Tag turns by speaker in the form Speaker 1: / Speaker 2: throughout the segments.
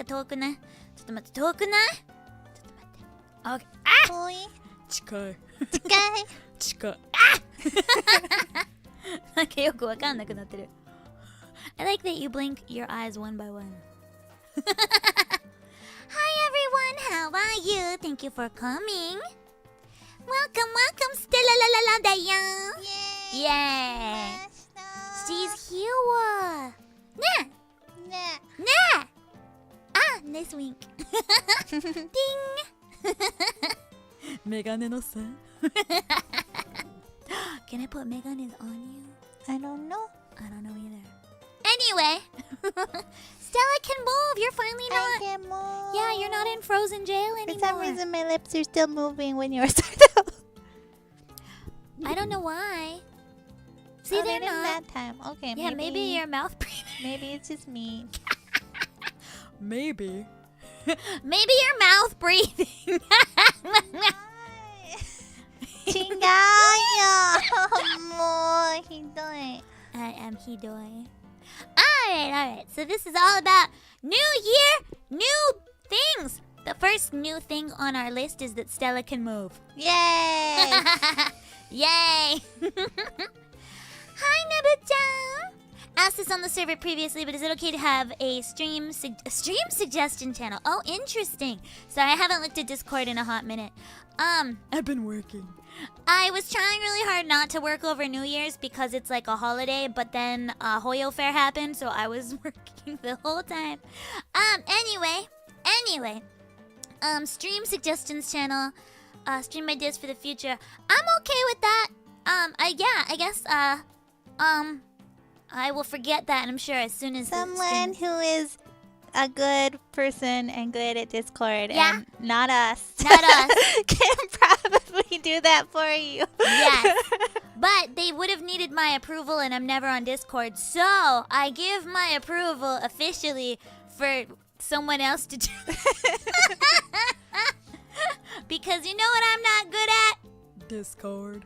Speaker 1: 遠くない？ちょっと待って、遠くない？ちょっと待って。あ！
Speaker 2: 遠い？
Speaker 1: 近い。
Speaker 2: 近い？
Speaker 1: 近い。あ！なんかよくわかんなくなってる。I like that you blink your eyes one by one. Hi everyone, how are you? Thank you for coming. Welcome, Stella da yo.
Speaker 2: Yay!
Speaker 1: Yay! She's here. ねえ
Speaker 2: ね
Speaker 1: あ、nice wink. Ding! メガネのせい Can I put meganes on you?
Speaker 2: I don't know.
Speaker 1: I don't know either. Anyway, Stella can move. You're finally
Speaker 2: I
Speaker 1: not.
Speaker 2: can't move.
Speaker 1: Yeah, you're not in frozen jail
Speaker 2: For
Speaker 1: anymore.
Speaker 2: some reason, my lips are still moving when yours are.
Speaker 1: I don't know why. See,
Speaker 2: Oh,
Speaker 1: they're
Speaker 2: they didn't
Speaker 1: not.
Speaker 2: that time. Okay,
Speaker 1: Yeah, maybe your mouth breathing.
Speaker 2: maybe it's just me.
Speaker 1: Maybe. Maybe your mouth breathing.
Speaker 2: Chingaya! Oh, hidoy.
Speaker 1: I am Hidoi. Alright. So this is all about New Year, new things. The first new thing on our list is that Stella can move.
Speaker 2: Yay!
Speaker 1: Yay! Hi, Nebu-chan! Asked this on the server previously, but is it okay to have a stream suggestion channel? Oh, interesting. Sorry, I haven't looked at Discord in a hot minute. I've been working. I was trying really hard not to work over New Year's because it's like a holiday, but then Hoyo Fair happened, so I was working the whole time. Anyway, stream suggestions channel, stream ideas for the future. I'm okay with that. I guess I will forget that, I'm sure, as soon as
Speaker 2: Someone who is a good person and good at Discord
Speaker 1: Yeah.
Speaker 2: and not us.
Speaker 1: Not us.
Speaker 2: Can probably do that for you.
Speaker 1: Yes. But they would have needed my approval, and I'm never on Discord. So I give my approval officially for someone else to do because you know what I'm not good at? Discord.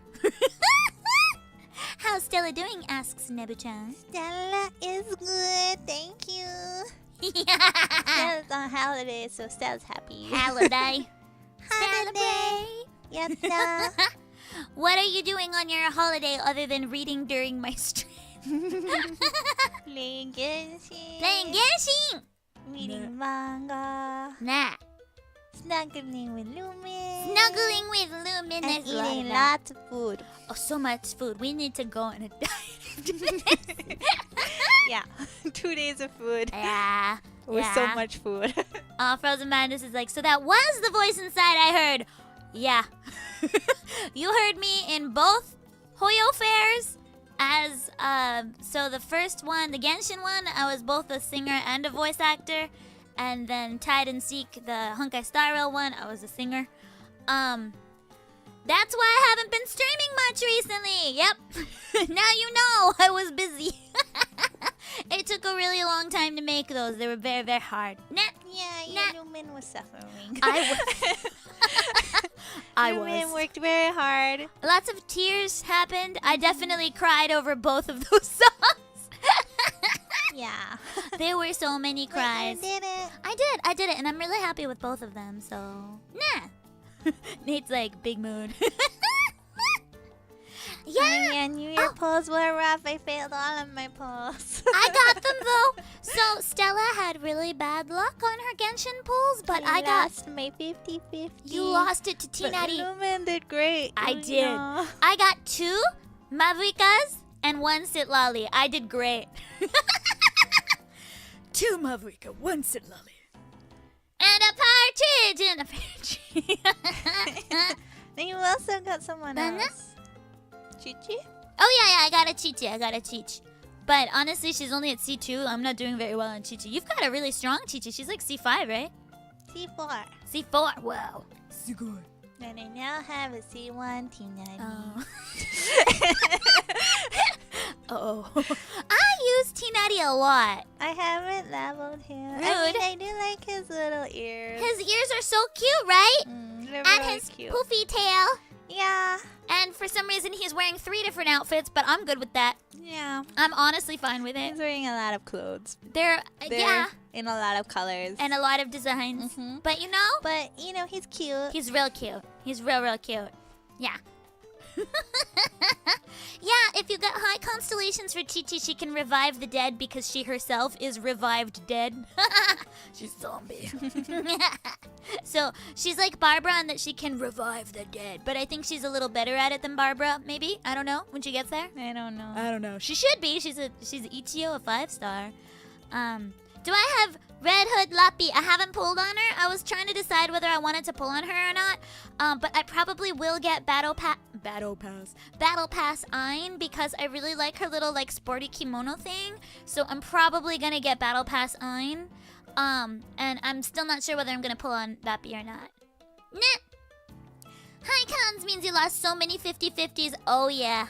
Speaker 1: How's Stella doing? Asks Nebu-chan.
Speaker 2: Stella is good, thank you.
Speaker 1: Yeah.
Speaker 2: Stella's on holiday, so Stella's happy.
Speaker 1: Holiday.
Speaker 2: Holiday. Yatta.
Speaker 1: What are you doing on your holiday other than reading during my stream?
Speaker 2: Playing Genshin.
Speaker 1: Playing Genshin!
Speaker 2: Reading manga.
Speaker 1: Nah.
Speaker 2: Snuggling with Lumin.
Speaker 1: Snuggling with Lumin
Speaker 2: And
Speaker 1: a lot of
Speaker 2: eating
Speaker 1: that.
Speaker 2: lots of food.
Speaker 1: Oh, so much food. We need to go on a diet.
Speaker 2: Yeah. 2 days of food.
Speaker 1: Yeah.
Speaker 2: With so much food.
Speaker 1: Frozen Madness is like, so that was the voice inside I heard. Yeah. You heard me in both Hoyo Fairs as, so the first one, the Genshin one, I was both a singer and a voice actor. And then Tide and Seek, the Honkai Star Rail one, I was a singer. That's why I haven't been streaming much recently. Yep. Now you know I was busy. It took a really long time to make those. They were very, very hard. Nah.
Speaker 2: Yeah, Lumin was suffering.
Speaker 1: I
Speaker 2: Lumin
Speaker 1: was.
Speaker 2: worked very hard.
Speaker 1: Lots of tears happened. I definitely cried over both of those songs.
Speaker 2: Yeah.
Speaker 1: There were so many cries.
Speaker 2: But you did it.
Speaker 1: I did it, and I'm really happy with both of them, so... Nah. Nate's like, big mood. Yeah!
Speaker 2: New Year polls were rough. I failed all of my polls.
Speaker 1: I got them, though. So, Stella had really bad luck on her Genshin pulls, but I got...
Speaker 2: lost my 50-50.
Speaker 1: You lost it to T-Natty.
Speaker 2: But Lumin did great.
Speaker 1: I did.
Speaker 2: No.
Speaker 1: I got 2 Mavrikas and 1 Sitlali. I did great. 2 Mavrika, 1 Sitlali. And a partridge and a partridge.
Speaker 2: And you also got someone
Speaker 1: Banana?
Speaker 2: else. Chichi?
Speaker 1: Oh, yeah, I got a Chichi. But honestly, she's only at C2. I'm not doing very well on Chichi. You've got a really strong Chichi. She's like C5, right?
Speaker 2: C4.
Speaker 1: C4. Wow. C4.
Speaker 2: And I now have a C1 T90.
Speaker 1: Oh. Uh-oh. I use T-Natty a lot.
Speaker 2: I haven't leveled him.
Speaker 1: Rude.
Speaker 2: I mean, I do like his little ears.
Speaker 1: His ears are so cute, right?
Speaker 2: They're
Speaker 1: And
Speaker 2: really
Speaker 1: his
Speaker 2: cute.
Speaker 1: poofy tail.
Speaker 2: Yeah.
Speaker 1: And for some reason, he's wearing 3 different outfits, but I'm good with that.
Speaker 2: Yeah.
Speaker 1: I'm honestly fine with it.
Speaker 2: He's wearing a lot of clothes.
Speaker 1: Yeah.
Speaker 2: in a lot of colors.
Speaker 1: And a lot of designs. But
Speaker 2: But, he's cute.
Speaker 1: he's real cute. He's real cute. Yeah. Yeah, if you got high constellations for Chi-Chi, she can revive the dead because she herself is revived dead. She's zombie. So she's like Barbara in that she can revive the dead. But I think she's a little better at it than Barbara, maybe. I don't know when she gets there.
Speaker 2: I don't know.
Speaker 1: I don't know. She should be. She's Ichio, a 5-star. Do I have Red Hood Lappy? I haven't pulled on her. I was trying to decide whether I wanted to pull on her or not. But I probably will get Battle Pass Ein because I really like her little like sporty kimono thing. So I'm probably gonna get Battle Pass Ein. And I'm still not sure whether I'm gonna pull on Lappy or not. Nah. High cons means you lost so many 50-50s. Oh yeah.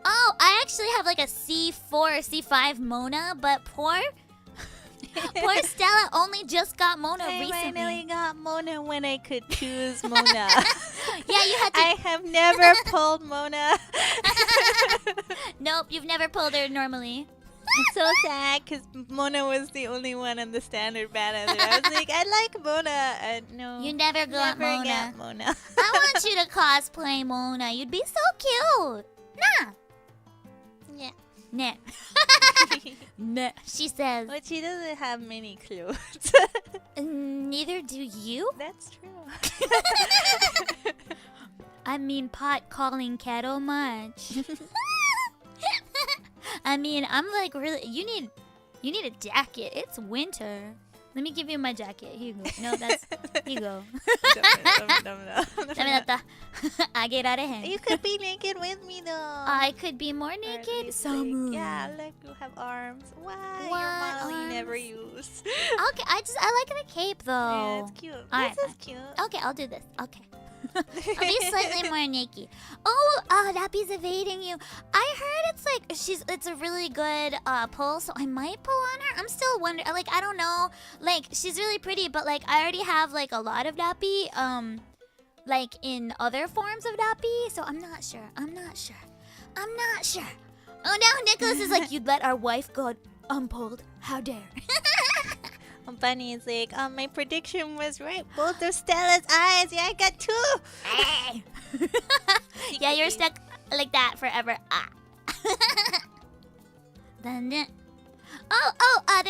Speaker 1: Oh, I actually have like a C4 or C5 Mona, but poor Stella only just got Mona recently.
Speaker 2: I finally got Mona when I could choose Mona.
Speaker 1: Yeah, you had to.
Speaker 2: I have never pulled Mona.
Speaker 1: Nope, you've never pulled her normally.
Speaker 2: It's so sad because Mona was the only one in the standard battle. I was like, I like Mona. No.
Speaker 1: You never got Mona.
Speaker 2: Get Mona.
Speaker 1: I want you to cosplay Mona. You'd be so cute. Nah.
Speaker 2: Yeah.
Speaker 1: Nah. Nah. She says.
Speaker 2: But she doesn't have many clothes.
Speaker 1: Neither do you?
Speaker 2: That's true.
Speaker 1: I mean, pot calling kettle much. I mean, I'm like really. You need a jacket. It's winter. Let me give you my jacket. Here you go. No, that's here you go.
Speaker 2: You could be naked with me though.
Speaker 1: I could be more naked. Samu.
Speaker 2: Yeah, like you have arms. Why?
Speaker 1: What
Speaker 2: Your model you
Speaker 1: arms?
Speaker 2: never use.
Speaker 1: Okay, I like the cape though.
Speaker 2: Yeah, it's cute.
Speaker 1: Alright,
Speaker 2: This is cute.
Speaker 1: Okay, I'll do this. Okay. I'll be slightly more naked. Oh, Lappy's evading you. I heard it's a really good pull, so I might pull on her. I'm still wondering. Like, I don't know. Like, she's really pretty, but like I already have like a lot of Lappy, like in other forms of Lappy, so I'm not sure. Oh, now Nicholas is like, you'd let our wife go unpulled. How dare?
Speaker 2: Bunny is like, my prediction was right. Both of Stella's eyes. Yeah, I got 2.
Speaker 1: Hey. Yeah, you're stuck like that forever. There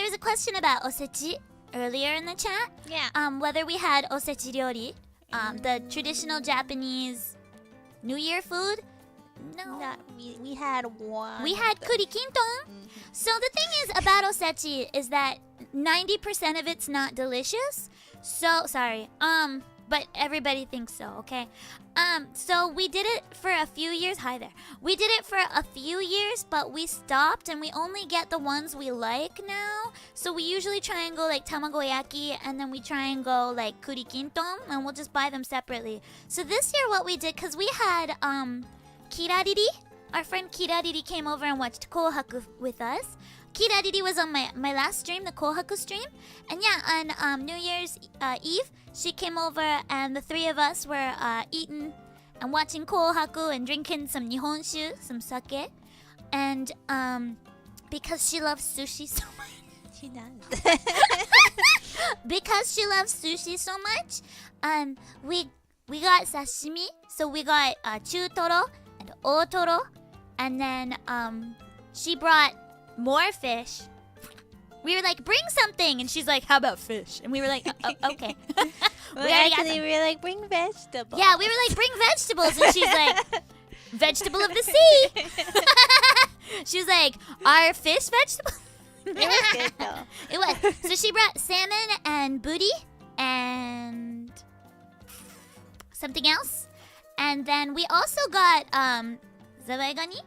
Speaker 1: was a question about osechi earlier in the chat.
Speaker 2: Yeah.
Speaker 1: Whether we had osechi ryori, the traditional Japanese New Year food. No.
Speaker 2: We had one.
Speaker 1: We had kurikinton. So the thing is about osechi is that 90% of it's not delicious. So sorry. But everybody thinks so, okay? So we did it for a few years. Hi there. We did it for a few years, but we stopped and we only get the ones we like now. So we usually try and go like tamagoyaki and then we try and go like kurikinton and we'll just buy them separately. So this year what we did, because we had Kirariri, our friend Kirariri came over and watched Kohaku with us. Kirariri was on my last stream, the Kohaku stream. And yeah, on New Year's Eve, she came over and the 3 of us were eating and watching Kohaku and drinking some nihonshu, some sake. And because she loves sushi so much.
Speaker 2: She does.
Speaker 1: Because she loves sushi so much, we got sashimi. So we got chutoro and otoro. And then she brought more fish. We were like, bring something, and she's like, how about fish? And we were like, okay.
Speaker 2: We were like, bring vegetables.
Speaker 1: Yeah, we were like, bring vegetables, and she's like, vegetable of the sea. She was like, are fish vegetables?
Speaker 2: It was good though.
Speaker 1: It was. So she brought salmon and booty and something else, and then we also got zawaigani.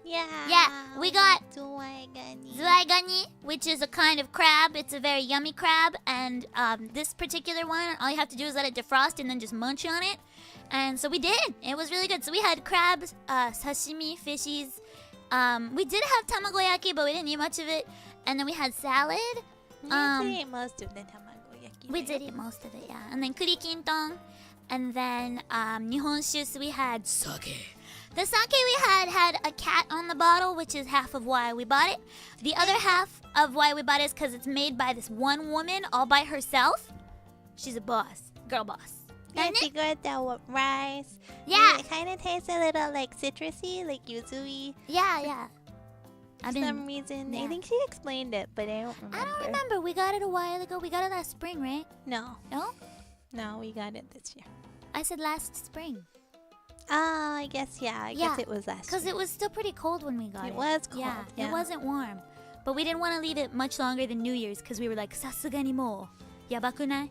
Speaker 1: Yeah, we got zuwaigani, which is a kind of crab. It's a very yummy crab, and this particular one, all you have to do is let it defrost and then just munch on it. And so we did. It was really good. So we had crabs, sashimi, fishies. We did have tamagoyaki, but we didn't eat much of it. And then we had salad.
Speaker 2: We did eat most of the tamagoyaki.
Speaker 1: We did eat most of it, yeah. And then kurikinton. And then nihonshu, so we had sake. The sake we had a cat on the bottle, which is half of why we bought it. The other half of why we bought it is because it's made by this one woman all by herself. She's a boss. Girl boss.
Speaker 2: I
Speaker 1: Isn't it?
Speaker 2: figured that with rice.
Speaker 1: Yeah.
Speaker 2: It kind of tastes a little like citrusy, like yuzu-y.
Speaker 1: Yeah.
Speaker 2: For some reason.
Speaker 1: yeah.
Speaker 2: I think she explained it, but I don't remember.
Speaker 1: I don't remember. We got it a while ago. We got it last spring, right?
Speaker 2: No.
Speaker 1: No?
Speaker 2: No, we got it this year.
Speaker 1: I said last spring.
Speaker 2: Oh, I guess, yeah. I guess it was last
Speaker 1: Because
Speaker 2: year.
Speaker 1: it was still pretty cold when we got it.
Speaker 2: It was cold,
Speaker 1: Yeah,
Speaker 2: yeah.
Speaker 1: it wasn't warm. But we didn't want to leave it much longer than New Year's because we were like, さすがにもうやばくない？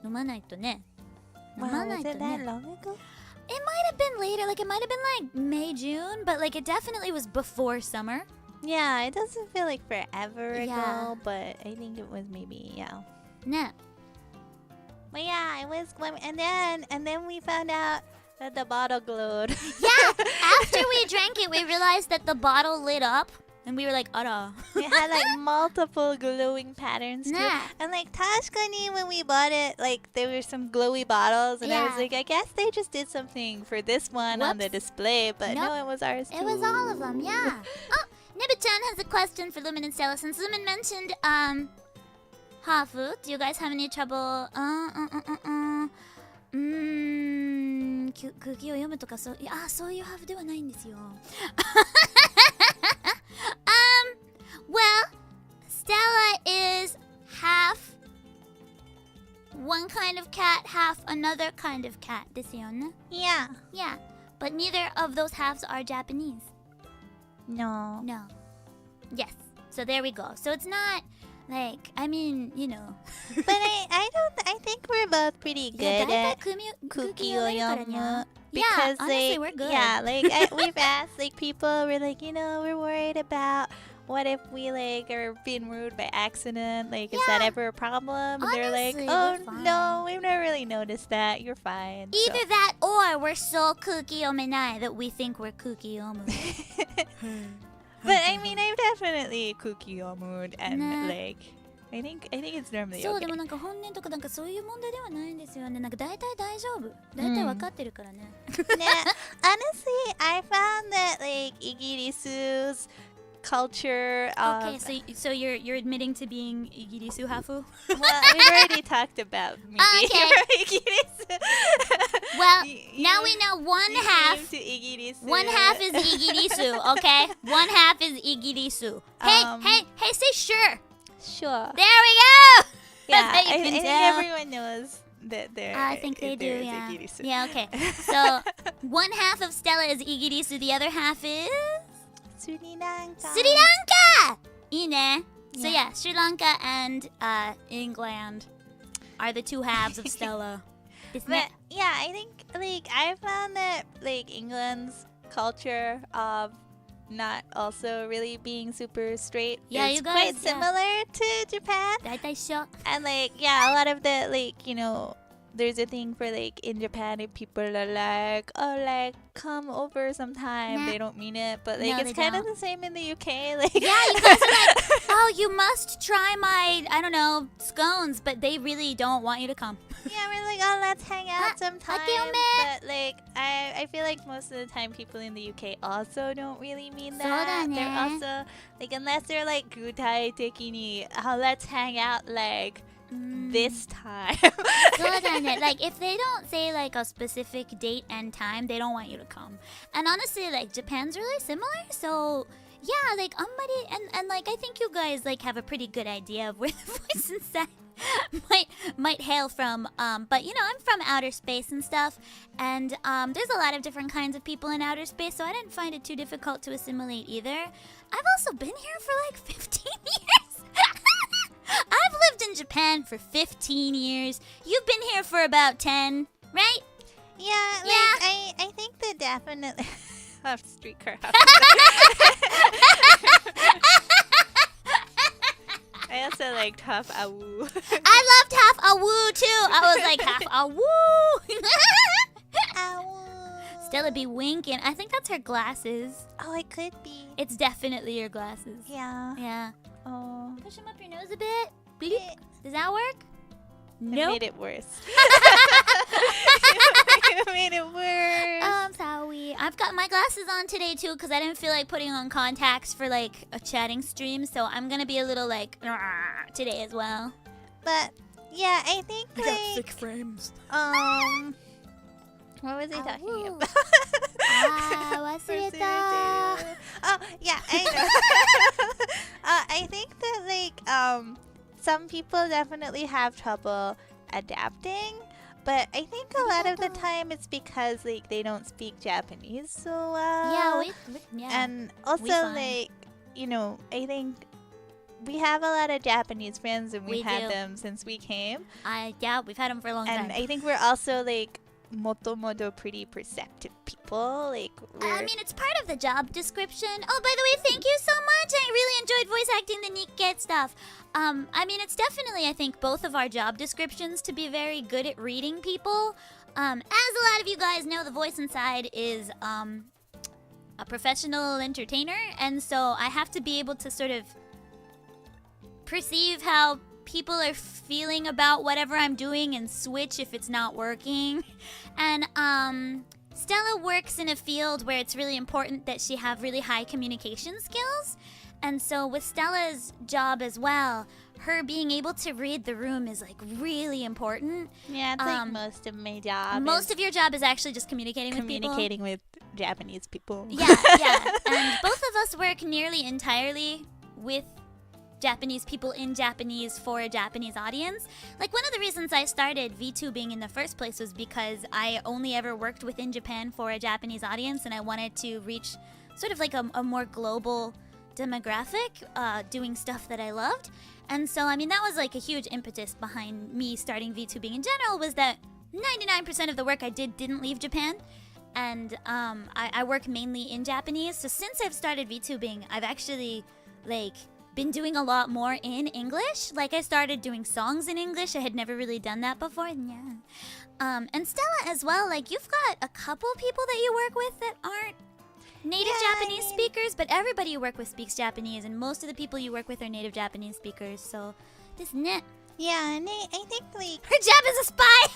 Speaker 1: 飲まないとね。飲ま
Speaker 2: Wow,
Speaker 1: ない
Speaker 2: was
Speaker 1: と
Speaker 2: it
Speaker 1: ね。
Speaker 2: that long ago?
Speaker 1: It might have been later. Like, it might have been like May, June. But like, it definitely was before summer.
Speaker 2: Yeah, it doesn't feel like forever
Speaker 1: Yeah.
Speaker 2: ago, but I think it was maybe, yeah.
Speaker 1: ね。
Speaker 2: But yeah, it was, and then we found out that the bottle glowed.
Speaker 1: Yeah, after we drank it, we realized that the bottle lit up. And we were like, ara.
Speaker 2: It had like multiple glowing patterns too.
Speaker 1: Nah.
Speaker 2: And like Tashkani, when we bought it, like there were some glowy bottles, and I was
Speaker 1: Yeah.
Speaker 2: like, I guess they just did something for this one on the
Speaker 1: Whoops.
Speaker 2: display, but no,
Speaker 1: Nope.
Speaker 2: it was ours too.
Speaker 1: It was all of them, yeah. Oh, Nibu-chan has a question for Lumin and Stella. Since Lumin mentioned Hafu, do you guys have any trouble? 空気を読むとかそういやそういうハーフではないんですよ。Well, Stella is half one kind of cat, half another kind of cat ですよね。
Speaker 2: Yeah.
Speaker 1: Yeah, but neither of those halves are Japanese.
Speaker 2: No.
Speaker 1: No. Yes. So there we go. So it's not like, I mean, you know.
Speaker 2: But I think we're both pretty good at
Speaker 1: cookie
Speaker 2: kukiyoyamu.
Speaker 1: Yeah,
Speaker 2: Because
Speaker 1: honestly,
Speaker 2: like,
Speaker 1: we're good.
Speaker 2: yeah, like we've asked like people, we're like, you know, we're worried about what if we like are being rude by accident? Like, is that
Speaker 1: Yeah.
Speaker 2: ever a problem? And they're like,
Speaker 1: Honestly,
Speaker 2: oh
Speaker 1: we're fine.
Speaker 2: no, we've never really noticed that. You're fine. So-
Speaker 1: Either that or we're so kukiyomenai that we think we're kukiyomu.
Speaker 2: But I mean, I'm definitely kukiyomu, and
Speaker 1: Nah.
Speaker 2: like, I think it's normally
Speaker 1: そうで
Speaker 2: okay.
Speaker 1: もなんか本音とかなんかそういう問題ではないんですよね。なんか大体大丈夫。大体分かってるからね。
Speaker 2: Nah, honestly, I found that like Igirisu's culture.
Speaker 1: Okay, so you're admitting to being Igirisu Hafu?
Speaker 2: Well, we've already talked about me
Speaker 1: Okay.
Speaker 2: being Igirisu.
Speaker 1: Well,
Speaker 2: You-
Speaker 1: now
Speaker 2: you-
Speaker 1: we know one
Speaker 2: you
Speaker 1: half.
Speaker 2: came to Igirisu.
Speaker 1: One half is Igirisu, okay? One half is Igirisu. Hey, say sure.
Speaker 2: Sure.
Speaker 1: There we go.
Speaker 2: Yeah,
Speaker 1: That's how
Speaker 2: I
Speaker 1: you can
Speaker 2: think
Speaker 1: tell.
Speaker 2: everyone knows that they're.
Speaker 1: I think they do,
Speaker 2: there's
Speaker 1: yeah.
Speaker 2: Igirisu.
Speaker 1: Yeah, okay. So one half of Stella is Igirisu, the other half is
Speaker 2: Sri Lanka.
Speaker 1: Sri Lanka. いいね. So
Speaker 2: Yeah.
Speaker 1: yeah, Sri Lanka and England are the two halves of Stella. Isn't
Speaker 2: But
Speaker 1: it?
Speaker 2: yeah, I think like I found that like England's culture of not also really being super straight
Speaker 1: Yeah,
Speaker 2: is
Speaker 1: you guys,
Speaker 2: quite
Speaker 1: yeah.
Speaker 2: similar to Japan.
Speaker 1: 大体一緒.
Speaker 2: And like yeah, a lot of the like, you know, there's a thing for like in Japan if people are like, oh like come over sometime,
Speaker 1: Nah.
Speaker 2: they don't mean it, but like
Speaker 1: No,
Speaker 2: it's
Speaker 1: they
Speaker 2: kind of
Speaker 1: don't.
Speaker 2: the same in the UK. Like
Speaker 1: Yeah, you guys are like, oh, you must try my, I don't know, scones, but they really don't want you to come.
Speaker 2: yeah, we're like, oh, let's hang out
Speaker 1: Ah,
Speaker 2: sometime.
Speaker 1: Akiyome.
Speaker 2: But like, I feel like most of the time people in the UK also don't really mean that.
Speaker 1: そうだね。
Speaker 2: They're also like, unless they're like gutai tekini, oh, let's hang out like this time.
Speaker 1: そうだね. Like, if they don't say like a specific date and time, they don't want you to come. And honestly, like, Japan's really similar, so yeah, like, and like, I think you guys like have a pretty good idea of where the voice inside might hail from. But you know, I'm from outer space and stuff, and there's a lot of different kinds of people in outer space, so I didn't find it too difficult to assimilate either. I've also been here for like 15 years. I've lived in Japan for 15 years. You've been here for about 10, right?
Speaker 2: yeah, like,
Speaker 1: Yeah.
Speaker 2: I think that definitely. Off streetcar. I also liked half awu.
Speaker 1: I loved half a woo too. I was like half a woo. Stella be winking. I think that's her glasses.
Speaker 2: Oh, it could be.
Speaker 1: It's definitely your glasses.
Speaker 2: Yeah.
Speaker 1: Yeah.
Speaker 2: Oh.
Speaker 1: Push them up your nose a bit. Bleep. Does that work?
Speaker 2: You
Speaker 1: Nope.
Speaker 2: made it worse. You made it worse.
Speaker 1: I'm sorry. got my glasses on today too because I didn't feel like putting on contacts for like a chatting stream. So I'm gonna be a little like today as well.
Speaker 2: But yeah, I think
Speaker 3: I
Speaker 2: like
Speaker 3: got thick frames.
Speaker 2: what was I talking about?
Speaker 1: Wasireta.
Speaker 2: Oh yeah, I know. I think that like some people definitely have trouble adapting, but I think a lot of the time it's because like they don't speak Japanese so well.
Speaker 1: Yeah,
Speaker 2: And also
Speaker 1: find.
Speaker 2: like, you know, I think we have a lot of Japanese friends and we've
Speaker 1: We
Speaker 2: had
Speaker 1: do.
Speaker 2: them since we came.
Speaker 1: Yeah, we've had them for a long
Speaker 2: And
Speaker 1: time.
Speaker 2: I think we're also like motomoto pretty perceptive people. Like
Speaker 1: I mean, it's part of the job description. Oh, by the way, thank you so much. I really enjoyed voice acting the Nikke stuff. I mean, it's definitely, I think, both of our job descriptions to be very good at reading people. As a lot of you guys know, the voice inside is a professional entertainer, and so I have to be able to sort of perceive how people are feeling about whatever I'm doing and switch if it's not working. And Stella works in a field where it's really important that she have really high communication skills. And so with Stella's job as well, her being able to read the room is like really important.
Speaker 2: yeah, it's like most of my job.
Speaker 1: Most
Speaker 2: is
Speaker 1: of your job is actually just communicating with people.
Speaker 2: communicating with Japanese people.
Speaker 1: Yeah, yeah. And both of us work nearly entirely with Japanese people in Japanese for a Japanese audience. Like, one of the reasons I started VTubing in the first place was because I only ever worked within Japan for a Japanese audience, and I wanted to reach sort of like a more global demographic, doing stuff that I loved. And so, I mean, that was like a huge impetus behind me starting VTubing in general, was that 99% of the work I didn't leave Japan. And I work mainly in Japanese. So since I've started VTubing, I've actually like been doing a lot more in English. Like, I started doing songs in English. I had never really done that before. Yeah. And Stella as well, like, you've got a couple people that you work with that aren't native Japanese speakers, but everybody you work with speaks Japanese, and most of the people you work with are native Japanese speakers. So this net.
Speaker 2: Yeah, and I think like
Speaker 1: Her job is a spy.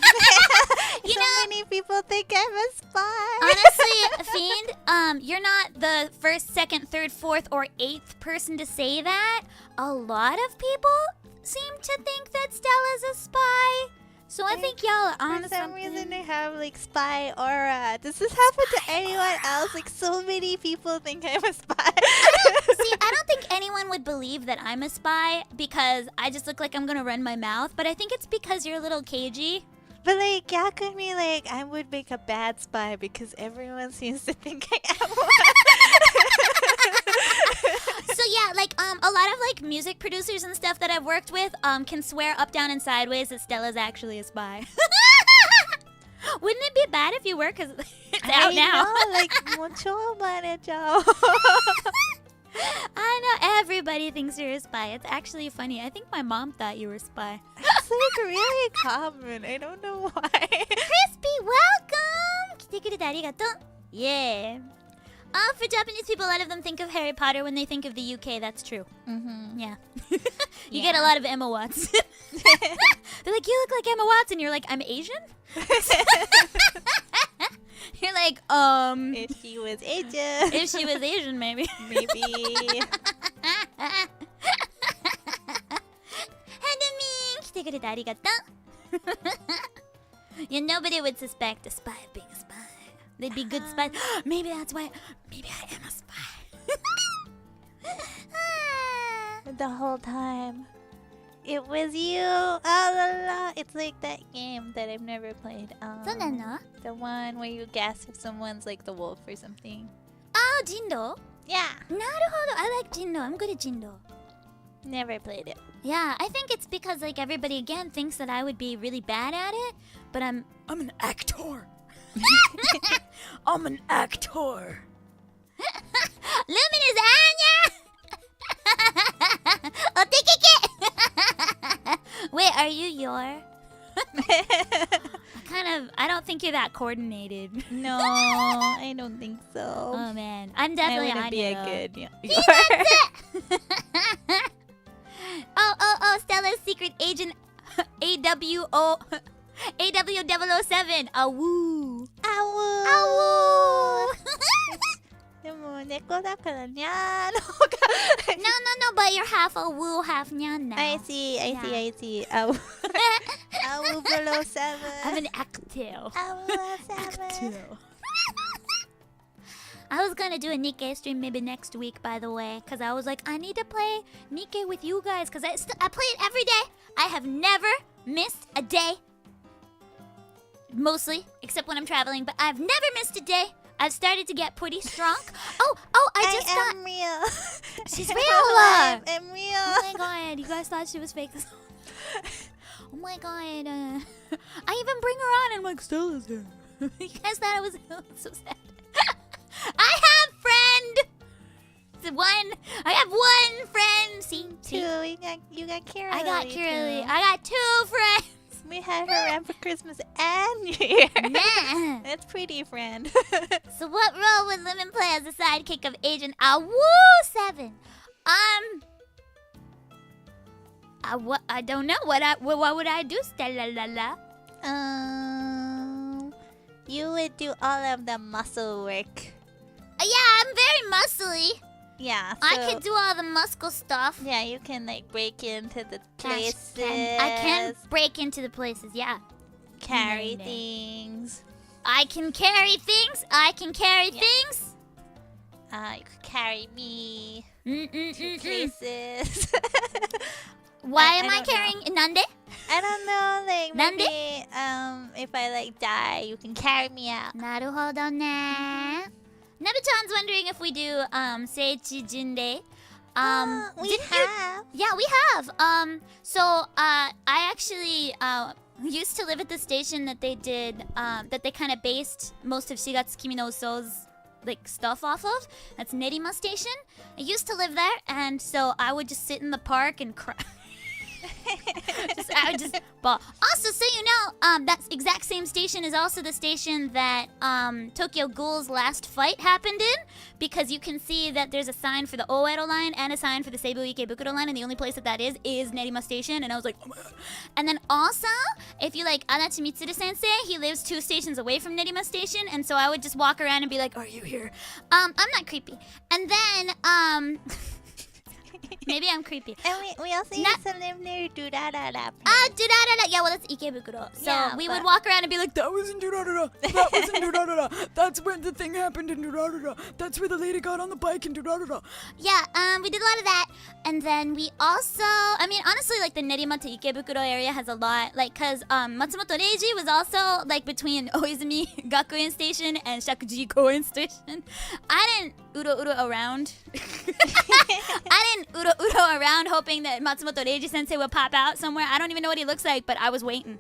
Speaker 1: You
Speaker 2: so
Speaker 1: know,
Speaker 2: many people think I'm a spy.
Speaker 1: honestly, Fiend, you're not the first, second, third, fourth, or eighth person to say that. A lot of people seem to think that Stella's a spy. So I think y'all are on
Speaker 2: For some
Speaker 1: something.
Speaker 2: reason, I have like spy aura. Does this happen to anyone else? Like, so many people think I'm a spy.
Speaker 1: See, I don't think anyone would believe that I'm a spy because I just look like I'm gonna run my mouth. But I think it's because you're a little cagey.
Speaker 2: But like, Yakumi, like, I would make a bad spy because everyone seems to think I am one.
Speaker 1: So yeah, like a lot of like music producers and stuff that I've worked with can swear up, down, and sideways that Stella's actually a spy. Wouldn't it be bad if you were? Because it's out now.
Speaker 2: I know, like, mucho manager.
Speaker 1: I know everybody thinks you're a spy. It's actually funny. I think my mom thought you were a spy.
Speaker 2: It's like really common. I don't know why.
Speaker 1: Crispy, welcome! 来てくれてありがとう. Yeah. For Japanese people, a lot of them think of Harry Potter when they think of the UK. That's true.
Speaker 2: Mm-hmm.
Speaker 1: Yeah. You get a lot of Emma Watts. They're like, you look like Emma Watts, and you're like, I'm Asian? You're like,
Speaker 2: If she was Asian.
Speaker 1: if she was Asian, maybe.
Speaker 2: Maybe.
Speaker 1: Hellumin! 来てくれてありがとう. Yeah, nobody would suspect a spy of being a spy. They'd be good spies. Maybe that's why. Maybe I am a spy.
Speaker 2: The whole time. It was you. Oh, la, la. It's like that game that I've never played.
Speaker 1: そうなの?
Speaker 2: The one where you guess if someone's like the wolf or something.
Speaker 1: Oh, Jindo?
Speaker 2: Yeah.
Speaker 1: なるほど. I like Jindo. I'm good at Jindo.
Speaker 2: Never played it.
Speaker 1: Yeah, I think it's because like everybody again thinks that I would be really bad at it, but I'm
Speaker 3: an actor. I'm an actor.
Speaker 1: Lumin is Anya! Wait, are you your? I don't think you're that coordinated.
Speaker 2: No, I don't think so.
Speaker 1: Oh man, I'm
Speaker 2: I
Speaker 1: definitely
Speaker 2: wouldn't be a
Speaker 1: Anya.
Speaker 2: good. Yeah.
Speaker 1: Oh, Stella's secret agent AW007. Awoo.
Speaker 2: Ow.
Speaker 1: Awoo.
Speaker 2: 猫だからにゃーの方が
Speaker 1: No, but you're half a woo, half nyan now.
Speaker 2: I see. Owl below 7.
Speaker 1: I'm an active.
Speaker 2: Owl 7.
Speaker 1: I was gonna do a Nikkei stream maybe next week, by the way, because I was like, I need to play Nikkei with you guys, because I play it every day. I have never missed a day. Mostly, except when I'm traveling, but I've never missed a day. I've started to get pretty strong. I
Speaker 2: am real.
Speaker 1: She's real.
Speaker 2: I'm real.
Speaker 1: Oh my god, you guys thought she was fake. Oh my god. I even bring her on and I'm like, Stella's here. You guys thought I was so sad. I have one friend. See?
Speaker 2: Two. You got Kira.
Speaker 1: I got Kira. I got 2 friends.
Speaker 2: We had her around for Christmas and New Year.
Speaker 1: Nah.
Speaker 2: That's pretty, friend.
Speaker 1: So what role would Lumin play as the sidekick of Agent Awu 7? I don't know. What would I do, Stella Lala?
Speaker 2: You would do all of the muscle work.
Speaker 1: Yeah, I'm very muscly.
Speaker 2: Yeah.
Speaker 1: I could do all the muscle stuff.
Speaker 2: Yeah, you can like break into the places.
Speaker 1: I can break into the places, yeah.
Speaker 2: Carry things.
Speaker 1: I can carry things. I can carry things.
Speaker 2: You could carry me to places.
Speaker 1: Why am I carrying Nande?
Speaker 2: I don't know, like
Speaker 1: Nande?
Speaker 2: maybe if I like die, you can carry me out.
Speaker 1: Naruhodo ne. Nebuchan's wondering if we do Seichi Jinde.
Speaker 2: We have.
Speaker 1: Yeah, we have. So I actually used to live at the station that they did that they kind of based most of Shigatsu Kimi no Uso's like stuff off of. That's Nerima Station. I used to live there, and so I would just sit in the park and cry. I would just bawl. Also, so you know, that exact same station is also the station that Tokyo Ghoul's last fight happened in, because you can see that there's a sign for the Oedo line and a sign for the Seibu Ikebukuro line, and the only place that is Nerima Station, and I was like, oh my god. And then also, if you like Adachi Mitsuru Sensei, he lives 2 stations away from Nerima Station, and so I would just walk around and be like, are you here? I'm not creepy. And then, maybe I'm creepy.
Speaker 2: And we also used to live near Durarara.
Speaker 1: Durarara. Yeah, well, that's Ikebukuro. So
Speaker 2: Yeah,
Speaker 1: we
Speaker 2: but-
Speaker 1: would walk around and be like,
Speaker 3: That was in Durarara. That was in Durarara. That's where the thing happened in Durarara. That's where the lady got on the bike in Durarara.
Speaker 1: yeah, we did a lot of that. And then we also, I mean, honestly, like the Nerima to Ikebukuro area has a lot, like, cause Matsumoto Reiji was also like between Oizumi Gakuen Station and Shakuji Koen Station. I didn't uro around. I didn't uro around hoping that Matsumoto Reiji Sensei would pop out somewhere. I don't even know what he looks like, but I was waiting.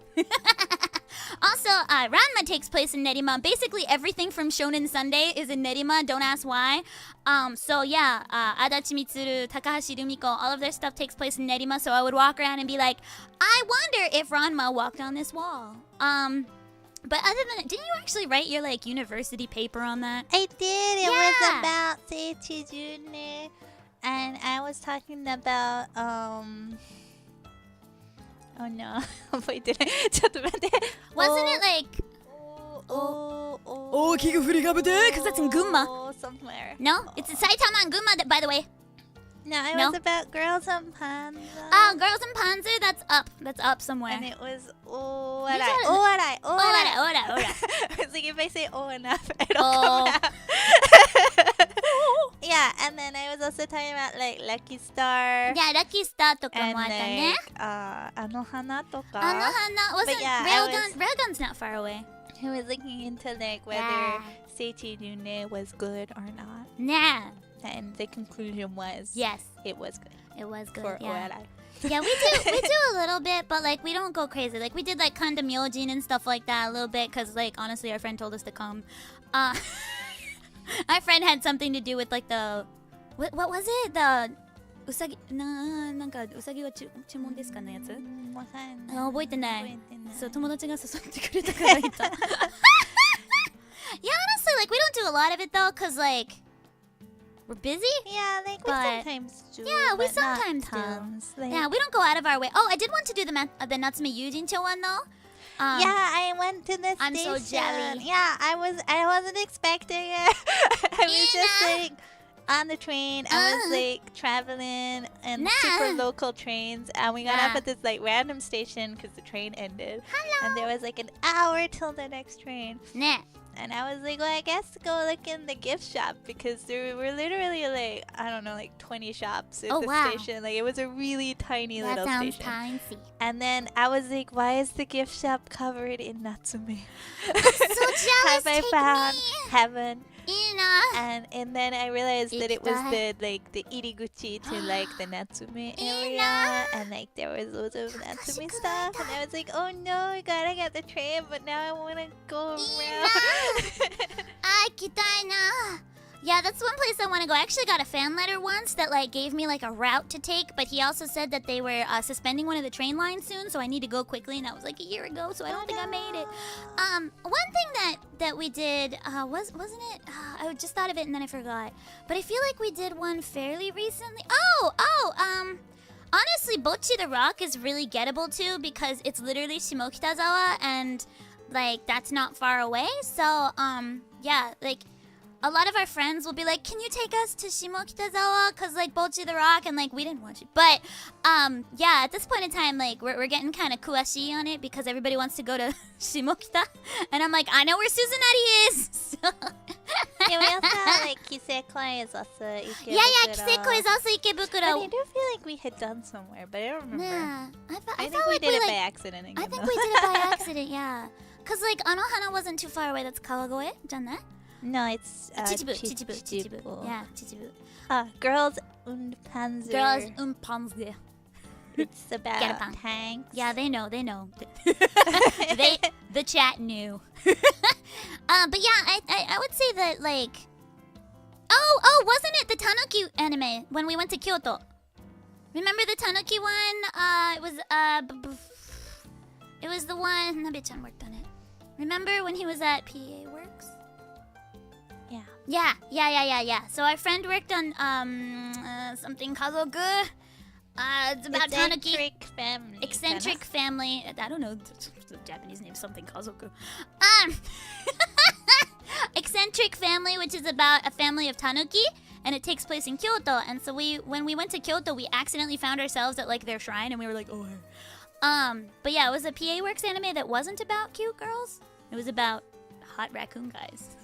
Speaker 1: Also, Ranma takes place in Nerima. Basically, everything from Shonen Sunday is in Nerima. Don't ask why. So yeah, Adachi Mitsuru, Takahashi Rumiko, all of their stuff takes place in Nerima. So I would walk around and be like, I wonder if Ranma walked on this wall. But other than that, didn't you actually write your like university paper on that?
Speaker 2: I did. It
Speaker 1: Yeah.
Speaker 2: was about Seichi June. And I was talking about oh no. Wait, did I? ちょっと待って。
Speaker 1: Wasn't it like
Speaker 3: Oh, Kigafurigabute, because that's in Gunma.
Speaker 2: Somewhere.
Speaker 1: no? It's in Saitama and Gunma, by the way.
Speaker 2: No, it
Speaker 1: No?
Speaker 2: was about girls on Panza.
Speaker 1: Oh, Girls in Panzer, that's up. That's up somewhere.
Speaker 2: And it was
Speaker 1: Owarai.
Speaker 2: Owarai.
Speaker 1: Ora.
Speaker 2: I was like, if I say oh enough, it'll
Speaker 1: Oh.
Speaker 2: come out. Yeah, and then I was also talking about like Lucky Star.
Speaker 1: Yeah, Lucky Star とか
Speaker 2: And
Speaker 1: もあったね。
Speaker 2: like, あの花とか。
Speaker 1: wasn't
Speaker 2: But yeah, I
Speaker 1: Railgun's not far away.
Speaker 2: I was looking into like whether
Speaker 1: Yeah.
Speaker 2: Seichi June was good or not.
Speaker 1: Nah.
Speaker 2: And the conclusion was
Speaker 1: Yes,
Speaker 2: it was good
Speaker 1: it was good.
Speaker 2: for
Speaker 1: Yeah.
Speaker 2: Owarai.
Speaker 1: Yeah, we do a little bit, but like we don't go crazy. Like we did like Kanda Myojin and stuff like that a little bit, cause like honestly our friend told us to come. Our friend had something to do with like the what was it? The usagi なんかうさぎは注文ですかのやつ？
Speaker 2: わかんない。
Speaker 1: 覚えてない。
Speaker 2: 覚えてない。
Speaker 1: そう友達が誘ってくれたから行った。Yeah, honestly, like we don't do a lot of it though, cause like we're busy.
Speaker 2: Yeah, like we
Speaker 1: But-
Speaker 2: sometimes do.
Speaker 1: Yeah, we
Speaker 2: but not
Speaker 1: sometimes do.
Speaker 2: tons. Like,
Speaker 1: Yeah, we don't go out of our way. Oh, I did want to do the Natsume Yujin Chowan though.
Speaker 2: Yeah, I went to the
Speaker 1: I'm
Speaker 2: station.
Speaker 1: so jelly.
Speaker 2: Yeah, I wasn't expecting it. I was just like on the train. I was like traveling in super local trains, and we got off at this like random station because the train ended. And there was like an hour till the next train.
Speaker 1: ね
Speaker 2: And I was like, well, I guess go look in the gift shop because there were literally like, I don't know, like 20 shops at the station. Like it was a really tiny
Speaker 1: That
Speaker 2: little
Speaker 1: sounds
Speaker 2: station.
Speaker 1: fancy.
Speaker 2: And then I was like, why is the gift shop covered in Natsume?
Speaker 1: So jealous.
Speaker 2: Have I
Speaker 1: Take
Speaker 2: found
Speaker 1: me.
Speaker 2: heaven?
Speaker 1: いいな
Speaker 2: And then I realized that it was
Speaker 1: Ikitai.
Speaker 2: the iriguchi to like the Natsume area, and like there was loads of Natsume stuff, and I was like, oh no, I gotta get the train, but now I wanna go around.
Speaker 1: あ、行きたいな Yeah, that's one place I want to go. I actually got a fan letter once that like gave me like a route to take, but he also said that they were suspending one of the train lines soon, so I need to go quickly, and that was like a year ago, so I don't think I made it. One thing that we did wasn't it? I just thought of it and then I forgot. But I feel like we did one fairly recently. Honestly, Bocchi the Rock is really gettable too because it's literally Shimokitazawa, and like that's not far away. So yeah, like a lot of our friends will be like, can you take us to Shimokitazawa? Because, like, Bocchi the Rock, and, like, we didn't watch it. But, yeah, at this point in time, like, we're getting kind of kuashi on it because everybody wants to go to Shimokita. And I'm like, I know where Suzunari is. So
Speaker 2: Yeah, we also like Kisekoi is also Ikebukuro.
Speaker 1: yeah, Kisekoi is also Ikebukuro.
Speaker 2: But I do feel like we had done somewhere, but I don't remember.
Speaker 1: Nah,
Speaker 2: I
Speaker 1: felt
Speaker 2: think we
Speaker 1: like
Speaker 2: did it
Speaker 1: like,
Speaker 2: by accident again.
Speaker 1: I think
Speaker 2: though.
Speaker 1: we did it by accident, yeah. Because, like, Anohana wasn't too far away. That's Kawagoe. Done that?
Speaker 2: No, it's
Speaker 1: Chichibu. Yeah, Chichibu.
Speaker 2: Girls und Panzer.
Speaker 1: Girls Panzer.
Speaker 2: It's
Speaker 1: Get a
Speaker 2: about
Speaker 1: pun.
Speaker 2: tanks.
Speaker 1: Yeah, they know. The chat knew. But yeah, I would say that like, wasn't it the Tanuki anime when we went to Kyoto? Remember the Tanuki one? It was the one Nabe-chan worked on it. Remember when he was at PA Works? Yeah. So our friend worked on something Kazoku. It's about Tanuki. Eccentric family. I don't know the Japanese name. Something Kazoku. Eccentric family, which is about a family of Tanuki, and it takes place in Kyoto. And so when we went to Kyoto, we accidentally found ourselves at like their shrine, and we were like, oh. But yeah, it was a PA Works anime that wasn't about cute girls. It was about hot raccoon guys.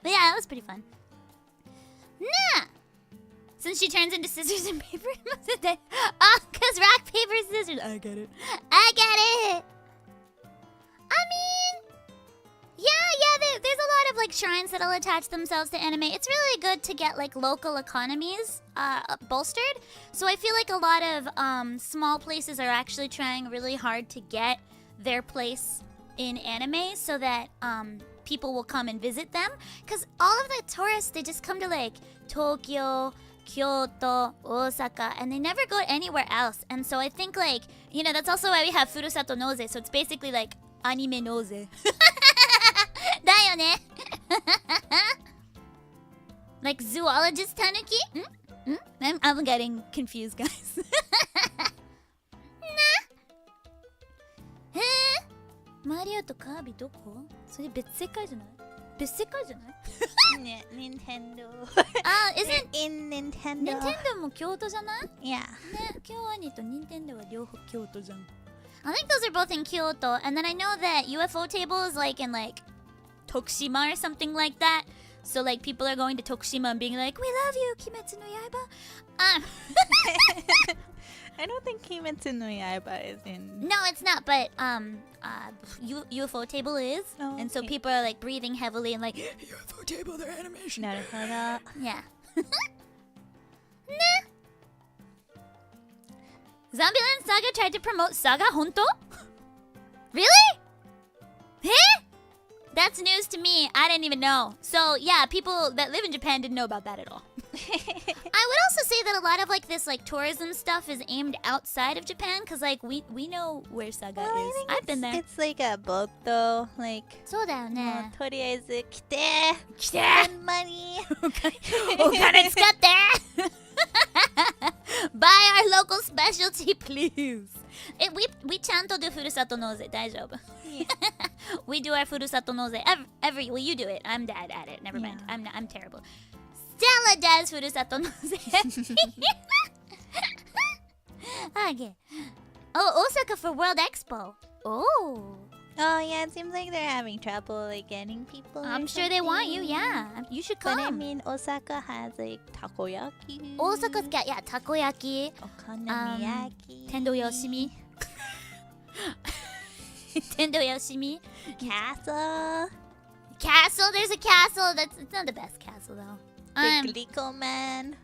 Speaker 1: But yeah, that was pretty fun. Nah! Since she turns into scissors and paper, because rock, paper, scissors. I get it. I mean, yeah, there's a lot of like shrines that'll attach themselves to anime. It's really good to get like local economies bolstered. So I feel like a lot of small places are actually trying really hard to get their place in anime so that people will come and visit them. Because all of the tourists, they just come to like Tokyo, Kyoto, Osaka, and they never go anywhere else. And so I think like, that's also why we have Furusato Noze. So it's basically like anime Noze. だよね Like zoologist Tanuki? I'm getting confused, guys. マリオとカービィどこ？それ別世界じゃない？別世界じゃない？Nintendo. Isn't
Speaker 2: in Nintendo?
Speaker 1: Nintendo も京都じゃない？
Speaker 2: Yeah.
Speaker 1: ね、京アニと Nintendo は両方京都じゃん。I think those are both in Kyoto, and then I know that UFO table is like in like Tokushima or something like that. So like people are going to Tokushima and being like, "We love you, Kimetsu no Yaiba."
Speaker 2: I don't think Kimetsu no Yaiba is in.
Speaker 1: No, it's not. But UFO table is, and so
Speaker 2: okay.
Speaker 1: people are like breathing heavily and like
Speaker 3: UFO table, their animation.
Speaker 2: Naruhodo.
Speaker 1: Yeah. Nah. Zombieland Saga tried to promote Saga Honto? Really? Eh? That's news to me. I didn't even know. So yeah, people that live in Japan didn't know about that at all. I would also say that a lot of like this like tourism stuff is aimed outside of Japan because like we know where Saga is. I've been there.
Speaker 2: It's like a boat though, like.
Speaker 1: そうだよね。
Speaker 2: とりあえず来て。
Speaker 1: 来て。
Speaker 2: Spend money.
Speaker 1: お金使って。Buy our local specialty, please. we ちゃんとdo ふるさと納税大丈夫。
Speaker 2: Yeah.
Speaker 1: We do our ふるさと納税every well you do it. I'm bad at it. Never mind. I'm terrible. Stella does ふるさと納税. Okay. Oh, Osaka for World Expo. Oh.
Speaker 2: Oh yeah, it seems like they're having trouble like getting people.
Speaker 1: I'm sure they want you. Yeah, you should come.
Speaker 2: But I mean, Osaka has like takoyaki.
Speaker 1: Osaka's got takoyaki,
Speaker 2: Okonomiyaki.
Speaker 1: Tendo Yoshimi. Tendo Yoshimi.
Speaker 2: Castle.
Speaker 1: There's a castle. It's not the best castle though.
Speaker 2: The Glico Man.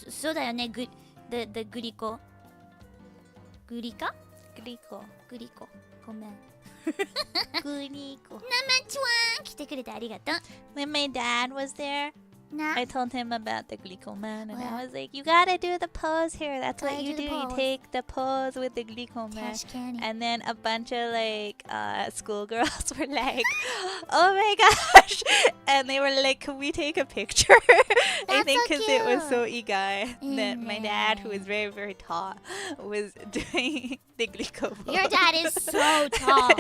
Speaker 1: そうだよね。The グリコ。グリカ？
Speaker 2: Glico.
Speaker 1: グリコ。ごめん。
Speaker 2: Glico.
Speaker 1: 生チュワン来てくれてありがとう。
Speaker 2: When my dad was there,
Speaker 1: な。
Speaker 2: I told him about the Glico Man, and
Speaker 1: Yeah.
Speaker 2: I was like, "You gotta do the pose here. That's what
Speaker 1: Gotta
Speaker 2: you
Speaker 1: do
Speaker 2: do.
Speaker 1: the
Speaker 2: You
Speaker 1: pose."
Speaker 2: take the pose with the Glico Man."
Speaker 1: Cash candy.
Speaker 2: And then a bunch of like schoolgirls were like, "Oh my gosh!" And they were like, "Can we take a picture?" I
Speaker 1: That's
Speaker 2: think
Speaker 1: so
Speaker 2: because it was so
Speaker 1: cute.
Speaker 2: igai that my dad, who is very very tall, was doing the Glico pose.
Speaker 1: Your dad is so tall.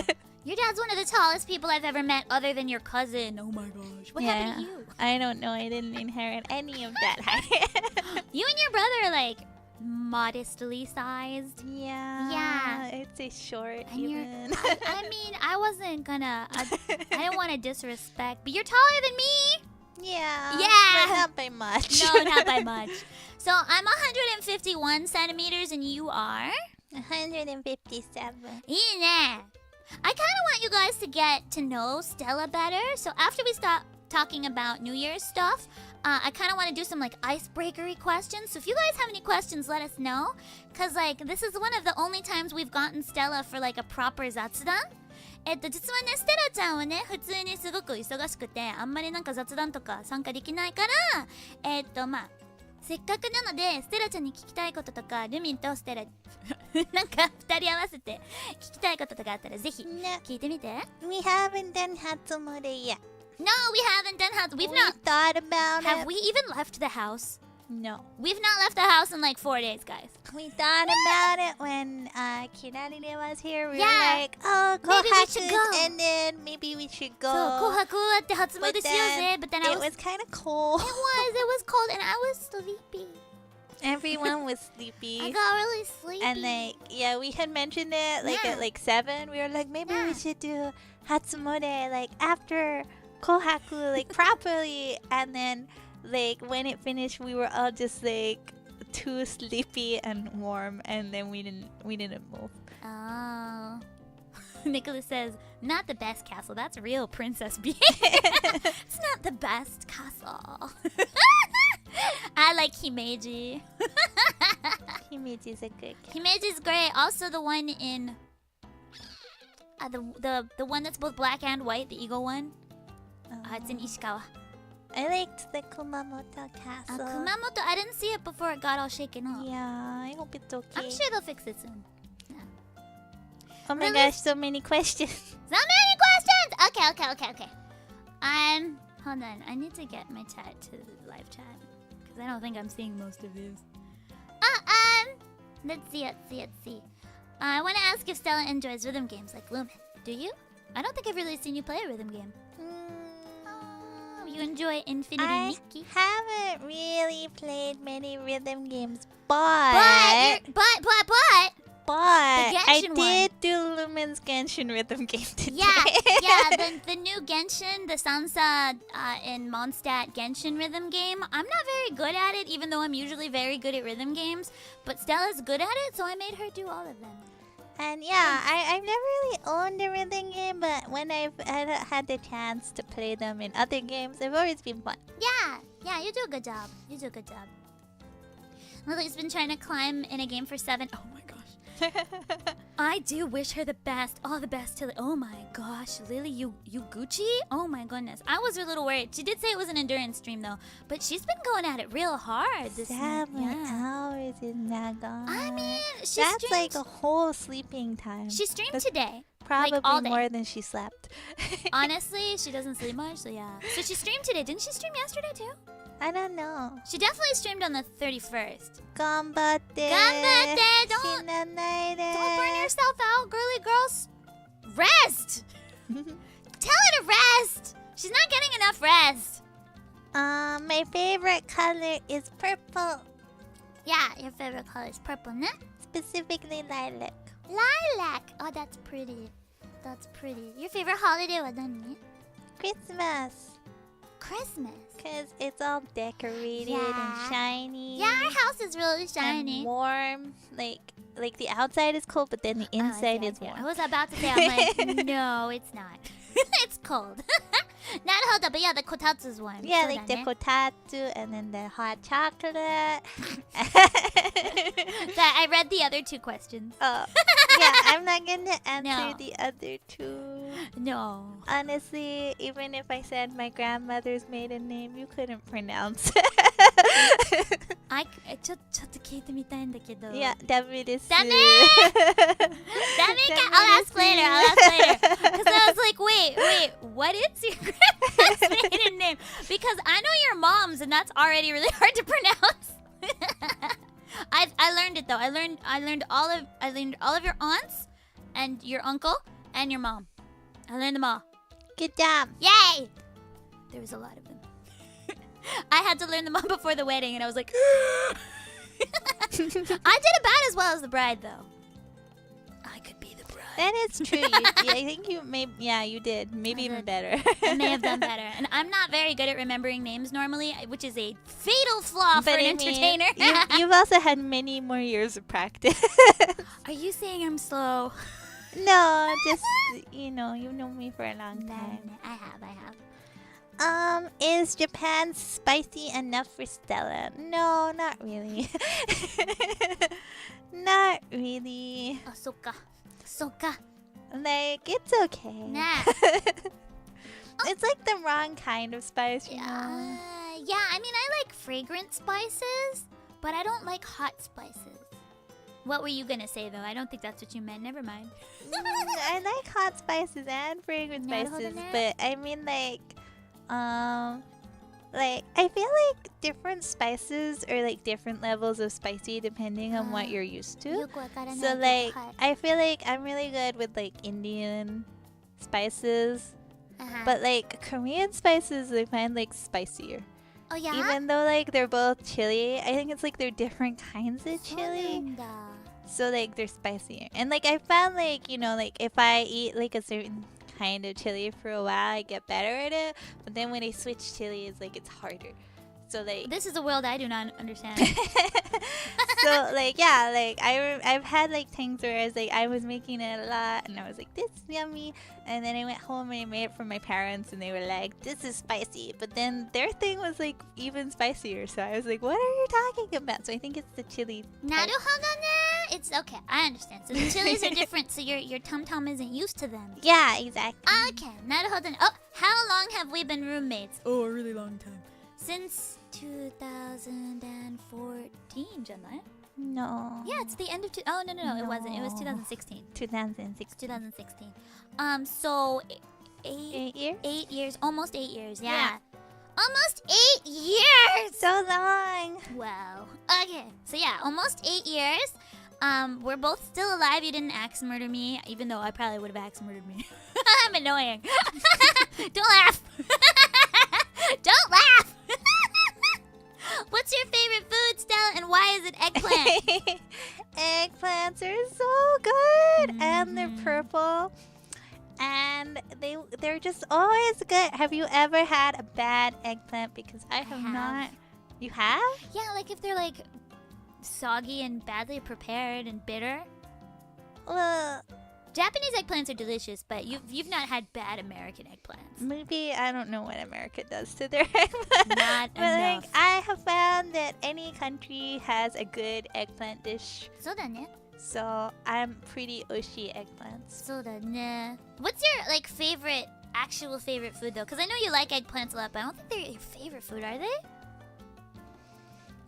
Speaker 1: Your dad's one of the tallest people I've ever met, other than your cousin. Oh my gosh, what happened to you?
Speaker 2: I don't know. I didn't inherit any of that height.
Speaker 1: You and your brother are like modestly sized.
Speaker 2: Yeah.
Speaker 1: Yeah.
Speaker 2: It's a short
Speaker 1: And you're,
Speaker 2: even.
Speaker 1: I mean, I wasn't gonna. I didn't want to disrespect, but you're taller than me.
Speaker 2: Yeah.
Speaker 1: Yeah.
Speaker 2: But not by much.
Speaker 1: No, not by much. So I'm 151 centimeters, and you are.
Speaker 2: 157.
Speaker 1: いいね. I kind of want you guys to get to know Stella better. So after we stop talking about New Year's stuff, I kind of want to do some like icebreakery questions. So if you guys have any questions, let us know. Cause like this is one of the only times we've gotten Stella for like a proper 雑談. 実はね、ステラちゃんはね、普通にすごく忙しくて、あんまりなんか雑談とか参加できないから、まあ、せっかくなので、ステラちゃんに聞きたいこととか、ルミンとステラ、なんか二人合わせて聞きたいこととかあったらぜひ
Speaker 2: No,
Speaker 1: 聞いてみて。
Speaker 2: we haven't done Hatsumode yet.
Speaker 1: No, we haven't done house. We've
Speaker 2: we
Speaker 1: not.
Speaker 2: thought about
Speaker 1: Have
Speaker 2: it.
Speaker 1: we even left the house?
Speaker 2: No.
Speaker 1: We've not left the house in like 4 days, guys.
Speaker 2: We thought about it when Kirarine was here. We
Speaker 1: Yeah.
Speaker 2: were like, oh,
Speaker 1: Maybe we should
Speaker 2: Kohaku's
Speaker 1: go.
Speaker 2: ended. Maybe we should go.
Speaker 1: そう、紅白終わって初詣
Speaker 2: But
Speaker 1: しようぜ。
Speaker 2: then
Speaker 1: But then I
Speaker 2: it
Speaker 1: was.
Speaker 2: was kind of cold.
Speaker 1: It was cold and I was sleepy.
Speaker 2: Everyone was
Speaker 1: I
Speaker 2: sleepy.
Speaker 1: got really sleepy.
Speaker 2: And like, yeah, we had mentioned it like
Speaker 1: Yeah.
Speaker 2: at like 7. We were like, maybe
Speaker 1: Yeah.
Speaker 2: we should do Hatsumode like after Kohaku like properly. And then like when it finished, we were all just like too sleepy and warm, and then we didn't move.
Speaker 1: Oh. Nicholas says, not the best castle. That's real princess behavior. It's not the best castle. I like Himeji.
Speaker 2: Himeji's a good cat.
Speaker 1: Himeji's great. Also the one in the one that's both black and white, the eagle one. It's in Ishikawa.
Speaker 2: I liked the Kumamoto castle.
Speaker 1: Kumamoto, I didn't see it before it got all shaken up.
Speaker 2: Yeah, I hope it's okay.
Speaker 1: I'm sure they'll fix it soon.
Speaker 2: Oh my
Speaker 1: Really?
Speaker 2: gosh, so many questions.
Speaker 1: So many questions! Okay. Hold on. I need to get my chat to the live chat. Because I don't think I'm seeing most of these. Let's see. I want to ask if Stella enjoys rhythm games like Lumin. Do you? I don't think I've really seen you play a rhythm game. Oh, you enjoy Infinity
Speaker 2: I
Speaker 1: Nikki?
Speaker 2: haven't really played many rhythm games,
Speaker 1: But
Speaker 2: but I
Speaker 1: Genshin
Speaker 2: did do Lumin's Genshin rhythm game today.
Speaker 1: yeah, the new Genshin, the Sansa and Mondstadt Genshin rhythm game. I'm not very good at it, even though I'm usually very good at rhythm games. But Stella's good at it, so I made her do all of them.
Speaker 2: And yeah, I've never really owned a rhythm game, but when I've had the chance to play them in other games, they've always been fun.
Speaker 1: Yeah, you do a good job. Lily's been trying to climb in a game for 7. Oh my gosh. I do wish her the best. All the best to Oh my gosh, Lily, you Gucci? Oh my goodness. I was a little worried. She did say it was an endurance stream though, but she's been going at it real hard this
Speaker 2: 7
Speaker 1: yeah.
Speaker 2: hours is not gone.
Speaker 1: I mean,
Speaker 2: that's like a whole sleeping time.
Speaker 1: She streamed
Speaker 2: That's
Speaker 1: today.
Speaker 2: Probably
Speaker 1: all day.
Speaker 2: more than she slept.
Speaker 1: Honestly, she doesn't sleep much, so yeah. So she streamed today. Didn't she stream yesterday too?
Speaker 2: I don't know.
Speaker 1: She definitely streamed on the 31st.
Speaker 2: 頑張って。
Speaker 1: 頑張って。
Speaker 2: 死なないで。
Speaker 1: Don't burn yourself out, girly girls. Rest. Tell her to rest. She's not getting enough rest.
Speaker 2: My favorite color is purple.
Speaker 1: Yeah, your favorite color is purple, ne?
Speaker 2: Specifically lilac.
Speaker 1: Lilac. Oh, that's pretty. That's pretty. Your favorite holiday was what?
Speaker 2: Christmas.
Speaker 1: Christmas.
Speaker 2: Because it's all decorated
Speaker 1: Yeah.
Speaker 2: and shiny.
Speaker 1: Yeah, our house is really shiny.
Speaker 2: And warm. Like the outside is cold, but then the
Speaker 1: Oh, I
Speaker 2: inside
Speaker 1: see, I
Speaker 2: is
Speaker 1: see.
Speaker 2: warm.
Speaker 1: I was about to say, I'm like, no, it's not. It's cold. Naruhodo, but yeah, the kotatsu is warm.
Speaker 2: Yeah,
Speaker 1: So
Speaker 2: like the
Speaker 1: ne?
Speaker 2: kotatsu and then the hot chocolate.
Speaker 1: That I read the other two questions.
Speaker 2: Oh, yeah, I'm not gonna answer
Speaker 1: No.
Speaker 2: the other two.
Speaker 1: No.
Speaker 2: Honestly, even if I said my grandmother's maiden name, you couldn't pronounce.
Speaker 1: ちょっと聞いてみたいんだけど。
Speaker 2: Yeah, ダメです。
Speaker 1: ダメか I'll ask later. Because I was like, wait, what is your grandma's maiden name? Because I know your mom's, and that's already really hard to pronounce. I learned it though. I learned all of your aunts, and your uncle, and your mom. I learned them all.
Speaker 2: Good job.
Speaker 1: Yay! There was a lot of them. I had to learn them all before the wedding, and I was like, I did about as well as the bride, though. I could be the bride.
Speaker 2: That is true. I think you you did. Maybe
Speaker 1: I
Speaker 2: even
Speaker 1: did.
Speaker 2: better.
Speaker 1: I may have done better. And I'm not very good at remembering names normally, which is a fatal flaw for
Speaker 2: But
Speaker 1: an
Speaker 2: I mean,
Speaker 1: entertainer.
Speaker 2: you've also had many more years of practice.
Speaker 1: Are you saying I'm slow?
Speaker 2: No, just, you've known me for a long time.
Speaker 1: I have.
Speaker 2: Is Japan spicy enough for Stella? No, not really. Not really.
Speaker 1: Oh, そっか。そっか。
Speaker 2: Like, it's okay.
Speaker 1: Nah.
Speaker 2: It's like the wrong kind of spice, you know?
Speaker 1: Yeah, I mean, I like fragrant spices, but I don't like hot spices. What were you gonna say, though? I don't think that's what you meant. Never mind.
Speaker 2: I like hot spices and fragrant spices, but I mean, I feel like different spices are like different levels of spicy depending on what you're used to.
Speaker 1: よくわからないけ
Speaker 2: So
Speaker 1: ど、
Speaker 2: like
Speaker 1: はい
Speaker 2: I feel like I'm really good with like Indian spices, but like Korean spices I find like spicier.
Speaker 1: Oh, yeah?
Speaker 2: Even though like they're both chili, I think it's like they're different kinds of
Speaker 1: そうな
Speaker 2: chili.
Speaker 1: んだ。
Speaker 2: So like they're spicier. And like I found like, like if I eat like a certain kind of chili for a while, I get better at it. But then when I switch chili, it's harder. So like
Speaker 1: This is a world I do not understand.
Speaker 2: so like yeah, like I've had like things where I was making it a lot and I was like, this is yummy, and then I went home and I made it for my parents and they were like, this is spicy, but then their thing was like even spicier, so I was like, what are you talking about? So I think it's the chili type.
Speaker 1: なるほどね。It's okay. I understand. So the chilies are different, so your tum-tum isn't used to them.
Speaker 2: Yeah, exactly.
Speaker 1: Okay. なるほどね。Oh, how long have we been roommates?
Speaker 3: Oh, a really long time.
Speaker 1: Since 2014, じゃない?
Speaker 2: No.
Speaker 1: Yeah, it's the end of Oh, no, it wasn't. It was 2016.
Speaker 2: 2006.
Speaker 1: 2016. So
Speaker 2: 8 years?
Speaker 1: 8 years, almost 8 years. Yeah.
Speaker 2: Yeah.
Speaker 1: Almost 8 years.
Speaker 2: So long.
Speaker 1: Wow. Okay. So yeah, almost 8 years. We're both still alive. You didn't axe murder me, even though I probably would have axe murdered me. I'm annoying. Don't laugh. Don't laugh. What's your favorite food, Stella, and why is it eggplant?
Speaker 2: Eggplants are so good, and they're purple, and they're just always good. Have you ever had a bad eggplant? Because I have not. You have?
Speaker 1: Yeah, like if they're like soggy and badly prepared and bitter.
Speaker 2: Well,
Speaker 1: Japanese eggplants are delicious, but you've not had bad American eggplants.
Speaker 2: maybe I don't know what America does to their eggplant.
Speaker 1: Not
Speaker 2: But like,
Speaker 1: enough.
Speaker 2: I have found that any country has a good eggplant dish,
Speaker 1: そうだね。
Speaker 2: so I'm pretty oshi eggplants.
Speaker 1: そうだね。What's your like actual favorite food though? Because I know you like eggplants a lot, but I don't think they're your favorite food, are they?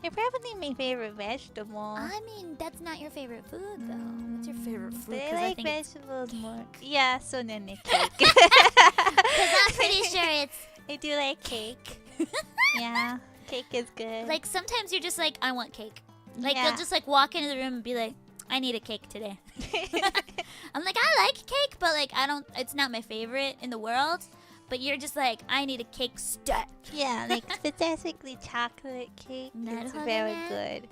Speaker 2: They're probably my favorite vegetable.
Speaker 1: I mean, that's not your favorite food, though. What's your favorite food?
Speaker 2: But
Speaker 1: 'Cause
Speaker 2: I like
Speaker 1: think it's-
Speaker 2: vegetables more. Yeah, so then a cake.
Speaker 1: 'cause I'm pretty sure it's
Speaker 2: I do like cake. Yeah, cake is good.
Speaker 1: like sometimes you're just like, I want cake. Like
Speaker 2: Yeah.
Speaker 1: you'll just like walk into the room and be like, I need a cake today. I'm like, I like cake, but like I don't. It's not my favorite in the world. But you're just like, I need a cake stat.
Speaker 2: Yeah, like specifically chocolate cake is
Speaker 1: なるほどね。
Speaker 2: very good.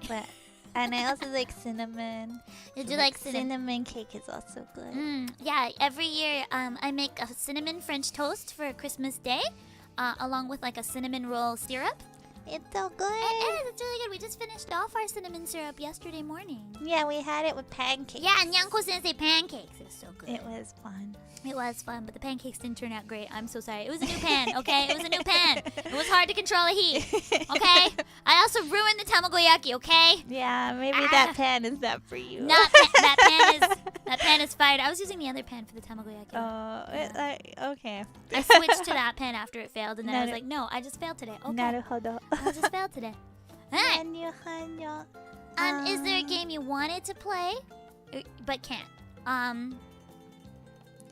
Speaker 2: But and I also like cinnamon.
Speaker 1: Did you like cinnamon?
Speaker 2: Cinnamon cake is also good.
Speaker 1: Yeah, every year I make a cinnamon French toast for Christmas Day, along with like a cinnamon roll syrup.
Speaker 2: It's so good.
Speaker 1: It is. It's really good. We just finished off our cinnamon syrup yesterday morning.
Speaker 2: Yeah, we had it with pancakes.
Speaker 1: Yeah, Nyanko Sensei pancakes. It was so good.
Speaker 2: It was fun.
Speaker 1: It was fun, but the pancakes didn't turn out great. I'm so sorry. It was a new pan, okay? It was a new pan. It was hard to control the heat, okay? I also ruined the tamagoyaki, okay?
Speaker 2: Yeah, maybe that pan is not for you.
Speaker 1: That pan is fired. I was using the other pan for the tamagoyaki.
Speaker 2: Okay.
Speaker 1: I switched to that pan after it failed, and then I was like, no, I just failed today. Okay,
Speaker 2: なるほど。
Speaker 1: I just failed today. Alright.
Speaker 2: なるほど。
Speaker 1: Is there a game you wanted to play, but can't?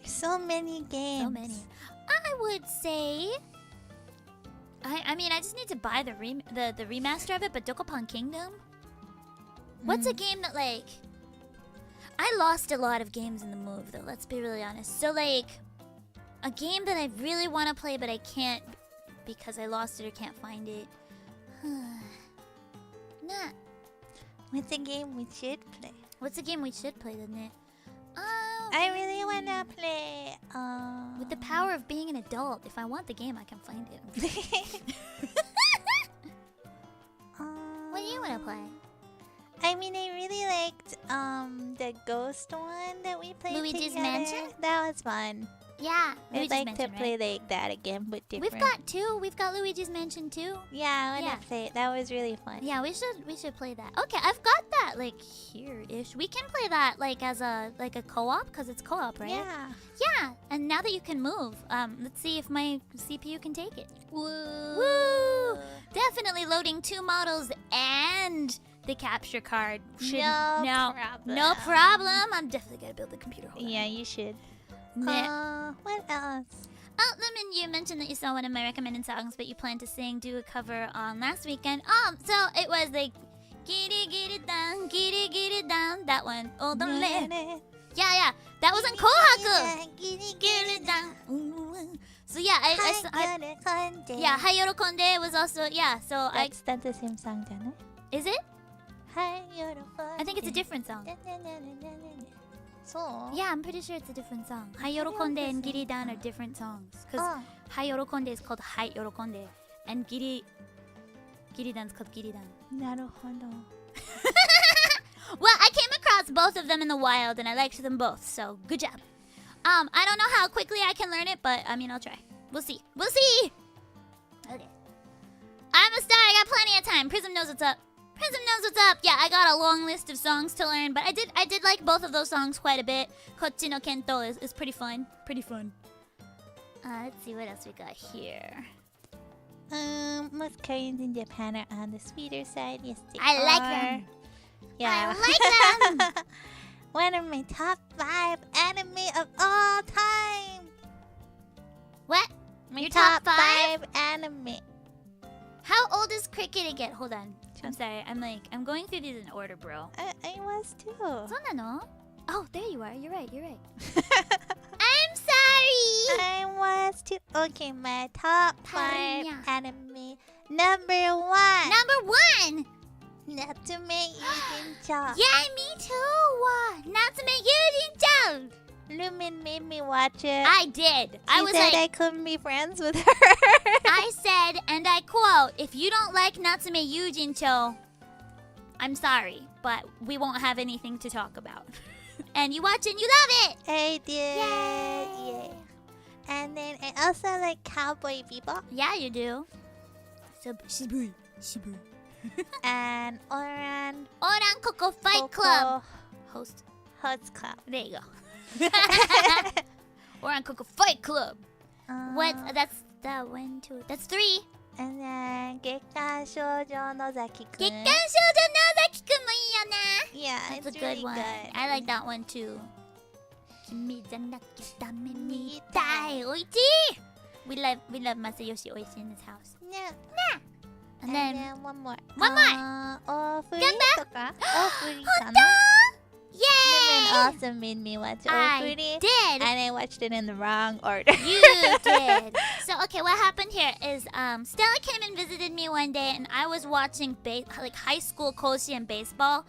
Speaker 2: So many games.
Speaker 1: So many. I would say. I mean, I just need to buy the remaster of it, but Dokapon Kingdom. What's a game that like? I lost a lot of games in the move, though. Let's be really honest. So like, a game that I really want to play, but I can't because I lost it or can't find it. Nah.
Speaker 2: What's a game we should play?
Speaker 1: What's a game we should play, then it?
Speaker 2: I really wanna play.
Speaker 1: With the power of being an adult, if I want the game, I can find it. What do you want to play?
Speaker 2: I mean, I really liked the ghost one that we played
Speaker 1: Luigi's
Speaker 2: together.
Speaker 1: Mansion?
Speaker 2: That was fun.
Speaker 1: Yeah,
Speaker 2: I'd
Speaker 1: Luigi's
Speaker 2: like
Speaker 1: Mansion,
Speaker 2: to play
Speaker 1: right?
Speaker 2: like that again, but different.
Speaker 1: We've got two. We've got Luigi's Mansion too.
Speaker 2: Yeah, I wanna
Speaker 1: Yeah.
Speaker 2: play it. That was really fun.
Speaker 1: Yeah, we should play that. Okay, I've got that like here-ish. We can play that like as a co-op because it's co-op, right?
Speaker 2: Yeah.
Speaker 1: Yeah. And now that you can move, let's see if my CPU can take it.
Speaker 2: Woo.
Speaker 1: Woo! Definitely loading 2 models and the capture card.
Speaker 2: No problem.
Speaker 1: No problem. I'm definitely gonna build the computer. Hold on.
Speaker 2: Yeah, you should.
Speaker 1: Nah.
Speaker 2: What else?
Speaker 1: Oh, Lumin, you mentioned that you saw one of my recommended songs, but you plan to do a cover on last weekend. So it was like, get it down, that one. Oh, don't let. Yeah, that was on Kohaku. Get it down. So yeah, yeah, Hayorokonde was also, yeah, so
Speaker 2: That's the same song, Jana.
Speaker 1: is it?
Speaker 2: I
Speaker 1: I think it's a different song.
Speaker 2: So?
Speaker 1: Yeah, I'm pretty sure it's a different song. Hayorokonde and Giri Dan are different songs. Because Hayorokonde is called Hayorokonde. And Giri Dan's called Giri Dan.
Speaker 2: なるほど。
Speaker 1: Well, I came across both of them in the wild and I liked them both, so good job. I don't know how quickly I can learn it, but I mean, I'll try. We'll see. Okay. I'm a star, I got plenty of time. Prism knows what's up. Yeah, I got a long list of songs to learn, but I did like both of those songs quite a bit. Kochi no Kento is pretty fun. Let's see what else we got here.
Speaker 2: Most Koreans in Japan are on the sweeter side. Yes, they
Speaker 1: I like
Speaker 2: are.
Speaker 1: them.
Speaker 2: Yeah.
Speaker 1: I like them.
Speaker 2: One of my top 5 anime of all time.
Speaker 1: What?
Speaker 2: My
Speaker 1: Your
Speaker 2: top
Speaker 1: top 5?
Speaker 2: 5 anime.
Speaker 1: How old is Cricket again? Hold on. I'm sorry. I'm going through these in order, bro.
Speaker 2: I was too.
Speaker 1: そうなの? Oh, there you are. You're right. I'm sorry.
Speaker 2: I was too. Okay, my top 5
Speaker 1: Parang
Speaker 2: anime. Number 1.
Speaker 1: Number 1.
Speaker 2: Natsume Yujin-chan.
Speaker 1: Yeah, me too. Natsume Yujin-chan.
Speaker 2: Lumin made me watch it.
Speaker 1: I did. I
Speaker 2: She
Speaker 1: was
Speaker 2: said
Speaker 1: like,
Speaker 2: I couldn't be friends with her.
Speaker 1: I said, and I quote, if you don't like Natsume Yujin-cho, I'm sorry, but we won't have anything to talk about. And you watch it and you love it.
Speaker 2: I did.
Speaker 1: Yay.
Speaker 2: Yeah. And then I also like Cowboy Bebop
Speaker 1: Yeah, you do. So, Shibui.
Speaker 2: and Oran
Speaker 1: Koko Fight Club. Host.
Speaker 2: Club.
Speaker 1: There you go. Koko Fight Club. What? That's the 1, 2. That's 3.
Speaker 2: And then 月刊少女のざきくん。
Speaker 1: 月刊少女の崎くんもいいよね。
Speaker 2: Yeah,
Speaker 1: That's
Speaker 2: it's
Speaker 1: a good
Speaker 2: really
Speaker 1: one.
Speaker 2: good.
Speaker 1: I like that one too. 君じゃなきゃダメみたい。おいしい。We love Masayoshi Oishi in this house.
Speaker 2: Yeah.
Speaker 1: And
Speaker 2: And
Speaker 1: then
Speaker 2: then one more.
Speaker 1: One more.
Speaker 2: おふりとかおふりか
Speaker 1: 本
Speaker 2: な。
Speaker 1: Yay!
Speaker 2: Lumin also made me watch
Speaker 1: I
Speaker 2: Ofuri,
Speaker 1: did.
Speaker 2: and I watched it in the wrong order.
Speaker 1: You did. So okay, what happened here is Stella came and visited me one day, and I was watching like high school Koshien baseball.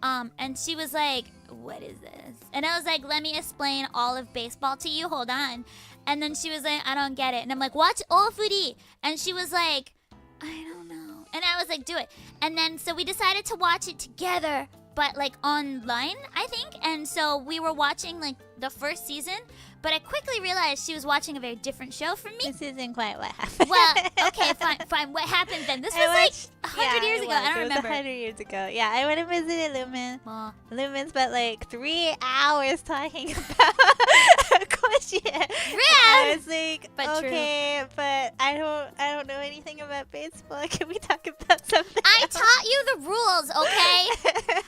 Speaker 1: And she was like, "What is this?" And I was like, "Let me explain all of baseball to you. Hold on." And then she was like, "I don't get it." And I'm like, "Watch Ofuri." And she was like, "I don't know." And I was like, "Do it." And then so we decided to watch it together, but like online, I think. And so we were watching like the first season, but I quickly realized she was watching a very different show from me.
Speaker 2: This isn't quite what happened.
Speaker 1: Well, okay, fine. What happened then? This was like 100 years ago. I don't remember.
Speaker 2: It was 100 years ago. Yeah, I went and visited Lumin.
Speaker 1: Well,
Speaker 2: Lumin spent like 3 hours talking about Koshien.
Speaker 1: Yeah.
Speaker 2: I was like,
Speaker 1: But true.
Speaker 2: okay, but I don't know anything about baseball. Can we talk about something
Speaker 1: I
Speaker 2: else?
Speaker 1: taught you the rules, okay?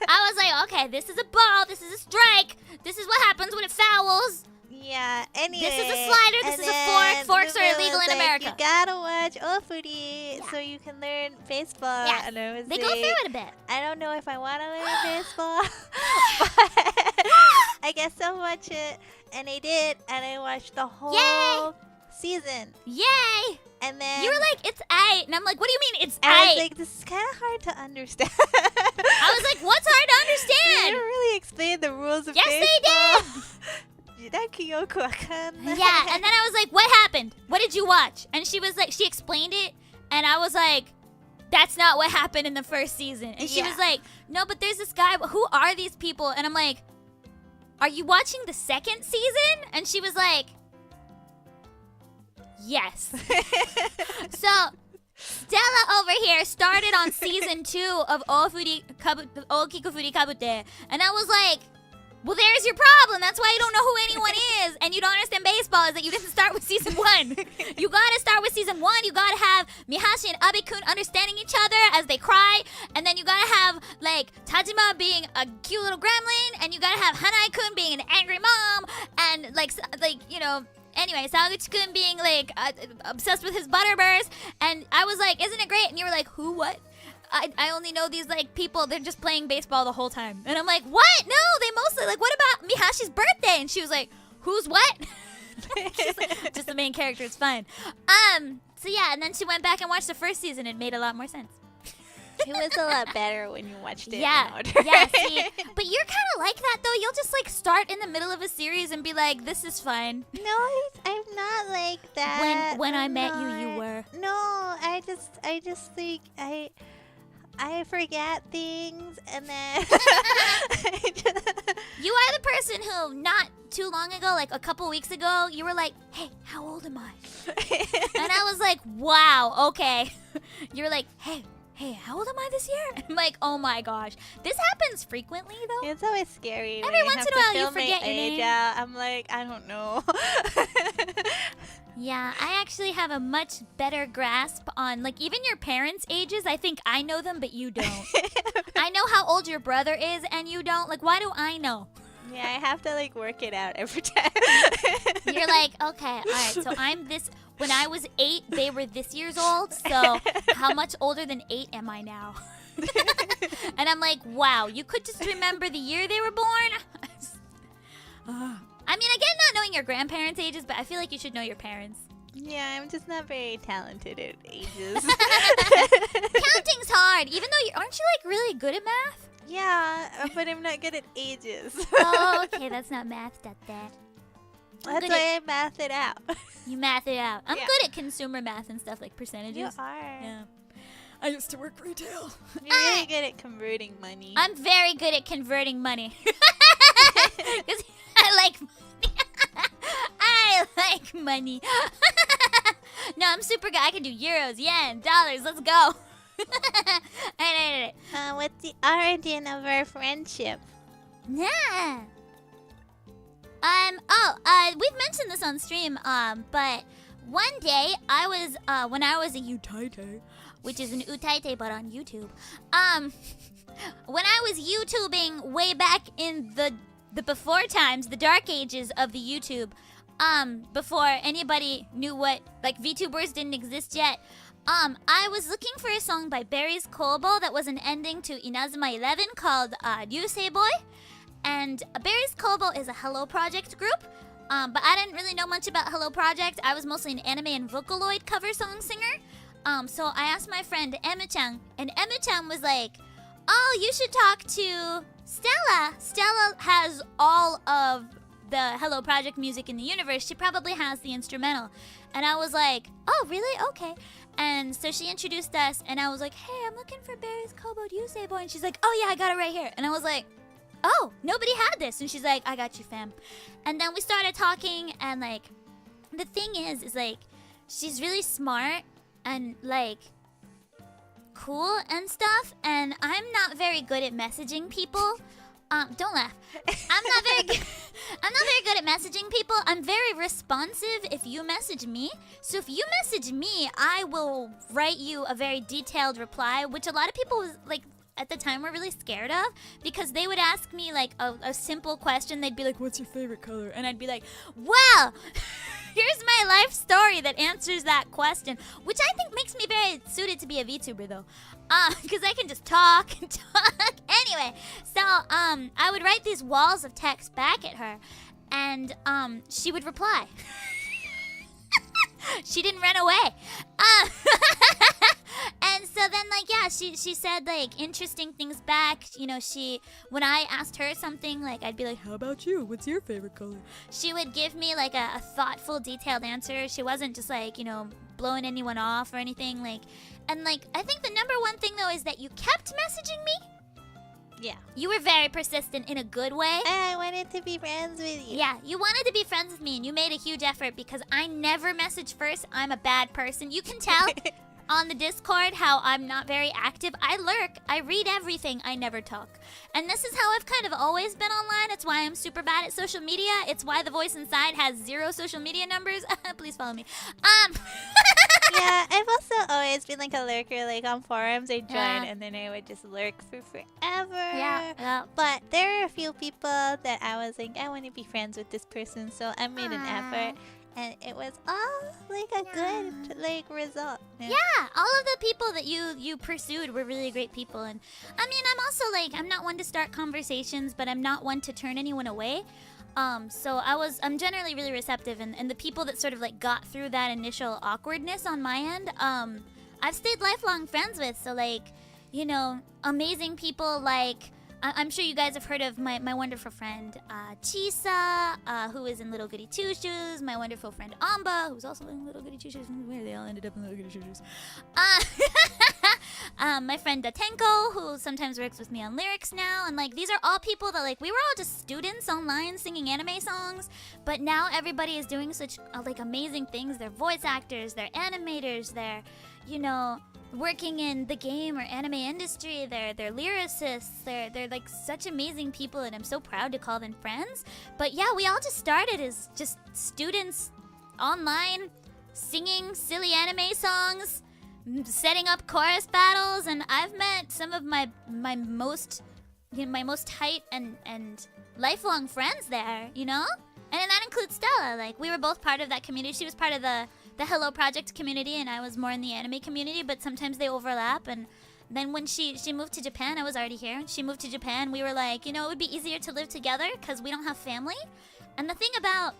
Speaker 1: I was like, okay, this is a ball, this is a strike, this is what happens when it fouls.
Speaker 2: Yeah, anyway.
Speaker 1: This is a slider, this
Speaker 2: and
Speaker 1: is a
Speaker 2: then
Speaker 1: fork. Forks are
Speaker 2: Lumin
Speaker 1: illegal
Speaker 2: was
Speaker 1: in
Speaker 2: like,
Speaker 1: America.
Speaker 2: You gotta watch Ofuri so you can learn baseball.
Speaker 1: Yes.
Speaker 2: And I was
Speaker 1: They
Speaker 2: like,
Speaker 1: go through it a bit.
Speaker 2: I don't know if I want to learn baseball, but I guess I'll watch it. And I did, and I watched the whole
Speaker 1: Yay!
Speaker 2: season.
Speaker 1: Yay!
Speaker 2: And then
Speaker 1: You were like, it's eight. And I'm like, what do you mean it's
Speaker 2: I was
Speaker 1: eight?
Speaker 2: like, this is kind of hard to understand.
Speaker 1: I was like, what's hard to
Speaker 2: They
Speaker 1: understand?
Speaker 2: didn't really explain the rules of
Speaker 1: Yes,
Speaker 2: baseball.
Speaker 1: they did.
Speaker 2: did.
Speaker 1: Yeah, and then I was like, what happened? What did you watch? And she was like, she explained it, and I was like, that's not what happened in the first season. And she
Speaker 2: Yeah.
Speaker 1: was like, no, but there's this guy. Who are these people? And I'm like, are you watching the second season? And she was like, yes. So Stella over here started on season 2 of Okiku Furi Kabute, and I was like, well, there's your problem. That's why you don't know who anyone is, and you don't understand baseball, is that you didn't start with season 1. You gotta start with season 1. You gotta have Mihashi and Abe-kun understanding each other as they cry, and then you gotta have, like, Tajima being a cute little gremlin, and you gotta have Hanai-kun being an angry mom, and, like you know, anyway, Saguchi-kun being, like, obsessed with his butterburst, and I was like, isn't it great? And you were like, who, what? I only know these, like, people, they're just playing baseball the whole time. And I'm like, what? No, they mostly, like, what about Mihashi's birthday? And she was like, who's what? She's like, just the main character, it's fine. So yeah, and then she went back and watched the first season, and it made a lot more sense.
Speaker 2: It was a lot better when you watched it
Speaker 1: Yeah,
Speaker 2: in order.
Speaker 1: yeah, see, but you're kind of like that, though. You'll just, like, start in the middle of a series and be like, this is fine.
Speaker 2: No, I'm not like that.
Speaker 1: When I
Speaker 2: I'm
Speaker 1: met
Speaker 2: not.
Speaker 1: you, you were.
Speaker 2: No, I just think I forget things, and then
Speaker 1: You are the person who, not too long ago, like a couple weeks ago, you were like, hey, how old am I? And I was like, wow, okay. You were like, hey, how old am I this year? I'm like, oh my gosh. This happens frequently, though.
Speaker 2: It's always scary.
Speaker 1: Every
Speaker 2: when you
Speaker 1: once
Speaker 2: have
Speaker 1: in a
Speaker 2: to
Speaker 1: while, you
Speaker 2: fill my
Speaker 1: forget your
Speaker 2: age
Speaker 1: name.
Speaker 2: out. I'm like, I don't know.
Speaker 1: Yeah, I actually have a much better grasp on, like, even your parents' ages. I think I know them, but you don't. I know how old your brother is, and you don't. Like, why do I know?
Speaker 2: Yeah, I have to like work it out every time.
Speaker 1: You're like, okay, all right, so I'm this. When I was 8, they were this years old. So how much older than 8 am I now? And I'm like, wow, you could just remember the year they were born? I mean, I get not knowing your grandparents' ages, but I feel like you should know your parents.
Speaker 2: Yeah, I'm just not very talented at ages.
Speaker 1: Counting's hard, even though aren't you like really good at math?
Speaker 2: Yeah, but I'm not good at ages.
Speaker 1: Oh, okay, that's not math, that.
Speaker 2: That's why I math it out.
Speaker 1: You math it out. I'm
Speaker 2: Yeah.
Speaker 1: good at consumer math and stuff like percentages.
Speaker 2: You are.
Speaker 1: Yeah.
Speaker 3: I used to work retail.
Speaker 2: You're really good at converting money.
Speaker 1: I'm very good at converting money. 'Cause I like money. I like money. No, I'm super good. I can do euros, yen, dollars. Let's go. All right.
Speaker 2: What's the origin of our friendship?
Speaker 1: Nah. We've mentioned this on stream, but one day I was when I was a utaite, which is an utaite but on YouTube. When I was YouTubing way back in the before times, the dark ages of the YouTube, before anybody knew what, like, VTubers didn't exist yet, I was looking for a song by Barry's Kobo that was an ending to Inazuma 11 called Ryusei Boy. And Barry's Kobo is a Hello Project group, but I didn't really know much about Hello Project. I was mostly an anime and Vocaloid cover song singer. So I asked my friend Emma-chan, and Emma-chan was like, oh, you should talk to Stella. Stella has all of the Hello Project music in the universe. She probably has the instrumental. And I was like, oh, really? Okay. And so she introduced us, and I was like, hey, I'm looking for Barry's Kobo Ryusei Boy. And she's like, oh, yeah, I got it right here. And I was like, oh, nobody had this. And she's like, I got you, fam. And then we started talking, and, like, the thing is, like, she's really smart and, like, cool and stuff, and I'm not very good at messaging people. Don't laugh. I'm not very good at messaging people. I'm very responsive if you message me. So if you message me, I will write you a very detailed reply, which a lot of people was, like, at the time were really scared of, because they would ask me, like, a simple question. They'd be like, what's your favorite color? And I'd be like, well, here's my life story that answers that question, which I think makes me very suited to be a VTuber, though, because I can just talk and talk. Anyway, so I would write these walls of text back at her, and she would reply. She didn't run away. And so then, like, yeah, she said, like, interesting things back. You know, when I asked her something, like, I'd be like, how about you? What's your favorite color? She would give me, like, a thoughtful, detailed answer. She wasn't just, like, you know, blowing anyone off or anything. Like, and, like, I think the number one thing, though, is that you kept messaging me.
Speaker 2: Yeah.
Speaker 1: You were very persistent in a good way.
Speaker 2: I wanted to be friends with you.
Speaker 1: Yeah, you wanted to be friends with me, and you made a huge effort because I never message first. I'm a bad person. You can tell on the Discord how I'm not very active. I lurk. I read everything. I never talk. And this is how I've kind of always been online. It's why I'm super bad at social media. It's why the voice inside has 0 social media numbers. Please follow me.
Speaker 2: Yeah, I've also always been like a lurker, like on forums I join
Speaker 1: Yeah.
Speaker 2: and then I would just lurk for forever.
Speaker 1: Yeah.
Speaker 2: But there are a few people that I was like, I want to be friends with this person, so I made an effort. And it was all like a good like result.
Speaker 1: Yeah, all of the people that you pursued were really great people. And I mean, I'm also like, I'm not one to start conversations, but I'm not one to turn anyone away. So I'm generally really receptive, and the people that sort of like got through that initial awkwardness on my end, I've stayed lifelong friends with. So, like, you know, amazing people like, I'm sure you guys have heard of my wonderful friend Chisa, who is in Little Goody Two Shoes. My wonderful friend Amba, who's also in Little Goody Two Shoes. Where they all ended up in Little Goody Two Shoes. My friend Datenko, who sometimes works with me on lyrics now. And, like, these are all people that, like, we were all just students online singing anime songs. But now everybody is doing such, like, amazing things. They're voice actors, they're animators, they're, you know, working in the game or anime industry. They're lyricists. They're like such amazing people, and I'm so proud to call them friends. But yeah, we all just started as just students online singing silly anime songs, setting up chorus battles, and I've met some of my most tight and lifelong friends there, you know? And that includes Stella. Like, we were both part of that community. She was part of the Hello Project community, and I was more in the anime community, but sometimes they overlap. And then when she moved to Japan, I was already here. She moved to Japan. We were like, you know, it would be easier to live together because we don't have family. And the thing about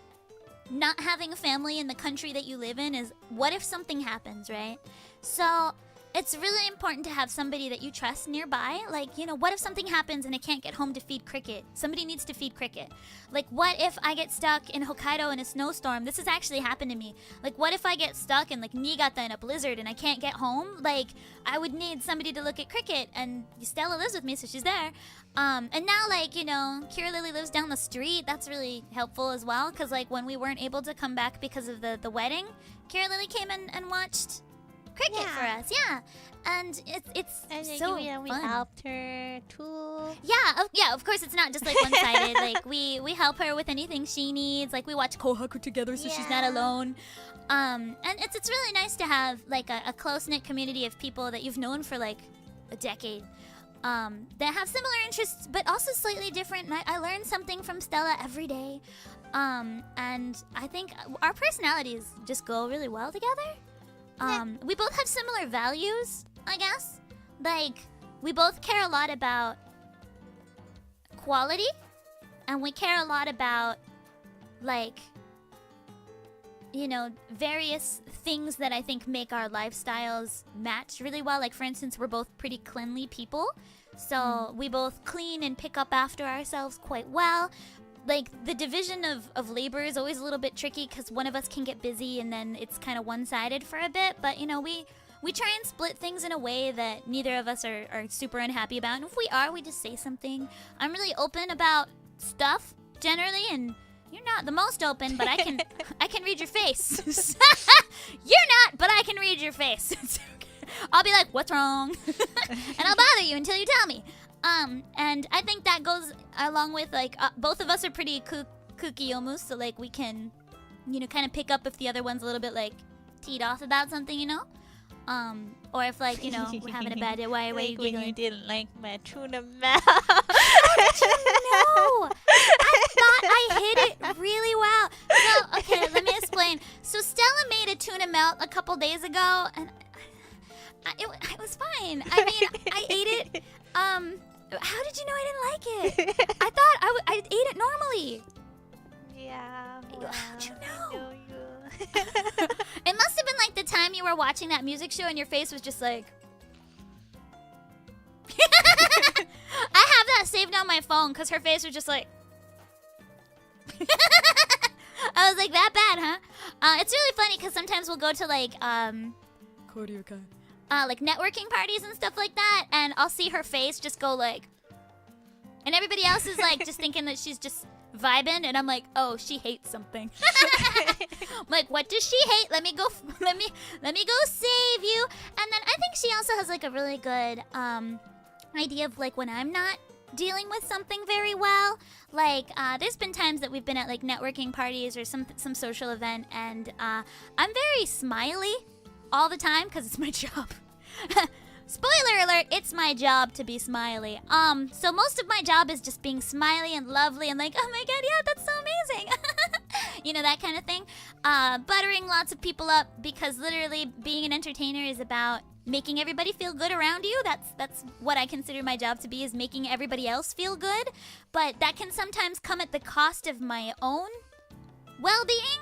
Speaker 1: not having a family in the country that you live in is, what if something happens, right? So it's really important to have somebody that you trust nearby. Like, you know, what if something happens and I can't get home to feed Cricket? Somebody needs to feed Cricket. Like, what if I get stuck in Hokkaido in a snowstorm? This has actually happened to me. Like, what if I get stuck in, like, Niigata in a blizzard and I can't get home? Like, I would need somebody to look at Cricket, and Stella lives with me, so she's there. And now, like, you know, Kira Lily lives down the street. That's really helpful as well, because, like, when we weren't able to come back because of the wedding, Kira Lily came and watched cricket
Speaker 2: Yeah.
Speaker 1: for us. Yeah, and it's
Speaker 2: And
Speaker 1: so
Speaker 2: we
Speaker 1: fun.
Speaker 2: helped her too.
Speaker 1: Yeah, of course it's not just like one-sided. Like we help her with anything she needs. Like we watch Kohaku together, so she's not
Speaker 2: Yeah.
Speaker 1: alone. And it's really nice to have like a close-knit community of people that you've known for like a decade. That have similar interests, but also slightly different. And I learn something from Stella every day. And I think our personalities just go really well together. We both have similar values, I guess. Like, we both care a lot about quality, and we care a lot about, like, you know, various things that I think make our lifestyles match really well. Like, for instance, we're both pretty cleanly people. So we both clean and pick up after ourselves quite well. Like, the division of labor is always a little bit tricky because one of us can get busy and then it's kind of one-sided for a bit. But, you know, we try and split things in a way that neither of us are super unhappy about. And if we are, we just say something. I'm really open about stuff, generally, and you're not the most open, but I can read your face. You're not, but I can read your face. It's okay. I'll be like, what's wrong? And I'll bother you until you tell me. And I think that goes along with, like, both of us are pretty kukiomu, so, like, we can, you know, kind of pick up if the other one's a little bit, like, teed off about something, you know? Or if, like, you know, we're having a bad day. Why are you
Speaker 2: Like when
Speaker 1: giggling?
Speaker 2: you didn't like my tuna melt.
Speaker 1: No! I thought I hid it really well. So, okay, let me explain. So, Stella made a tuna melt a couple days ago, and it was fine. I mean, I ate it. How did you know I didn't like it? I thought I ate it normally.
Speaker 2: Yeah.
Speaker 1: How'd you
Speaker 2: I
Speaker 1: know?
Speaker 2: you.
Speaker 1: It must have been like the time you were watching that music show and your face was just like... I have that saved on my phone because her face was just like... I was like, that bad, huh? It's really funny because sometimes we'll go to like networking parties and stuff like that, and I'll see her face just go like... And everybody else is like just thinking that she's just vibing, and I'm like, oh, she hates something. I'm like, what does she hate? Let me go save you. And then I think she also has like a really good idea of like when I'm not dealing with something very well. Like there's been times that we've been at like networking parties or some social event, and I'm very smiley all the time because it's my job. Spoiler alert, it's my job to be smiley. So most of my job is just being smiley and lovely and like, oh my god, yeah, that's so amazing. You know, that kind of thing. Buttering lots of people up, because literally being an entertainer is about making everybody feel good around you. That's what I consider my job to be, is making everybody else feel good. But that can sometimes come at the cost of my own well-being.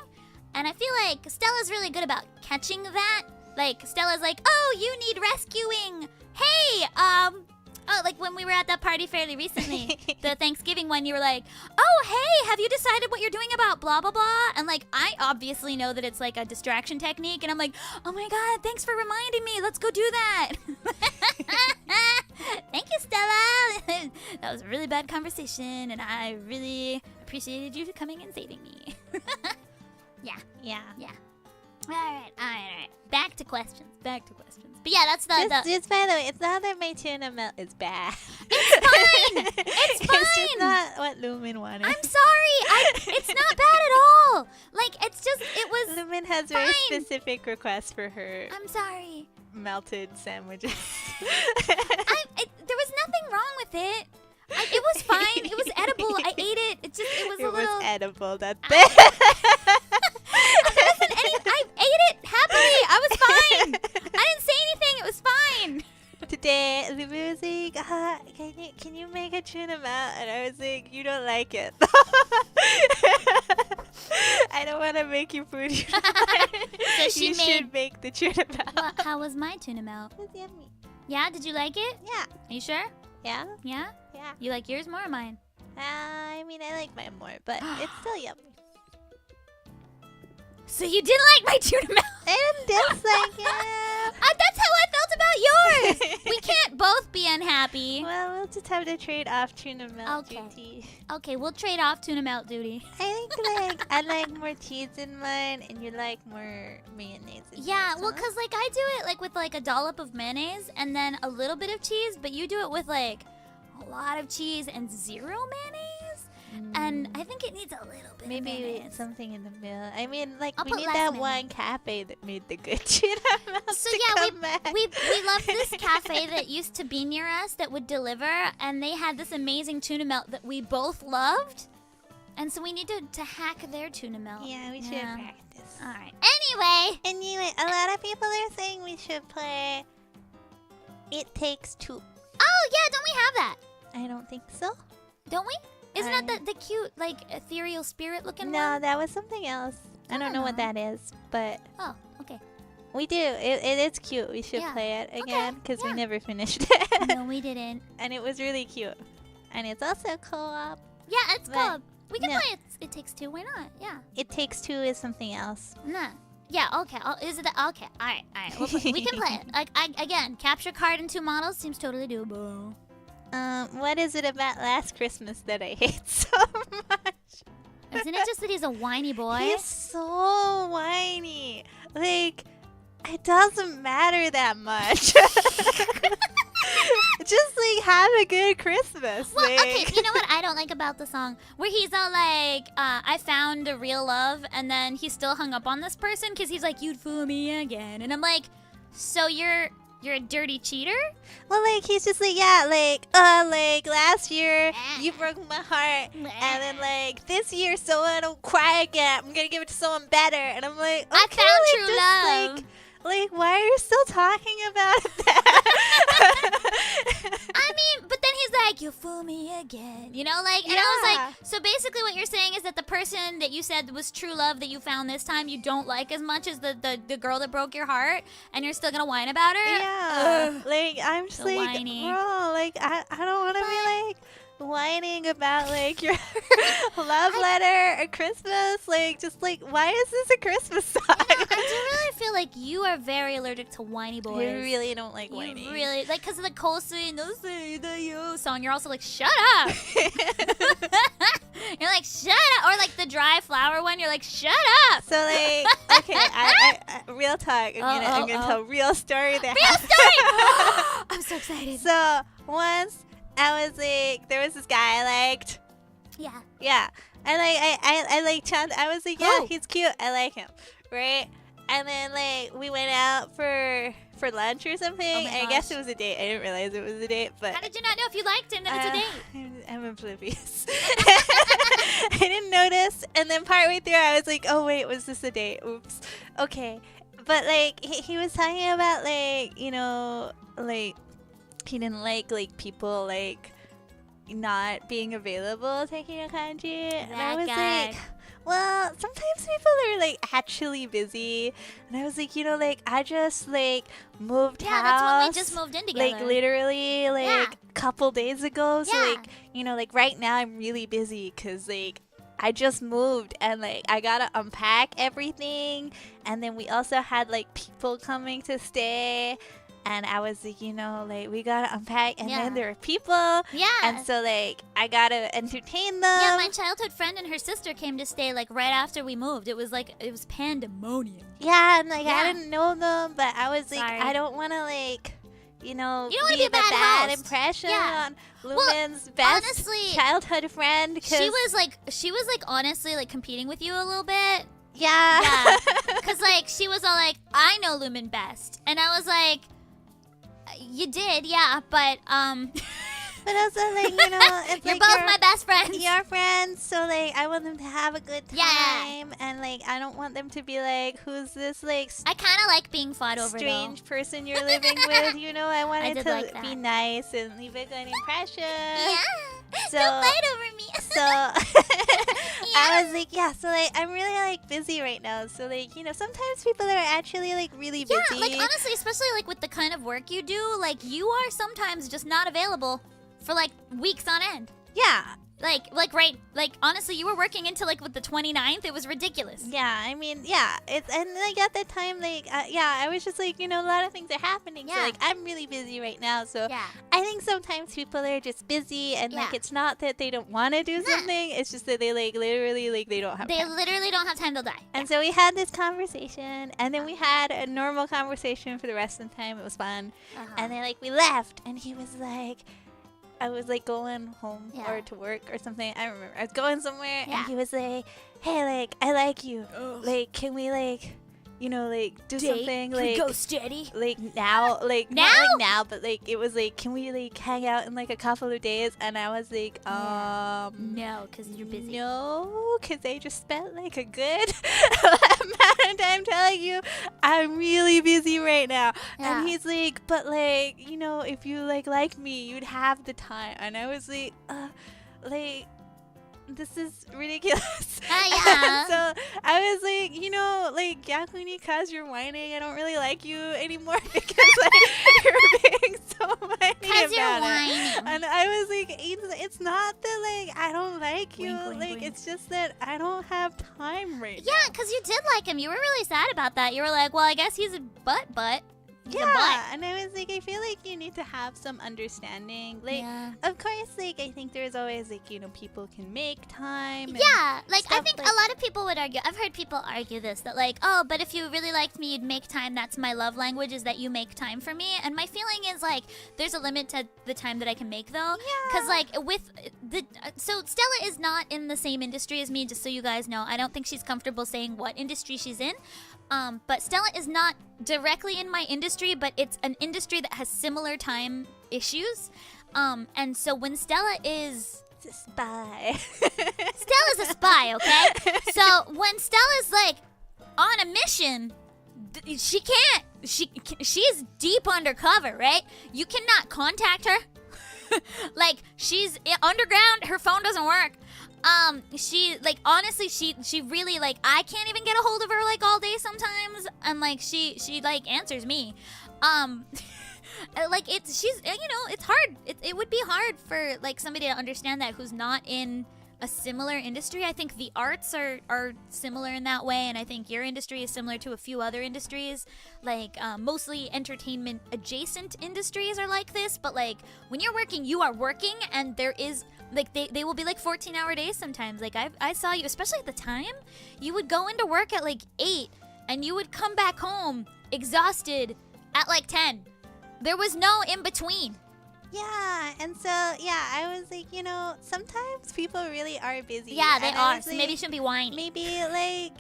Speaker 1: And I feel like Stella's really good about catching that. Like, Stella's like, oh, you need rescuing. Hey, oh, like when we were at that party fairly recently, the Thanksgiving one, you were like, oh, hey, have you decided what you're doing about blah, blah, blah? And like, I obviously know that it's like a distraction technique. And I'm like, oh my god, thanks for reminding me. Let's go do that. Thank you, Stella. That was a really bad conversation, and I really appreciated you coming and saving me. Yeah. All right. Back to questions. But yeah, that's
Speaker 2: Just by the way, it's not that my tuna melt is bad.
Speaker 1: It's fine. It's fine.
Speaker 2: It's just not what Lumin wanted.
Speaker 1: I'm sorry. It's not bad at all. Like, it's just, it was...
Speaker 2: Lumin has very
Speaker 1: fine.
Speaker 2: specific requests for her
Speaker 1: I'm sorry.
Speaker 2: melted sandwiches.
Speaker 1: There was nothing wrong with it. It was fine. It was edible. I ate it. It was a little...
Speaker 2: It was edible, that's it.
Speaker 1: I ate it happily. I was fine. I didn't say anything. It was fine.
Speaker 2: Today, Lumin was like, can you make a tuna melt? And I was like, you don't like it. I don't want to make you food.
Speaker 1: So she
Speaker 2: you should make the tuna melt.
Speaker 1: Well, how was my tuna melt?
Speaker 2: It was yummy.
Speaker 1: Yeah? Did you like it?
Speaker 2: Yeah.
Speaker 1: Are you sure?
Speaker 2: Yeah?
Speaker 1: Yeah?
Speaker 2: Yeah.
Speaker 1: You like yours more or mine?
Speaker 2: I mean, I like mine more, but it's still yummy.
Speaker 1: So you didn't like my tuna melt?
Speaker 2: I didn't dislike it.
Speaker 1: That's how I felt about yours. We can't both be unhappy.
Speaker 2: Well, we'll just have to trade off tuna melt
Speaker 1: Okay.
Speaker 2: duty.
Speaker 1: Okay, we'll trade off tuna melt duty.
Speaker 2: I think like I like more cheese in mine, and you like more mayonnaise. In
Speaker 1: Yeah,
Speaker 2: yours,
Speaker 1: well,
Speaker 2: huh?
Speaker 1: cause like I do it like with like a dollop of mayonnaise and then a little bit of cheese, but you do it with like a lot of cheese and zero mayonnaise. And I think it needs a little bit.
Speaker 2: Maybe
Speaker 1: of mayonnaise.
Speaker 2: something in the middle. I mean, like
Speaker 1: I'll
Speaker 2: we
Speaker 1: put
Speaker 2: need
Speaker 1: less
Speaker 2: that
Speaker 1: mayonnaise.
Speaker 2: one cafe that made the good tuna melt
Speaker 1: So
Speaker 2: to
Speaker 1: yeah,
Speaker 2: come back.
Speaker 1: we love this cafe that used to be near us that would deliver, and they had this amazing tuna melt that we both loved, and so we need to hack their tuna melt.
Speaker 2: Yeah, we should
Speaker 1: Yeah.
Speaker 2: practice.
Speaker 1: All right. Anyway,
Speaker 2: Anyway, a lot of people are saying we should play It Takes Two.
Speaker 1: oh yeah, don't we have that?
Speaker 2: I don't think so.
Speaker 1: Don't we? Isn't that
Speaker 2: I-
Speaker 1: the cute like ethereal spirit looking
Speaker 2: No,
Speaker 1: one?
Speaker 2: that was something else. I don't know what
Speaker 1: know.
Speaker 2: that is, but
Speaker 1: Oh, okay.
Speaker 2: we do. It is cute. We should
Speaker 1: Yeah.
Speaker 2: play it again because
Speaker 1: yeah.
Speaker 2: we never finished it.
Speaker 1: No, we didn't.
Speaker 2: And it was really cute. And it's also co-op.
Speaker 1: Yeah, it's
Speaker 2: But-
Speaker 1: cool. We can
Speaker 2: no.
Speaker 1: play it. It Takes Two. Why not? Yeah.
Speaker 2: It Takes Two is something else.
Speaker 1: Nah. Yeah. Okay. Oh, is it? Okay. All right. All right. We can play it. Like, again, capture card and 2 models seems totally doable.
Speaker 2: What is it about Last Christmas that I hate so much?
Speaker 1: Isn't it just that he's a whiny boy?
Speaker 2: He's so whiny. Like, it doesn't matter that much. Just like have a good Christmas.
Speaker 1: Well,
Speaker 2: like.
Speaker 1: okay, you know what I don't like about the song? Where he's all like, I found a real love, and then he's still hung up on this person because he's like, you'd fool me again. And I'm like, so you're a dirty cheater?
Speaker 2: Well, like he's just like, yeah, like last year you broke my heart, and then like this year, so I don't cry again. I'm gonna give it to someone better, and I'm like, okay,
Speaker 1: I found
Speaker 2: like,
Speaker 1: true
Speaker 2: just,
Speaker 1: love.
Speaker 2: Like, why are you still talking about that?
Speaker 1: I mean, but then he's like, you fool me again. You know, like, and I was
Speaker 2: Yeah.
Speaker 1: like, so basically what you're saying is that the person that you said was true love that you found this time, you don't like as much as the girl that broke your heart, and you're still gonna whine about her?
Speaker 2: Yeah,
Speaker 1: Ugh.
Speaker 2: like I'm just
Speaker 1: So
Speaker 2: like,
Speaker 1: whiny.
Speaker 2: bro, like I don't want to be like whining about like your love letter or Christmas. Like, just like, why is this a Christmas song?
Speaker 1: I do really feel like you are very allergic to whiny boys.
Speaker 2: You really don't like
Speaker 1: You
Speaker 2: whining.
Speaker 1: really, like, because of the Kosu no say the yo song, you're also like, shut up. You're like, shut up. Or like the dry flower one, you're like, shut up.
Speaker 2: So like, okay, I real talk. I'm gonna tell a real story. That
Speaker 1: Real story. I'm so excited.
Speaker 2: So once I was like, there was this guy I liked.
Speaker 1: Yeah.
Speaker 2: Yeah, and like I like Chand. I was like, yeah,
Speaker 1: Who?
Speaker 2: he's cute. I like him, right? And then like we went out for lunch or something.
Speaker 1: Oh my
Speaker 2: I guess
Speaker 1: gosh.
Speaker 2: it was a date. I didn't realize it was a date, but
Speaker 1: How did you not know if you liked him that it's a date?
Speaker 2: I'm oblivious. I didn't notice, and then partway through, I was like, "Oh wait, was this a date? Oops." Okay, but like he was talking about like like he didn't like people like not being available taking a kanji, and I
Speaker 1: That
Speaker 2: was
Speaker 1: guy.
Speaker 2: like, well, sometimes people are like actually busy, and I was like, like I just like moved
Speaker 1: Yeah,
Speaker 2: house.
Speaker 1: that's when we just moved in together.
Speaker 2: Like literally like
Speaker 1: Yeah.
Speaker 2: a couple days ago. So
Speaker 1: Yeah.
Speaker 2: like like right now I'm really busy because like I just moved and like I gotta unpack everything, and then we also had like people coming to stay, and I was like like we gotta unpack, and
Speaker 1: Yeah.
Speaker 2: then there are people,
Speaker 1: Yeah.
Speaker 2: and so like I gotta entertain them.
Speaker 1: Yeah, my childhood friend and her sister came to stay like right after we moved. It was pandemonium.
Speaker 2: Yeah, and like
Speaker 1: Yeah.
Speaker 2: I didn't know them, but I was like,
Speaker 1: Sorry.
Speaker 2: I don't want to like,
Speaker 1: wanna be a
Speaker 2: the
Speaker 1: bad host.
Speaker 2: impression
Speaker 1: Yeah.
Speaker 2: on Lumin's best
Speaker 1: honestly,
Speaker 2: childhood friend. 'Cause
Speaker 1: She was like honestly like competing with you a little bit.
Speaker 2: yeah,
Speaker 1: Yeah. Cause like she was all like, I know Lumin best. And I was like, you did, yeah, but
Speaker 2: but also like it's
Speaker 1: you're
Speaker 2: like
Speaker 1: both my best friends.
Speaker 2: your friends, so like I want them to have a good time,
Speaker 1: Yeah.
Speaker 2: and like I don't want them to be like, who's this like
Speaker 1: I kind of like being fought over
Speaker 2: strange person you're living with? I want
Speaker 1: I
Speaker 2: it
Speaker 1: did
Speaker 2: to
Speaker 1: like
Speaker 2: be
Speaker 1: that.
Speaker 2: nice and leave a good impression.
Speaker 1: though. Yeah.
Speaker 2: So-
Speaker 1: Don't fight over me.
Speaker 2: So I was like, yeah, so like I'm really like busy right now. So like, sometimes people are actually like really busy.
Speaker 1: Yeah, like honestly, especially like with the kind of work you do, like you are sometimes just not available for like weeks on end.
Speaker 2: Yeah.
Speaker 1: Honestly, you were working until like with the 29th. It was ridiculous.
Speaker 2: Yeah, I mean, yeah, it's and like at the time, like, I was just like, a lot of things are happening.
Speaker 1: Yeah.
Speaker 2: So like, I'm really busy right now. So
Speaker 1: Yeah.
Speaker 2: I think sometimes people are just busy, and like,
Speaker 1: Yeah.
Speaker 2: it's not that they don't want to do something. It's just that they like literally like they don't have
Speaker 1: They
Speaker 2: time.
Speaker 1: literally don't have time. They'll die.
Speaker 2: And so we had this conversation, and then we had a normal conversation for the rest of the time. It was fun, and then like we left, and he was like. I was like going home or to work or something. I remember I was going somewhere and he was like, "Hey, like I like you. Like, can we like, like do something like
Speaker 1: go steady.
Speaker 2: like now, like
Speaker 1: Now?
Speaker 2: not like now, but like it was like, can we like hang out in like a couple of days?" And I was like,
Speaker 1: No, because you're busy.
Speaker 2: No, because I just spent like a good amount of time telling you I'm really busy right now.
Speaker 1: Yeah.
Speaker 2: And he's like, but like, if you like me, you'd have the time. And I was like, this is ridiculous.
Speaker 1: Yeah.
Speaker 2: So I was like, Yakuni, cause you're whining, I don't really like you anymore because like you're being so whiny
Speaker 1: Because you're
Speaker 2: about it.
Speaker 1: whining.
Speaker 2: And I was like, it's not that like I don't like you,
Speaker 1: Wink, wink,
Speaker 2: like
Speaker 1: wink.
Speaker 2: it's just that I don't have time right now.
Speaker 1: Yeah, because you did like him. You were really sad about that. You were like, well, I guess he's a butt. He's a
Speaker 2: Yeah,
Speaker 1: butt.
Speaker 2: and I was like, I feel like you need to have some understanding. Like,
Speaker 1: Yeah.
Speaker 2: of course, like I think there's always like people can make time. and
Speaker 1: Yeah, like I
Speaker 2: stuff
Speaker 1: think
Speaker 2: like-
Speaker 1: a lot of people would argue. I've heard people argue this that like, oh, but if you really liked me, you'd make time. That's my love language, is that you make time for me. And my feeling is like, there's a limit to the time that I can make though.
Speaker 2: Yeah.
Speaker 1: Because like with the so Stella is not in the same industry as me. Just so you guys know, I don't think she's comfortable saying what industry she's in. But Stella is not directly in my industry, but it's an industry that has similar time issues. And so when Stella is
Speaker 2: It's a spy.
Speaker 1: Stella's a spy, okay? So when Stella's like on a mission, she can't. She's deep undercover, right? You cannot contact her. Like she's underground. Her phone doesn't work. She like honestly, she really like I can't even get a hold of her like all day sometimes, and like she like answers me. Like she's it's hard. It would be hard for like somebody to understand that who's not in a similar industry. I think the arts are similar in that way, and I think your industry is similar to a few other industries, like mostly entertainment adjacent industries are like this. But like when you're working, you are working, and there is like they will be like 14-hour days sometimes. Like I saw you, especially at the time, you would go into work at like 8 and you would come back home exhausted at like 10. There was no in between.
Speaker 2: Yeah, and so I was like, sometimes people really are busy.
Speaker 1: Yeah, they
Speaker 2: and I
Speaker 1: are.
Speaker 2: was
Speaker 1: So
Speaker 2: like,
Speaker 1: maybe you shouldn't be whining.
Speaker 2: maybe like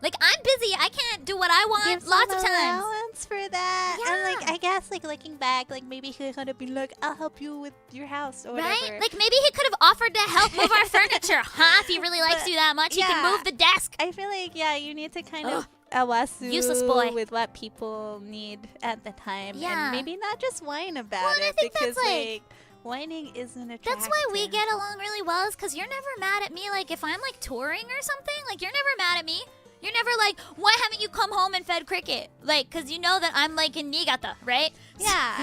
Speaker 1: Like I'm busy. I can't do what I want
Speaker 2: give
Speaker 1: lots
Speaker 2: some
Speaker 1: of times.
Speaker 2: allowance for that. And like
Speaker 1: Yeah.
Speaker 2: I guess like looking back, like maybe he could have been like, I'll help you with your house or whatever.
Speaker 1: Right? Like maybe he could have offered to help move our furniture, huh? If he really likes
Speaker 2: But,
Speaker 1: you that much, he
Speaker 2: yeah.
Speaker 1: can move the desk.
Speaker 2: I feel like you need to kind
Speaker 1: Ugh.
Speaker 2: of awasu
Speaker 1: Useless boy.
Speaker 2: with what people need at the time,
Speaker 1: Yeah.
Speaker 2: and maybe not just whine about
Speaker 1: Well, and I
Speaker 2: it
Speaker 1: think
Speaker 2: because
Speaker 1: that's, like-
Speaker 2: whining isn't attractive.
Speaker 1: That's why we get along really well, is because you're never mad at me. Like if I'm like touring or something, like you're never mad at me. You're never like, why haven't you come home and fed Cricket? Like, because you know that I'm like in Niigata, right?
Speaker 2: Yeah,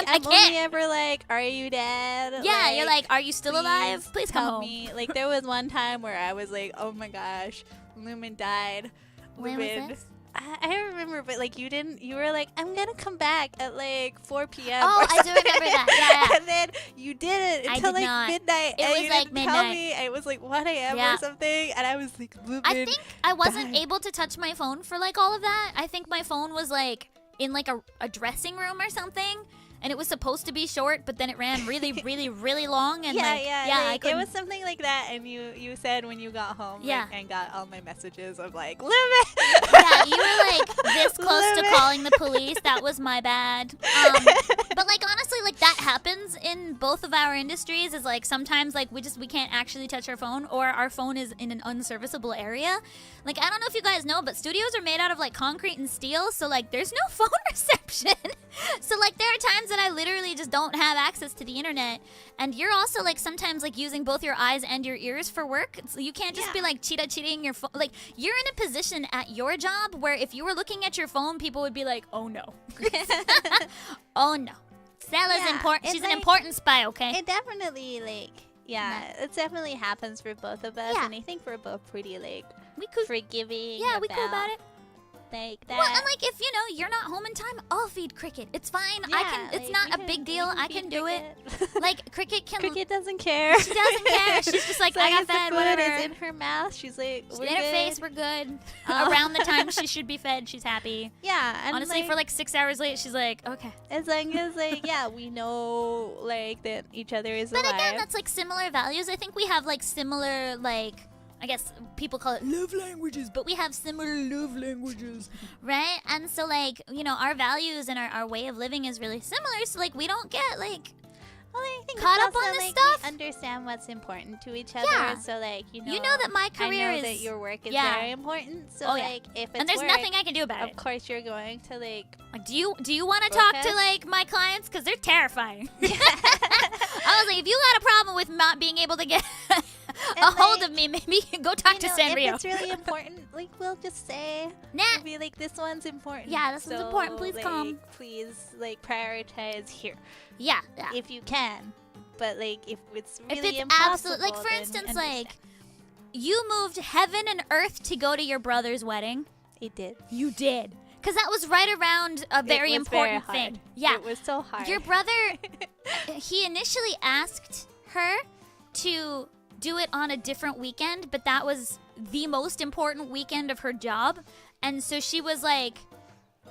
Speaker 2: I'm
Speaker 1: can't.
Speaker 2: only ever like, are you dead?
Speaker 1: Yeah, you're like, are you still alive? Please come
Speaker 2: tell
Speaker 1: home.
Speaker 2: me. Like there was one time where I was like, oh my gosh, Lumin died.
Speaker 1: When was
Speaker 2: Lumin-
Speaker 1: this?
Speaker 2: I don't remember, but like you didn't. You were like, I'm gonna come back at like 4 p.m.
Speaker 1: Oh,
Speaker 2: or
Speaker 1: I do remember
Speaker 2: something.
Speaker 1: that. Yeah.
Speaker 2: And then you didn't
Speaker 1: I
Speaker 2: until
Speaker 1: did
Speaker 2: like
Speaker 1: not.
Speaker 2: midnight.
Speaker 1: It
Speaker 2: and
Speaker 1: was
Speaker 2: you
Speaker 1: like
Speaker 2: didn't tell
Speaker 1: midnight.
Speaker 2: me. It was like 1 a.m.
Speaker 1: Yeah.
Speaker 2: or something, and I was like, Lumin.
Speaker 1: I think I wasn't
Speaker 2: died.
Speaker 1: able to touch my phone for like all of that. I think my phone was like in like a dressing room or something, and it was supposed to be short, but then it ran really, really, really long. And
Speaker 2: yeah,
Speaker 1: like,
Speaker 2: yeah,
Speaker 1: I
Speaker 2: like, it
Speaker 1: couldn't.
Speaker 2: was something like that, and you said when you got home,
Speaker 1: Yeah.
Speaker 2: like, and got all my messages of like, Lumin.
Speaker 1: Yeah, you were like this close to
Speaker 2: Lumin.
Speaker 1: calling the police. That was my bad. But like honestly, like that happens in both of our industries. Is like sometimes like we can't actually touch our phone, or our phone is in an unserviceable area. Like I don't know if you guys know, but studios are made out of like concrete and steel, so like there's no phone reception. So like there are times that I literally just don't have access to the internet, and you're also like sometimes like using both your eyes and your ears for work. So you can't just be
Speaker 2: Yeah.
Speaker 1: like cheating your phone. Like you're in a position at your job where if you were looking at your phone, people would be like, "Oh no, oh no, Stella's
Speaker 2: Yeah,
Speaker 1: important.
Speaker 2: it's
Speaker 1: She's an
Speaker 2: like-
Speaker 1: important spy." Okay.
Speaker 2: It definitely like Yeah, it definitely happens for both of us,
Speaker 1: Yeah.
Speaker 2: and I think we're both pretty like
Speaker 1: We could.
Speaker 2: forgiving.
Speaker 1: Yeah, we cool about it.
Speaker 2: Like that.
Speaker 1: Well, and like if you're not home in time, I'll feed Cricket. It's fine. I can. It's not a big deal. I can do it. Like Cricket can.
Speaker 2: Cricket doesn't care.
Speaker 1: She doesn't care. She's just like,
Speaker 2: As
Speaker 1: I
Speaker 2: long
Speaker 1: got
Speaker 2: as the
Speaker 1: fed.
Speaker 2: food
Speaker 1: Whatever.
Speaker 2: is in her mouth, she's like, we're
Speaker 1: In her
Speaker 2: good.
Speaker 1: face, we're good.
Speaker 2: Oh.
Speaker 1: Around the time she should be fed, she's happy.
Speaker 2: Yeah, and
Speaker 1: Honestly, for like 6 hours late, she's like, okay.
Speaker 2: as long as like yeah, we know like that each other is
Speaker 1: But
Speaker 2: alive.
Speaker 1: again, that's like similar values. I think we have like similar like. I guess people call it love languages, but we have similar love languages, right? And so, like, our values and our way of living is really similar. So, like, we don't get, like,
Speaker 2: well, I think
Speaker 1: caught
Speaker 2: it's
Speaker 1: up on
Speaker 2: also,
Speaker 1: this
Speaker 2: like,
Speaker 1: stuff.
Speaker 2: We understand what's important to each other.
Speaker 1: Yeah.
Speaker 2: So, like,
Speaker 1: you know that my career
Speaker 2: I know
Speaker 1: is...
Speaker 2: that your work is
Speaker 1: yeah.
Speaker 2: very important. So,
Speaker 1: Oh, yeah.
Speaker 2: like, if it's
Speaker 1: and there's
Speaker 2: work,
Speaker 1: nothing I can do about
Speaker 2: of
Speaker 1: it.
Speaker 2: course you're going to, like...
Speaker 1: Like, do you want to talk to,
Speaker 2: Focus?
Speaker 1: like, my clients? Because they're terrifying. I was like, if you got a problem with not being able to get a hold of me, maybe go talk to Sanrio.
Speaker 2: If it's really important, like, we'll just say...
Speaker 1: Nah.
Speaker 2: We'll be like, this one's important.
Speaker 1: Yeah, this one's important. Please
Speaker 2: like,
Speaker 1: come.
Speaker 2: Please, like, prioritize here.
Speaker 1: Yeah.
Speaker 2: If you can. But, like, if it's really
Speaker 1: If it's
Speaker 2: impossible,
Speaker 1: absolute, like, for
Speaker 2: then we
Speaker 1: instance,
Speaker 2: understand.
Speaker 1: like, you moved heaven and earth to go to your brother's wedding.
Speaker 2: It did.
Speaker 1: You did. Because that was right around a very
Speaker 2: It was very
Speaker 1: important
Speaker 2: hard.
Speaker 1: thing. Yeah.
Speaker 2: It was so hard.
Speaker 1: Your brother, he initially asked her to do it on a different weekend, but that was the most important weekend of her job. And so she was like,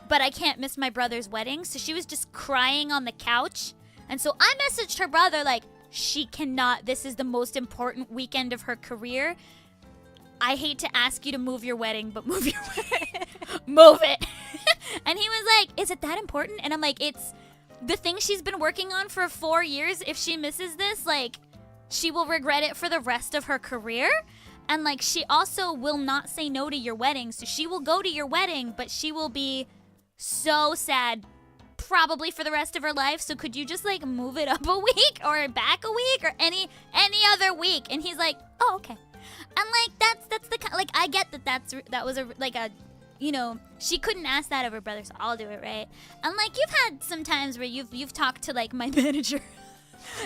Speaker 1: but I can't miss my brother's wedding. So she was just crying on the couch. And so I messaged her brother like, she cannot, this is the most important weekend of her career. I hate to ask you to move your wedding, but move your wedding. Move it. And he was like, is it that important? And I'm like, it's the thing she's been working on for 4 years. If she misses this, like, she will regret it for the rest of her career. And, like, she also will not say no to your wedding. So she will go to your wedding, but she will be so sad probably for the rest of her life. So could you just, like, move it up a week or back a week or any other week? And he's like, oh, okay. And, like, that's the like, I get that was a like a, she couldn't ask that of her brother, so I'll do it, right? And, like, you've had some times where you've talked to, like, my manager.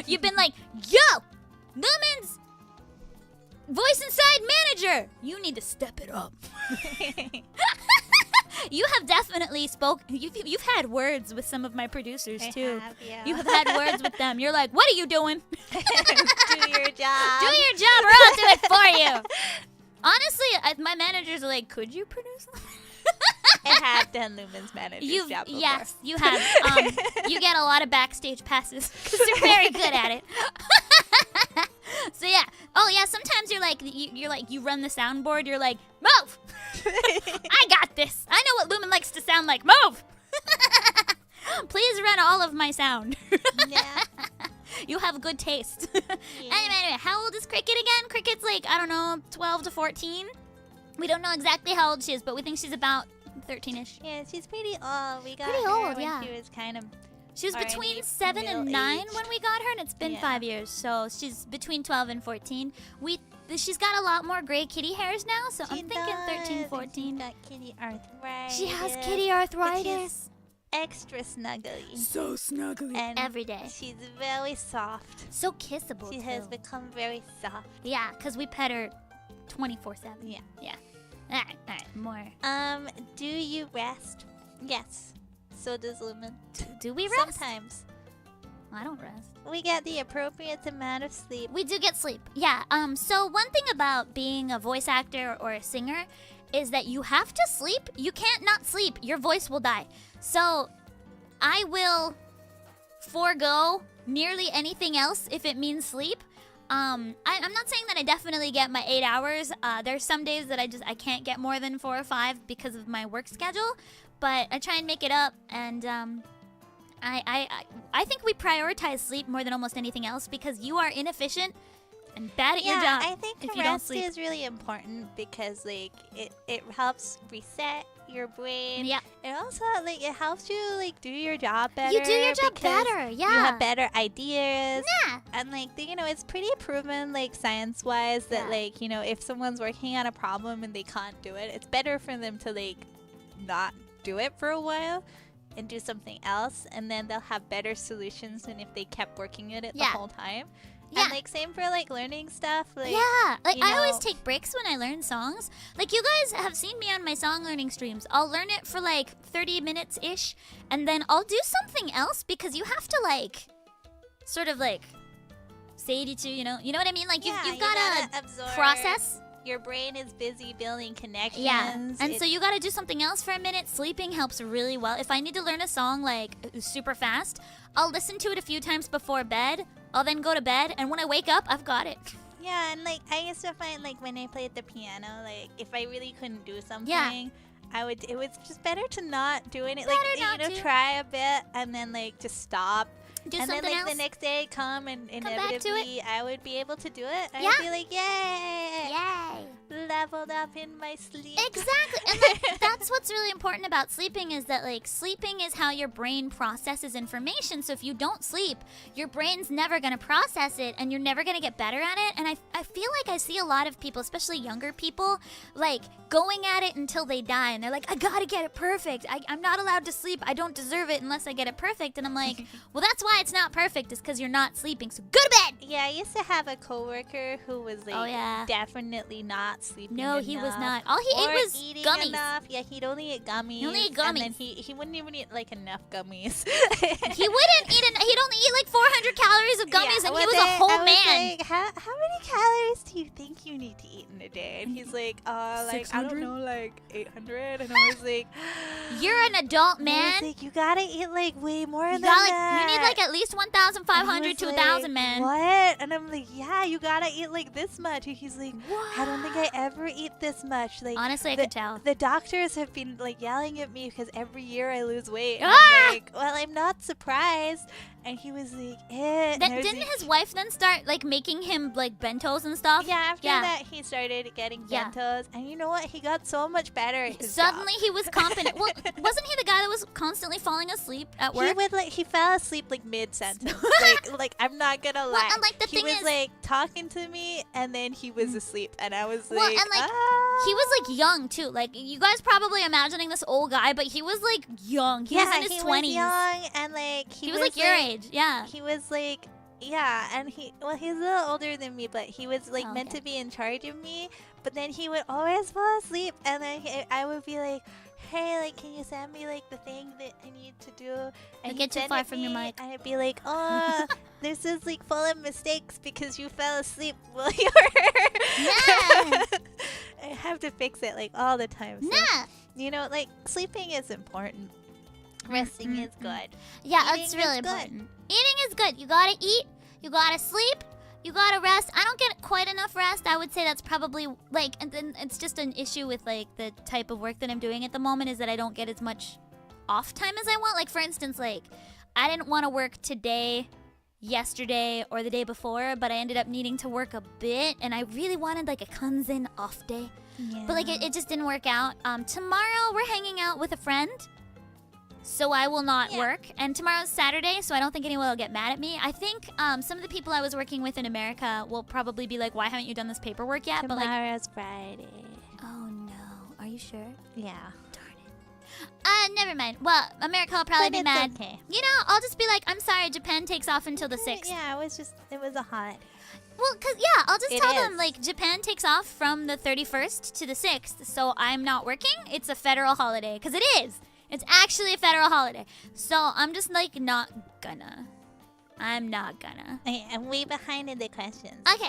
Speaker 1: You've been like, yo, Lumin's voice inside manager, you need to step it up. You have definitely you've had words with some of my producers too.
Speaker 2: Have, yeah.
Speaker 1: You have had words with them. You're like, what are you doing?
Speaker 2: Do your job.
Speaker 1: Do your job or I'll do it for you. Honestly, my managers are like, could you produce them?
Speaker 2: I have done Lumin's manager's job before.
Speaker 1: Yes, you have. You get a lot of backstage passes because you're very good at it. So yeah. Oh yeah. Sometimes you're like you run the soundboard. You're like, move. I got this. I know what Lumin likes to sound like. Move. Please run all of my sound.
Speaker 2: Yeah.
Speaker 1: You have good taste. Anyway, how old is Cricket again? Cricket's like, I don't know, 12 to 14. We don't know exactly how old she is, but we think she's about 13-ish.
Speaker 2: Yeah, she's pretty old. We got
Speaker 1: Pretty
Speaker 2: her
Speaker 1: old,
Speaker 2: when
Speaker 1: yeah.
Speaker 2: she was kind of...
Speaker 1: She was
Speaker 2: already
Speaker 1: between 7 and 9
Speaker 2: middle-aged.
Speaker 1: when we got her, and it's been
Speaker 2: Yeah.
Speaker 1: 5 years. So she's between 12 and 14. She's got a lot more gray kitty hairs now, so I'm thinking 13, 14.
Speaker 2: She's got kitty arthritis.
Speaker 1: She has kitty arthritis.
Speaker 2: Extra snuggly.
Speaker 3: So snuggly.
Speaker 2: And
Speaker 1: Every day.
Speaker 2: she's very soft.
Speaker 1: So kissable,
Speaker 2: She
Speaker 1: too.
Speaker 2: has become very soft.
Speaker 1: Yeah, because we pet her 24/7.
Speaker 2: Yeah.
Speaker 1: Yeah. All right, more.
Speaker 2: Do you rest? Yes. So does Lumin.
Speaker 1: Do we rest?
Speaker 2: Sometimes.
Speaker 1: I don't rest.
Speaker 2: We get the appropriate amount of sleep.
Speaker 1: We do get sleep. Yeah. So one thing about being a voice actor or a singer is that you have to sleep. You can't not sleep. Your voice will die. So I will forego nearly anything else if it means sleep. I'm not saying that I definitely get my 8 hours. There's some days that I can't get more than 4 or 5 because of my work schedule, but I try and make it up. And I think we prioritize sleep more than almost anything else because you are inefficient and bad at your job.
Speaker 2: I think
Speaker 1: if you don't
Speaker 2: rest
Speaker 1: sleep.
Speaker 2: is really important because like it helps reset your brain.
Speaker 1: Yeah.
Speaker 2: It also like it helps you like do your job better.
Speaker 1: You do your job
Speaker 2: because
Speaker 1: better. Yeah.
Speaker 2: You have better ideas.
Speaker 1: Yeah.
Speaker 2: And like it's pretty proven like science wise that
Speaker 1: Yeah.
Speaker 2: like if someone's working on a problem and they can't do it, it's better for them to like not do it for a while and do something else, and then they'll have better solutions than if they kept working at it the
Speaker 1: Yeah.
Speaker 2: whole time.
Speaker 1: Yeah.
Speaker 2: And like same for like learning stuff. Like
Speaker 1: Yeah, like
Speaker 2: you
Speaker 1: I always
Speaker 2: know-
Speaker 1: take breaks when I learn songs. Like you guys have seen me on my song learning streams. I'll learn it for like 30 minutes ish, and then I'll do something else because you have to like, sort of like, seirichu, you know what I mean? Like
Speaker 2: Yeah,
Speaker 1: you've
Speaker 2: you
Speaker 1: gotta
Speaker 2: absorb.
Speaker 1: process.
Speaker 2: Your brain is busy building connections.
Speaker 1: Yeah, and so you gotta do something else for a minute. Sleeping helps really well. If I need to learn a song like super fast, I'll listen to it a few times before bed. I'll then go to bed, and when I wake up, I've got it.
Speaker 2: Yeah, and like I used to find like when I played the piano, like if I really couldn't do something,
Speaker 1: Yeah.
Speaker 2: it was just better to not doing it.
Speaker 1: Better
Speaker 2: Like
Speaker 1: not to.
Speaker 2: try a bit and then like just stop.
Speaker 1: Do
Speaker 2: and then
Speaker 1: something
Speaker 2: like
Speaker 1: else.
Speaker 2: the next day come and
Speaker 1: back to it.
Speaker 2: inevitably I would be able to do it.
Speaker 1: Yeah.
Speaker 2: I'd be like, yay!
Speaker 1: Yay!
Speaker 2: Leveled up in my sleep.
Speaker 1: Exactly, and that's what's really important about sleeping is that like sleeping is how your brain processes information. So if you don't sleep, your brain's never gonna process it, and you're never gonna get better at it. And I feel like I see a lot of people, especially younger people, like going at it until they die, and they're like, I gotta get it perfect. I'm not allowed to sleep. I don't deserve it unless I get it perfect. And I'm like, well, that's why it's not perfect. Is because you're not sleeping. So go to bed.
Speaker 2: Yeah, I used to have a coworker who was like
Speaker 1: Oh, yeah.
Speaker 2: definitely not sleeping
Speaker 1: No,
Speaker 2: enough.
Speaker 1: he was not. All he
Speaker 2: or
Speaker 1: ate was
Speaker 2: eating
Speaker 1: gummies.
Speaker 2: enough. Yeah, he'd only eat gummies.
Speaker 1: He only ate
Speaker 2: And then
Speaker 1: gummies.
Speaker 2: he wouldn't even eat like enough gummies.
Speaker 1: He wouldn't eat. He'd only eat like 400 calories of gummies, and he was a whole
Speaker 2: I was
Speaker 1: man.
Speaker 2: like, how many calories do you think you need to eat in a day? And he's like, like I don't
Speaker 3: 600?
Speaker 2: know, like 800. And I was like,
Speaker 1: You're an adult
Speaker 2: I
Speaker 1: man.
Speaker 2: was like, you gotta eat like way more
Speaker 1: You
Speaker 2: than
Speaker 1: got like
Speaker 2: that.
Speaker 1: you need like at least 1,500 to 1,000, man.
Speaker 2: What? And I'm like, yeah, you gotta eat like this much. And he's like, I don't think I ever eat this much. Like,
Speaker 1: Honestly, I
Speaker 2: the,
Speaker 1: could tell.
Speaker 2: The doctors have been like yelling at me because every year I lose weight. And
Speaker 1: Ah!
Speaker 2: I'm like, well, I'm not surprised. And he was like, eh. And I was
Speaker 1: Didn't
Speaker 2: like,
Speaker 1: his wife then start like making him like bentos and stuff?
Speaker 2: Yeah, after
Speaker 1: Yeah.
Speaker 2: that he started getting
Speaker 1: Yeah.
Speaker 2: bentos, and you know what? He got so much better at his
Speaker 1: Suddenly
Speaker 2: job.
Speaker 1: he was confident. Well, wasn't he the guy that was constantly falling asleep at work?
Speaker 2: He would he fell asleep like mid sentence. like I'm not gonna lie.
Speaker 1: and, like, the
Speaker 2: he
Speaker 1: thing
Speaker 2: was
Speaker 1: is-
Speaker 2: like talking to me, and then he was asleep, and I was
Speaker 1: Well,
Speaker 2: like,
Speaker 1: and, like,
Speaker 2: ah.
Speaker 1: He was like young too. Like you guys probably imagining this old guy, but he was like young. He was in his 20s.
Speaker 2: Was young, and like
Speaker 1: He was like your age. Yeah.
Speaker 2: He was like, yeah, and he's a little older than me, but he was like
Speaker 1: Oh,
Speaker 2: meant
Speaker 1: okay.
Speaker 2: to be in charge of me. But then he would always fall asleep, and then I would be like, hey, like, can you send me like the thing that I need to do? And
Speaker 1: Don't
Speaker 2: he'd
Speaker 1: get too
Speaker 2: send
Speaker 1: far
Speaker 2: it
Speaker 1: from your
Speaker 2: me,
Speaker 1: mic.
Speaker 2: And I'd be like, oh, this is like full of mistakes because you fell asleep while you were.
Speaker 1: Yeah.
Speaker 2: I have to fix it like all the time. So,
Speaker 1: Nah.
Speaker 2: you know, like sleeping is important. Resting is
Speaker 1: Mm-mm-mm.
Speaker 2: good.
Speaker 1: Yeah,
Speaker 2: Eating
Speaker 1: it's really
Speaker 2: is good.
Speaker 1: important. Eating is good. You gotta eat. You gotta sleep. You gotta rest. I don't get quite enough rest. I would say that's probably like, and then it's just an issue with like the type of work that I'm doing at the moment is that I don't get as much off time as I want. Like for instance, like I didn't want to work today, yesterday, or the day before, but I ended up needing to work a bit, and I really wanted like a kanzen off day.
Speaker 2: Yeah.
Speaker 1: But like it just didn't work out. Tomorrow we're hanging out with a friend, so I will not
Speaker 2: Yeah.
Speaker 1: work. And tomorrow's Saturday, so I don't think anyone will get mad at me. I think some of the people I was working with in America will probably be like, "Why haven't you done this paperwork yet?" But like,
Speaker 2: Tomorrow's Friday.
Speaker 1: oh no, are you sure?
Speaker 2: Yeah.
Speaker 1: Darn it. Never mind. Well, America will probably
Speaker 2: But
Speaker 1: be
Speaker 2: it's
Speaker 1: mad.
Speaker 2: okay.
Speaker 1: You know, I'll just be like, "I'm sorry, Japan takes off until the 6th."
Speaker 2: Yeah, it was a holiday.
Speaker 1: Well, I'll just
Speaker 2: It
Speaker 1: tell
Speaker 2: is.
Speaker 1: them, like, Japan takes off from the 31st to the 6th, so I'm not working. It's a federal holiday, because it is. It's actually a federal holiday. So I'm just, like, not gonna. I'm not gonna.
Speaker 2: Okay, I'm way behind in the questions.
Speaker 1: Okay.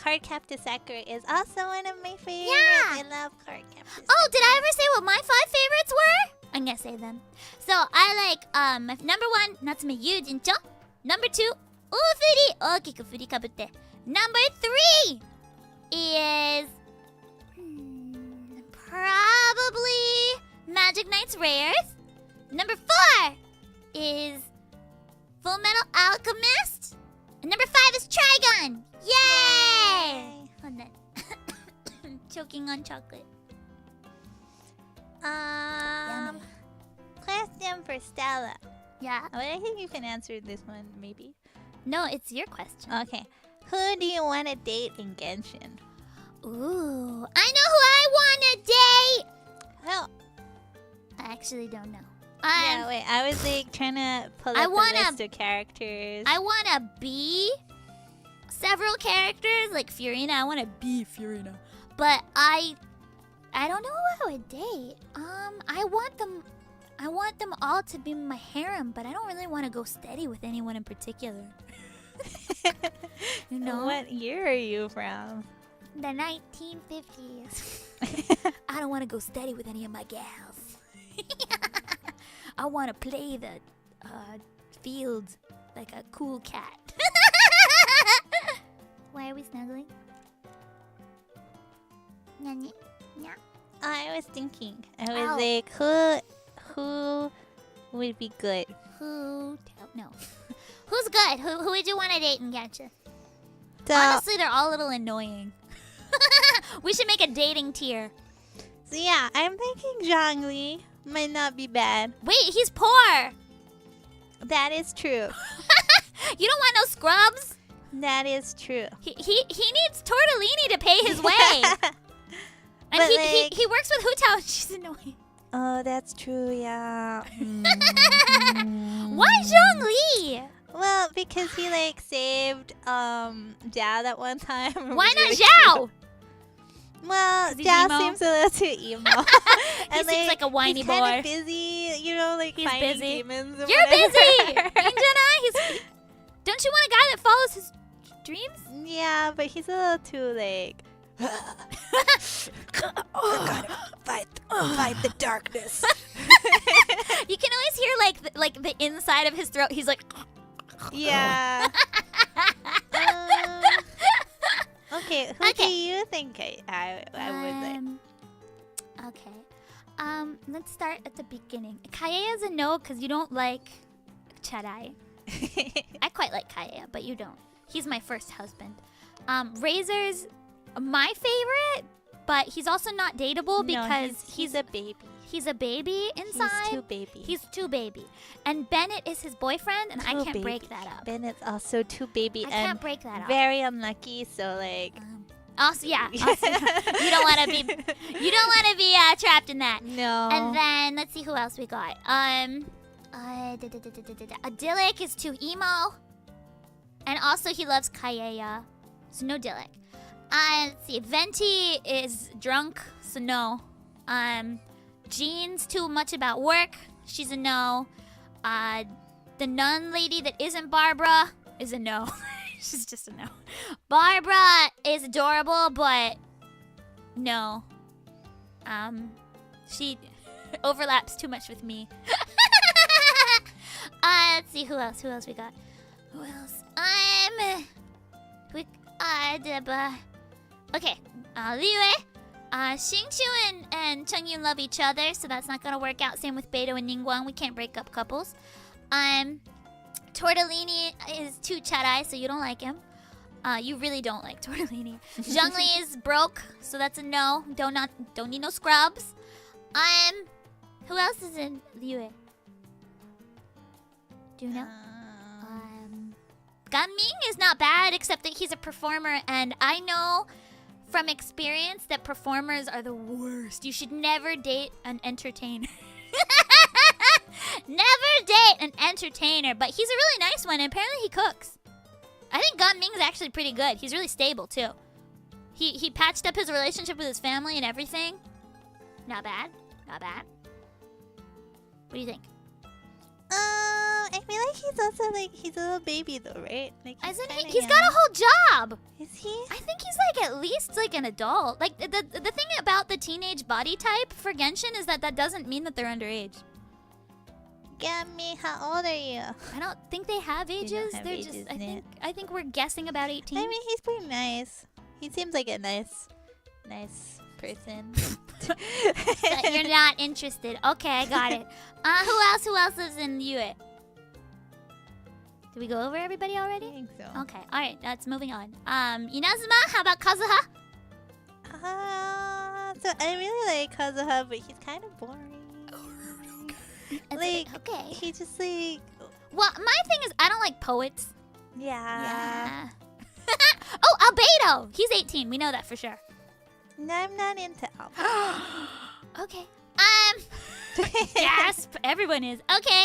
Speaker 2: Card Captor Sakura is also one of my favorites.
Speaker 1: Yeah.
Speaker 2: I love Card Captor.
Speaker 1: Oh, did I ever say what my 5 favorites were? I'm gonna say them. So I like, my number 1, Natsume Yujin-cho. Number 2, Ufuri, okiku furi kabutte. Number 3 is probably Magic Knight's Rares. Number 4 is Full Metal Alchemist. And number 5 is Trigun. Yay! Hold on. Choking on chocolate. Yummy.
Speaker 2: Question for Stella.
Speaker 1: Yeah.
Speaker 2: Oh, I think you can answer this one, maybe.
Speaker 1: No, it's your question.
Speaker 2: Okay. Who do you want to date in Genshin?
Speaker 1: Ooh, I know who I want to date.
Speaker 2: Oh,
Speaker 1: I actually don't know.
Speaker 2: yeah, wait. I was like trying to pull
Speaker 1: I
Speaker 2: up
Speaker 1: wanna-
Speaker 2: the list of characters.
Speaker 1: I want to be several characters like Furina. I want to be Furina, but I don't know who I would date. I want them all to be my harem, but I don't really want to go steady with anyone in particular. You know?
Speaker 2: What year are you from?
Speaker 1: The 1950s. I don't want to go steady with any of my gals. I want to play the fields like a cool cat. Why are we snuggling? Nani? Yeah.
Speaker 2: I was thinking. I was
Speaker 1: Ow.
Speaker 2: like, who would be good?
Speaker 1: Who? No. Who's good? Who would you want to date in Genshin?
Speaker 2: So,
Speaker 1: Honestly, they're all a little annoying. We should make a dating tier.
Speaker 2: so yeah, I'm thinking Zhongli might not be bad.
Speaker 1: Wait, he's poor.
Speaker 2: That is true.
Speaker 1: You don't want no scrubs?
Speaker 2: That is true.
Speaker 1: He needs Tortellini to pay his way. And
Speaker 2: But,
Speaker 1: he works with Hutao and she's annoying.
Speaker 2: Oh, that's true, yeah.
Speaker 1: Why Zhongli?
Speaker 2: Well, because he like saved Zhao that one time. It
Speaker 1: Why
Speaker 2: was
Speaker 1: not
Speaker 2: really
Speaker 1: Zhao?
Speaker 2: cute. Well,
Speaker 1: 'Cause he's
Speaker 2: Zhao
Speaker 1: emo?
Speaker 2: seems a little too emo.
Speaker 1: He seems like a whiny
Speaker 2: he's
Speaker 1: boy.
Speaker 2: kind of busy, you know, like
Speaker 1: He's
Speaker 2: fighting
Speaker 1: busy.
Speaker 2: demons. And
Speaker 1: You're
Speaker 2: whatever.
Speaker 1: busy. Anjana, don't you want a guy that follows his dreams?
Speaker 2: Yeah, but he's a little too like.
Speaker 3: Fight the darkness.
Speaker 1: You can always hear like the inside of his throat. He's like.
Speaker 2: Yeah. Okay, who do you think I would like?
Speaker 1: Okay. Let's start at the beginning. Kaeya is a no because you don't like Chadai. I quite like Kaeya, but you don't. He's my first husband. Razor's my favorite, but he's also not dateable because
Speaker 2: he's a baby.
Speaker 1: he's a baby inside.
Speaker 2: He's too baby.
Speaker 1: He's too baby. And Bennett is his boyfriend, and I
Speaker 2: Too
Speaker 1: can't
Speaker 2: baby.
Speaker 1: break that up.
Speaker 2: Bennett's also too baby
Speaker 1: I
Speaker 2: and
Speaker 1: can't break that up.
Speaker 2: very unlucky. So like,
Speaker 1: Also, yeah. Also, you don't want to be. You don't want to be trapped in that.
Speaker 2: no.
Speaker 1: And then let's see who else we got. Dilek is too emo, and also he loves Kaeya, so no Dilek. Let's see. Venti is drunk, so no. Jean's too much about work. She's a no. The nun lady that isn't Barbara is a no. She's just a no. Barbara is adorable, but no. She overlaps too much with me. Let's see who else. Who else we got? Who else? Okay. Liue. Xingqiu and Chengyun love each other, so that's not gonna work out. Same with Beidou and Ningguang. We can't break up couples. Tortellini is too Chadai, so you don't like him. You really don't like Tortellini. Zhongli is broke, so that's a no. Don't need no scrubs. Who else is in Liue? Do you know? Ganming is not bad, except that he's a performer, and I know from experience that performers are the worst. You should never date an entertainer. Never date an entertainer, but he's a really nice one, and apparently he cooks. I think Ganming is actually pretty good. He's really stable, too. He patched up his relationship with his family and everything. Not bad. Not bad. What do you think?
Speaker 2: I feel like he's also like he's a little baby though, right? Like
Speaker 1: He's got a whole job.
Speaker 2: Is he?
Speaker 1: I think he's like at least like an adult. Like the thing about the teenage body type for Genshin is that doesn't mean that they're underage.
Speaker 2: Gammy, how old are you?
Speaker 1: I don't think they have ages.
Speaker 2: have
Speaker 1: They're
Speaker 2: ages,
Speaker 1: just
Speaker 2: no.
Speaker 1: I think we're guessing about 18.
Speaker 2: I mean, he's pretty nice. He seems like a nice person.
Speaker 1: But you're not interested. Okay, I got it. Who else lives in Yue? Did we go over everybody
Speaker 2: I
Speaker 1: already?
Speaker 2: think so.
Speaker 1: Okay, alright, that's moving on. Inazuma, how about Kazuha?
Speaker 2: So I really like Kazuha, but he's kind of boring. Like,
Speaker 1: okay.
Speaker 2: he just like,
Speaker 1: Well, my thing is I don't like poets.
Speaker 2: yeah.
Speaker 1: Oh, Albedo! He's 18, we know that for sure.
Speaker 2: No, I'm not into Alba.
Speaker 1: Okay. Gasp! Everyone is. Okay.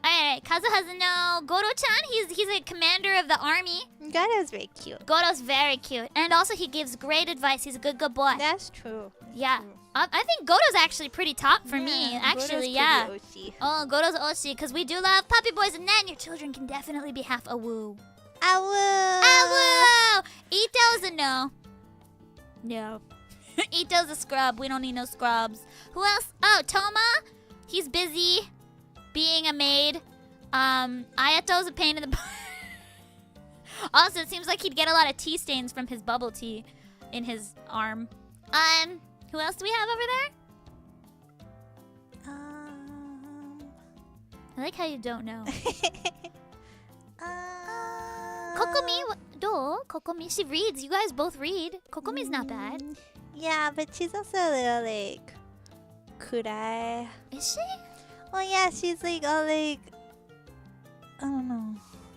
Speaker 1: Alright, Kazu has a no. Goro-chan, he's a commander of the army.
Speaker 2: Goro's very cute.
Speaker 1: Goro's very cute. And also he gives great advice. He's a good boy.
Speaker 2: That's true.
Speaker 1: Yeah. I think Goro's actually pretty top for me. Actually, yeah.
Speaker 2: Goro's pretty Oshi.
Speaker 1: Oh, Goro's Oshi, because we do love puppy boys, and then your children can definitely be half a woo.
Speaker 2: Awu!
Speaker 1: Awu! Ito's a no. No. Ito's a scrub. We don't need no scrubs. Who else? Oh, Toma. He's busy being a maid. Ayato's a pain in the butt. Also, it seems like he'd get a lot of tea stains from his bubble tea in his arm. Who else do we have over there? I like how you don't know. Kokomi, Kokomi, she reads. You guys both read. Kokomi's not bad.
Speaker 2: Yeah, but she's also a little like kurai.
Speaker 1: Is she?
Speaker 2: Oh yeah, she's like all like I don't know.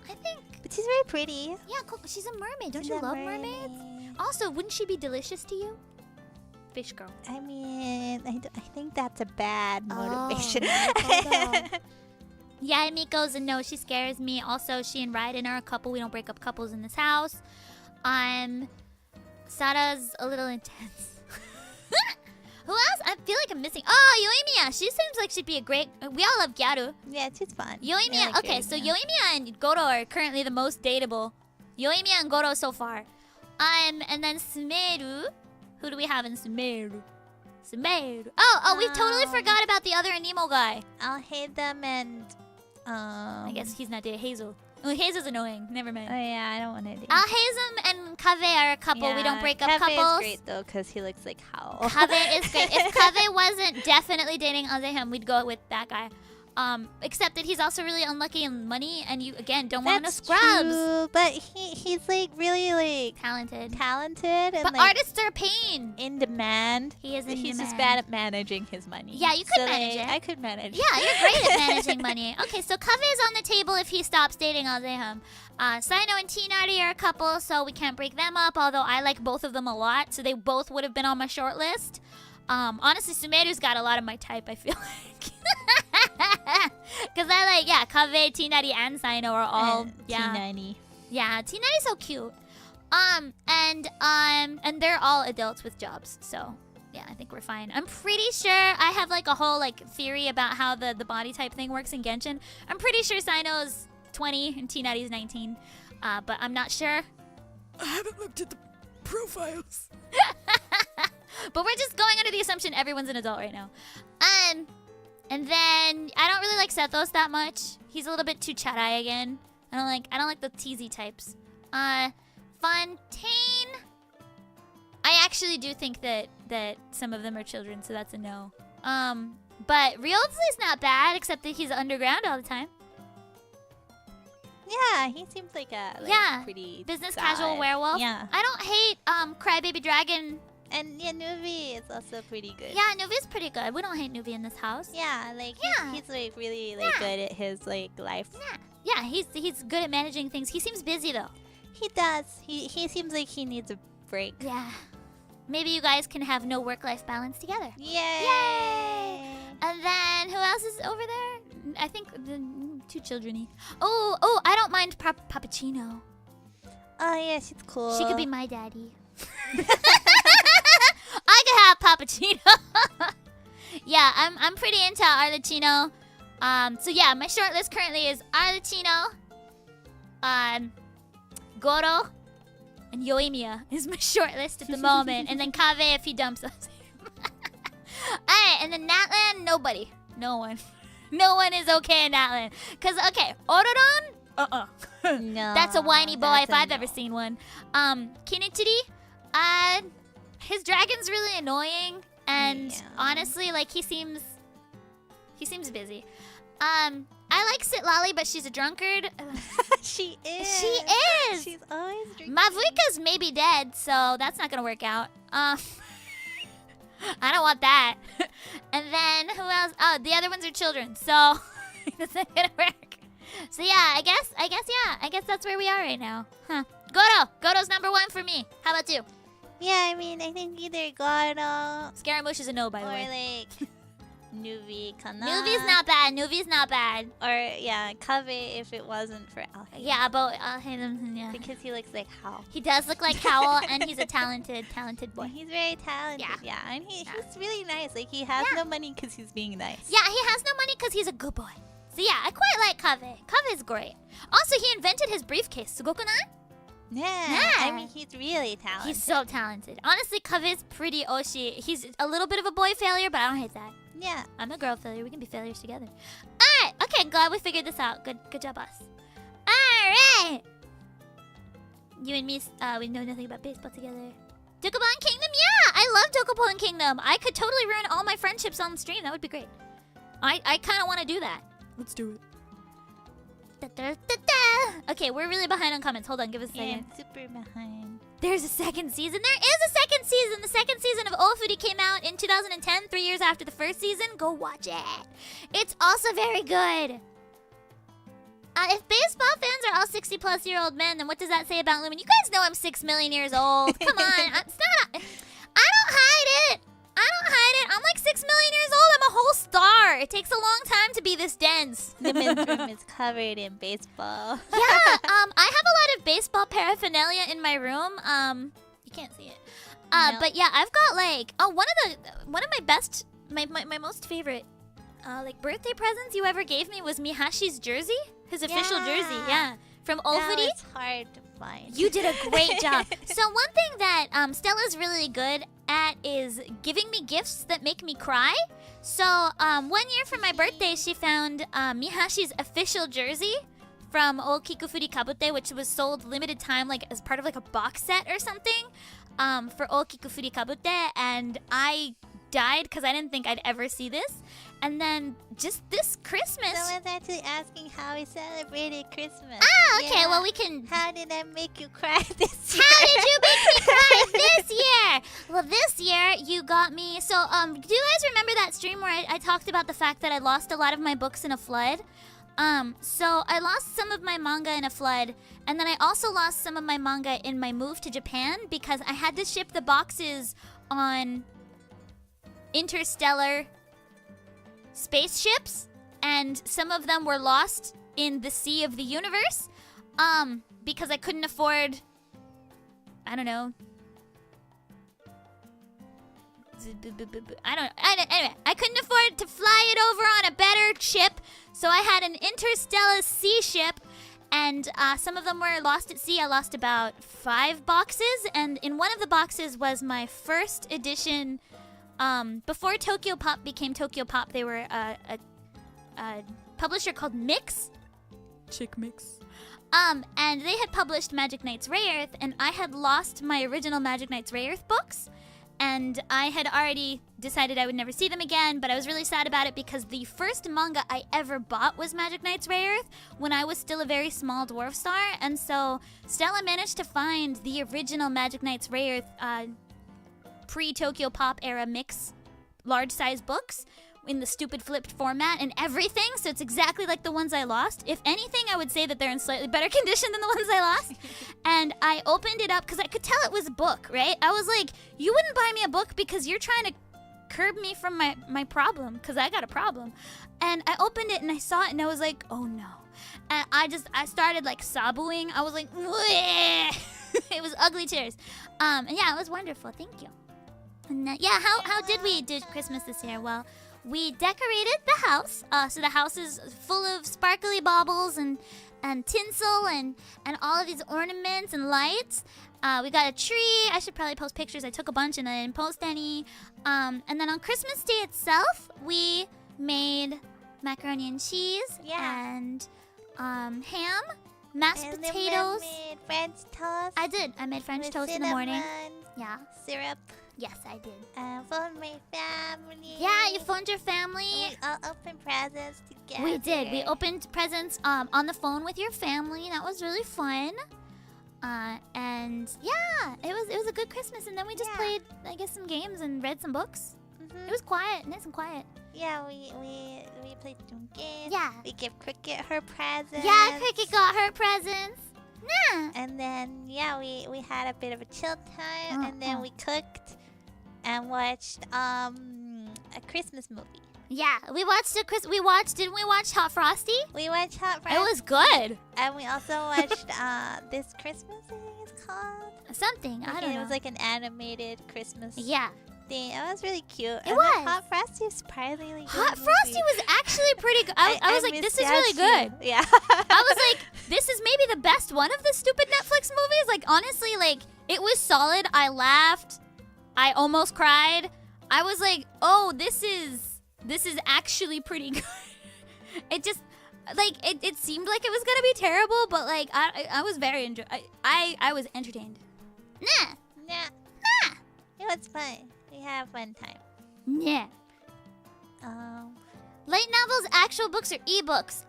Speaker 1: I think.
Speaker 2: But she's very pretty.
Speaker 1: Yeah, she's a mermaid. Don't
Speaker 2: She's
Speaker 1: you
Speaker 2: a
Speaker 1: love
Speaker 2: mermaid.
Speaker 1: mermaids? Also, wouldn't she be delicious to you? Fish girl.
Speaker 2: I mean, I think that's a bad motivation.
Speaker 1: Yeah, Miko's a no. She scares me. Also, she and Raiden are a couple. We don't break up couples in this house. Sara's a little intense. Who else? I feel like I'm missing. Oh, Yoimiya. She seems like she'd be a great. We all love Gyaru.
Speaker 2: Yeah, she's fun.
Speaker 1: Yoimiya.
Speaker 2: I like
Speaker 1: Okay, so
Speaker 2: Yoimiya.
Speaker 1: Yoimiya and Goro are currently the most dateable. Yoimiya and Goro so far. And then Sumeru. Who do we have in Sumeru? Sumeru. Oh, we totally forgot about the other Anemo guy.
Speaker 2: I'll hate them and
Speaker 1: I guess he's not dating Hazel. Oh, Hazel's annoying. Never mind.
Speaker 2: Oh yeah, I don't want to do.
Speaker 1: Hazel and Kave are a couple. We don't break up
Speaker 2: Kave
Speaker 1: couples.
Speaker 2: is great though, cause he looks like Hao.
Speaker 1: Kave is great. If Kave wasn't definitely dating Azeham, we'd go with that guy. Except that he's also really unlucky in money, and you again don't want no scrubs.
Speaker 2: True, but he's like really like
Speaker 1: Talented.
Speaker 2: and
Speaker 1: But
Speaker 2: like
Speaker 1: artists are a pain.
Speaker 2: in demand.
Speaker 1: He is in
Speaker 2: He's
Speaker 1: demand.
Speaker 2: just bad at managing his money.
Speaker 1: Yeah, you could manage it.
Speaker 2: I could manage.
Speaker 1: Yeah, you're great at managing money. Okay, so Kave is on the table if he stops dating Azeham. Sino and Tinari are a couple, so we can't break them up, although I like both of them a lot, so they both would have been on my short list. Honestly, Sumeru's got a lot of my type, I feel like. Because I like, yeah, Kave, Tinari, and Sino are all, yeah.
Speaker 2: T90.
Speaker 1: Yeah, Tinari's so cute. And they're all adults with jobs, so yeah, I think we're fine. I'm pretty sure I have like a whole like theory about how the body type thing works in Genshin. I'm pretty sure Sino's 20 and Tinari's 19, but I'm not sure.
Speaker 3: I haven't looked at the profiles.
Speaker 1: But we're just going under the assumption everyone's an adult right now. And then I don't really like Sethos that much. He's a little bit too Charai again. I don't like the teasy types. Fontaine. I actually do think that some of them are children, so that's a no. But Ryotsu's not bad, except that he's underground all the time.
Speaker 2: Yeah, he seems like a pretty
Speaker 1: business
Speaker 2: sad.
Speaker 1: casual werewolf.
Speaker 2: Yeah.
Speaker 1: I don't hate Crybaby Dragon.
Speaker 2: And yeah, Nuvi is also pretty good.
Speaker 1: Yeah, Nuvi's pretty good. We don't hate Nuvi in this house.
Speaker 2: Yeah, like he's like really like good at his like life.
Speaker 1: Yeah, he's good at managing things. He seems busy though.
Speaker 2: He does. He seems like he needs a break.
Speaker 1: Yeah. Maybe you guys can have no work-life balance together.
Speaker 2: Yay!
Speaker 1: And then who else is over there? I think the two children-y. Oh, I don't mind Pappuccino.
Speaker 2: Oh yeah, she's cool.
Speaker 1: She could be my daddy. I could have Pappuccino. Yeah, I'm pretty into Arlecchino. So yeah, my short list currently is Arlecchino, Goro, and Yoimiya is my short list at the moment. And then Kave if he dumps us. Alright, and then Natlan, nobody. No one. No one is okay in Natlan. Cause okay, Orodon?
Speaker 2: No,
Speaker 1: That's a whiny boy
Speaker 2: that's
Speaker 1: if
Speaker 2: a
Speaker 1: I've
Speaker 2: no.
Speaker 1: ever seen one. Kinichiri, his dragon's really annoying, and honestly, like he seems busy. I like Sitlali, but she's a drunkard.
Speaker 2: She is.
Speaker 1: She is.
Speaker 2: She's always drinking.
Speaker 1: Mavuika's maybe dead, so that's not gonna work out. I don't want that. And then who else? Oh, the other ones are children, so that's not gonna work. So yeah, I guess that's where we are right now. Huh. Goto's number one for me. How about you?
Speaker 2: Yeah, I mean, I think either Goro
Speaker 1: Scaramouche is a no, by the way.
Speaker 2: or like Nuvi kana.
Speaker 1: Nuvi's not bad. Nuvi's not bad.
Speaker 2: Or yeah, Kave if it wasn't for Al.
Speaker 1: Yeah, but yeah.
Speaker 2: Because he looks like Hal.
Speaker 1: He does look like Howell, and he's a talented boy.
Speaker 2: He's very talented. Yeah, and he's really nice. Like he has no money because he's being nice.
Speaker 1: Yeah, he has no money because he's a good boy. So yeah, I quite like Kave. Kave's great. Also, he invented his briefcase. Sugokunai?
Speaker 2: Yeah, I mean he's really talented.
Speaker 1: He's so talented. Honestly, Kave's pretty oshi. He's a little bit of a boy failure, but I don't hate that.
Speaker 2: Yeah,
Speaker 1: I'm a girl failure. We can be failures together. Alright, okay, glad we figured this out. Good job, us. Alright! You and me, we know nothing about baseball together. Dokubon Kingdom? Yeah! I love Dokubon Kingdom. I could totally ruin all my friendships on the stream. That would be great. I kind of want to do that.
Speaker 3: Let's do it.
Speaker 1: Okay, we're really behind on comments. Hold on, give us a
Speaker 2: yeah,
Speaker 1: second.
Speaker 2: I'm super behind.
Speaker 1: There's a second season. There is a second season. The second season of Ofuri came out in 2010, 3 years after the first season. Go watch it. It's also very good. If baseball fans are all 60-plus-year-old men, then what does that say about Lumin? You guys know I'm 6 million years old. Come on. I don't hide it. I'm like 6 million years old. I'm a whole star. It takes a long time to be this dense.
Speaker 2: The men's room is covered in baseball.
Speaker 1: Yeah, I have a lot of baseball paraphernalia in my room. You can't see it.
Speaker 2: No.
Speaker 1: But yeah, I've got like one of my best, my most favorite, like birthday presents you ever gave me was Mihashi's jersey, his official jersey. Yeah, from Ofuri.
Speaker 2: That was hard to find.
Speaker 1: You did a great job. So one thing that Stella's really good at is giving me gifts that make me cry. So 1 year for my birthday, she found Mihashi's official jersey from Okiku Furi Kabute, which was sold limited time, like as part of like a box set or something, for Okiku Furi Kabute, and I died because I didn't think I'd ever see this. And then just this Christmas.
Speaker 2: Someone's actually asking how we celebrated Christmas.
Speaker 1: Ah, okay.
Speaker 2: Yeah.
Speaker 1: Well, we can.
Speaker 2: How did I make you cry this year?
Speaker 1: How did you make me cry this year? Well, this year you got me. So, do you guys remember that stream where I talked about the fact that I lost a lot of my books in a flood? So I lost some of my manga in a flood, and then I also lost some of my manga in my move to Japan because I had to ship the boxes on interstellar spaceships, and some of them were lost in the sea of the universe, because I couldn't afford, I don't know. Anyway, I couldn't afford to fly it over on a better ship, so I had an interstellar sea ship, and some of them were lost at sea. I lost about 5 boxes, and in one of the boxes was my first edition. Before Tokyo Pop became Tokyo Pop, they were a publisher called Mix.
Speaker 3: Chick Mix.
Speaker 1: And they had published Magic Knight's Ray Earth, and I had lost my original Magic Knight's Ray Earth books, and I had already decided I would never see them again, but I was really sad about it because the first manga I ever bought was Magic Knight's Ray Earth when I was still a very small dwarf star, and so Stella managed to find the original Magic Knight's Ray Earth pre-Tokyo Pop era Mix large-size books in the stupid flipped format and everything, so it's exactly like the ones I lost. If anything, I would say that they're in slightly better condition than the ones I lost. And I opened it up because I could tell it was a book, right? I was like, you wouldn't buy me a book because you're trying to curb me from my problem, because I got a problem. And I opened it and I saw it and I was like, oh no. And I started like sobbing. I was like, it was ugly tears. And yeah, it was wonderful. Thank you. And yeah, how did we do Christmas this year? Well, we decorated the house. So the house is full of sparkly baubles and tinsel and all of these ornaments and lights. We got a tree. I should probably post pictures. I took a bunch and I didn't post any. And then on Christmas Day itself, we made macaroni and cheese and ham, mashed
Speaker 2: and
Speaker 1: potatoes.
Speaker 2: Then made French toast.
Speaker 1: I did. I made French
Speaker 2: with
Speaker 1: toast in the morning.
Speaker 2: cinnamon,
Speaker 1: Yeah.
Speaker 2: syrup.
Speaker 1: Yes, I did.
Speaker 2: For my family.
Speaker 1: Yeah, you phoned your family.
Speaker 2: We all opened presents together.
Speaker 1: We did. We opened presents on the phone with your family. That was really fun. And yeah, it was a good Christmas. And then we just played, I guess, some games and read some books. It was quiet, nice and quiet.
Speaker 2: Yeah, we played some games.
Speaker 1: Yeah.
Speaker 2: We gave Cricket her presents.
Speaker 1: Yeah, Cricket got her presents. Nah.
Speaker 2: And then we had a bit of a chill time, and then we cooked and watched a Christmas movie.
Speaker 1: Yeah, we watched didn't we watch Hot Frosty?
Speaker 2: We watched Hot Frosty.
Speaker 1: It was good.
Speaker 2: And we also watched This Christmas, I think it's called.
Speaker 1: Something, I don't know.
Speaker 2: It was like an animated Christmas
Speaker 1: yeah.
Speaker 2: thing. It was really cute.
Speaker 1: It was.
Speaker 2: Hot Frosty was surprisingly good.
Speaker 1: Hot Frosty was actually pretty good. I was like, this is really good.
Speaker 2: Yeah.
Speaker 1: I was like, this is maybe the best one of the stupid Netflix movies. Like, honestly, like, it was solid. I laughed. I almost cried. I was like, oh, this is actually pretty good. It just, like, it seemed like it was gonna be terrible, but like, I was very I was entertained. Nah.
Speaker 2: Nah. It was fun. We had a fun time.
Speaker 1: Yeah. Light novels, actual books, or ebooks?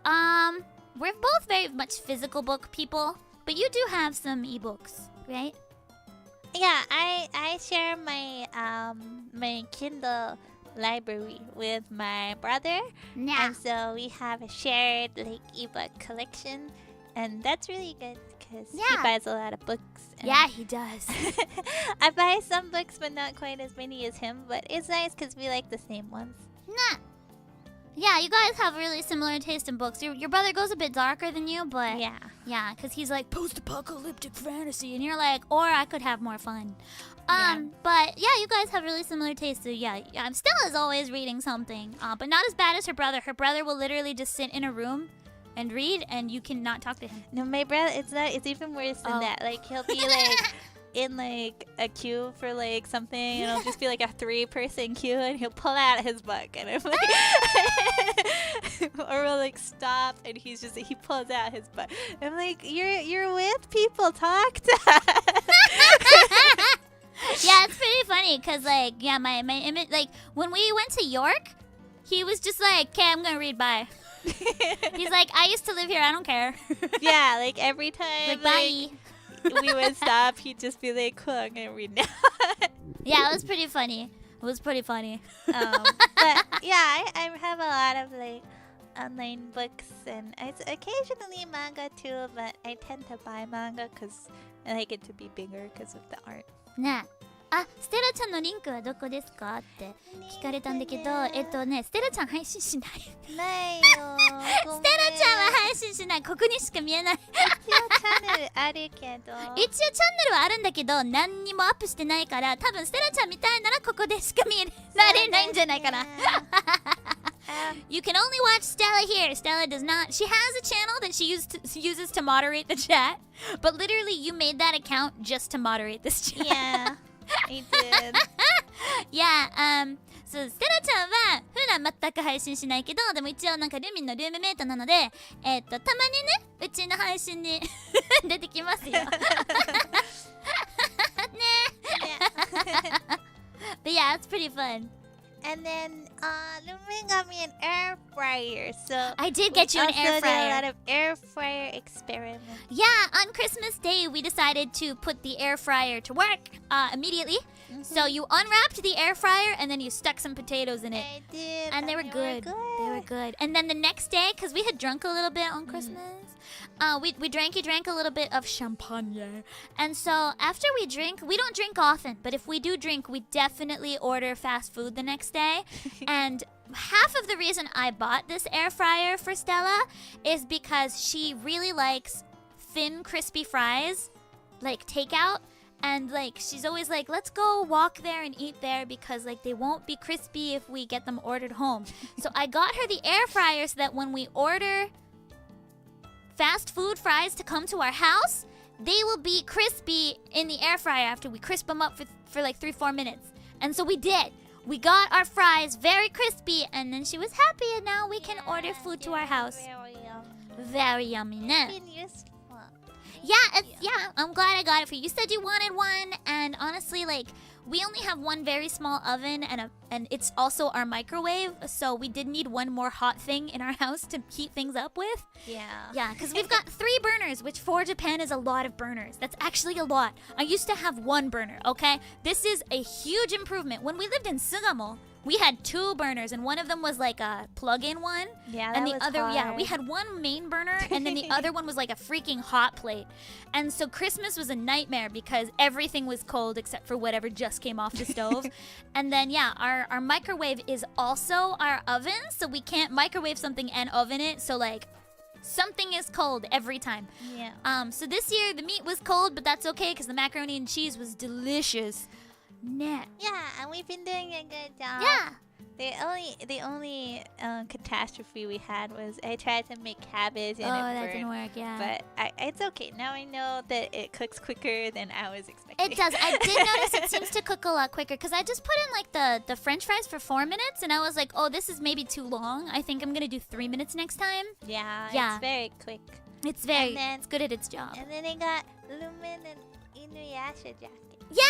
Speaker 1: We're both very much physical book people, but you do have some ebooks, right?
Speaker 2: Yeah, I share my my Kindle library with my brother.
Speaker 1: Yeah.
Speaker 2: And so we have a shared like ebook collection, and that's really good because he buys a lot of books.
Speaker 1: Yeah, he does.
Speaker 2: I buy some books, but not quite as many as him. But it's nice because we like the same ones.
Speaker 1: Nah. Yeah, you guys have really similar taste in books. Your brother goes a bit darker than you, but yeah, because he's like post-apocalyptic fantasy, and you're like, or I could have more fun. But yeah, you guys have really similar tastes. So yeah, Stella's always reading something, but not as bad as her brother. Her brother will literally just sit in a room and read, and you cannot talk to him.
Speaker 2: No, my brother, it's even worse than that. Like he'll be like in like a queue for like something, and it'll just be like a 3-person queue, and he'll pull out his book, and I'm like, or we'll like stop, and he pulls out his book. I'm like, you're with people, talk to us.
Speaker 1: Yeah, it's pretty funny because like my image, like when we went to York, he was just like, okay, I'm gonna read, bye. He's like, I used to live here, I don't care.
Speaker 2: Yeah, like every time
Speaker 1: like bye.
Speaker 2: We would stop, he'd just be like, cool, I'm gonna read now.
Speaker 1: Yeah, it was pretty funny. But
Speaker 2: yeah, I have a lot of like online books, and it's occasionally manga too, but I tend to buy manga because I like it to be bigger because of the art.
Speaker 1: ねあ、ステラちゃんのリンクはどこですかって聞かれたんだけど、ステラちゃん配信しない。
Speaker 2: ないよ。
Speaker 1: ステラちゃんは配信しない。ここにしか見えない。
Speaker 2: 一応チャンネルあるけど。
Speaker 1: 一応チャンネルはあるんだけど、何にもアップしてないから、多分ステラちゃんみたいならここでしか見られないんじゃないかな。You can only watch Stella here. Stella does not. She has a channel that she uses to moderate the chat, but literally you made that account just to moderate this chat.
Speaker 2: Yeah, I did.
Speaker 1: Yeah, そう、ステラちゃんは普段全く配信しないけど、でも一応なんかルミンのルームメイトなので、たまにね、うちの配信に出てきますよ。ね。But yeah, it's pretty fun.
Speaker 2: And then Lumin got me an air fryer, so
Speaker 1: I did get you an air fryer.
Speaker 2: Did a lot of air fryer experiments.
Speaker 1: Yeah, on Christmas Day we decided to put the air fryer to work immediately. So you unwrapped the air fryer and then you stuck some potatoes in it.
Speaker 2: I did,
Speaker 1: and they were good. They were good. And then the next day, because we had drunk a little bit on Christmas, we drank a little bit of champagne. And so after we drink, we don't drink often, but if we do drink, we definitely order fast food the next day. And half of the reason I bought this air fryer for Stella is because she really likes thin, crispy fries, like takeout. And like she's always like, let's go walk there and eat there because like they won't be crispy if we get them ordered home. So I got her the air fryer so that when we order fast food fries to come to our house, they will be crispy in the air fryer after we crisp them up for like 3-4 minutes. And so we did. We got our fries very crispy, and then she was happy, and now we can order food to our house. Very yummy, ne? Yeah, I'm glad I got it for you. You said you wanted one, and honestly, like, we only have one very small oven, and it's also our microwave, so we did need one more hot thing in our house to heat things up with. Yeah, because we've got 3 burners, which for Japan is a lot of burners. That's actually a lot. I used to have 1 burner, okay? This is a huge improvement. When we lived in Sugamo, we had 2 burners, and one of them was like a plug-in one.
Speaker 2: Yeah,
Speaker 1: And
Speaker 2: that
Speaker 1: the
Speaker 2: was
Speaker 1: other,
Speaker 2: hard.
Speaker 1: we had one main burner, and then the other one was like a freaking hot plate. And so Christmas was a nightmare because everything was cold except for whatever just came off the stove. And then, yeah, our microwave is also our oven, so we can't microwave something and oven it. So, like, something is cold every time.
Speaker 2: Yeah.
Speaker 1: So this year, the meat was cold, but that's okay because the macaroni and cheese was delicious. Nah.
Speaker 2: Yeah, and we've been doing a good job.
Speaker 1: Yeah.
Speaker 2: The only catastrophe we had was I tried to make cabbage and
Speaker 1: Oh,
Speaker 2: it
Speaker 1: that
Speaker 2: burned.
Speaker 1: didn't work, yeah.
Speaker 2: But it's okay. Now I know that it cooks quicker than I was expecting.
Speaker 1: It does. I did notice it seems to cook a lot quicker because I just put in like the French fries for 4 minutes, and I was like, oh, this is maybe too long. I think I'm gonna do 3 minutes next time.
Speaker 2: Yeah,
Speaker 1: Yeah.
Speaker 2: it's very quick.
Speaker 1: It's very,
Speaker 2: And then-
Speaker 1: it's good at its job.
Speaker 2: And then I got Lumin and Inuyasha jacket.
Speaker 1: Yeah.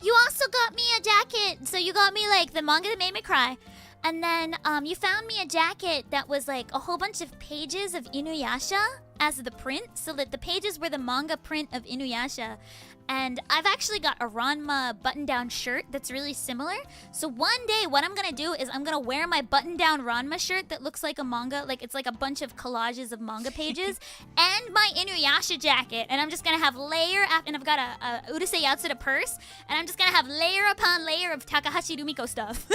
Speaker 1: You also got me a jacket. So you got me like the manga that made me cry. And then you found me a jacket that was like a whole bunch of pages of Inuyasha as the print. So that the pages were the manga print of Inuyasha. And I've actually got a Ranma button-down shirt that's really similar. So one day what I'm going to do is I'm going to wear my button-down Ranma shirt that looks like a manga. Like it's like a bunch of collages of manga pages. And my Inuyasha jacket. And I'm just going to have layer and I've got a Urusei Yatsura purse. And I'm just going to have layer upon layer of Takahashi Rumiko stuff.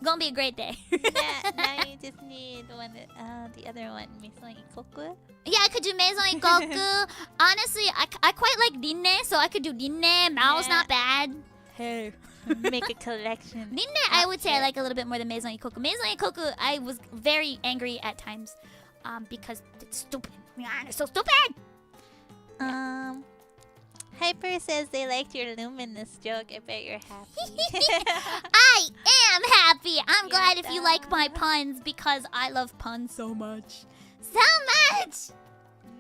Speaker 1: Gonna be a great day.
Speaker 2: Yeah, now you just need the other one, Maison Ikoku.
Speaker 1: Yeah, I could do Maison Ikoku. Honestly, I quite like Rinne, so I could do Rinne. Mao's
Speaker 2: Yeah.
Speaker 1: not bad.
Speaker 3: Hey.
Speaker 2: Make a collection.
Speaker 1: Rinne, I would say I like a little bit more than Maison Ikoku. Maison Ikoku, I was very angry at times because it's stupid. Yeah, it's so stupid.
Speaker 2: Hyper says they liked your luminous joke. I bet you're happy.
Speaker 1: I am happy. I'm
Speaker 2: Yeah,
Speaker 1: glad if you like my
Speaker 2: duh.
Speaker 1: puns because I love puns
Speaker 3: So much.
Speaker 1: so much.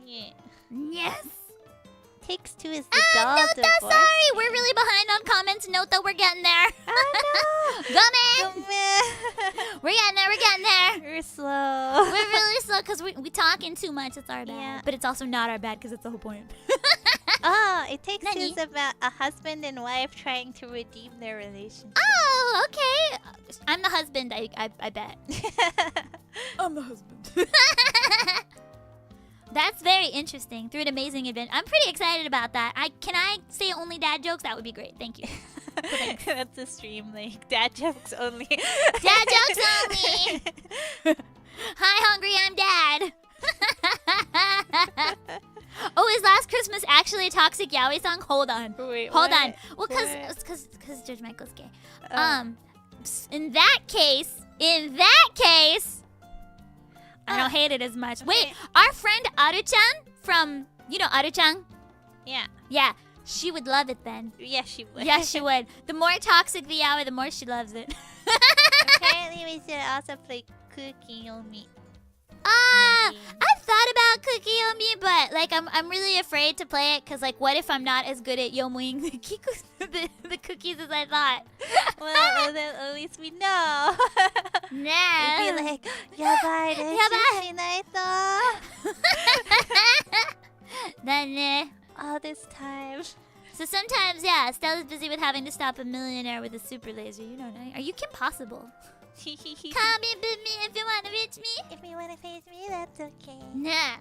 Speaker 2: Yeah.
Speaker 1: Yes.
Speaker 2: Takes Two is the doll
Speaker 1: Nota,
Speaker 2: divorce.
Speaker 1: sorry. We're really behind on comments. Nota, we're getting there.
Speaker 2: Oh
Speaker 1: Come in.
Speaker 2: no!
Speaker 1: We're getting there.
Speaker 2: You're slow.
Speaker 1: We're really slow because we talking too much. It's our bad.
Speaker 2: Yeah.
Speaker 1: But it's also not our bad because it's the whole point.
Speaker 2: Oh, It Takes Two
Speaker 1: Nani?
Speaker 2: is about a husband and wife trying to redeem their relationship.
Speaker 1: Oh, okay. I'm the husband, I bet.
Speaker 3: I'm the husband.
Speaker 1: That's very interesting. Through an amazing event. I'm pretty excited about that. Can I say only dad jokes? That would be great. Thank you.
Speaker 2: That's a stream, like dad jokes only.
Speaker 1: Dad jokes only. Hi, hungry. I'm dad. Oh, is Last Christmas actually a toxic yaoi song? Hold on.
Speaker 2: Wait,
Speaker 1: Hold
Speaker 2: what?
Speaker 1: on. Well,
Speaker 2: What?
Speaker 1: because Judge Michael's gay.
Speaker 2: Oh.
Speaker 1: In that case, I don't hate it as much.
Speaker 2: Okay.
Speaker 1: Wait, our friend Aru-chan from, Aru-chan?
Speaker 2: Yeah.
Speaker 1: Yeah, she would love it then.
Speaker 2: Yeah, she would.
Speaker 1: Yeah, she would. The more toxic the yaoi, the more she loves it.
Speaker 2: Apparently, we should also play Cookie Yomi.
Speaker 1: I've thought about Cookie Yomi, but like I'm really afraid to play it because like what if I'm not as good at yomuing the cookies as I thought?
Speaker 2: Well, then at least we know.
Speaker 1: Nah.
Speaker 2: We'd be like, yabai desu
Speaker 1: Yabai.
Speaker 2: shinaito.
Speaker 1: Then
Speaker 2: All this time.
Speaker 1: so sometimes yeah, Stella's busy with having to stop a millionaire with a super laser. You don't know. Are you Kim Possible? Call me, beat me if you wanna reach me.
Speaker 2: If you wanna face me, that's okay.
Speaker 1: Nah.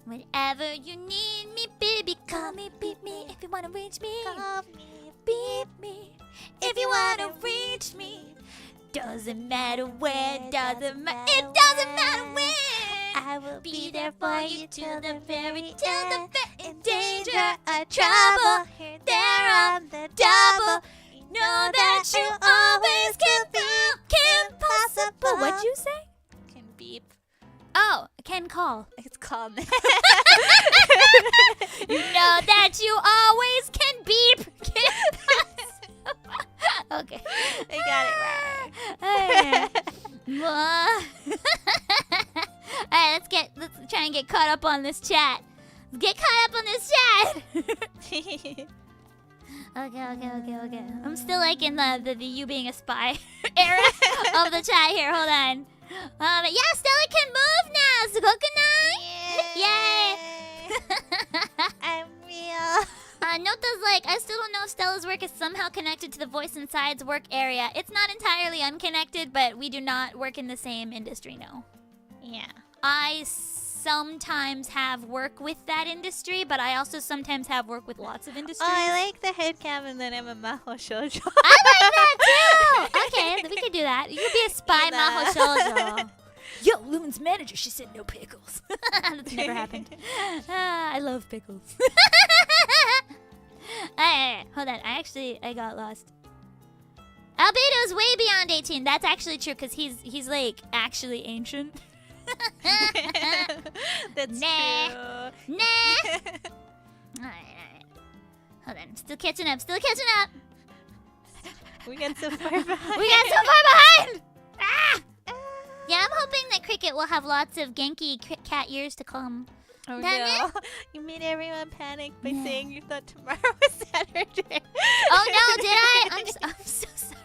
Speaker 1: Whenever you need me, baby, call me, beat me if you wanna reach me.
Speaker 2: Call me.
Speaker 1: Beat me if you wanna reach me. Doesn't matter where, it doesn't matter where.
Speaker 2: I will be there for you till the very
Speaker 1: till
Speaker 2: end.
Speaker 1: the
Speaker 2: In danger or trouble, here there on the double. You
Speaker 1: Know that you always can be Kim Possible. What'd you say?
Speaker 2: Can beep.
Speaker 1: Oh, can call.
Speaker 2: It's called.
Speaker 1: You know that you always can beep Kim Possible. Okay.
Speaker 2: I got it right.
Speaker 1: Alright, let's try and get caught up on this chat. Let's get caught up on this chat. Okay. I'm still like in the you being a spy era of the chat here. Hold on. But yeah, Stella can move now. Sugoku nai? Yay.
Speaker 2: I'm real.
Speaker 1: Nota's like, I still don't know if Stella's work is somehow connected to the Voice Inside's work area. It's not entirely unconnected, but we do not work in the same industry, no.
Speaker 2: Yeah.
Speaker 1: I sometimes have work with that industry, but I also sometimes have work with lots of industries.
Speaker 2: Oh, I like the headcam and then I'm a maho shoujo.
Speaker 1: I like that too! Okay, we could do that. You could be a spy maho shoujo. Yo, Lumin's manager, she said no pickles. That's never happened. I love pickles. Alright, hold on. I got lost. Albedo's way beyond 18. That's actually true, because he's like actually ancient.
Speaker 2: That's
Speaker 1: Nah.
Speaker 2: true.
Speaker 1: Nah. Alright. Hold on. Still catching up.
Speaker 2: We got so far behind.
Speaker 1: We got so far behind! Ah! Yeah, I'm hoping that Cricket will have lots of Genki cat years to come.
Speaker 2: Oh
Speaker 1: Damn
Speaker 2: no. You made everyone panic by saying you thought tomorrow was Saturday.
Speaker 1: Oh no, did I? I'm so sorry.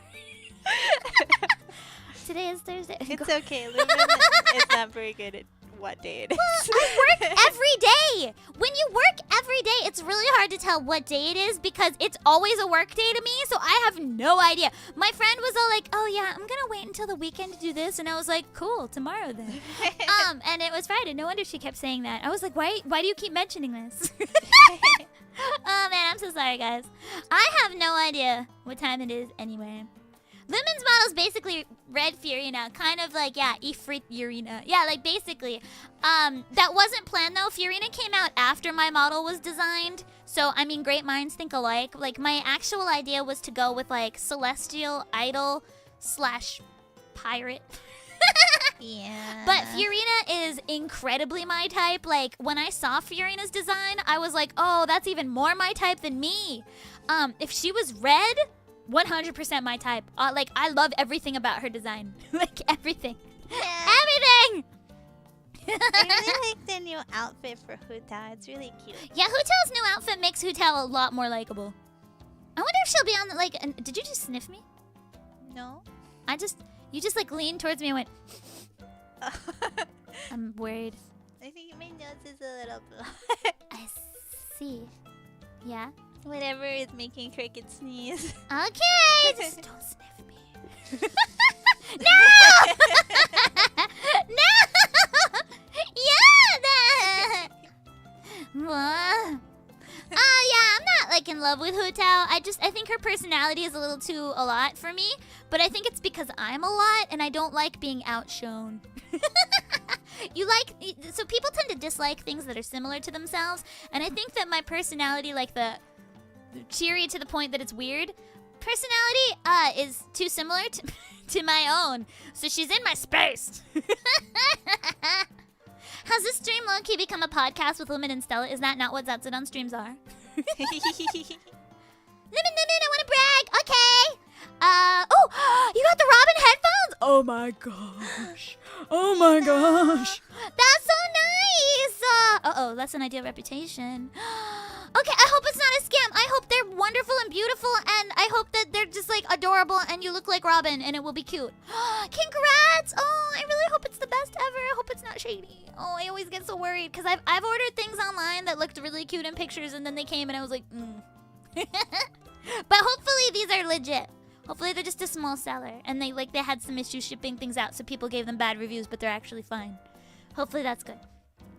Speaker 1: Today is Thursday.
Speaker 2: It's okay. Lumin is not very good at what day it is.
Speaker 1: I work every day. When you work every day, it's really hard to tell what day it is because it's always a work day to me, so I have no idea. My friend was all like, oh yeah, I'm gonna wait until the weekend to do this, and I was like, cool, tomorrow then. And it was Friday. No wonder she kept saying that. I was like, why do you keep mentioning this? Oh man, I'm so sorry guys. I have no idea what time it is anyway. Lumin's model is basically Red Fiorina, kind of like, yeah, Ifrit Urina. Yeah, like basically. That wasn't planned though. Fiorina came out after my model was designed. So, I mean, great minds think alike. Like, my actual idea was to go with like Celestial Idol / Pirate.
Speaker 2: Yeah.
Speaker 1: But Fiorina is incredibly my type. Like, when I saw Fiorina's design, I was like, oh, that's even more my type than me. If she was red, 100% my type. Like, I love everything about her design. Like, everything.
Speaker 2: Yeah.
Speaker 1: Everything!
Speaker 2: I really like the new outfit for Huta. It's really cute.
Speaker 1: Yeah, Hutao's new outfit makes Hutao a lot more likable. I wonder if she'll be on the, like, did you just sniff me?
Speaker 2: No?
Speaker 1: You just, like, leaned towards me and went, I'm worried.
Speaker 2: I think my nose is a little blocked.
Speaker 1: I see. Yeah?
Speaker 2: Whatever is making Cricket sneeze.
Speaker 1: Okay, just don't sniff me. No! No! Yeah! Yeah, I'm not like in love with Hutao. I think her personality is a little too a lot for me. But I think it's because I'm a lot and I don't like being outshone. So people tend to dislike things that are similar to themselves. And I think that my personality, like the cheery to the point that it's weird personality, is too similar to my own. So she's in my space. Has this stream low-key become a podcast with Lumin and Stella? Is that not what Zatsudan streams are? Lumin, I want to brag. Okay. Oh, you got the Robin headphones?
Speaker 3: Oh my gosh. Oh my gosh.
Speaker 1: That's so nice. Uh-oh, that's an ideal reputation. Okay, I hope it's not a scam. I hope they're wonderful and beautiful, and I hope that they're just, like, adorable, and you look like Robin, and it will be cute. Congrats! Oh, I really hope it's the best ever. I hope it's not shady. Oh, I always get so worried, because I've ordered things online that looked really cute in pictures, and then they came, and I was like, But hopefully these are legit. Hopefully they're just a small seller, and they had some issues shipping things out, so people gave them bad reviews, but they're actually fine. Hopefully that's good.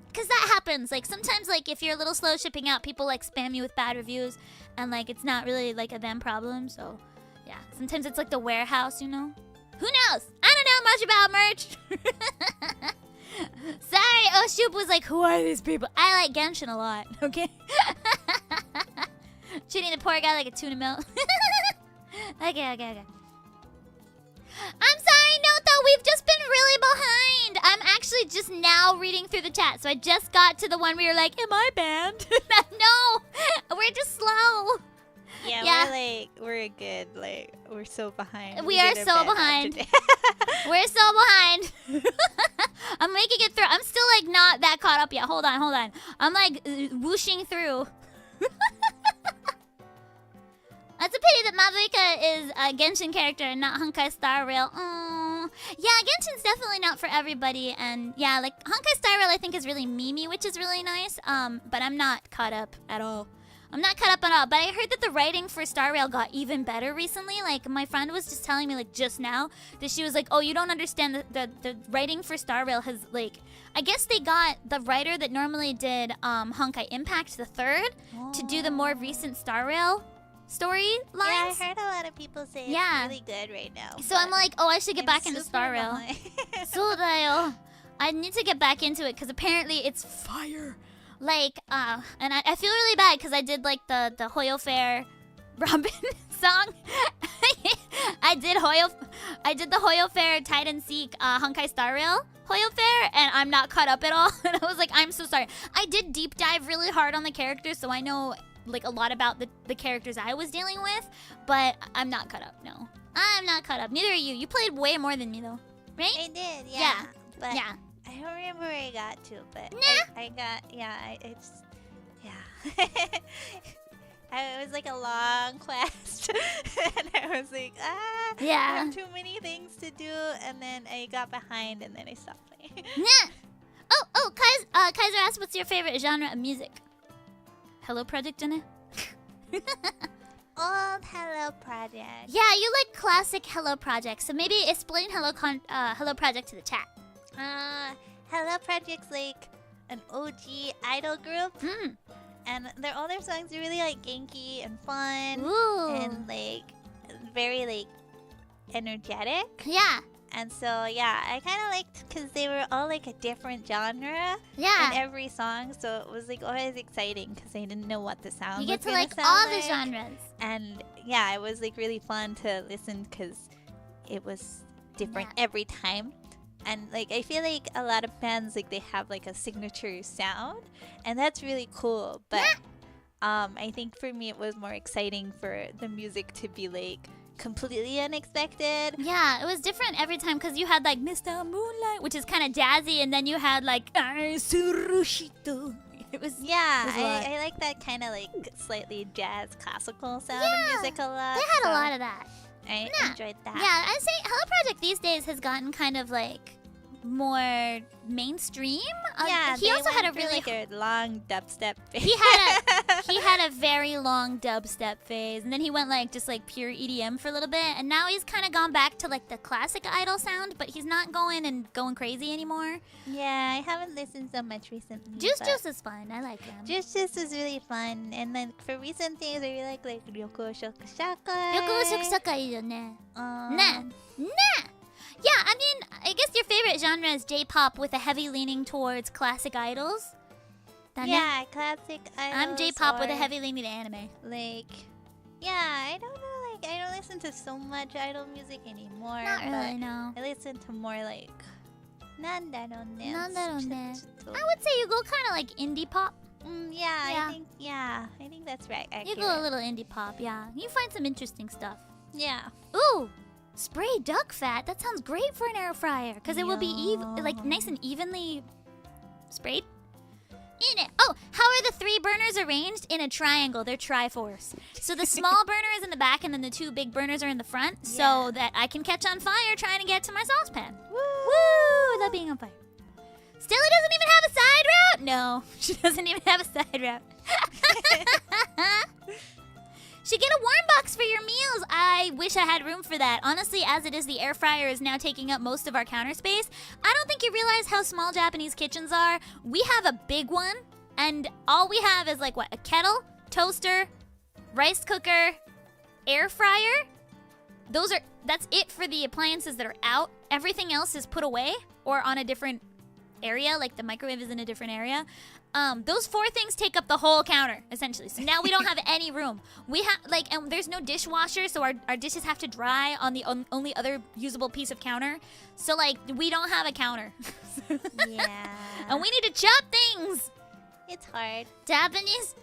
Speaker 1: Because that happens. Like, sometimes, like, if you're a little slow shipping out, people, like, spam you with bad reviews. And, like, it's not really, like, a them problem. So, yeah. Sometimes it's, like, the warehouse, you know? Who knows? I don't know much about merch. Sorry, Oshoop was like, who are these people? I like Genshin a lot, okay? Treating the poor guy like a tuna melt. Okay. I'm sorry, Noto, we've just been really behind. I'm actually just now reading through the chat, so I just got to the one where you're like, am I banned? No, we're just slow.
Speaker 2: Yeah, we're good. Like, we're so behind.
Speaker 1: We are so behind. We're so behind. I'm making it through. I'm still, like, not that caught up yet. Hold on. I'm, like, whooshing through. That's a pity that Mavuika is a Genshin character and not Honkai Star Rail. Yeah, Genshin's definitely not for everybody. And yeah, like Honkai Star Rail I think is really memey, which is really nice. But I'm not caught up at all. I'm not caught up at all, but I heard that the writing for Star Rail got even better recently. Like, my friend was just telling me, like, just now, that she was like, oh, you don't understand, the writing for Star Rail has, like, I guess they got the writer that normally did Honkai Impact the third to do the more recent Star Rail storylines.
Speaker 2: Yeah, I heard a lot of people say it's really good right now.
Speaker 1: So I'm like, oh, I should get back into Star Rail. そうだよ. I need to get back into it because apparently it's fire. Like, and I feel really bad because I did like the Hoyo Fair Robin song. I did the Hoyo Fair Tide and Seek Honkai Star Rail Hoyo Fair, and I'm not caught up at all. And I was like, I'm so sorry. I did deep dive really hard on the characters, so I know like a lot about the characters I was dealing with, but I'm not caught up. No, I'm not caught up. Neither are you. You played way more than me though, right?
Speaker 2: I did,
Speaker 1: Yeah.
Speaker 2: But
Speaker 1: Yeah.
Speaker 2: I don't remember where I got to, but
Speaker 1: Nah.
Speaker 2: I got, it's, it was like a long quest, and I was like, I
Speaker 1: Yeah.
Speaker 2: have too many things to do, and then I got behind, and then I stopped playing.
Speaker 1: Nah. Oh, Kaiser asked, what's your favorite genre of music? Hello Project in it?
Speaker 2: Old Hello Project.
Speaker 1: Yeah, you like classic Hello Project, so maybe explain Hello Project to the chat.
Speaker 2: Hello Project's like an OG idol group, and their older songs are really like genki and fun,
Speaker 1: Ooh.
Speaker 2: and like very like energetic.
Speaker 1: Yeah.
Speaker 2: And so yeah, I kind of liked because they were all like a different genre
Speaker 1: Yeah.
Speaker 2: in every song, so it was like always exciting because I didn't know what the sound.
Speaker 1: You get
Speaker 2: was
Speaker 1: to
Speaker 2: gonna
Speaker 1: like
Speaker 2: sound
Speaker 1: all the
Speaker 2: like.
Speaker 1: genres.
Speaker 2: And yeah, it was like really fun to listen because it was different every time. And like I feel like a lot of bands like they have like a signature sound, and that's really cool. But I think for me it was more exciting for the music to be like completely unexpected.
Speaker 1: Yeah, it was different every time because you had like Mr. Moonlight, which is kind of jazzy, and then you had like Surushito. It was
Speaker 2: Yeah,
Speaker 1: a lot.
Speaker 2: I like that kind of like slightly jazz classical sound
Speaker 1: Yeah,
Speaker 2: of music a lot.
Speaker 1: They had
Speaker 2: so
Speaker 1: a lot of that.
Speaker 2: I
Speaker 1: Yeah.
Speaker 2: enjoyed that.
Speaker 1: Yeah, I'd say Hello Project these days has gotten kind of like more mainstream.
Speaker 2: Yeah,
Speaker 1: he
Speaker 2: they
Speaker 1: also had a
Speaker 2: went through,
Speaker 1: really
Speaker 2: like a long dubstep phase.
Speaker 1: he had a very long dubstep phase, and then he went like just like pure EDM for a little bit, and now he's kind of gone back to like the classic idol sound, but he's not going crazy anymore.
Speaker 2: Yeah, I haven't listened so much recently.
Speaker 1: Juice
Speaker 2: but
Speaker 1: Juice is fun. I like him.
Speaker 2: Juice Juice is really fun, and then for recent things, I really like Ryoko Shokushakai.
Speaker 1: 緑黄色社会いいよね。
Speaker 2: Um,
Speaker 1: Yeah, I mean, I guess your favorite genre is J-pop with a heavy leaning towards classic idols. だね。
Speaker 2: yeah, classic idols.
Speaker 1: I'm J-pop with a
Speaker 2: or,
Speaker 1: heavy leaning to anime.
Speaker 2: Like, yeah, I don't know, like, I don't listen to so much idol music anymore.
Speaker 1: Not really,
Speaker 2: but
Speaker 1: no.
Speaker 2: I listen to more like, なんだろうね。
Speaker 1: なんだろうね。
Speaker 2: ちょっと
Speaker 1: I would say you go kind of like indie pop.
Speaker 2: yeah,
Speaker 1: Yeah.
Speaker 2: I think that's right.
Speaker 1: You
Speaker 2: Accurate.
Speaker 1: go a little indie pop, yeah. You find some interesting stuff.
Speaker 2: Yeah.
Speaker 1: Ooh, spray duck fat. That sounds great for an air fryer because it will be like nice and evenly sprayed. In it. Oh, how are the 3 burners arranged? In a triangle. They're triforce. So the small burner is in the back, and then the 2 big burners are in the front, so that I can catch on fire trying to get to my saucepan. Woo! Without being on fire. Stella doesn't even have a side route? No, she doesn't even have a side route. Should get a warm box for your meals. I wish I had room for that. Honestly, as it is, the air fryer is now taking up most of our counter space. I don't think you realize how small Japanese kitchens are. We have a big one, and all we have is like what? A kettle, toaster, rice cooker, air fryer. That's it for the appliances that are out. Everything else is put away or on a different area, like the microwave is in a different area. Those 4 things take up the whole counter, essentially. So now we don't have any room. We have and there's no dishwasher, so our dishes have to dry on the only other usable piece of counter. So like we don't have a counter.
Speaker 2: Yeah.
Speaker 1: And we need to chop things.
Speaker 2: It's hard.
Speaker 1: Japanese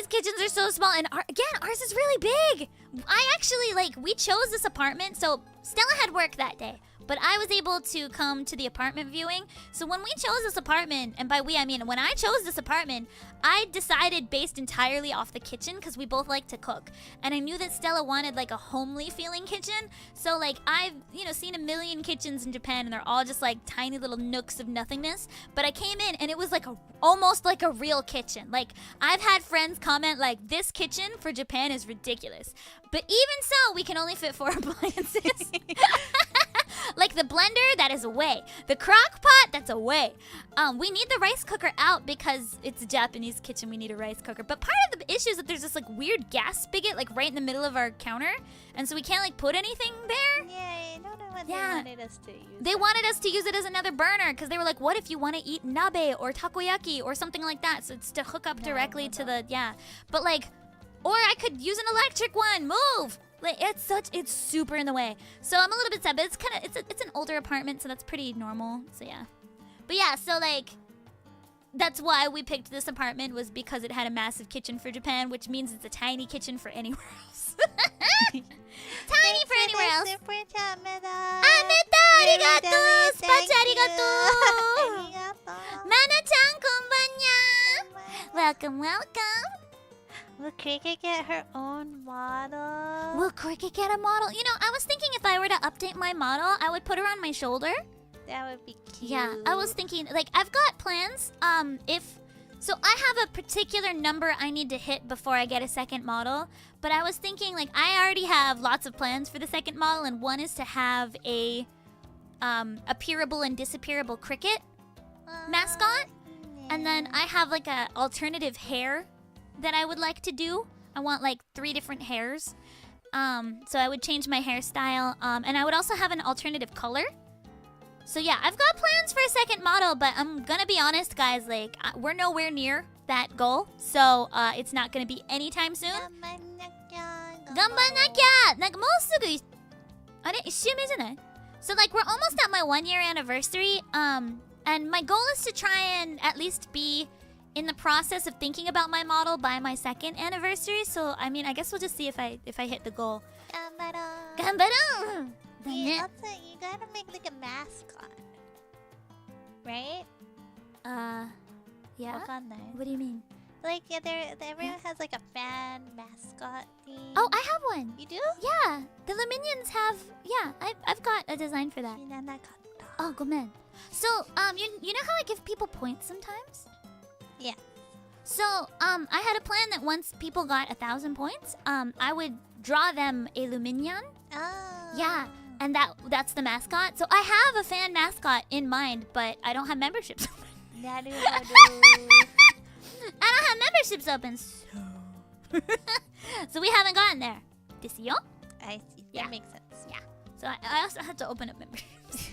Speaker 1: kitchens are so small, and ours is really big. I actually we chose this apartment, so Stella had work that day. but I was able to come to the apartment viewing. So when we chose this apartment, and by we I mean when I chose this apartment, I decided based entirely off the kitchen because we both like to cook. And I knew that Stella wanted like a homely feeling kitchen. So like I've, seen a million kitchens in Japan and they're all just like tiny little nooks of nothingness. But I came in and it was like almost like a real kitchen. Like I've had friends comment like this kitchen for Japan is ridiculous. But even so, we can only fit 4 appliances. Like the blender, that is away. The crock pot, that's away. We need the rice cooker out because it's a Japanese kitchen. We need a rice cooker. But part of the issue is that there's this like weird gas spigot like right in the middle of our counter, and so we can't like put anything there.
Speaker 2: Yeah, I don't know what they wanted us to use.
Speaker 1: They wanted us to use it as another burner because they were like, "What if you want to eat nabe or takoyaki or something like that?" So it's to hook up directly to the But like, or I could use an electric one. Move. Like it's super in the way. So I'm a little bit sad, but it's an older apartment, so that's pretty normal. So yeah. But yeah, so like that's why we picked this apartment was because it had a massive kitchen for Japan, which means it's a tiny kitchen for anywhere else. Tiny for anywhere else.
Speaker 2: Superchat medal.
Speaker 1: Arigato! Spacha arigato! Mana-chan, konbanya! Welcome, welcome.
Speaker 2: Will Cricket get her own model?
Speaker 1: Will Cricket get a model? I was thinking if I were to update my model, I would put her on my shoulder.
Speaker 2: That would be cute.
Speaker 1: Yeah, I was thinking, like, I've got plans. So I have a particular number I need to hit before I get a second model. But I was thinking, like, I already have lots of plans for the second model, and one is to have a appearable and disappearable cricket mascot. And then I have, like, a alternative hair that I would like to do. I want like 3 different hairs. So I would change my hairstyle. And I would also have an alternative color. So yeah, I've got plans for a second model, but I'm gonna be honest, guys, like we're nowhere near that goal. So it's not gonna be anytime soon. Ganbannakya! Like, もうすぐあれ1週目じゃない? So like we're almost at my 1 year anniversary. And my goal is to try and at least be in the process of thinking about my model by my 2nd anniversary. So I mean, I guess we'll just see if I hit the goal. Ganbaro!
Speaker 2: Yeah, also, you gotta make like a mascot, right?
Speaker 1: Yeah. What do you mean?
Speaker 2: Like, everyone has like a fan mascot thing.
Speaker 1: Oh, I have one.
Speaker 2: You do?
Speaker 1: Yeah, the Luminions have. Yeah, I've got a design for that. Oh, gomen. So you know how I give people points sometimes?
Speaker 2: Yeah.
Speaker 1: So I had a plan that once people got 1,000 points, I would draw them a Luminion.
Speaker 2: Oh.
Speaker 1: Yeah. And that's the mascot. So I have a fan mascot in mind, but I don't have memberships open. I don't have memberships open. So we haven't gotten there. Desu yo?
Speaker 2: I see. That makes sense.
Speaker 1: Yeah. So I also have to open up memberships.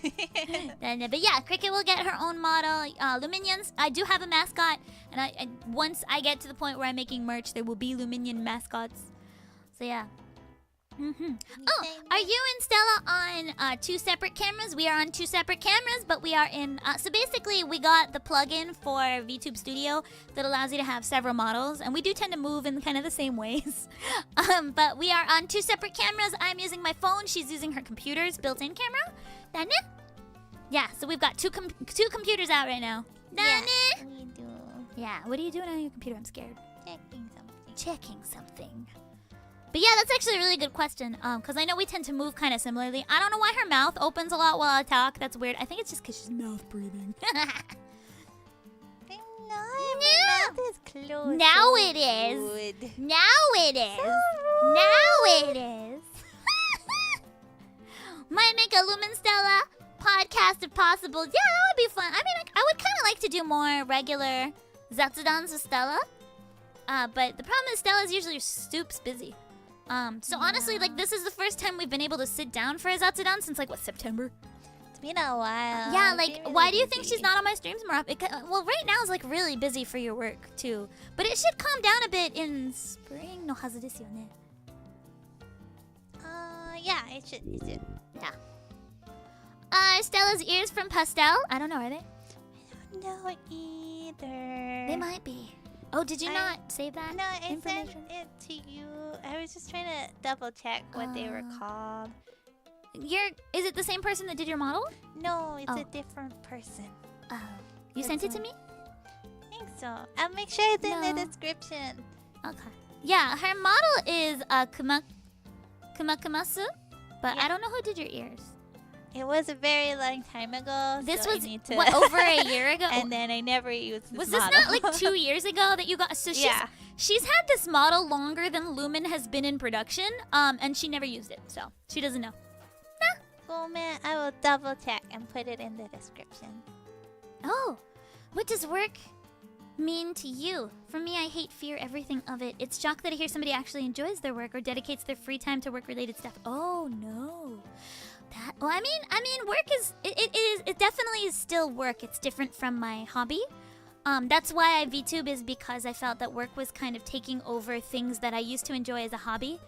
Speaker 1: But yeah, Cricket will get her own model. Luminions, I do have a mascot. And I once I get to the point where I'm making merch, there will be Luminion mascots. So yeah. Oh, are you and Stella on 2 separate cameras? We are on 2 separate cameras, but we are in... so basically, we got the plugin for VTube Studio that allows you to have several models, and we do tend to move in kind of the same ways. But we are on 2 separate cameras. I'm using my phone. She's using her computer's built-in camera. Dane? Yeah, so we've got two computers out right now.
Speaker 2: Yeah, we do.
Speaker 1: Yeah, what are you doing on your computer? I'm scared.
Speaker 2: Checking something.
Speaker 1: But yeah, that's actually a really good question. Because I know we tend to move kind of similarly. I don't know why her mouth opens a lot while I talk. That's weird. I think it's just because she's mouth breathing.
Speaker 2: My mouth is closed.
Speaker 1: Now it is. Now it is. Now it is. Might make a Lumin Stella podcast if possible. Yeah, that would be fun. I mean, I would kind of like to do more regular Zatsudans with Stella. But the problem is Stella's usually stoops busy. So honestly, like, this is the first time we've been able to sit down for a Zatsudan since, like, what, September?
Speaker 2: It's been a while.
Speaker 1: Yeah, like, why do you think she's not on my streams more often? Well, right now is, like, really busy for your work, too. But it should calm down a bit in spring no hazu desu yo ne.
Speaker 2: Yeah, it should.
Speaker 1: Yeah. Stella's ears from Pastel? I don't know, are they?
Speaker 2: I don't know either.
Speaker 1: They might be. Oh, did you not save that
Speaker 2: No, I
Speaker 1: information?
Speaker 2: sent it to you. I was just trying to double check what they were called.
Speaker 1: Is it the same person that did your model?
Speaker 2: No, it's
Speaker 1: Oh.
Speaker 2: a different person.
Speaker 1: Oh. You
Speaker 2: That's
Speaker 1: sent it to
Speaker 2: all.
Speaker 1: me?
Speaker 2: I think so. I'll make sure it's in
Speaker 1: No.
Speaker 2: the description.
Speaker 1: Okay. Yeah, her model is kumakumasu, but
Speaker 2: Yeah.
Speaker 1: I don't know who did your ears.
Speaker 2: It was a very long time ago.
Speaker 1: This
Speaker 2: so
Speaker 1: was
Speaker 2: I need to...
Speaker 1: what, over a year ago.
Speaker 2: And then I never used this
Speaker 1: Was this
Speaker 2: model.
Speaker 1: not like 2 years ago that you got? So she's had this model longer than Lumin has been in production, and she never used it, so she doesn't know.
Speaker 2: Cool, man. I will double check and put it in the description.
Speaker 1: Oh, what does work mean to you? For me, I hate, fear everything of it. It's shocked that I hear somebody actually enjoys their work or dedicates their free time to work-related stuff. Oh no. Well, I mean, work is it definitely is still work. It's different from my hobby. That's why I VTube, is because I felt that work was kind of taking over things that I used to enjoy as a hobby.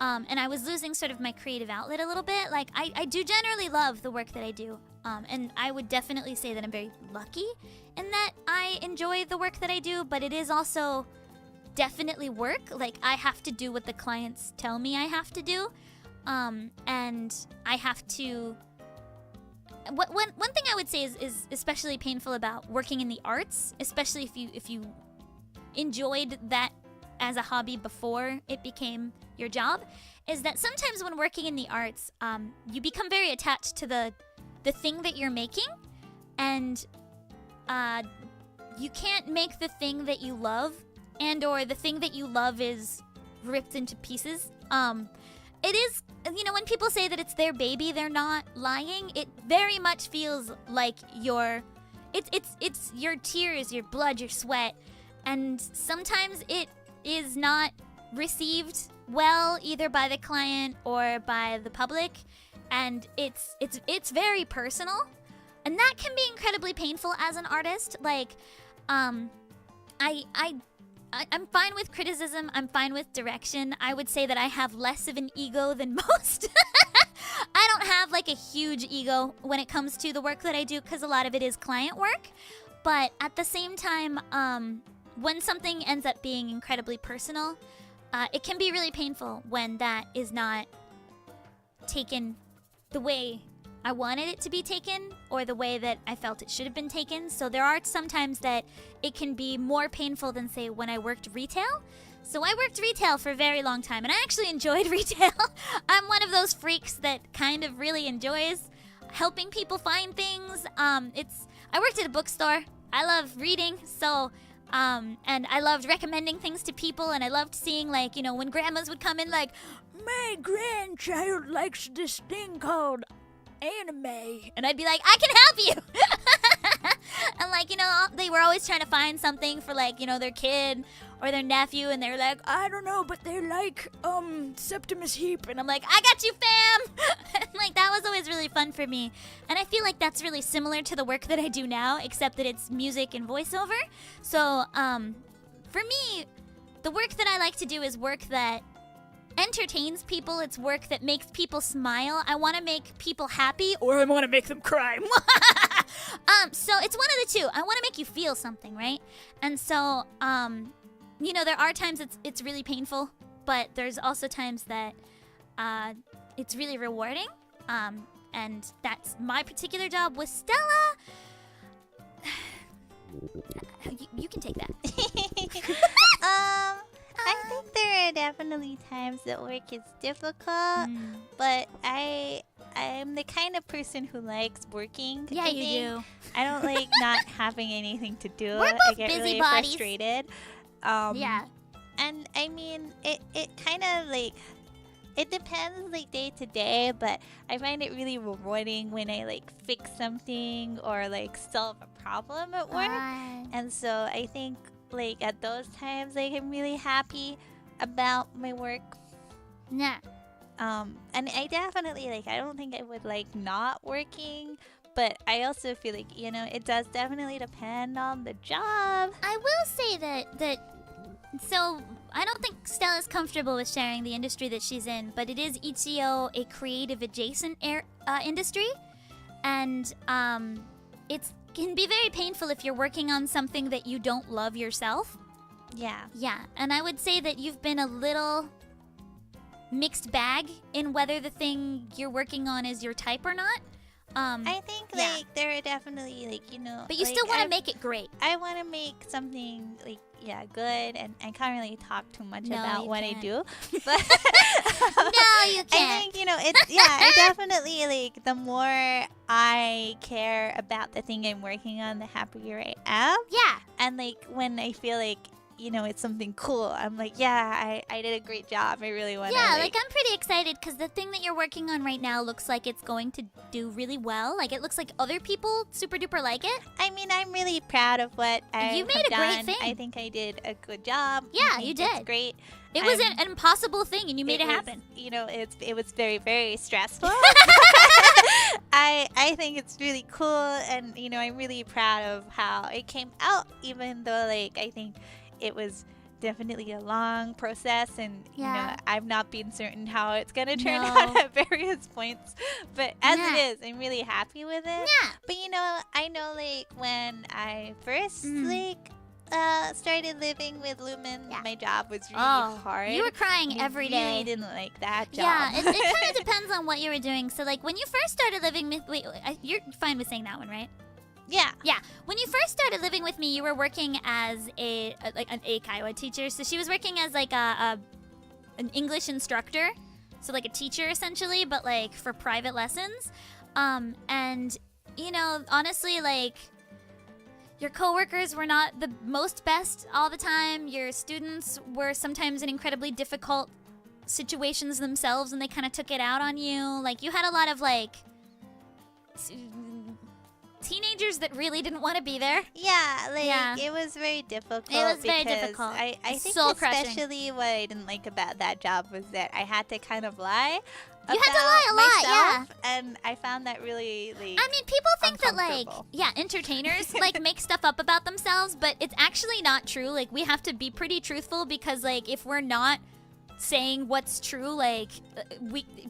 Speaker 1: And I was losing sort of my creative outlet a little bit. Like, I do generally love the work that I do. And I would definitely say that I'm very lucky in that I enjoy the work that I do, but it is also definitely work. Like, I have to do what the clients tell me I have to do. And I have to... One thing I would say is especially painful about working in the arts, especially if you enjoyed that as a hobby before it became your job, is that sometimes when working in the arts, you become very attached to the thing that you're making, and you can't make the thing that you love, and or the thing that you love is ripped into pieces. It is, when people say that it's their baby, they're not lying. It very much feels like it's your tears, your blood, your sweat, and sometimes it is not received well either by the client or by the public, and it's very personal, and that can be incredibly painful as an artist. Like, I'm fine with criticism. I'm fine with direction. I would say that I have less of an ego than most. I don't have like a huge ego when it comes to the work that I do, because a lot of it is client work. But at the same time, when something ends up being incredibly personal, it can be really painful when that is not taken the way I wanted it to be taken, or the way that I felt it should have been taken. So there are some times that it can be more painful than, say, when I worked retail. So I worked retail for a very long time, and I actually enjoyed retail. I'm one of those freaks that kind of really enjoys helping people find things. I worked at a bookstore. I love reading, so and I loved recommending things to people, and I loved seeing, like, when grandmas would come in like,
Speaker 3: My grandchild likes this thing called anime.
Speaker 1: and I'd be like, I can help you. And like, they were always trying to find something for, like, their kid or their nephew, and they were like,
Speaker 3: I don't know, but they like Septimus Heap.
Speaker 1: and I'm like, I got you, fam. And like, that was always really fun for me, and I feel like that's really similar to the work that I do now, except that it's music and voiceover. So for me, the work that I like to do is work that entertains people. It's work that makes people smile. I want to make people happy,
Speaker 3: Or I want to make them cry.
Speaker 1: so it's one of the two. I want to make you feel something, right? And so there are times it's really painful, but there's also times that it's really rewarding, and that's my particular job with Stella. You can take that.
Speaker 2: I think there are definitely times that work is difficult, but I'm the kind of person who likes working.
Speaker 1: Yeah,
Speaker 2: I
Speaker 1: you
Speaker 2: think.
Speaker 1: do.
Speaker 2: I don't like not having anything to do.
Speaker 1: We're
Speaker 2: I
Speaker 1: both
Speaker 2: get really
Speaker 1: busybodies.
Speaker 2: frustrated.
Speaker 1: Yeah.
Speaker 2: And I mean, it kind of like, it depends like day to day, but I find it really rewarding when I like fix something or like solve a problem at work. And so I think like at those times, like I'm really happy about my work.
Speaker 1: Yeah.
Speaker 2: And I definitely like, I don't think I would like not working, but I also feel like, it does definitely depend on the job.
Speaker 1: I will say that so I don't think Stella's comfortable with sharing the industry that she's in, but it is Ichio a creative adjacent industry, and it can be very painful if you're working on something that you don't love yourself.
Speaker 2: Yeah.
Speaker 1: Yeah, and I would say that you've been a little mixed bag in whether the thing you're working on is your type or not.
Speaker 2: I think like there are definitely like
Speaker 1: but you
Speaker 2: like,
Speaker 1: still want to make it great.
Speaker 2: I want to make something like good, and I can't really talk too much
Speaker 1: No,
Speaker 2: about
Speaker 1: you
Speaker 2: what
Speaker 1: can't.
Speaker 2: I do. But
Speaker 1: No, you
Speaker 2: I
Speaker 1: can't.
Speaker 2: think it's I definitely like the more I care about the thing I'm working on, the happier I am.
Speaker 1: Yeah.
Speaker 2: And like when I feel like it's something cool, I'm like, yeah, I did a great job. I really want to.
Speaker 1: Yeah, like I'm pretty excited because the thing that you're working on right now looks like it's going to do really well. Like it looks like other people super duper like it.
Speaker 2: I mean, I'm really proud of what I
Speaker 1: You made
Speaker 2: have
Speaker 1: a great
Speaker 2: done.
Speaker 1: thing.
Speaker 2: I think I did a good job.
Speaker 1: Yeah,
Speaker 2: I think
Speaker 1: you
Speaker 2: it's
Speaker 1: did.
Speaker 2: great.
Speaker 1: It was an impossible thing, and you made it happen.
Speaker 2: It was very, very stressful. I think it's really cool, and I'm really proud of how it came out. Even though like I think it was definitely a long process, and I've not been certain how it's gonna turn out at various points. But as it is, I'm really happy with it.
Speaker 1: Yeah.
Speaker 2: But I know like when I first started living with Lumin, my job was really hard.
Speaker 1: You were crying every day.
Speaker 2: I really didn't like that job.
Speaker 1: Yeah, it kind of depends on what you were doing. So, like, when you first started living with... Wait, you're fine with saying that one, right?
Speaker 2: Yeah.
Speaker 1: Yeah. When you first started living with me, you were working as an eikaiwa teacher. So she was working as, like, an English instructor. So, like, a teacher, essentially, but, like, for private lessons. And, honestly, like... Your coworkers were not the most best all the time. Your students were sometimes in incredibly difficult situations themselves, and they kind of took it out on you. Like, you had a lot of, like, teenagers that really didn't want to be there.
Speaker 2: Yeah, like, it was very difficult.
Speaker 1: It was very
Speaker 2: because
Speaker 1: difficult.
Speaker 2: I think
Speaker 1: Soul-crushing.
Speaker 2: especially what I didn't like about that job was that I had to kind of lie.
Speaker 1: You had to lie a lot,
Speaker 2: myself, and I found that really, like,
Speaker 1: I mean, people think that, like,
Speaker 2: uncomfortable.
Speaker 1: entertainers, like, make stuff up about themselves, but it's actually not true. Like, we have to be pretty truthful because, like, if we're not saying what's true, like,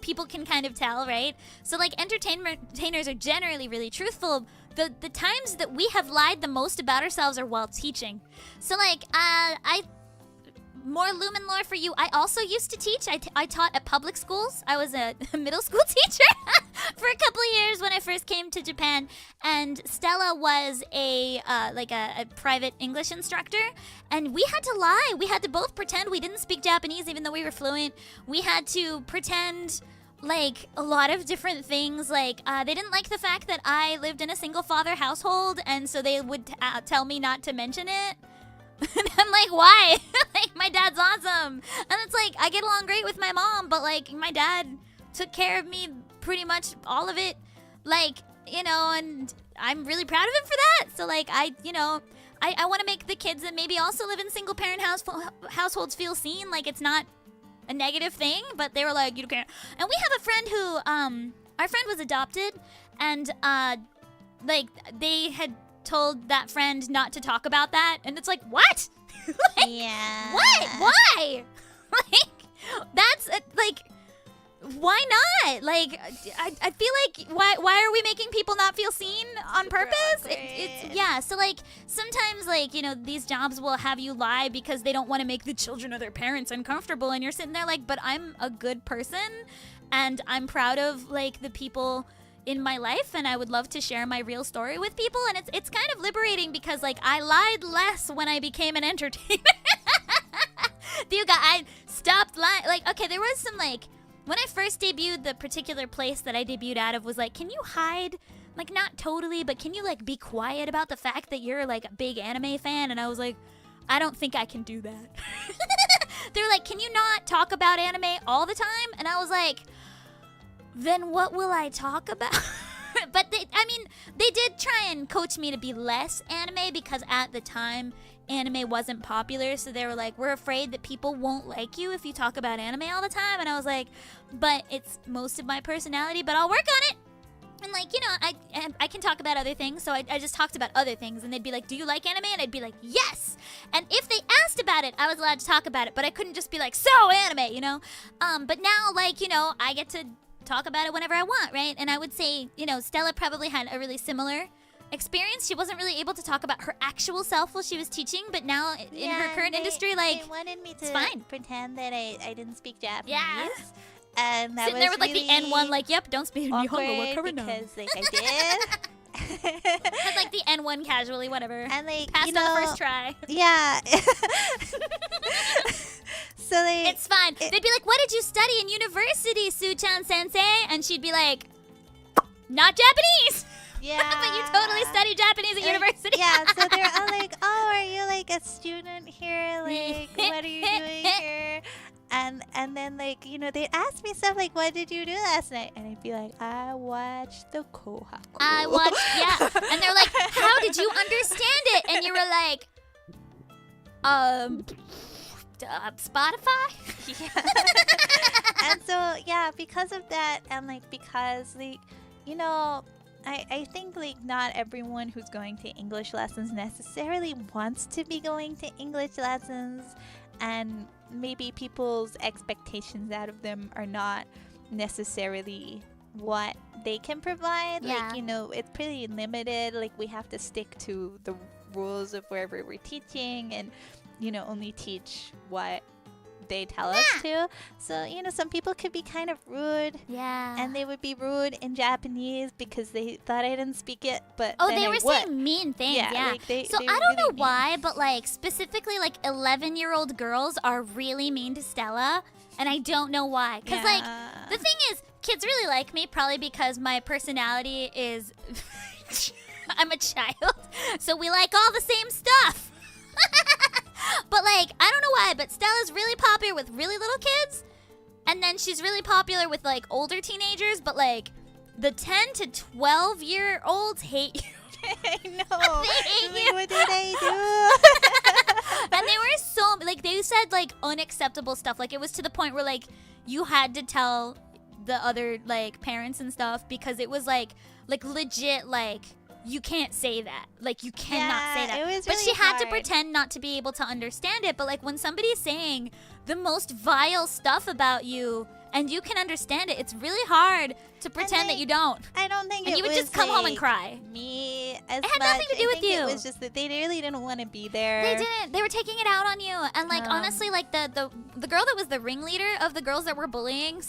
Speaker 1: people can kind of tell, right? So, like, entertainers are generally really truthful. The times that we have lied the most about ourselves are while teaching. So, like, more Lumin lore for you. I also used to teach. I taught at public schools. I was a middle school teacher for a couple of years when I first came to Japan. And Stella was a private English instructor. And we had to lie. We had to both pretend we didn't speak Japanese even though we were fluent. We had to pretend like a lot of different things. Like they didn't like the fact that I lived in a single father household, and so they would tell me not to mention it. And I'm like, why? Like, my dad's awesome. And it's like, I get along great with my mom, but, like, my dad took care of me pretty much all of it. Like, and I'm really proud of him for that. So, like, I want to make the kids that maybe also live in single-parent households feel seen. Like, it's not a negative thing, but they were like, you can't. And we have a friend who, our friend was adopted, and, like, they had told that friend not to talk about that, and it's like, what? Like,
Speaker 2: yeah.
Speaker 1: What? Why? Like, that's like, why not? Like, I feel like why are we making people not feel seen on purpose? It's yeah. So like sometimes like these jobs will have you lie because they don't want to make the children of their parents uncomfortable, and you're sitting there like, but I'm a good person, and I'm proud of like the people in my life, and I would love to share my real story with people, and it's kind of liberating because like I lied less when I became an entertainer. I stopped lying. Like, okay, there was some like when I first debuted, the particular place that I debuted out of was like, can you hide? Like, not totally, but can you like be quiet about the fact that you're like a big anime fan? And I was like, I don't think I can do that. They're like, can you not talk about anime all the time? And I was like, then what will I talk about? But they did try and coach me to be less anime because at the time anime wasn't popular, so they were like, we're afraid that people won't like you if you talk about anime all the time. And I was like, but it's most of my personality, but I'll work on it. And like, I can talk about other things, so I just talked about other things, and they'd be like, do you like anime? And I'd be like, yes! And if they asked about it, I was allowed to talk about it, but I couldn't just be like, so anime, But now, like, I get to talk about it whenever I want, right? And I would say, Stella probably had a really similar experience. She wasn't really able to talk about her actual self while she was teaching, but now in her current industry, like,
Speaker 2: they wanted me to
Speaker 1: it's fine.
Speaker 2: pretend that I didn't speak Japanese.
Speaker 1: Yeah.
Speaker 2: And that
Speaker 1: sitting
Speaker 2: was
Speaker 3: there
Speaker 1: with like
Speaker 2: really
Speaker 1: the N1, like, yep, don't speak Nihongo
Speaker 2: awkward
Speaker 1: whatsoever.
Speaker 2: because like I did.
Speaker 1: Had like the N1 casually, whatever.
Speaker 2: And like
Speaker 1: Passed
Speaker 2: you know,
Speaker 1: on the first try.
Speaker 2: Yeah. So like
Speaker 1: It's fine. They'd be like, "What did you study in university, Su-chan sensei?" And she'd be like, "Not Japanese."
Speaker 2: yeah.
Speaker 1: But you totally studied Japanese at
Speaker 2: Like,
Speaker 1: university.
Speaker 2: Yeah, so they're all like, "Oh, are you like a student here? Like, what are you doing here?" And then like, you know, they'd ask me stuff like, "What did you do last night?" And I'd be like, "I watched the Kohaku."
Speaker 1: I watched, yeah. And they're like, "How did you understand it?" And you were like, Spotify?
Speaker 2: Yeah. And so yeah, because of that, and like because like, you know, I think like not everyone who's going to English lessons necessarily wants to be going to English lessons, and maybe people's expectations out of them are not necessarily what they can provide.
Speaker 1: Yeah.
Speaker 2: Like, you know, it's pretty limited. Like, we have to stick to the rules of wherever we're teaching, and you know, only teach what they tell us to. So, you know, some people could be kind of rude.
Speaker 1: Yeah.
Speaker 2: And they would be rude in Japanese because they thought I didn't speak it, but
Speaker 1: Oh,
Speaker 2: then
Speaker 1: they
Speaker 2: I
Speaker 1: were
Speaker 2: would.
Speaker 1: saying mean things, yeah.
Speaker 2: Like they
Speaker 1: So
Speaker 2: were
Speaker 1: I don't
Speaker 2: really
Speaker 1: know
Speaker 2: mean.
Speaker 1: why, but like specifically like 11-year-old girls are really mean to Stella, and I don't know why. Cause like the thing is, kids really like me probably because my personality is I'm a child, so we like all the same stuff. But like I don't know why, but Stella's really popular with really little kids, and then she's really popular with like older teenagers, but like the 10 to 12-year-olds hate you.
Speaker 2: I know.
Speaker 1: They hate
Speaker 2: Like,
Speaker 1: you.
Speaker 2: what did I
Speaker 1: And they were so like they said like unacceptable stuff. Like it was to the point where like you had to tell the other like parents and stuff because it was like legit like you can't say that. Like you cannot say that.
Speaker 2: It was
Speaker 1: But
Speaker 2: really
Speaker 1: she had to
Speaker 2: hard.
Speaker 1: pretend not to be able to understand it. But like when somebody's saying the most vile stuff about you and you can understand it, it's really hard to pretend that
Speaker 2: like,
Speaker 1: you don't.
Speaker 2: I don't think
Speaker 1: And
Speaker 2: it
Speaker 1: you would
Speaker 2: was
Speaker 1: just come home and
Speaker 2: like,
Speaker 1: cry.
Speaker 2: Me as
Speaker 1: It had
Speaker 2: much.
Speaker 1: nothing to do
Speaker 2: I
Speaker 1: with
Speaker 2: think
Speaker 1: you.
Speaker 2: It was just that they really didn't want to be there.
Speaker 1: They didn't. They were taking it out on you. And like honestly, like the girl that was the ringleader of the girls that were bullying,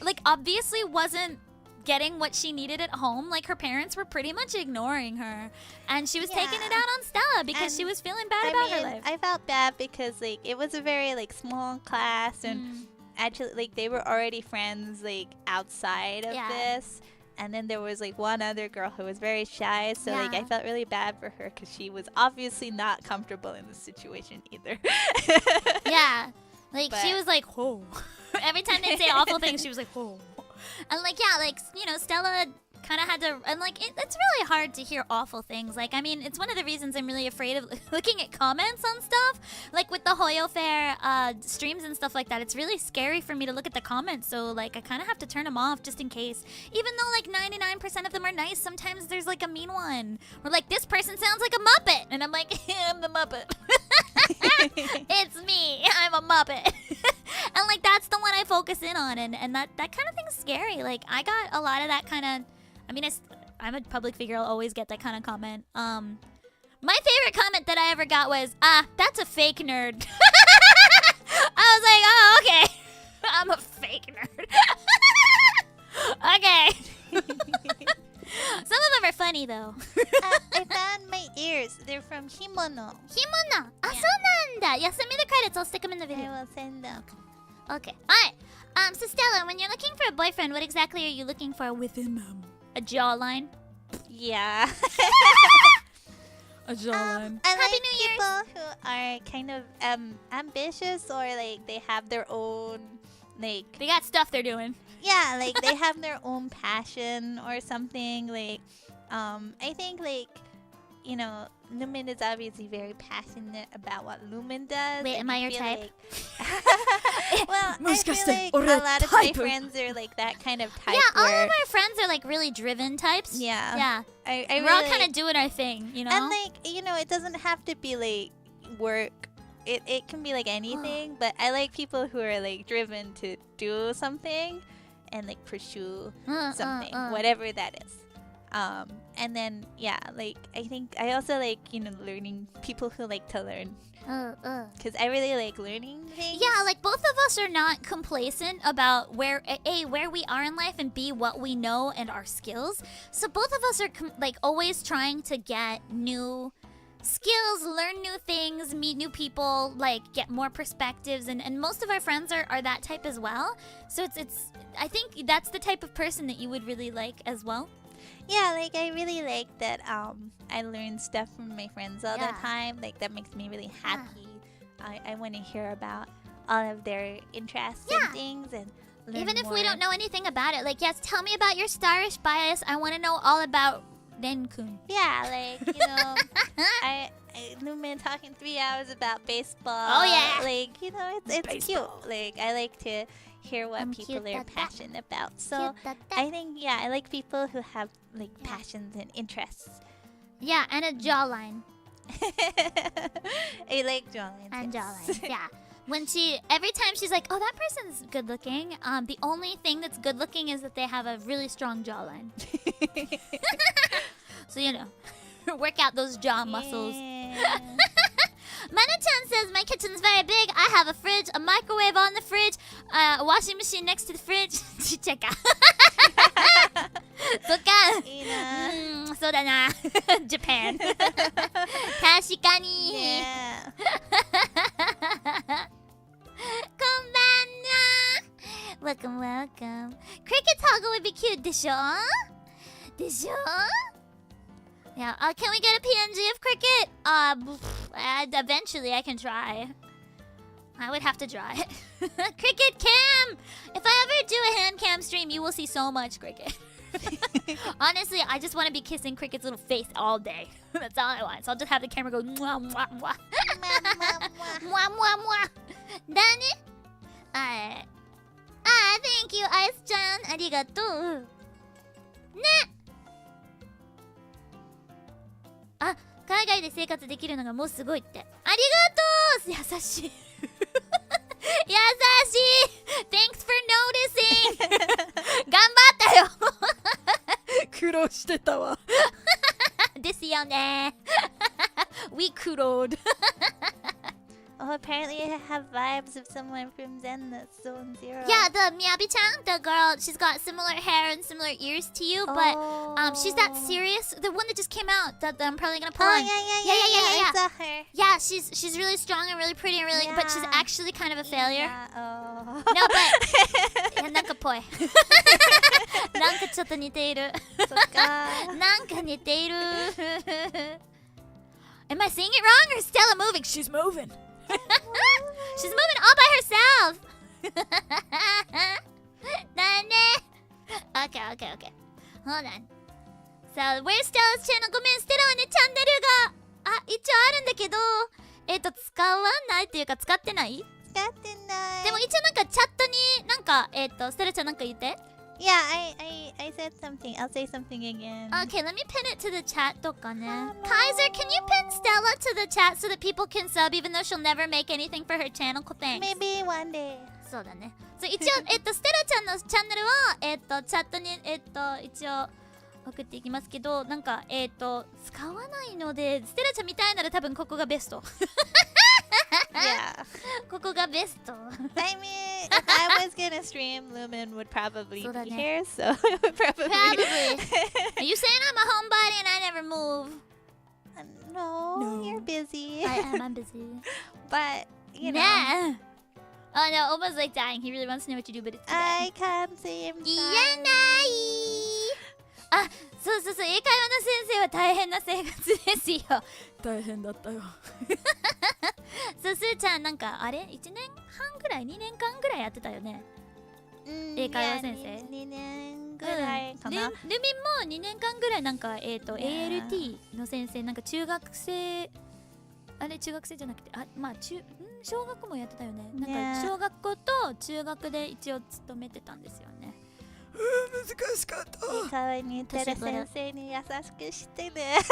Speaker 1: like obviously wasn't getting what she needed at home. Like her parents were pretty much ignoring her, and she was taking it out on Stella because she
Speaker 2: And,
Speaker 1: was feeling bad about her life.
Speaker 2: I felt bad because like it was a very like small class, and actually like they were already friends like outside of this. And then there was like one other girl who was very shy, so like I felt really bad for her because she was obviously not comfortable in the situation either.
Speaker 1: Yeah, like she
Speaker 2: But-
Speaker 1: was like, "Oh." Every time they'd say awful things, she was like, "Oh." And like yeah, like you know, Stella kind of had to, and like it's really hard to hear awful things. Like I mean, it's one of the reasons I'm really afraid of looking at comments on stuff. Like with the Hoyo Fair streams and stuff like that, it's really scary for me to look at the comments. So like I kind of have to turn them off just in case. Even though like 99% of them are nice, sometimes there's like a mean one. Or like this person sounds like a Muppet, and I'm like, I'm the Muppet. It's me. I'm a Muppet. And like that's the one I focus in on, and that kind of thing's scary. Like I got a lot of that kind of. I mean, I'm a public figure. I'll always get that kind of comment. My favorite comment that I ever got was, that's a fake nerd. I was like, oh, okay. I'm a fake nerd. Okay. Some of them are funny, though.
Speaker 2: I found my ears. They're from Himono.
Speaker 1: Himona. Ah, so nanda. Yeah, send me the credits. I'll stick them in the video.
Speaker 2: I will send them.
Speaker 1: Okay. Alright. So Stella, when you're looking for a boyfriend, what exactly are you looking for within them? A jawline?
Speaker 2: Yeah.
Speaker 3: A jawline.
Speaker 2: I
Speaker 1: Happy
Speaker 2: like
Speaker 1: New Year's.
Speaker 2: people who are kind of ambitious, or like they have their own like
Speaker 1: They got stuff they're doing.
Speaker 2: yeah, like they have their own passion or something. Like I think like, you know, Lumin is obviously very passionate about what Lumin does.
Speaker 1: Wait,
Speaker 2: and
Speaker 1: am I your
Speaker 2: feel
Speaker 1: type?
Speaker 2: like- well, I feel
Speaker 3: Moshikaste,
Speaker 2: like a
Speaker 3: ore
Speaker 2: lot of my
Speaker 3: type.
Speaker 2: friends are like that kind of type.
Speaker 1: Yeah, all
Speaker 2: where,
Speaker 1: of our friends are like really driven types.
Speaker 2: Yeah.
Speaker 1: Yeah.
Speaker 2: I
Speaker 1: We're
Speaker 2: really
Speaker 1: all kind of doing our thing, you know?
Speaker 2: And like, you know, it doesn't have to be like work. It can be like anything, but I like people who are like driven to do something. and like pursue
Speaker 1: うん
Speaker 2: something,
Speaker 1: うんうん
Speaker 2: whatever that is. And then yeah, like I think I also like learning people who like to learn
Speaker 1: うんうん
Speaker 2: because I really like learning things.
Speaker 1: Yeah, like both of us are not complacent about where where we are in life and B what we know and our skills. So both of us are like always trying to get new skills, learn new things, meet new people, like get more perspectives, and most of our friends are that type as well. So it's I think that's the type of person that you would really like as well.
Speaker 2: Yeah, like I really like that I learn stuff from my friends all the
Speaker 1: Yeah.
Speaker 2: time. Like that makes me really happy. I want to hear about all of their interests
Speaker 1: Yeah.
Speaker 2: and things and learn
Speaker 1: Even if
Speaker 2: more.
Speaker 1: we don't know anything about it, like yes, tell me about your starish bias. I want to know all about Ren-kun.
Speaker 2: Yeah, like I Lumin talking 3 hours about baseball.
Speaker 1: Oh, yeah.
Speaker 2: Like it's
Speaker 3: Baseball.
Speaker 2: cute. Like I like to hear what
Speaker 1: I'm
Speaker 2: people
Speaker 1: cute
Speaker 2: are
Speaker 1: at that.
Speaker 2: passionate about. So I think I like people who have like passions and interests.
Speaker 1: Yeah, and a jawline.
Speaker 2: I like drawing.
Speaker 1: And jawline. Yeah. When every time she's like, oh, that person's good looking. The only thing that's good looking is that they have a really strong jawline. So work out those jaw muscles. Mana-chan says my kitchen's very big. I have a fridge, a microwave on the fridge, a washing machine next to the fridge. ちっちゃいか。そっか。
Speaker 2: いいな。
Speaker 1: そうだな。Japan. 確かに。
Speaker 2: Yeah.
Speaker 1: こんばんは。Welcome, welcome. Cricket toggle would be cute でしょ Yeah, can we get a PNG of Cricket? Eventually I can try. I would have to try. Cricket cam! If I ever do a hand cam stream, you will see so much Cricket. Honestly, I just want to be kissing Cricket's little face all day. That's all I want. So I'll just have the camera go mwah, mwah, mwah. Mwah, mwah, mwah. だね。thank you, Ice-chan. ありがとう。ね。海外で生活できるのがもうすごいって。ありがとう。優しい。優しい。Thanks for noticing. 頑張ったよ。
Speaker 3: 苦労してたわ。
Speaker 1: ですよね。We 苦労。
Speaker 2: Oh, apparently I have vibes of someone from Zen that's Zone Zero.
Speaker 1: Yeah, the Miyabi-chan, the girl, she's got similar hair and similar ears to you, but she's that serious. The one that just came out that I'm probably gonna pull
Speaker 2: Oh,
Speaker 1: on.
Speaker 2: yeah.
Speaker 1: Yeah.
Speaker 2: I saw her.
Speaker 1: Yeah, she's really strong and really pretty and really, but she's
Speaker 2: Yeah.
Speaker 1: actually kind of a failure.
Speaker 2: Yeah, oh.
Speaker 1: No, but いやなんかぽい。なんかちょっと似ている。
Speaker 2: そっか。
Speaker 1: なんか似ている。Am I saying it wrong or is Stella moving?
Speaker 3: She's moving.
Speaker 1: She's moving all by herself. だね。Okay. Hold on. So, where's Stella's channel? ごめん、ステラはね、チャンネルが一応あるんだけど、使わないっていうか使ってない？
Speaker 2: 使ってない。
Speaker 1: でも一応なんかチャットになんかステラちゃんなんか言って。
Speaker 2: Yeah, I said something. I'll say something again.
Speaker 1: Okay, let me pin it to the chat とかね。Kaiser, can you pin Stella to the chat so that people can sub even though she'll never make anything for her channel? Thanks.
Speaker 2: Maybe one day.
Speaker 1: そうだね。そう一応ステラちゃんのチャンネルをチャットに一応送っていきますけど、なんか使わないので、ステラちゃんみたいなら多分ここがベスト。
Speaker 2: Yeah.
Speaker 1: ここがベスト。
Speaker 2: I mean, if I was gonna stream, Lumin would probably
Speaker 1: So
Speaker 2: be
Speaker 1: then,
Speaker 2: here, so it would probably.
Speaker 1: Are you saying I'm a homebody and I never move?
Speaker 2: No, you're busy.
Speaker 1: I'm busy.
Speaker 2: But, you know.
Speaker 1: Nah. Oh no, Oma's like dying. He really wants to know what you do, but it's too bad.
Speaker 2: I can't see him.
Speaker 1: 言えないそう、英会話の先生は大変な生活ですよ。
Speaker 3: 大変だったよ。
Speaker 1: そう、すーちゃんなんかあれ1年半ぐらい2年間ぐらいやってたよね。英会話先生。
Speaker 2: 2年ぐらいかな。
Speaker 1: ルミンも2年間ぐらいなんかALT の先生なんか中学生あれ中学生じゃなくて小学もやってたよね。なんか小学校と中学で一応勤めてたんですよね。
Speaker 3: 難しかった。
Speaker 2: 顔に似てる先生に優しくしてね。
Speaker 1: ね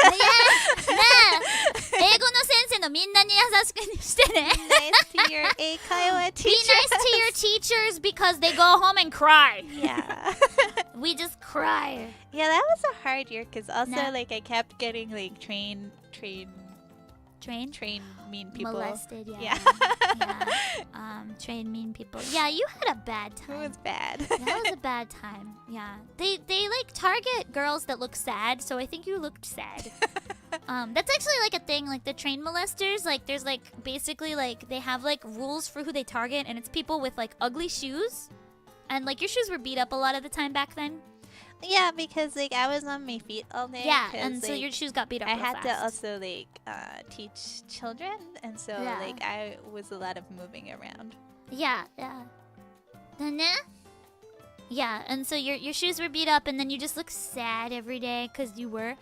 Speaker 1: え、英語の先生のみんなに優しくしてね。
Speaker 2: Be nice to your 英会話 teacher.
Speaker 1: Be nice to your teachers because they go home and cry.
Speaker 2: Yeah.
Speaker 1: We just cry.
Speaker 2: Yeah, that was a hard year because also
Speaker 1: Nah.
Speaker 2: like I kept getting like train mean people.
Speaker 1: Molested,
Speaker 2: Yeah.
Speaker 1: Train mean people. Yeah, you had a bad
Speaker 2: It
Speaker 1: time.
Speaker 2: was bad.
Speaker 1: That was a bad time. Yeah. They like target girls that look sad, so I think you looked sad. That's actually like a thing, like the train molesters, like there's like basically like they have like rules for who they target, and it's people with like ugly shoes. And like your shoes were beat up a lot of the time back then.
Speaker 2: Yeah, because like I was on my feet all day.
Speaker 1: Yeah,
Speaker 2: 'cause,
Speaker 1: and so
Speaker 2: like,
Speaker 1: your shoes got beat up
Speaker 2: I
Speaker 1: real
Speaker 2: had
Speaker 1: fast.
Speaker 2: to also like teach children, and so
Speaker 1: Yeah.
Speaker 2: like I was a lot of moving around.
Speaker 1: Yeah. Yeah, and so your shoes were beat up, and then you just look sad every day because you were.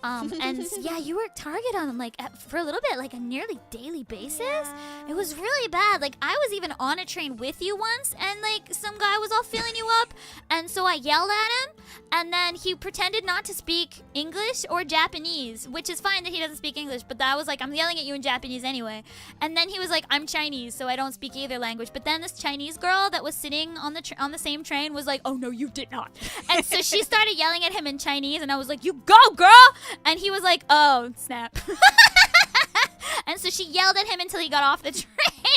Speaker 1: And yeah, you were targeted on them like for a little bit, like a nearly daily basis.
Speaker 2: Yeah.
Speaker 1: It was really bad. Like I was even on a train with you once, and like some guy was all feeling you up, and so I yelled at him, and then he pretended not to speak English or Japanese, which is fine that he doesn't speak English, but I was like, I'm yelling at you in Japanese anyway. And then he was like, I'm Chinese, so I don't speak either language. But then this Chinese girl that was sitting on the same train was like, oh no, you did not. And so she started yelling at him in Chinese, and I was like, you go, girl. And he was like, oh, snap. And so she yelled at him until he got off the train.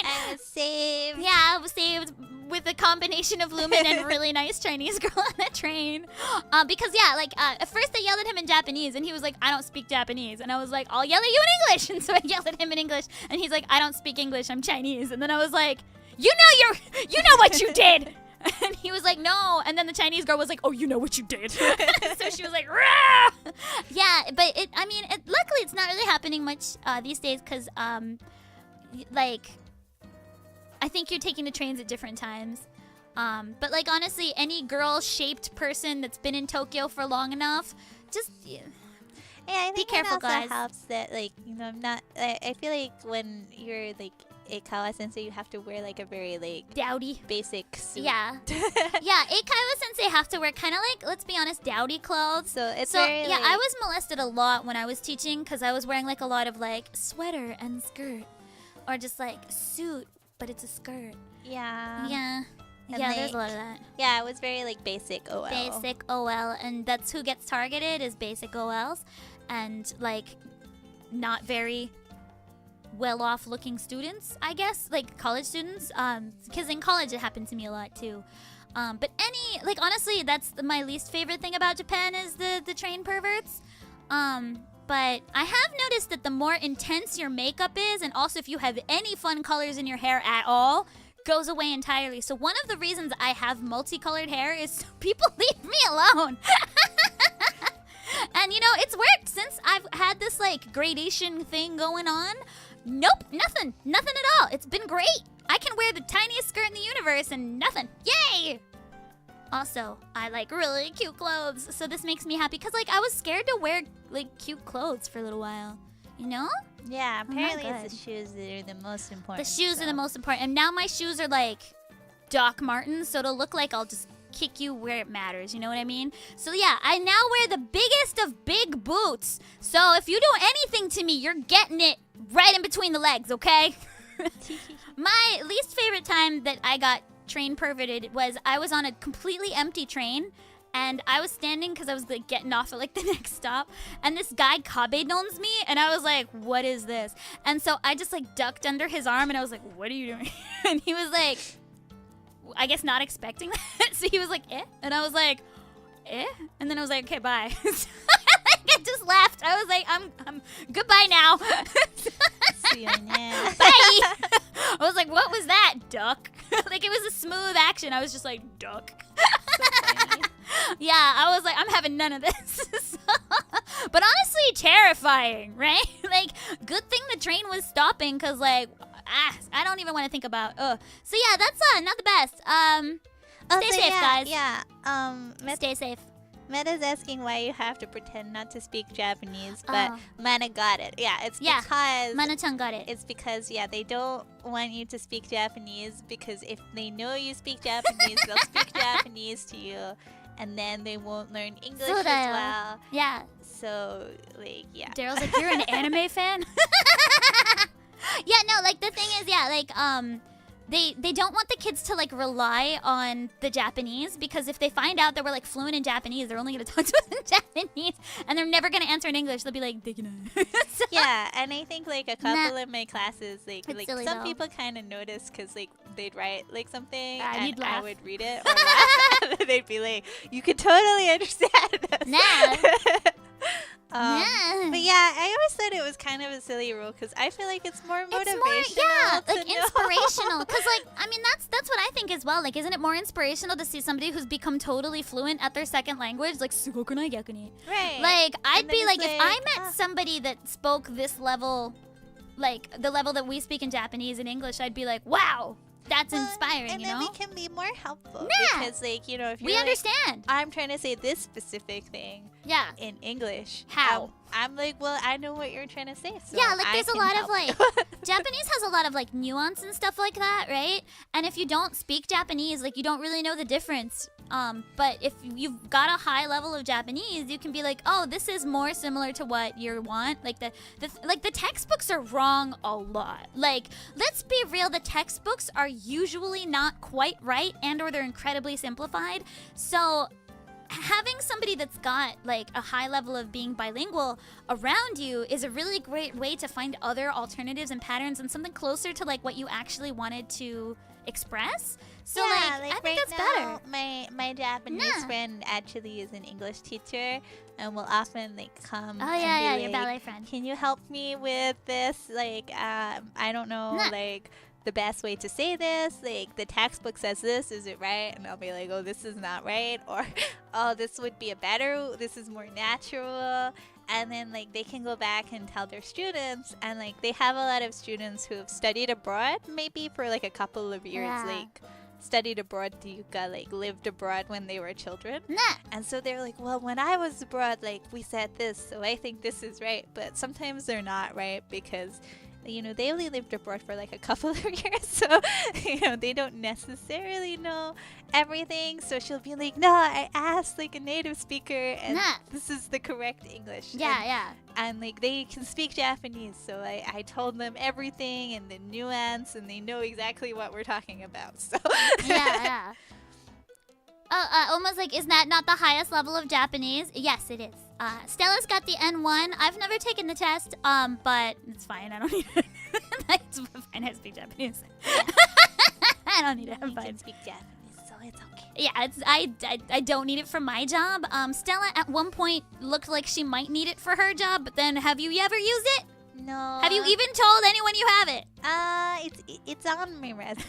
Speaker 2: I was saved.
Speaker 1: Yeah, I was saved with a combination of Lumin and a really nice Chinese girl on the train. Because, yeah, like, at first I yelled at him in Japanese, and he was like, I don't speak Japanese. And I was like, I'll yell at you in English. And so I yelled at him in English, and he's like, I don't speak English, I'm Chinese. And then I was like, you know what you did. And he was like, no. And then the Chinese girl was like, oh, you know what you did. So she was like, rah! Yeah, but luckily it's not really happening much these days because, like, I think you're taking the trains at different times. But, like, honestly, any girl-shaped person that's been in Tokyo for long enough, just... Yeah.
Speaker 2: Yeah, I
Speaker 1: Be
Speaker 2: think
Speaker 1: careful,
Speaker 2: it also
Speaker 1: guys.
Speaker 2: helps that, like, I'm not. I feel like when you're like a Kawa sensei, you have to wear like a very like
Speaker 1: Dowdy.
Speaker 2: basic suit.
Speaker 1: Yeah. Yeah, Eikaiwa sensei have to wear kind of like, let's be honest, dowdy clothes.
Speaker 2: So it's
Speaker 1: So,
Speaker 2: very,
Speaker 1: yeah,
Speaker 2: like,
Speaker 1: I was molested a lot when I was teaching because I was wearing like a lot of like sweater and skirt. Or just like suit, but it's a skirt.
Speaker 2: Yeah.
Speaker 1: Yeah.
Speaker 2: And,
Speaker 1: Yeah, there's a
Speaker 2: like,
Speaker 1: lot of that.
Speaker 2: Yeah, it was very like basic OL.
Speaker 1: Basic OL, and that's who gets targeted is basic OLs. And like not very well-off looking students, I guess, like college students, because in college it happened to me a lot too. But honestly, that's my least favorite thing about Japan is the train perverts. But I have noticed that the more intense your makeup is, and also if you have any fun colors in your hair at all, goes away entirely. So one of the reasons I have multicolored hair is so people leave me alone. And it's worked since I've had this like gradation thing going on. Nope, nothing at all. It's been great. I can wear the tiniest skirt in the universe and nothing. Yay! Also, I like really cute clothes, so this makes me happy because like I was scared to wear like cute clothes for a little while,
Speaker 2: Yeah, apparently
Speaker 1: good.
Speaker 2: it's the shoes that are the most important.
Speaker 1: The shoes
Speaker 2: so.
Speaker 1: are the most important, and now my shoes are like Doc Martens, so it'll look like I'll just kick you where it matters, you know what I mean? So yeah, I now wear the biggest of big boots. So if you do anything to me, you're getting it right in between the legs, okay? My least favorite time that I got train perverted was I was on a completely empty train, and I was standing because I was like getting off at like the next stop, and this guy kabe-dons me, and I was like, what is this? And so I just like ducked under his arm, and I was like, what are you doing? And he was like, I guess not expecting that. So he was like, eh? And I was like, eh? And then I was like, okay, bye. So I just laughed. I was like, I'm goodbye now.
Speaker 2: See you now.
Speaker 1: Bye. I was like, what was that, duck? Like it was a smooth action. I was just like, duck.
Speaker 2: So funny.
Speaker 1: Yeah, I was like, I'm having none of this. But honestly, terrifying, right? Like, good thing the train was stopping because like, I don't even want to think about. So yeah, that's not the best. Stay safe, guys.
Speaker 2: Yeah.
Speaker 1: Stay safe.
Speaker 2: Meta's asking why you have to pretend not to speak Japanese, but Mana got it. Yeah, it's because
Speaker 1: Mana-chan got it.
Speaker 2: It's because they don't want you to speak Japanese because if they know you speak Japanese, they'll speak Japanese to you, and then they won't learn English
Speaker 1: So
Speaker 2: as
Speaker 1: da yo.
Speaker 2: well.
Speaker 1: Yeah.
Speaker 2: So, like, yeah.
Speaker 1: Daryl's like, you're an anime fan? Yeah, no, like, the thing is, yeah, like, they don't want the kids to, like, rely on the Japanese, because if they find out that we're, like, fluent in Japanese, they're only going to talk to us in Japanese, and they're never going to answer in English. They'll be like, so,
Speaker 2: Yeah, and I think, like, a couple of my classes, like
Speaker 1: It's silly,
Speaker 2: some
Speaker 1: though.
Speaker 2: people kind of notice because, like, they'd write, like, something,
Speaker 1: And
Speaker 2: and
Speaker 1: you'd
Speaker 2: I
Speaker 1: laugh.
Speaker 2: would read it or laugh, and they'd be like, you could totally understand this.
Speaker 1: Nah.
Speaker 2: But yeah, I always thought it was kind of a silly rule because I feel like it's more motivational.
Speaker 1: It's more, yeah,
Speaker 2: to
Speaker 1: like
Speaker 2: know.
Speaker 1: inspirational. Because, like, I mean, that's what I think as well. Like, isn't it more inspirational to see somebody who's become totally fluent at their second language? Like, sugokunai gyaku ni.
Speaker 2: Right.
Speaker 1: Like, I'd
Speaker 2: And
Speaker 1: be
Speaker 2: then
Speaker 1: like,
Speaker 2: it's
Speaker 1: if I
Speaker 2: like,
Speaker 1: met somebody that spoke this level, like the level that we speak in Japanese and English, I'd be like, wow, that's
Speaker 2: Well,
Speaker 1: inspiring,
Speaker 2: and
Speaker 1: you
Speaker 2: then
Speaker 1: know?
Speaker 2: we can be more helpful
Speaker 1: Yeah.
Speaker 2: because, like, you know, if you're
Speaker 1: We
Speaker 2: like,
Speaker 1: understand.
Speaker 2: I'm trying to say this specific thing
Speaker 1: Yeah.
Speaker 2: in English.
Speaker 1: How?
Speaker 2: I'm like, well, I know what you're trying to say. So
Speaker 1: Yeah, like
Speaker 2: I
Speaker 1: there's a
Speaker 2: can
Speaker 1: lot of
Speaker 2: help
Speaker 1: like
Speaker 2: you.
Speaker 1: Japanese has a lot of like nuance and stuff like that, right? And if you don't speak Japanese, like you don't really know the difference. But if you've got a high level of Japanese, you can be like, oh, this is more similar to what you want. Like the textbooks are wrong a lot. Like, let's be real, the textbooks are usually not quite right, and or they're incredibly simplified. So having somebody that's got like a high level of being bilingual around you is a really great way to find other alternatives and patterns and something closer to like what you actually wanted to express. So
Speaker 2: yeah,
Speaker 1: like I think
Speaker 2: right
Speaker 1: that's
Speaker 2: now,
Speaker 1: better.
Speaker 2: My Japanese
Speaker 1: Nah.
Speaker 2: friend actually is an English teacher and will often like come
Speaker 1: Oh
Speaker 2: and
Speaker 1: yeah,
Speaker 2: be
Speaker 1: yeah,
Speaker 2: like,
Speaker 1: your ballet friend.
Speaker 2: can you help me with this? Like, I don't know,
Speaker 1: Nah.
Speaker 2: like the best way to say this. Like, the textbook says this, is it right? And I'll be like, oh, this is not right. Or, oh, this would be this is more natural. And then, like, they can go back and tell their students. And, like, they have a lot of students who have studied abroad, maybe for, like, a couple of years.
Speaker 1: Yeah.
Speaker 2: Like, studied abroad, like, lived abroad when they were children.
Speaker 1: Nah.
Speaker 2: And so they're like, well, when I was abroad, like, we said this, so I think this is right. But sometimes they're not right because, you know, they only lived abroad for like a couple of years. So, you know, they don't necessarily know everything. So she'll be like, no, I asked like a native speaker and
Speaker 1: Nah.
Speaker 2: this is the correct English.
Speaker 1: Yeah,
Speaker 2: and,
Speaker 1: yeah.
Speaker 2: And like they can speak Japanese. So I told them everything and the nuance and they know exactly what we're talking about. So
Speaker 1: Yeah, yeah. Almost like, is that not the highest level of Japanese? Yes, it is. Stella's got the N1. I've never taken the test, but it's fine. I don't need it. It's fine. I speak Japanese. I don't need it. I'm
Speaker 2: you can
Speaker 1: fine.
Speaker 2: speak Japanese, so it's okay.
Speaker 1: Yeah, I don't need it for my job. Stella at one point looked like she might need it for her job, but then have you ever used it?
Speaker 2: No.
Speaker 1: Have you even told anyone you have it?
Speaker 2: It's on my resume.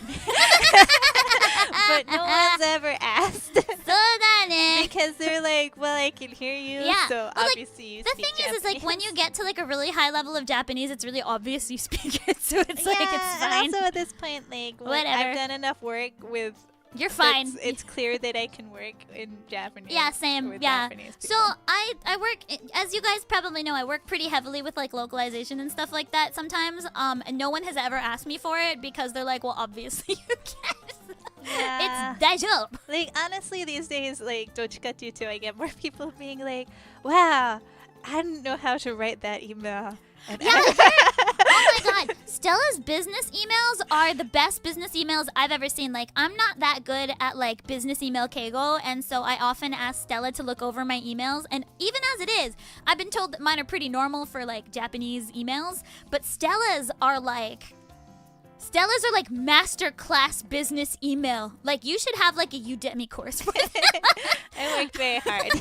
Speaker 2: But no one's ever asked.
Speaker 1: そうだね.
Speaker 2: Because they're like, well, I can hear you,
Speaker 1: Yeah,
Speaker 2: so
Speaker 1: but, like,
Speaker 2: obviously you
Speaker 1: The
Speaker 2: speak
Speaker 1: thing is like when you
Speaker 2: Japanese.
Speaker 1: get to like a really high level of Japanese, it's really obvious you speak it, so it's like it's
Speaker 2: Yeah,
Speaker 1: fine.
Speaker 2: and also at this point, like,
Speaker 1: Whatever.
Speaker 2: I've done enough work with.
Speaker 1: You're fine.
Speaker 2: It's clear that I can work in Japanese.
Speaker 1: Yeah, same.
Speaker 2: With
Speaker 1: Yeah.
Speaker 2: Japanese
Speaker 1: So
Speaker 2: people.
Speaker 1: I work, as you guys probably know, I work pretty heavily with like localization and stuff like that sometimes. And no one has ever asked me for it because they're like, well, obviously you can.
Speaker 2: Yeah.
Speaker 1: It's daijoubu.
Speaker 2: Like, honestly, these days, like, dochikatu, I get more people being like, wow, I didn't know how to write that email. And
Speaker 1: Yeah, oh my god. Stella's business emails are the best business emails I've ever seen. Like, I'm not that good at like business email keigo, and so I often ask Stella to look over my emails. And even as it is, I've been told that mine are pretty normal for like Japanese emails, but Stella's are like master class business email. Like, you should have like a Udemy course for it.
Speaker 2: I worked very hard.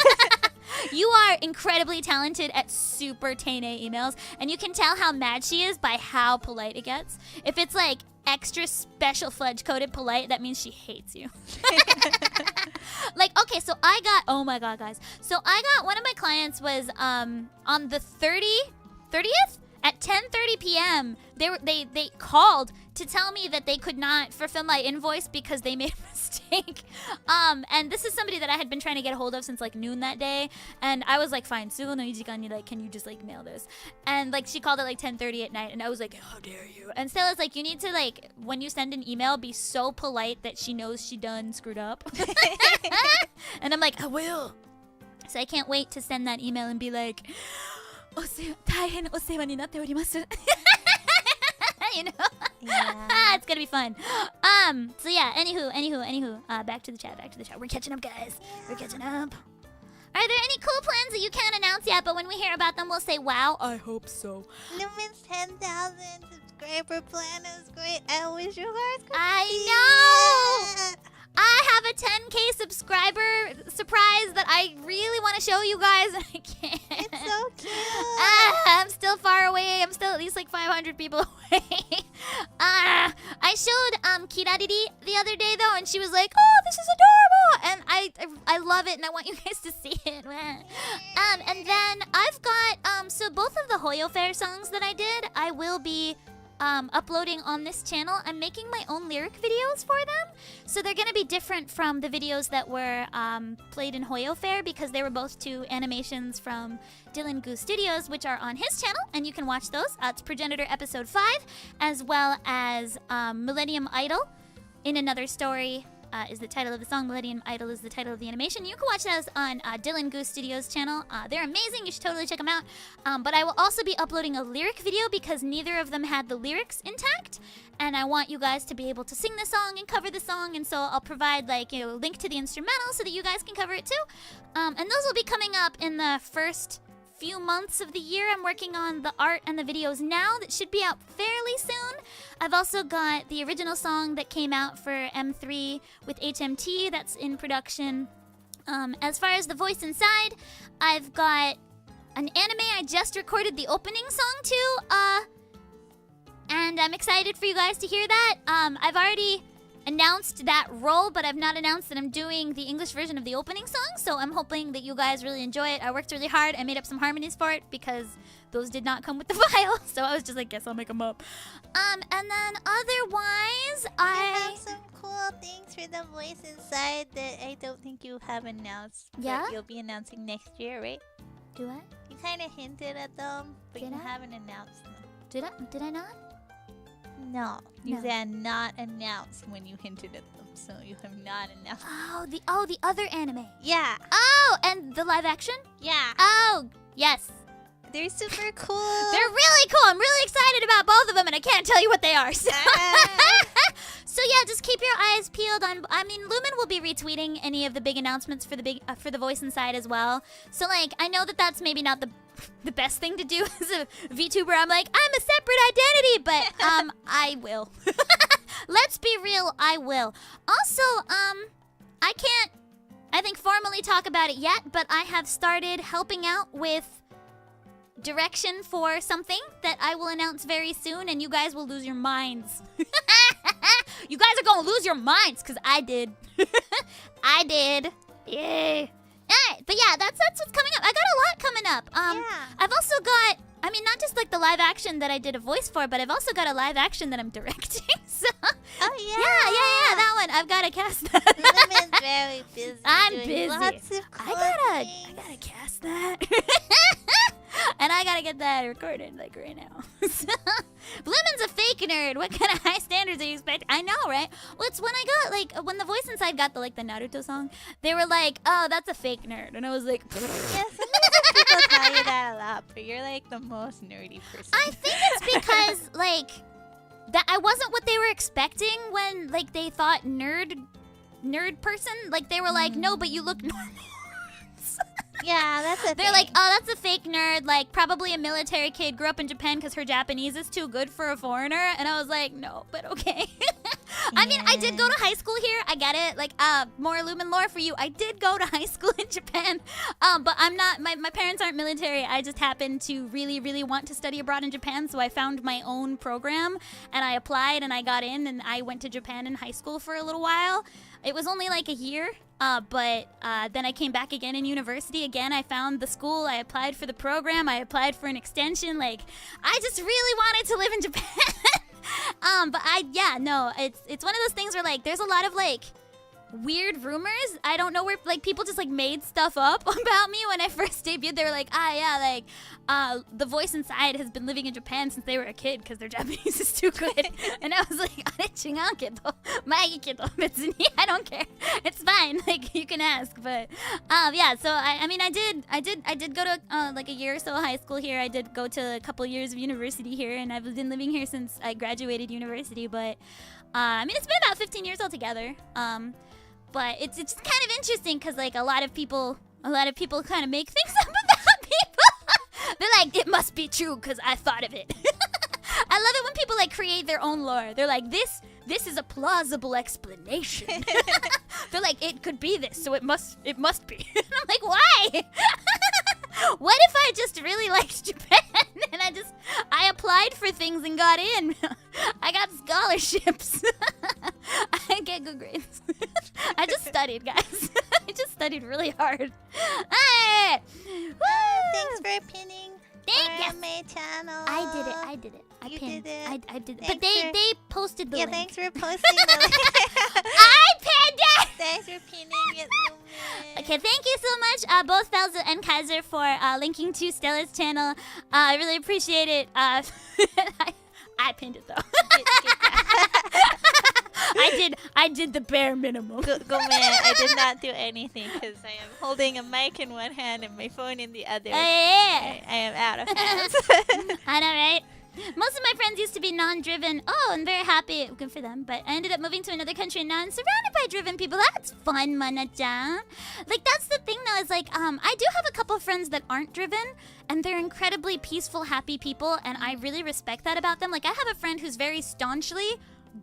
Speaker 1: You are incredibly talented at super teine emails, and you can tell how mad she is by how polite it gets. If it's like extra special fudge coated polite, that means she hates you. Like, okay, so oh my god, guys. So I got, one of my clients was on the 30th, at 10:30 p.m. they called to tell me that they could not fulfill my invoice because they made a mistake. And this is somebody that I had been trying to get a hold of since like noon that day, and I was like, fine, sugo no ijikan ni, like, can you just like mail this? And like she called at like 10:30 at night, and I was like, how dare you? And Stella's like, you need to, like, when you send an email, be so polite that she knows she done screwed up. And I'm like, I will. So I can't wait to send that email and be like, 大変お世話になっております。You know?
Speaker 2: Yeah.
Speaker 1: It's gonna be fun. So yeah, anywho, back to the chat. We're catching up, guys. We're catching up. Are there any cool plans that you can't announce yet, but when we hear about them, we'll say, wow?
Speaker 3: I hope so.
Speaker 2: Lumin's 10,000 subscriber plan is great. I wish you guys could
Speaker 1: I
Speaker 2: see
Speaker 1: know!
Speaker 2: it.
Speaker 1: I have a 10K subscriber surprise that I really want to show you guys, and I can't.
Speaker 2: It's so cute.
Speaker 1: I'm still far away. I'm still at least like 500 people away. I showed Kirariri the other day though, and she was like, "Oh, this is adorable," and I love it, and I want you guys to see it. And then I've got so both of the Hoyo Fair songs that I did, I will be uploading on this channel. I'm making my own lyric videos for them, so they're gonna be different from the videos that were played in Hoyo Fair, because they were both two animations from Dylan Goo Studios, which are on his channel, and you can watch those. It's Progenitor Episode 5, as well as Millennium Idol in Another Story is the title of the song. Millennium Idol is the title of the animation. You can watch those on Dylan Goo Studios channel. They're amazing. You should totally check them out. But I will also be uploading a lyric video, because neither of them had the lyrics intact, and I want you guys to be able to sing the song and cover the song, and so I'll provide, like, you know, a link to the instrumental so that you guys can cover it too. And those will be coming up in the first few months of the year. I'm working on the art and the videos now that should be out fairly soon. I've also got the original song that came out for M3 with HMT that's in production. As far as the voice inside, I've got an anime I just recorded the opening song to, and I'm excited for you guys to hear that. I've already announced that role, but I've not announced that I'm doing the English version of the opening song, so I'm hoping that you guys really enjoy it. I worked really hard. I made up some harmonies for it because those did not come with the file, so I was just like, guess I'll make them up. And then otherwise,
Speaker 2: I have some cool things for the voice inside that I don't think you have announced.
Speaker 1: Yeah?
Speaker 2: But you'll be announcing next year, right?
Speaker 1: Do I?
Speaker 2: You kind of hinted at them, but
Speaker 1: Did
Speaker 2: you
Speaker 1: I?
Speaker 2: haven't announced them.
Speaker 1: Did I not?
Speaker 2: No, you
Speaker 1: No.
Speaker 2: said not announced when you hinted at them, so you have not announced.
Speaker 1: Oh, the other anime.
Speaker 2: Yeah,
Speaker 1: Oh, and the live action?
Speaker 2: yeah,
Speaker 1: Oh, yes.
Speaker 2: they're super cool.
Speaker 1: They're really cool. I'm really excited about both of them, and I can't tell you what they are. So, so yeah, just keep your eyes peeled on. I mean, Lumin will be retweeting any of the big announcements for the voice inside as well. So like, I know that that's maybe not the best thing to do as a VTuber. I'm like, I'm a separate identity, but I will. Let's be real, I will. Also, I can't, I think, formally talk about it yet, but I have started helping out with direction for something that I will announce very soon, and you guys will lose your minds. You guys are gonna lose your minds, because I did. I did. Yay. Alright, but yeah, that's what's coming up. I got a lot coming up.
Speaker 2: Yeah.
Speaker 1: I've also got, I mean, not just like the live action that I did a voice for, but I've also got a live action that I'm directing. So
Speaker 2: Oh yeah.
Speaker 1: yeah, that one. I've got to cast that.
Speaker 2: Lumin's very busy.
Speaker 1: I'm
Speaker 2: doing
Speaker 1: busy.
Speaker 2: Lots of
Speaker 1: I
Speaker 2: cool
Speaker 1: gotta
Speaker 2: things.
Speaker 1: cast that. And I gotta get that recorded, like, right now. Lumin's a fake nerd. What kind of high standards are you expecting? I know, right? Well, it's when I got, like, when the voice inside got the Naruto song, they were like, oh, that's a fake nerd. And I was like,
Speaker 2: Yeah, sometimes people tell you that a lot, but you're like the most nerdy person.
Speaker 1: I think it's because, like, that I wasn't what they were expecting when, like, they thought nerd person. Like, they were like, no, but you look normal.
Speaker 2: Yeah, that's a
Speaker 1: They're like, oh, that's a fake nerd, like, probably a military kid, grew up in Japan because her Japanese is too good for a foreigner. And I was like, no, but okay. I mean, I did go to high school here. I get it. Like, more Lumin lore for you. I did go to high school in Japan. But I'm not, my parents aren't military. I just happened to really, really want to study abroad in Japan. So I found my own program and I applied and I got in and I went to Japan in high school for a little while. It was only like a year. But then I came back again in university. Again, I found the school. I applied for the program. I applied for an extension. Like, I just really wanted to live in Japan. But it's one of those things where, like, there's a lot of, like, weird rumors. I don't know where, like, people just, like, made stuff up about me when I first debuted. They were like, the voice inside has been living in Japan since they were a kid because their Japanese is too good. And I was like, I don't care. It's fine. Like, you can ask. But so I did go to like a year or so of high school here. I did go to a couple years of university here, and I've been living here since I graduated university. But it's been about 15 years altogether. But it's just kind of interesting because, like, a lot of people kind of make things up about people. They're like, it must be true because I thought of it. I love it when people, like, create their own lore. They're like, this is a plausible explanation. They're like, it could be this, so it must be. And I'm like, why? What if I just really liked Japan and I applied for things and got in? I got scholarships. I get good grades. I just studied, guys. I just studied really hard. Hey!
Speaker 2: Thanks for pinning on my channel.
Speaker 1: I did it. I
Speaker 2: You
Speaker 1: pinned.
Speaker 2: did it.
Speaker 1: I did it.
Speaker 2: Thanks
Speaker 1: But they posted the
Speaker 2: Yeah,
Speaker 1: link.
Speaker 2: thanks for posting the link.
Speaker 1: I pinned it!
Speaker 2: Thanks for pinning it, Lumin.
Speaker 1: Okay, thank you so much, both Felza and Kaiser, for linking to Stella's channel. I really appreciate it. I pinned it, though. I did the bare minimum.
Speaker 2: Go man, I did not do anything because I am holding a mic in one hand and my phone in the other.
Speaker 1: Hey.
Speaker 2: I am out of hands.
Speaker 1: I know, right? Most of my friends used to be non-driven. Oh, I'm very happy. Good for them. But I ended up moving to another country and now I'm surrounded by driven people. That's fun, Mana-chan. Like, that's the thing, though, is like, I do have a couple friends that aren't driven, and they're incredibly peaceful, happy people, and I really respect that about them. Like, I have a friend who's very staunchly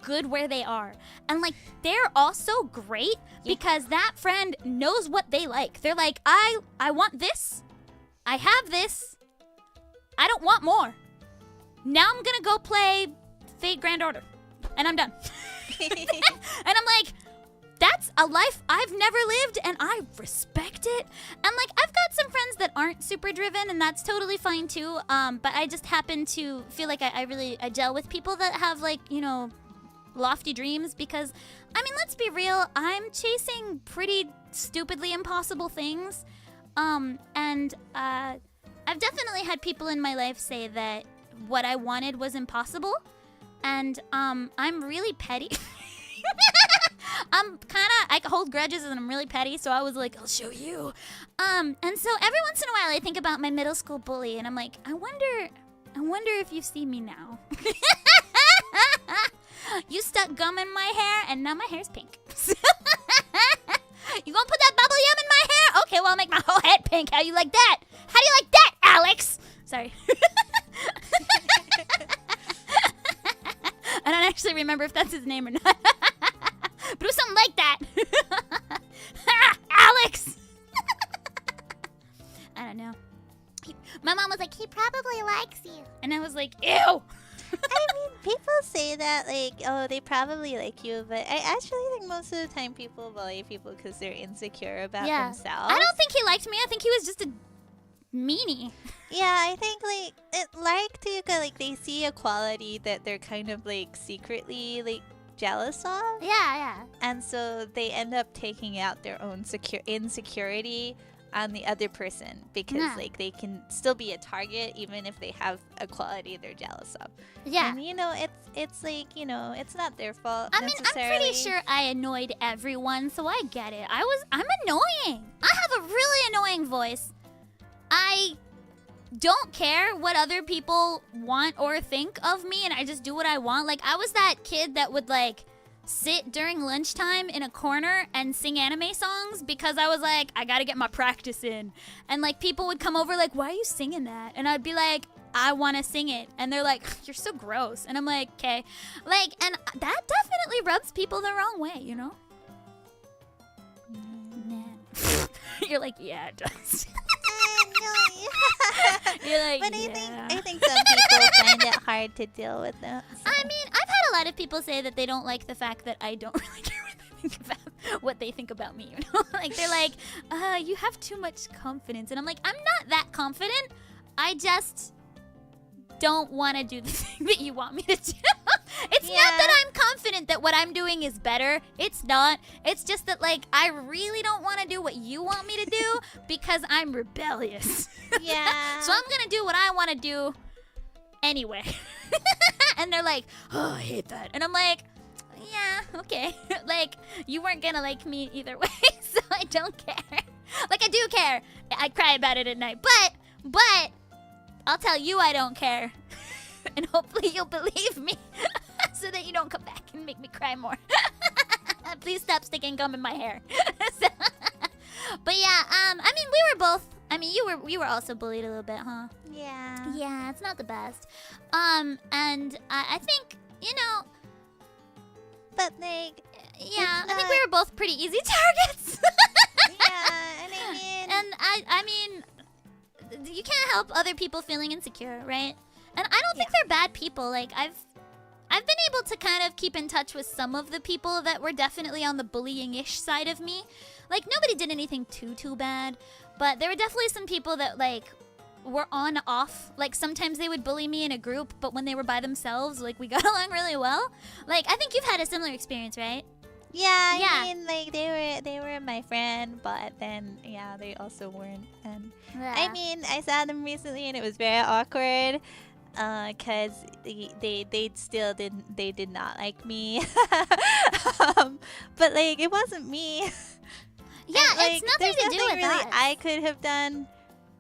Speaker 1: good where they are. And, like, they're also great because that friend knows what they like. They're like, I want this. I have this. I don't want more. Now I'm gonna go play Fate Grand Order. And I'm done. And I'm like, that's a life I've never lived and I respect it. And like, I've got some friends that aren't super driven and that's totally fine too. But I just happen to feel like I gel with people that have, like, you know, lofty dreams because, I mean, let's be real, I'm chasing pretty stupidly impossible things. And I've definitely had people in my life say that what I wanted was impossible, and I'm really petty. I hold grudges and I'm really petty, so I was like, I'll show you. And so every once in a while I think about my middle school bully and I'm like, I wonder if you see me now. You stuck gum in my hair and now my hair's pink. You gonna put that bubble gum in my hair? Okay, well, I'll make my whole head pink. How you like that? How do you like that, Alex? Sorry. I don't actually remember if that's his name or not. But it was something like that. Alex! I don't know. My mom was like, he probably likes you. And I was like, ew!
Speaker 2: I mean, people say that, like, oh, they probably like you, but I actually think most of the time people bully people because they're insecure about themselves.
Speaker 1: I don't think he liked me. I think he was just a meanie.
Speaker 2: Yeah, I think, like, like, they see a quality that they're kind of, like, secretly, like, jealous of.
Speaker 1: Yeah.
Speaker 2: And so they end up taking out their own insecurity on the other person because, like, they can still be a target even if they have a quality they're jealous of.
Speaker 1: Yeah.
Speaker 2: And, you know, it's like, you know, it's not their fault
Speaker 1: I mean, I'm pretty sure I annoyed everyone, so I get it. I'm annoying. I have a really annoying voice. I don't care what other people want or think of me, and I just do what I want. Like, I was that kid that would, like, sit during lunchtime in a corner and sing anime songs because I was like, I gotta get my practice in. And, like, people would come over like, why are you singing that? And I'd be like, I want to sing it. And they're like, you're so gross. And I'm like, okay. Like, and that definitely rubs people the wrong way, you know? Man. You're like, yeah, it does. You're like,
Speaker 2: but
Speaker 1: yeah.
Speaker 2: I think some people find it hard to deal with them. So.
Speaker 1: I mean, I've had a lot of people say that they don't like the fact that I don't really care what they think about what they think about me, you know? Like they're like, you have too much confidence. And I'm like, I'm not that confident. I just don't want to do the thing that you want me to do. It's not that I'm confident that what I'm doing is better. It's not. It's just that, like, I really don't want to do what you want me to do because I'm rebellious.
Speaker 2: Yeah.
Speaker 1: So I'm going to do what I want to do anyway. And they're like, oh, I hate that. And I'm like, yeah, okay. Like, you weren't going to like me either way, so I don't care. Like, I do care. I cry about it at night. But I'll tell you I don't care. And hopefully you'll believe me so that you don't come back and make me cry more. Please stop sticking gum in my hair. But yeah, I mean, we were both, I mean, you were also bullied a little bit, huh?
Speaker 2: Yeah.
Speaker 1: Yeah, it's not the best. And I think, you know,
Speaker 2: But like,
Speaker 1: yeah, I think we were both pretty easy targets.
Speaker 2: yeah, and I mean,
Speaker 1: And I mean, you can't help other people feeling insecure, right? And I don't think they're bad people. Like I've been able to kind of keep in touch with some of the people that were definitely on the bullying-ish side of me. Like nobody did anything too bad, but there were definitely some people that like were on off. Like sometimes they would bully me in a group, but when they were by themselves, like we got along really well. Like I think you've had a similar experience, right?
Speaker 2: yeah,
Speaker 1: Yeah.
Speaker 2: I mean, like they were my friend, but then yeah, they also weren't. And I mean, I saw them recently, and it was very awkward. Cause they did not like me. But like it wasn't me.
Speaker 1: Yeah,
Speaker 2: And, like,
Speaker 1: it's nothing
Speaker 2: there's
Speaker 1: to do with
Speaker 2: really
Speaker 1: us.
Speaker 2: I could have done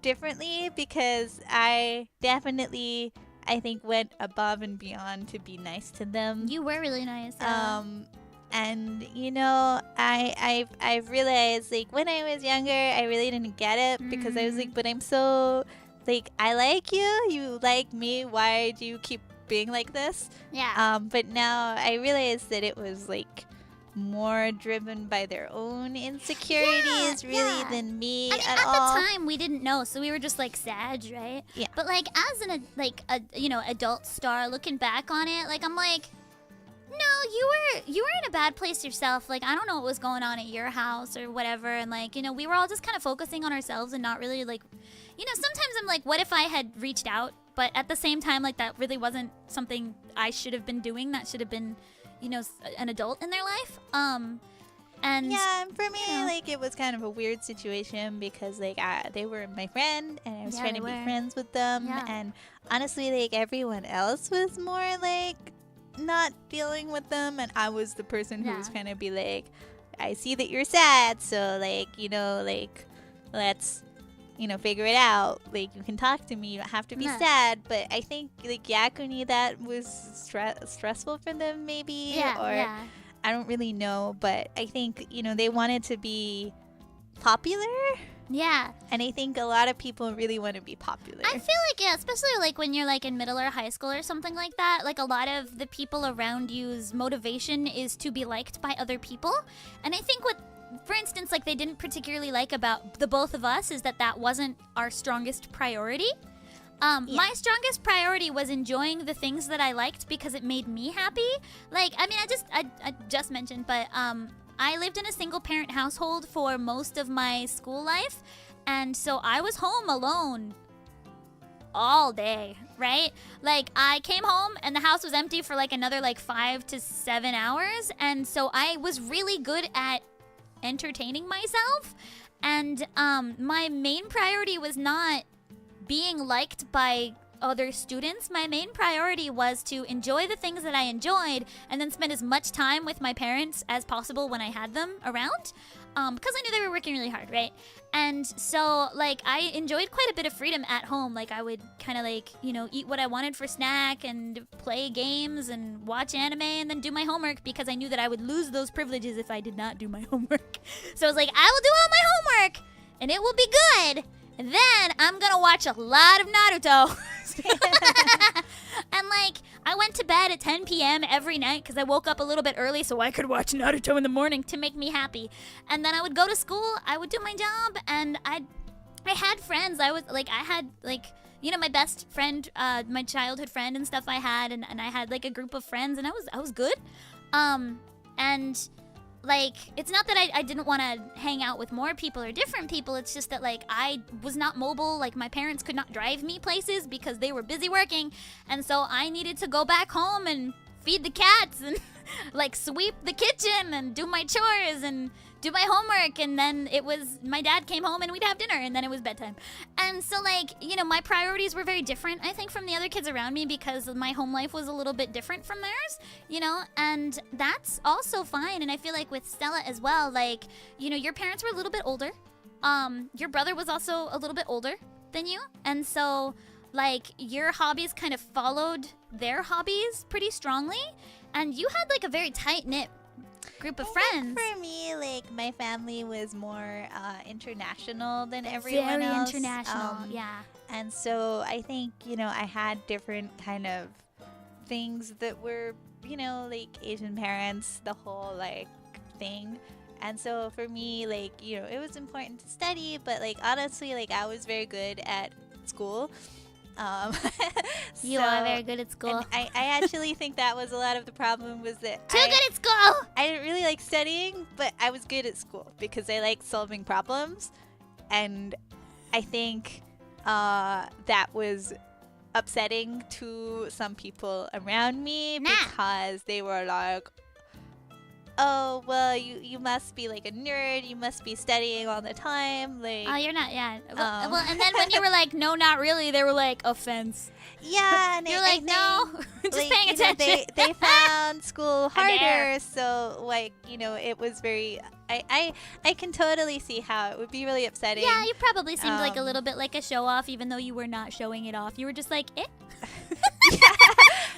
Speaker 2: differently because I definitely I think went above and beyond to be nice to them.
Speaker 1: You were really nice.
Speaker 2: And you know, I've realized like when I was younger, I really didn't get it because I was like, but I'm so like I like you, you like me. Why do you keep being like this?
Speaker 1: Yeah.
Speaker 2: But now I realized that it was like more driven by their own insecurities really than me
Speaker 1: I mean,
Speaker 2: at
Speaker 1: at
Speaker 2: all.
Speaker 1: the time we didn't know, so we were just like sad, right?
Speaker 2: Yeah.
Speaker 1: But like as an you know, adult star looking back on it, like I'm like, no, you were in a bad place yourself. Like I don't know what was going on at your house or whatever, and like, you know, we were all just kind of focusing on ourselves and not really like, you know, sometimes I'm like, what if I had reached out? But at the same time, like that really wasn't something I should have been doing. That should have been, you know, an adult in their life. And
Speaker 2: yeah, and for me,
Speaker 1: you know.
Speaker 2: like it was kind of a weird situation because like they were my friend and I was
Speaker 1: Yeah,
Speaker 2: trying
Speaker 1: they
Speaker 2: to be
Speaker 1: were.
Speaker 2: friends with them,
Speaker 1: Yeah.
Speaker 2: and honestly, like everyone else was more like not dealing with them, and I was the person who was
Speaker 1: Yeah.
Speaker 2: kind of be like, I see that you're sad, so like, you know, like let's, you know, figure it out. Like you can talk to me, you don't have to be
Speaker 1: Yeah.
Speaker 2: sad. But I think like Yakuni, that was stressful for them maybe,
Speaker 1: yeah,
Speaker 2: or
Speaker 1: yeah.
Speaker 2: I don't really know, but I think, you know, they wanted to be popular,
Speaker 1: Yeah.
Speaker 2: and I think a lot of people really want to be popular.
Speaker 1: I feel like, yeah, especially like when you're like in middle or high school or something like that, like a lot of the people around you's motivation is to be liked by other people. And I think what, for instance, like they didn't particularly like about the both of us is that wasn't our strongest priority. My strongest priority was enjoying the things that I liked because it made me happy. Like, I mean, I just mentioned, but I lived in a single parent household for most of my school life, and so I was home alone all day, right? Like I came home and the house was empty for like another like 5 to 7 hours, and so I was really good at entertaining myself, and my main priority was not being liked by other students. My main priority was to enjoy the things that I enjoyed and then spend as much time with my parents as possible when I had them around, because I knew they were working really hard, right? And so like I enjoyed quite a bit of freedom at home. Like I would kind of like, you know, eat what I wanted for snack and play games and watch anime and then do my homework because I knew that I would lose those privileges if I did not do my homework. So I was like, I will do all my homework and it will be good. And then I'm gonna watch a lot of Naruto. And like, I went to bed at 10 p.m. every night because I woke up a little bit early so I could watch Naruto in the morning to make me happy. And then I would go to school, I would do my job, and I had friends. I had like, you know, my best friend, my childhood friend and stuff I had, and I had like a group of friends, and I was good. And like, it's not that I didn't want to hang out with more people or different people. It's just that, like, I was not mobile. Like, my parents could not drive me places because they were busy working. And so I needed to go back home and feed the cats and, like, sweep the kitchen and do my chores and do my homework. And then it was, my dad came home and we'd have dinner, and then it was bedtime. And so, like, you know, my priorities were very different, I think, from the other kids around me because my home life was a little bit different from theirs, you know, and that's also fine. And I feel like with Stella as well, like, you know, your parents were a little bit older. Your brother was also a little bit older than you. And so, like, your hobbies kind of followed their hobbies pretty strongly. And you had, like, a very tight-knit group of friends.
Speaker 2: For me, like, my family was more international than everyone
Speaker 1: Very
Speaker 2: else.
Speaker 1: international, yeah.
Speaker 2: And so I think, you know, I had different kind of things that were, you know, like Asian parents, the whole, like, thing. And so for me, like, you know, it was important to study, but, like, honestly, like, I was very good at school.
Speaker 1: You are very good at school.
Speaker 2: I actually think that was a lot of the problem, was that
Speaker 1: Too good at school!
Speaker 2: I didn't really like studying, but I was good at school because I liked solving problems. And I think that was upsetting to some people around me because they were like, oh, well, you must be like a nerd. You must be studying all the time. Like,
Speaker 1: Oh, you're not, yeah. Well, and then when you were like, no, not really, they were like, offense.
Speaker 2: yeah, and
Speaker 1: You're
Speaker 2: I
Speaker 1: like, no, just
Speaker 2: like,
Speaker 1: paying
Speaker 2: you know,
Speaker 1: attention.
Speaker 2: they found school
Speaker 1: How dare.
Speaker 2: harder, so, like, you know, it was very. I can totally see how it would be really upsetting.
Speaker 1: Yeah, you probably seemed like a
Speaker 2: Um,
Speaker 1: little bit like a show off, even though you were not showing it off. You were just like, eh.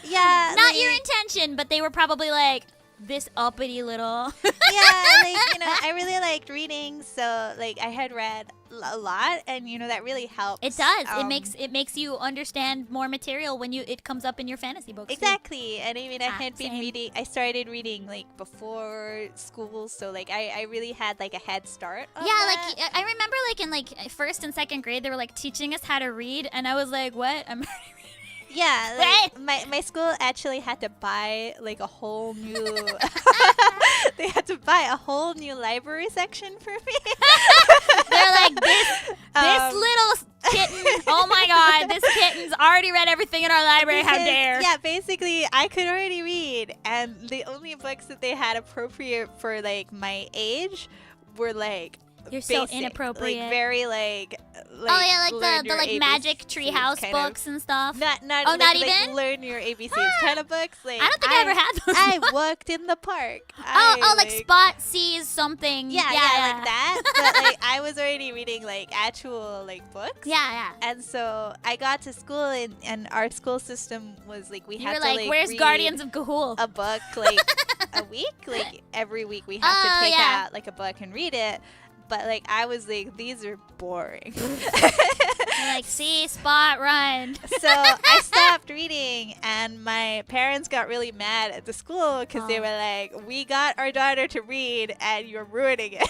Speaker 2: yeah,
Speaker 1: Not
Speaker 2: like,
Speaker 1: your intention, but they were probably like, this uppity little.
Speaker 2: yeah, like, you know, I really liked reading, so, like, I had read a lot, and, you know, that really helps.
Speaker 1: It does. It makes you understand more material when it comes up in your fantasy books. too.
Speaker 2: Exactly, and I mean, I had been
Speaker 1: same.
Speaker 2: reading. I started reading like before school, so like I really had like a head start. On
Speaker 1: Yeah,
Speaker 2: that.
Speaker 1: like I remember, like in like first and second grade, they were like teaching us how to read, and I was like, "What? I'm already reading."
Speaker 2: yeah, like, my school actually had to buy like a whole new. They had to buy a whole new library section for me.
Speaker 1: They're like, this little kitten. Oh my God, this kitten's already read everything in our library. How
Speaker 2: Because,
Speaker 1: dare?
Speaker 2: Yeah, basically, I could already read, and the only books that they had appropriate for like my age were like.
Speaker 1: You're so
Speaker 2: basic,
Speaker 1: inappropriate.
Speaker 2: Like very like
Speaker 1: Oh yeah,
Speaker 2: learn
Speaker 1: like the
Speaker 2: your
Speaker 1: like Magic
Speaker 2: ABCs
Speaker 1: Treehouse
Speaker 2: kind of.
Speaker 1: books and stuff.
Speaker 2: Not
Speaker 1: Oh,
Speaker 2: like,
Speaker 1: not
Speaker 2: like
Speaker 1: even?
Speaker 2: learn your ABCs kind of books. Like
Speaker 1: I don't think I ever had those.
Speaker 2: I
Speaker 1: books.
Speaker 2: walked in the park.
Speaker 1: Like Spot sees something.
Speaker 2: Yeah, like that. But like I was already reading like actual like books.
Speaker 1: Yeah.
Speaker 2: And so I got to school and our school system was like we
Speaker 1: You
Speaker 2: had
Speaker 1: were
Speaker 2: to
Speaker 1: like,
Speaker 2: like
Speaker 1: where's
Speaker 2: read
Speaker 1: Guardians of Gahul?
Speaker 2: a book like a week. Like every week we had
Speaker 1: Oh,
Speaker 2: to take
Speaker 1: yeah.
Speaker 2: out like a book and read it. But like I was like, these are boring.
Speaker 1: You're like, see, Spot, run.
Speaker 2: So I stopped reading, and my parents got really mad at the school because they
Speaker 1: Oh.
Speaker 2: were like, we got our daughter to read, and you're ruining it.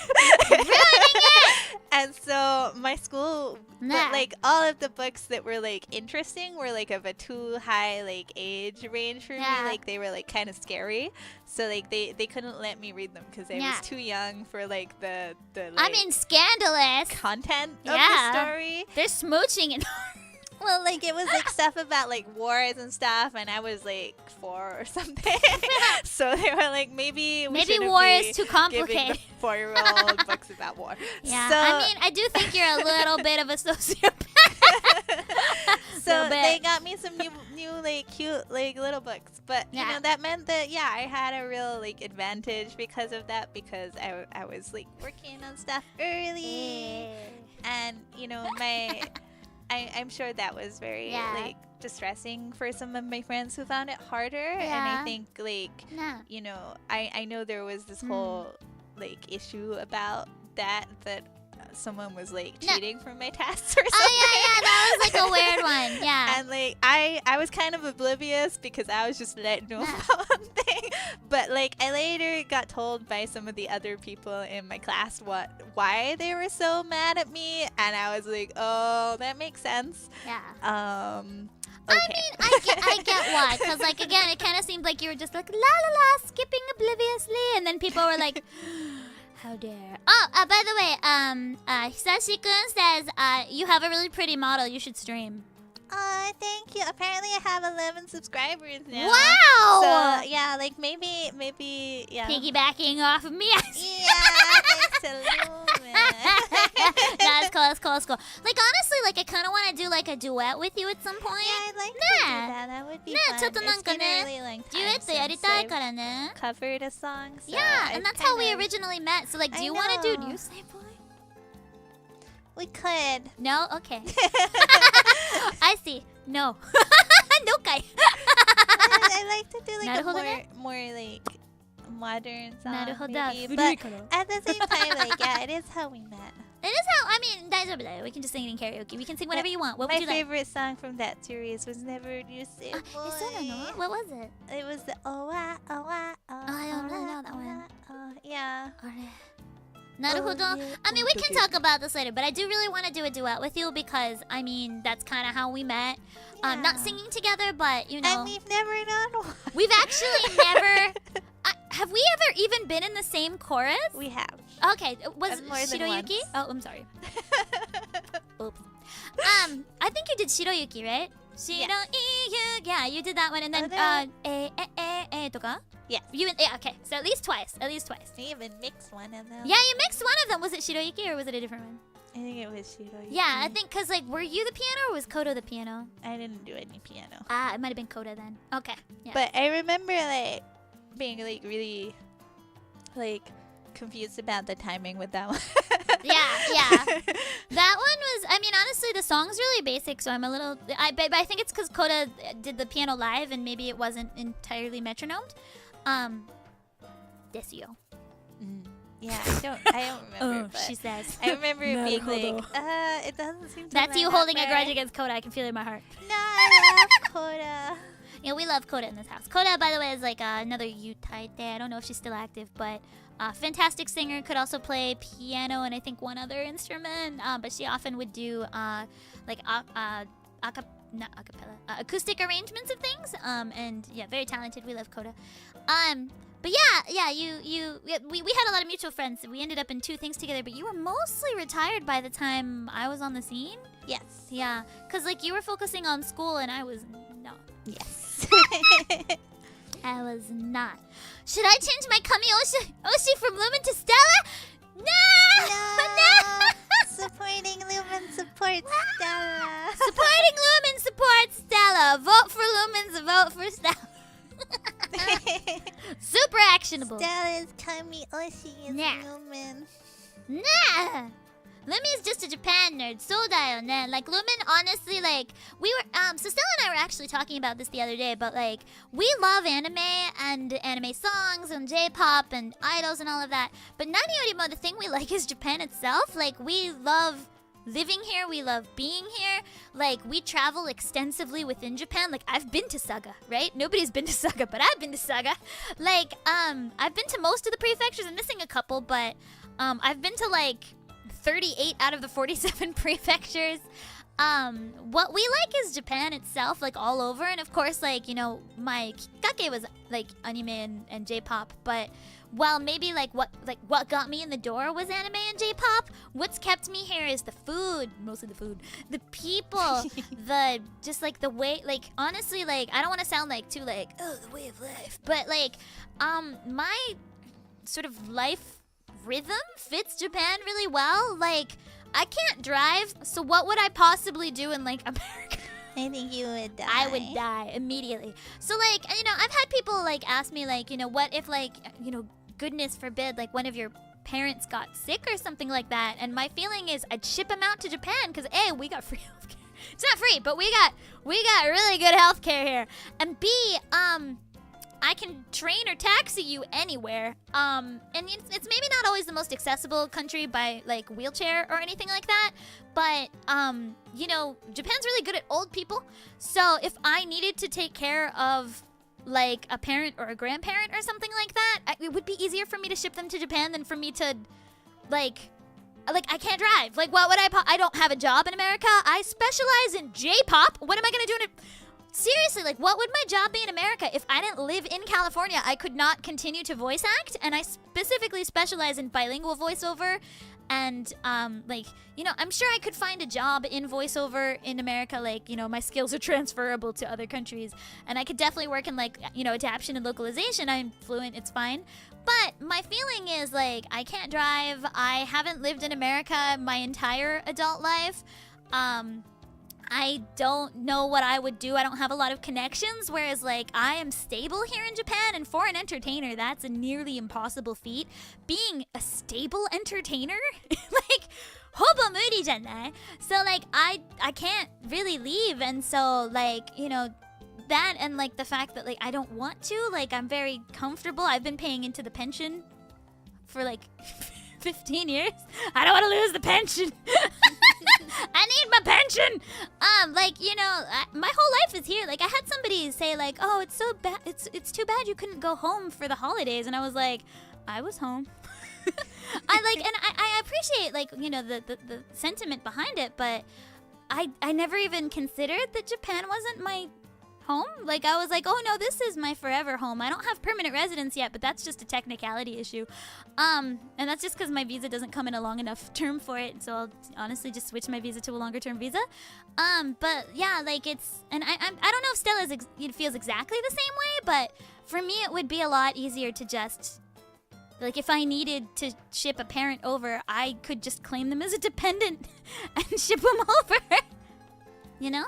Speaker 1: Ruining it!
Speaker 2: And so my school,
Speaker 1: Nah.
Speaker 2: but like all of the books that were like interesting were like of a too high like age range for
Speaker 1: Yeah.
Speaker 2: me. Like they were like kind of scary. So like they couldn't let me read them because I
Speaker 1: Yeah.
Speaker 2: was too young for like the like,
Speaker 1: I mean, scandalous.
Speaker 2: content of
Speaker 1: Yeah.
Speaker 2: the story.
Speaker 1: They're smooching and
Speaker 2: Well, like it was like stuff about like wars and stuff, and I was like 4 or something. So they were like, maybe shouldn't
Speaker 1: war
Speaker 2: be
Speaker 1: is too
Speaker 2: giving
Speaker 1: complicated.
Speaker 2: the 4-year-old books about war.
Speaker 1: Yeah,
Speaker 2: So,
Speaker 1: I mean, I do think you're a little bit of a sociopath.
Speaker 2: so
Speaker 1: little bit.
Speaker 2: they got me some new like cute like little books, but you
Speaker 1: Yeah.
Speaker 2: know that meant that I had a real like advantage because of that, because I was like working on stuff early, and you know I'm sure that was very
Speaker 1: Yeah.
Speaker 2: like distressing for some of my friends who found it harder, and
Speaker 1: Yeah.
Speaker 2: I think like
Speaker 1: No.
Speaker 2: you know I know there was this whole like issue about that someone was like
Speaker 1: No.
Speaker 2: cheating from my tests or something.
Speaker 1: Oh, yeah, that was like a weird one. Yeah.
Speaker 2: And like I was kind of oblivious because I was just letting know about one thing. But like I later got told by some of the other people in my class why they were so mad at me, and I was like, oh, that makes sense.
Speaker 1: Yeah.
Speaker 2: Okay.
Speaker 1: I mean, I get why. Because, like, again, it kind of seemed like you were just like, la la la, skipping obliviously. And then people were like, how dare. Oh, by the way, Hisashi-kun says, you have a really pretty model. You should stream.
Speaker 2: Thank you. Apparently, I have 11 subscribers now.
Speaker 1: Wow!
Speaker 2: So, yeah, like, maybe, yeah.
Speaker 1: Piggybacking off of me.
Speaker 2: Yeah, thanks to Lumin.
Speaker 1: That's cool. Like, honestly, like, I kind of want to do, like, a duet with you at some point.
Speaker 2: Yeah, I'd like to do that. That would be fun.
Speaker 1: ちょっとなんかね、
Speaker 2: It's been a really long time
Speaker 1: デュエットやりたいからね。
Speaker 2: since I've covered a song. So
Speaker 1: Yeah,
Speaker 2: I've
Speaker 1: and that's how we
Speaker 2: kind of-
Speaker 1: originally met. So, like, do
Speaker 2: I
Speaker 1: you want to do
Speaker 2: know.
Speaker 1: New Say Boy?
Speaker 2: We could.
Speaker 1: No? Okay. I see. No. No kai.
Speaker 2: I like to do like a
Speaker 1: なるほどね。
Speaker 2: more like modern song
Speaker 1: なるほど。
Speaker 2: maybe,
Speaker 3: 古
Speaker 2: but
Speaker 3: いから。
Speaker 2: at the same time, like yeah, it is how we met.
Speaker 1: It is how, I mean, 大丈夫だよ. We can just sing it in karaoke. We can sing whatever you want. What would
Speaker 2: My
Speaker 1: you like?
Speaker 2: favorite song from that series was Never You Say
Speaker 1: あ、そうなの?
Speaker 2: Boy.
Speaker 1: What was it?
Speaker 2: It was the oh ah oh ah oh.
Speaker 1: I don't really know that one.
Speaker 2: Yeah.
Speaker 1: あれ。なるほど. I mean, we can talk about this later, but I do really want to do a duet with you because, I mean, that's kind of how we met. Not
Speaker 2: Yeah.
Speaker 1: singing together, but, you know.
Speaker 2: And we've never done one.
Speaker 1: We've actually never... have we ever even been in the same chorus?
Speaker 2: We have.
Speaker 1: Okay, was
Speaker 2: More than
Speaker 1: Shiroyuki?
Speaker 2: once.
Speaker 1: Oh, I'm sorry. Oops. I think you did Shiroyuki, right? Shiroyuki. Yeah, you did that one, and then toka?
Speaker 2: Yes.
Speaker 1: Yeah, okay. So at least twice.
Speaker 2: We even mixed one of them.
Speaker 1: Yeah, you mixed one of them. Was it Shiroyuki or was it a different one?
Speaker 2: I think it was Shiroyuki.
Speaker 1: Yeah, I think because like, were you the piano or was Kodo the piano?
Speaker 2: I didn't do any piano.
Speaker 1: It might have been Koda then. Okay. Yeah.
Speaker 2: But I remember like being like really like confused about the timing with that one.
Speaker 1: Yeah. That one was, I mean, honestly, the song's really basic, so I'm a little... But I think it's because Koda did the piano live, and maybe it wasn't entirely metronomed. Desu yo.
Speaker 2: Yeah, I don't remember. But
Speaker 1: She says.
Speaker 2: I remember it being
Speaker 3: Naruhodo.
Speaker 2: like, it doesn't seem to
Speaker 1: That's you
Speaker 2: line up
Speaker 1: holding a
Speaker 2: right.
Speaker 1: grudge against Koda. I can feel it in my heart.
Speaker 2: No, I love Koda.
Speaker 1: Yeah, we love Koda in this house. Koda, by the way, is like another Yutai. I don't know if she's still active, but fantastic singer. Could also play piano and I think one other instrument. But she often would do like acoustic arrangements of things. And yeah, very talented. We love Koda. But yeah, we had a lot of mutual friends. We ended up in 2 things together. But you were mostly retired by the time I was on the scene.
Speaker 2: Yes.
Speaker 1: Yeah, because like you were focusing on school and I was not.
Speaker 2: Yes.
Speaker 1: I was not. Should I change my Kami Oshi from Lumin to Stella? No!
Speaker 2: No! Supporting Lumin supports Stella.
Speaker 1: Supporting Lumin supports Stella. Vote for Lumin's vote for Stella. Super actionable.
Speaker 2: Stella's Kami Oshi is
Speaker 1: Nah.
Speaker 2: Lumin.
Speaker 1: Nah! Lumi's just a Japan nerd. So da yo ne. Like, Lumin, honestly, like, we were, so Stella and I were actually talking about this the other day, but, like, we love anime and anime songs and J-pop and idols and all of that. But nani yorimo, the thing we like is Japan itself. Like, we love living here. We love being here. Like, we travel extensively within Japan. Like, I've been to Saga, right? Nobody's been to Saga, but I've been to Saga. Like, I've been to most of the prefectures. I'm missing a couple, but, I've been to, like, 38 out of the 47 prefectures. What we like is Japan itself, like all over, and of course, like, you know, my kikkake was like anime and J-pop, but while maybe like what got me in the door was anime and J-pop, what's kept me here is the food, mostly the food, the people, the just like the way, like honestly, like I don't want to sound like too like the way of life, but like my sort of life rhythm fits Japan really well. Like, I can't drive, so what would I possibly do in, like, America?
Speaker 2: I think you would die.
Speaker 1: I would die immediately. So, like, you know, I've had people, like, ask me, like, you know, what if, like, you know, goodness forbid, like, one of your parents got sick or something like that, and my feeling is I'd ship them out to Japan, because, A, we got free healthcare. It's not free, but we got really good healthcare here. And B, I can train or taxi you anywhere. And it's maybe not always the most accessible country by like wheelchair or anything like that. But you know, Japan's really good at old people. So if I needed to take care of like a parent or a grandparent or something like that, it would be easier for me to ship them to Japan than for me to like I can't drive. Like what would I don't have a job in America. I specialize in J-pop. What am I gonna do in honestly, like, what would my job be in America? If I didn't live in California, I could not continue to voice act, and I specifically specialize in bilingual voiceover. And, like, you know, I'm sure I could find a job in voiceover in America. Like, you know, my skills are transferable to other countries. And I could definitely work in, like, you know, adaptation and localization. I'm fluent, it's fine. But my feeling is, like, I can't drive. I haven't lived in America my entire adult life. I don't know what I would do. I don't have a lot of connections, whereas, like, I am stable here in Japan, and for an entertainer, that's a nearly impossible feat. Being a stable entertainer? Like, ほぼ無理じゃない? So, like, I can't really leave, and so, like, you know, that and, like, the fact that, like, I don't want to, like, I'm very comfortable. I've been paying into the pension for, like, 15 years. I don't want to lose the pension. I need my pension. Like, you know, my whole life is here. Like, I had somebody say, like, oh, it's so bad. It's too bad you couldn't go home for the holidays. And I was like, I was home. I appreciate, like, you know, the sentiment behind it, but I never even considered that Japan wasn't my home. Like, I was like, oh no, this is my forever home. I don't have permanent residence yet, but that's just a technicality issue. And that's just because my visa doesn't come in a long enough term for it, so I'll honestly just switch my visa to a longer term visa. But yeah, like, it's, and I don't know if Stella feels exactly the same way, but for me it would be a lot easier to just, like, if I needed to ship a parent over, I could just claim them as a dependent and ship them over. You know?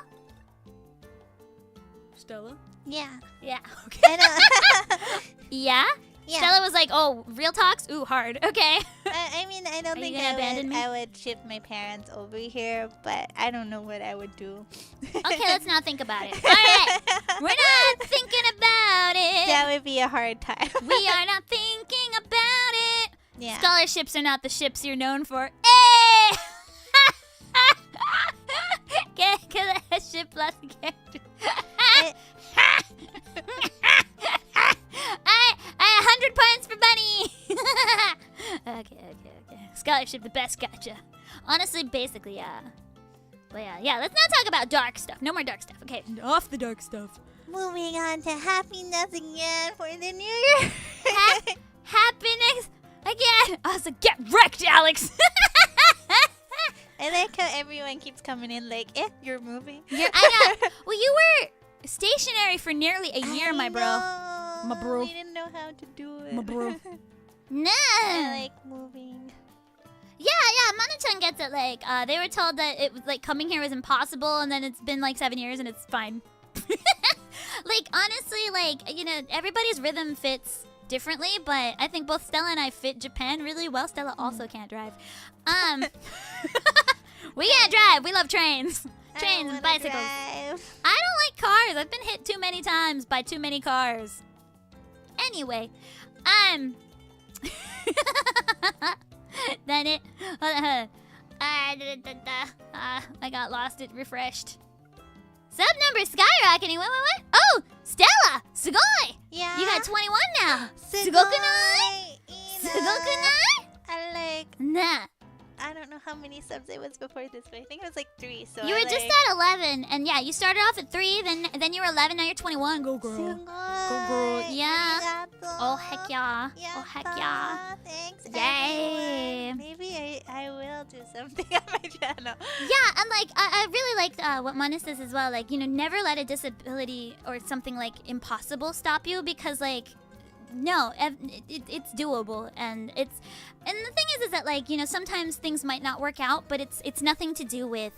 Speaker 3: Stella?
Speaker 2: Yeah.
Speaker 1: Yeah. Okay.
Speaker 2: I know.
Speaker 1: Yeah?
Speaker 2: Yeah.
Speaker 1: Stella was like, oh, real talks? Ooh, hard. Okay.
Speaker 2: I mean, I don't
Speaker 1: Are
Speaker 2: think
Speaker 1: you gonna abandon me?
Speaker 2: I would ship my parents over here, but I don't know what I would do.
Speaker 1: Okay, let's not think about it. All right. We're not thinking about it.
Speaker 2: That would be a hard time.
Speaker 1: We are not thinking about it.
Speaker 2: Yeah.
Speaker 1: Scholarships are not the ships you're known for. Hey! Because I ship lots of characters. I 100 points for Bunny. Okay. Scholarship, the best, gotcha. Honestly, basically, yeah. But yeah, let's not talk about dark stuff. No more dark stuff, okay?
Speaker 3: Off the dark stuff.
Speaker 2: Moving on to happiness again for the new year.
Speaker 1: Happiness again. Also, get wrecked, Alex.
Speaker 2: I like how everyone keeps coming in like, you're moving.
Speaker 1: I know. Well, you were stationary for nearly a year, my bro.
Speaker 2: My
Speaker 3: bro.
Speaker 2: We didn't know how to do it.
Speaker 3: My bro.
Speaker 1: No.
Speaker 2: I like moving.
Speaker 1: Yeah, Mana-chan gets it. Like, they were told that it was, like, coming here was impossible, and then it's been, like, 7 years, and it's fine. Like, honestly, like, you know, everybody's rhythm fits differently, but I think both Stella and I fit Japan really well. Stella also can't drive. We can't drive. We love trains. Trains and bicycles.
Speaker 2: Drive.
Speaker 1: I don't like cars. I've been hit too many times by too many cars. Anyway, then it. I got lost. It refreshed. Sub number skyrocketing. What? Oh, Stella! Sugoi!
Speaker 2: Yeah.
Speaker 1: You got 21 now.
Speaker 2: Sugoi!
Speaker 1: Sugokunai?
Speaker 2: Ina.
Speaker 1: Sugokunai?
Speaker 2: I like,
Speaker 1: Nah.
Speaker 2: I don't know how many subs it was before this, but I think it was like 3. So
Speaker 1: You were just at 11, and yeah, you started off at 3, then you were 11, now you're 21. Go girl.
Speaker 2: Sugoi.
Speaker 3: Go girl.
Speaker 1: Yeah.
Speaker 2: Arigato.
Speaker 1: Oh heck yeah. Oh heck yeah.
Speaker 2: Thanks,
Speaker 1: Yay.
Speaker 2: everyone. Maybe I will do something on my channel.
Speaker 1: Yeah, and like I really liked what Mana says as well. Like, you know, never let a disability or something like impossible stop you, because like, no, it's doable, and the thing is that, like, you know, sometimes things might not work out, but it's nothing to do with,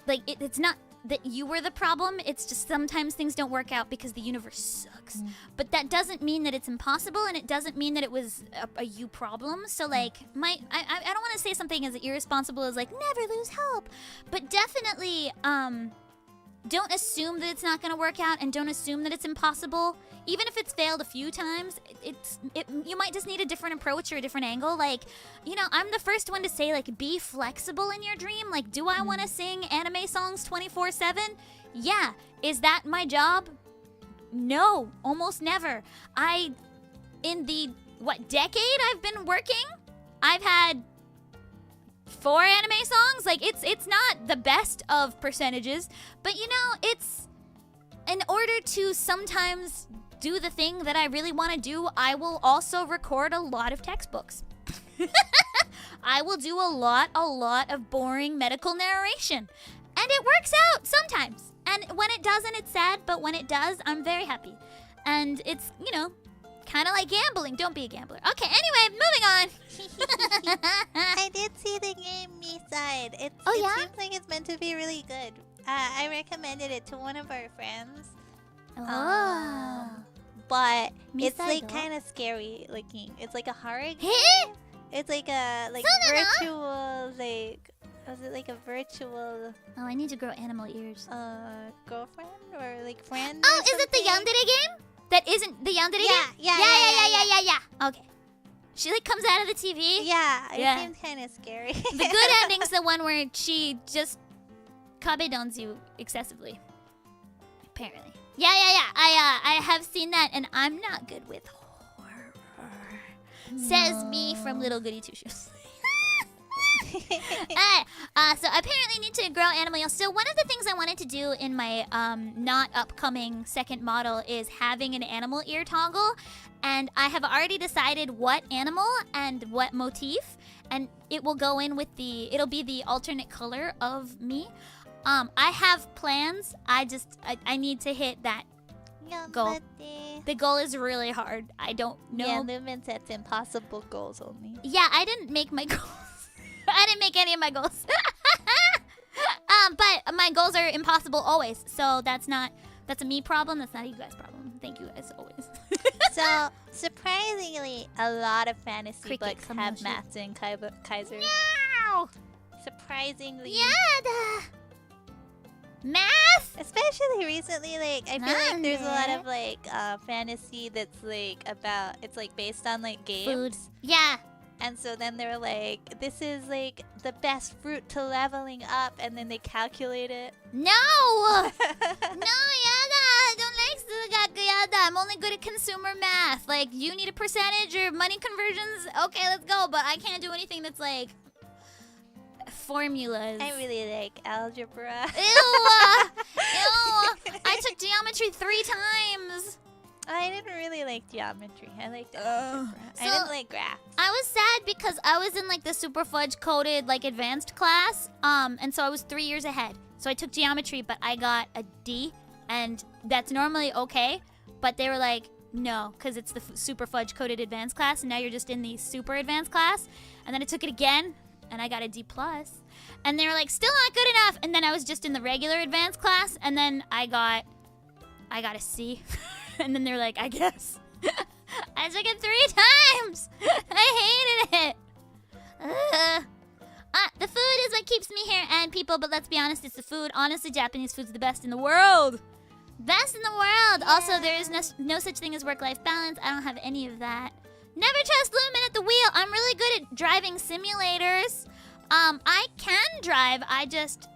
Speaker 1: like, it's not that you were the problem. It's just sometimes things don't work out because the universe sucks. But that doesn't mean that it's impossible, and it doesn't mean that it was a you problem. So like, I don't want to say something as irresponsible as like never lose hope, but definitely don't assume that it's not going to work out, and don't assume that it's impossible. Even if it's failed a few times, you might just need a different approach or a different angle. Like, you know, I'm the first one to say, like, be flexible in your dream. Like, do I want to sing anime songs 24/7? Yeah. Is that my job? No, almost never. In the, decade I've been working, I've had 4 anime songs. Like, it's not the best of percentages, but, you know, to sometimes do the thing that I really want to do, I will also record a lot of textbooks. I will do a lot of boring medical narration. And it works out sometimes. And when it doesn't, it's sad, but when it does, I'm very happy. And it's, you know, kind of like gambling. Don't be a gambler. Okay, anyway, moving on.
Speaker 2: I did see the game side. It seems like it's meant to be really good. I recommended it to one of our friends.
Speaker 1: Oh.
Speaker 2: But it's
Speaker 1: Misai
Speaker 2: like
Speaker 1: do?
Speaker 2: kind of scary looking. It's like a horror game.
Speaker 1: Hey?
Speaker 2: It's like a virtual was it like a virtual
Speaker 1: Oh, I need to grow animal ears.
Speaker 2: girlfriend or like friend?
Speaker 1: Oh,
Speaker 2: or
Speaker 1: is it the
Speaker 2: something?
Speaker 1: yandere game? That isn't the yandere game? Yeah. Okay. She like comes out of the TV.
Speaker 2: Yeah, it
Speaker 1: Yeah.
Speaker 2: seems kind of scary.
Speaker 1: The good ending's the one where she just kabedons you excessively. Apparently. Yeah. I have seen that, and I'm not good with horror. Says me from Little Goody Two Shoes. So apparently need to grow animal ears. So one of the things I wanted to do in my not upcoming second model is having an animal ear toggle, and I have already decided what animal and what motif, and it will go in with it'll be the alternate color of me. I have plans. I need to hit that goal. The goal is really hard. I don't know.
Speaker 2: Yeah, Lumin sets impossible goals only.
Speaker 1: Yeah, I didn't make my goals. I didn't make any of my goals. But my goals are impossible always. So that's a me problem. That's not a you guys problem. Thank you guys always.
Speaker 2: So, surprisingly, a lot of fantasy
Speaker 1: Cricket,
Speaker 2: books
Speaker 1: come
Speaker 2: have
Speaker 1: on, shoot.
Speaker 2: maths and Kaiser.
Speaker 1: Meow!
Speaker 2: Surprisingly.
Speaker 1: Yada! Math?
Speaker 2: Especially recently, like, I feel like there's a lot
Speaker 1: Nande.
Speaker 2: of, like, fantasy that's, like, it's, like, based on, like, games.
Speaker 1: Food. Yeah.
Speaker 2: And so then they're like, this is, like, the best fruit to leveling up, and then they calculate it.
Speaker 1: No! No, yada! I don't like Sugaku yada. I'm only good at consumer math. Like, you need a percentage or money conversions? Okay, let's go. But I can't do anything that's like formulas.
Speaker 2: I really like algebra.
Speaker 1: Ew! I took geometry 3 times.
Speaker 2: I didn't really like geometry. I liked algebra. I
Speaker 1: So-
Speaker 2: didn't like graphs.
Speaker 1: I was sad because I was in like the super fudge coded like advanced class, and so I was 3 years ahead. So I took geometry, but I got a D, and that's normally okay. But they were like, no, because it's the super fudge coded advanced class, and now you're just in the super advanced class. And then I took it again, and I got a D plus, and they were like, still not good enough. And then I was just in the regular advanced class, and then I got a C. And then they were like, I guess. I took it 3 times. I hated it. The food is what keeps me here and people, but let's be honest, it's the food. Honestly, Japanese food's the best in the world. Best in the world.
Speaker 2: Yeah.
Speaker 1: Also, there is no such thing as work-life balance. I don't have any of that. Never trust Lumin at the wheel. I'm really good at driving simulators. I can drive. I just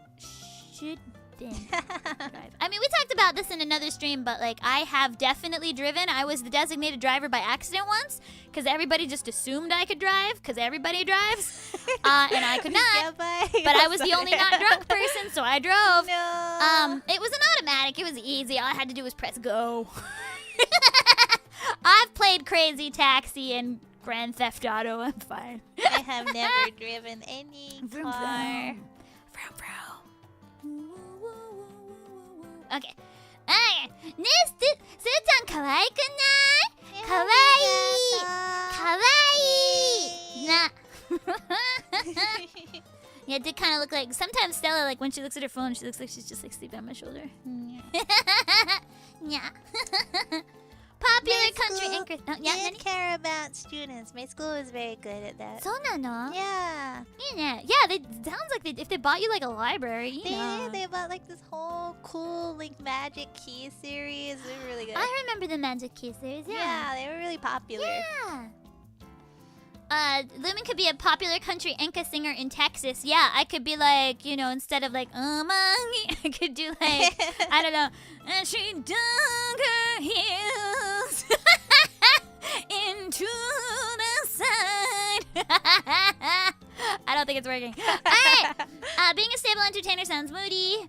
Speaker 1: shouldn't drive. I mean, we talked about this in another stream, but like I have definitely driven. I was the designated driver by accident once because everybody just assumed I could drive because everybody drives, and I could not. But I was the only not drunk person, so I drove.
Speaker 2: No.
Speaker 1: It was an automatic. It was easy. All I had to do was press go. I've played Crazy Taxi and Grand Theft Auto. I'm fine.
Speaker 2: I have never driven any car.
Speaker 1: Vroom, vroom. Okay. Okay. Ne, Su-chan, kawaii kunai? Kawaii! Kawaii! Yeah, it did kind of look like... Sometimes Stella, like, when she looks at her phone, she looks like she's just, like, sleeping on my shoulder. Yeah. Popular country anchor... Oh, yeah,
Speaker 2: didn't care about students. My school was very good at that.
Speaker 1: そうなの?
Speaker 2: Yeah.
Speaker 1: Yeah, sounds like if they bought you, like, a library, you know.
Speaker 2: They bought like this whole cool like Magic Key series. They were really good.
Speaker 1: I remember the Magic Key series,
Speaker 2: Yeah, they were really popular.
Speaker 1: Yeah. Lumin could be a popular country enka singer in Texas. Yeah, I could be like, you know, instead of like, I could do like, I don't know. And she dug her heels into the side. I don't think it's working. Alright. Being a stable entertainer sounds moody.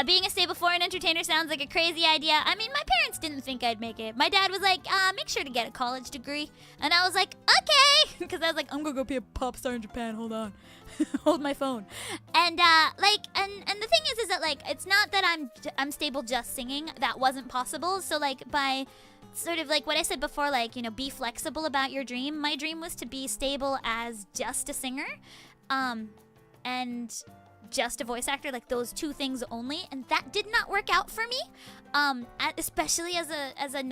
Speaker 1: Being a stable foreign entertainer sounds like a crazy idea. I mean, my parents didn't think I'd make it. My dad was like, make sure to get a college degree. And I was like, okay. Because I was like, I'm going to go be a pop star in Japan. Hold on. Hold my phone. And, and the thing is that, like, it's not that I'm stable just singing. That wasn't possible. So, like, by sort of like what I said before, like, you know, be flexible about your dream. My dream was to be stable as just a singer. And just a voice actor, like those two things only, and that did not work out for me, especially as a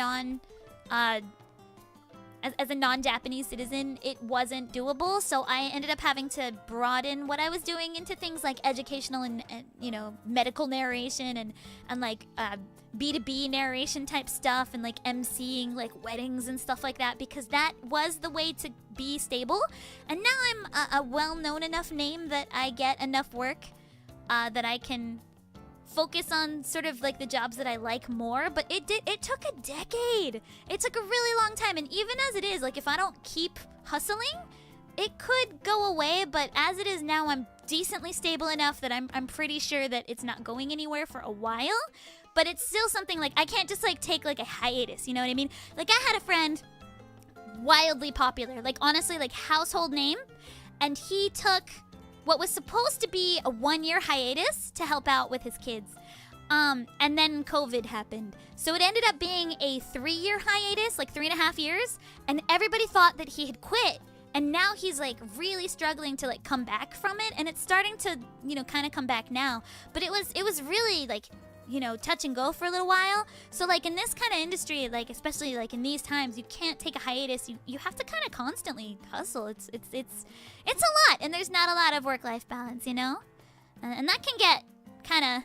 Speaker 1: non-Japanese citizen. It wasn't doable, so I ended up having to broaden what I was doing into things like educational and you know, medical narration and like B2B narration type stuff, and like emceeing like weddings and stuff like that, because that was the way to be stable. And now I'm a well-known enough name that I get enough work that I can focus on sort of like the jobs that I like more. But it took a decade. It took a really long time, and even as it is, like, if I don't keep hustling, it could go away. But as it is now, I'm decently stable enough that I'm pretty sure that it's not going anywhere for a while. But it's still something, like, I can't just like take like a hiatus, you know what I mean? Like, I had a friend, wildly popular, like, honestly, like, household name, and he took what was supposed to be a 1-year hiatus to help out with his kids, and then COVID happened, so it ended up being a 3-year hiatus, like 3.5 years, and everybody thought that he had quit, and now he's like really struggling to like come back from it, and it's starting to, you know, kind of come back now. But it was really like, you know, touch and go for a little while. So like in this kind of industry, like especially like in these times, you can't take a hiatus. You have to kind of constantly hustle. It's a lot, and there's not a lot of work-life balance, you know, and that can get kind of,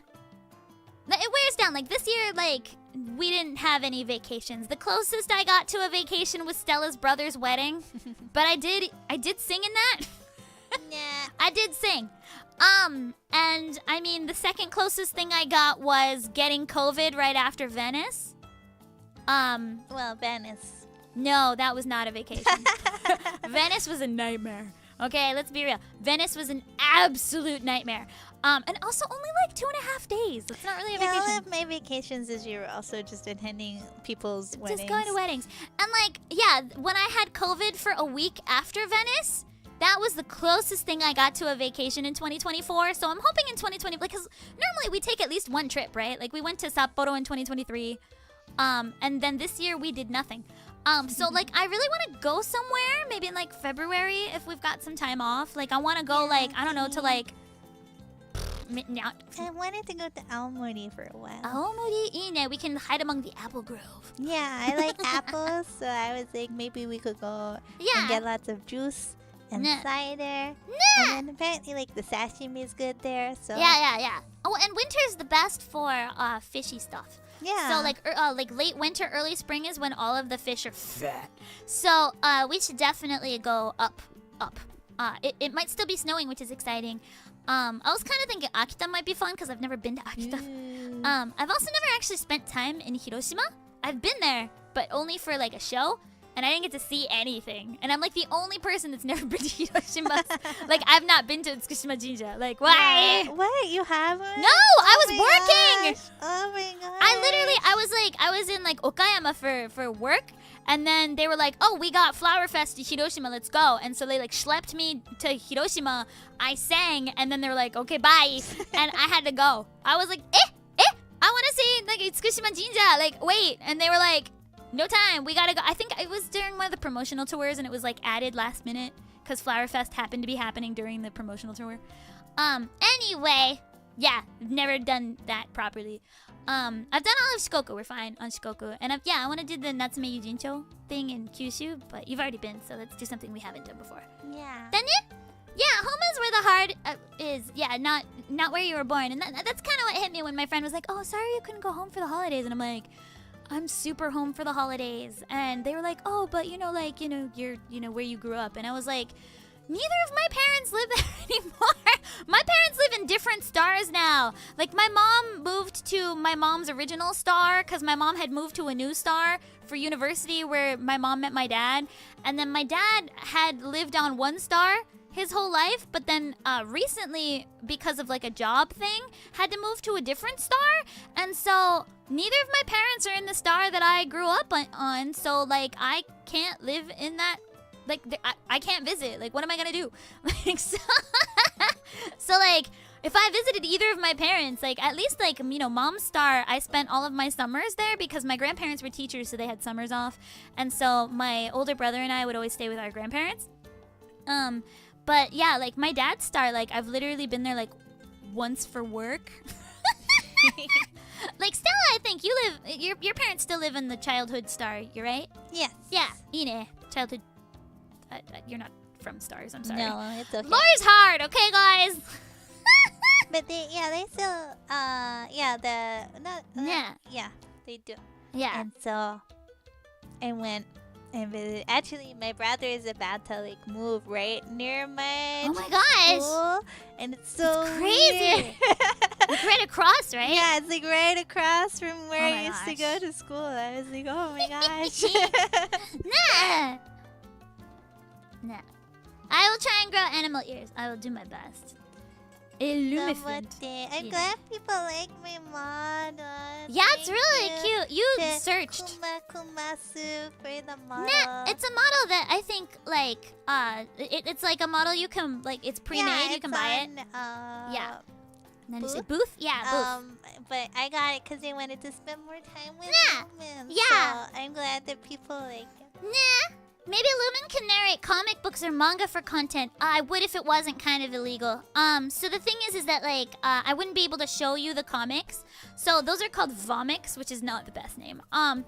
Speaker 1: it wears down. Like this year, like we didn't have any vacations. The closest I got to a vacation was Stella's brother's wedding, but I did sing in that.
Speaker 2: Nah.
Speaker 1: I did sing. And I mean, the second closest thing I got was getting COVID right after Venice.
Speaker 2: Well, Venice.
Speaker 1: No, that was not a vacation. Venice was a nightmare. Okay, let's be real. Venice was an absolute nightmare. And also only like 2.5 days. It's not really a vacation.
Speaker 2: All of my vacations this year were also just attending people's weddings.
Speaker 1: Just going to weddings. And like, yeah, when I had COVID for a week after Venice, that was the closest thing I got to a vacation in 2024. So I'm hoping in 2020, because normally we take at least one trip, right? Like we went to Sapporo in 2023. And then this year we did nothing. So like I really want to go somewhere, maybe in like February if we've got some time off. Like I want to go, like, I don't know, to like...
Speaker 2: I wanted to go to Aomori for a while.
Speaker 1: Aomori, ine. We can hide among the apple grove.
Speaker 2: Yeah, I like apples, so I was like, maybe we could go and get lots of juice and cider. And then apparently, like, the sashimi is good there, so...
Speaker 1: Yeah. Oh, and winter's the best for fishy stuff.
Speaker 2: Yeah.
Speaker 1: So like late winter, early spring is when all of the fish are fat. So we should definitely go up. It might still be snowing, which is exciting. I was kind of thinking Akita might be fun because I've never been to Akita. I've also never actually spent time in Hiroshima. I've been there, but only for like a show. And I didn't get to see anything. And I'm like the only person that's never been to Hiroshima. Like, I've not been to Tsukushima Jinja. Like, why?
Speaker 2: What? You haven't?
Speaker 1: No, I was working.
Speaker 2: Gosh. Oh my god.
Speaker 1: I was in like Okayama for work. And then they were like, oh, we got Flower Fest to Hiroshima, let's go. And so they like schlepped me to Hiroshima. I sang, and then they were like, okay, bye. And I had to go. I was like, I want to see like Tsukushima Jinja. Like, wait. And they were like, no time, we gotta go. I think it was during one of the promotional tours, and it was like added last minute because Flower Fest happened to be happening during the promotional tour. Anyway, yeah, never done that properly. I've done all of Shikoku. We're fine on Shikoku. And I want to do the Natsume Yujincho thing in Kyushu, but you've already been, so let's do something we haven't done before.
Speaker 2: Yeah.
Speaker 1: Done it? Yeah, home is where the heart is. Yeah, not where you were born. And that's kind of what hit me when my friend was like, oh, sorry you couldn't go home for the holidays. And I'm like, I'm super home for the holidays. And they were like, oh, but you're where you grew up. And I was like, neither of my parents live there anymore. My parents live in different stars now. Like, my mom moved to my mom's original star because my mom had moved to a new star for university where my mom met my dad. And then my dad had lived on one star his whole life, but then recently, because of like a job thing, had to move to a different star, and so neither of my parents are in the star that I grew up on, so like I can't live in that, like I can't visit. Like, what am I gonna do? Like, so like, if I visited either of my parents, like at least like, you know, mom's star, I spent all of my summers there because my grandparents were teachers, so they had summers off, and so my older brother and I would always stay with our grandparents. But yeah, like my dad's star, like I've literally been there like once for work. Like Stella, I think you live, your parents still live in the childhood star, you're right?
Speaker 2: Yes.
Speaker 1: Yeah, ine, childhood. You're not from stars, I'm sorry.
Speaker 2: No, it's okay.
Speaker 1: Lawyer's hard, okay, guys?
Speaker 2: But they still, yeah, they do.
Speaker 1: Yeah.
Speaker 2: And so I went and visited. Actually, my brother is about to like move right near my
Speaker 1: Oh my gosh.
Speaker 2: school, and it's so
Speaker 1: crazy.
Speaker 2: weird.
Speaker 1: It's right across, right?
Speaker 2: Yeah, it's like right across from where
Speaker 1: Oh
Speaker 2: I
Speaker 1: my
Speaker 2: used to
Speaker 1: gosh.
Speaker 2: go to school. I was like, oh my gosh.
Speaker 1: Nah. Nah. I will try and grow animal ears. I will do my best. Illumifant.
Speaker 2: I'm
Speaker 1: Yeah.
Speaker 2: glad people like my model.
Speaker 1: Yeah, it's
Speaker 2: Thank
Speaker 1: really
Speaker 2: you
Speaker 1: cute. You
Speaker 2: to
Speaker 1: searched.
Speaker 2: Kumakumasu for the model.
Speaker 1: Nah, it's a model that I think like it's like a model you can like it's pre-made.
Speaker 2: Yeah,
Speaker 1: you can buy it.
Speaker 2: Yeah.
Speaker 1: And then you say
Speaker 2: Booth?
Speaker 1: booth. Yeah, booth.
Speaker 2: But I got it because I wanted to spend more time with
Speaker 1: Yeah.
Speaker 2: Lumin.
Speaker 1: Yeah.
Speaker 2: So I'm glad that people like it.
Speaker 1: Nah. Maybe Lumin can narrate comic books or manga for content. I would if it wasn't kind of illegal. So the thing is that like I wouldn't be able to show you the comics. So those are called vomics, which is not the best name. And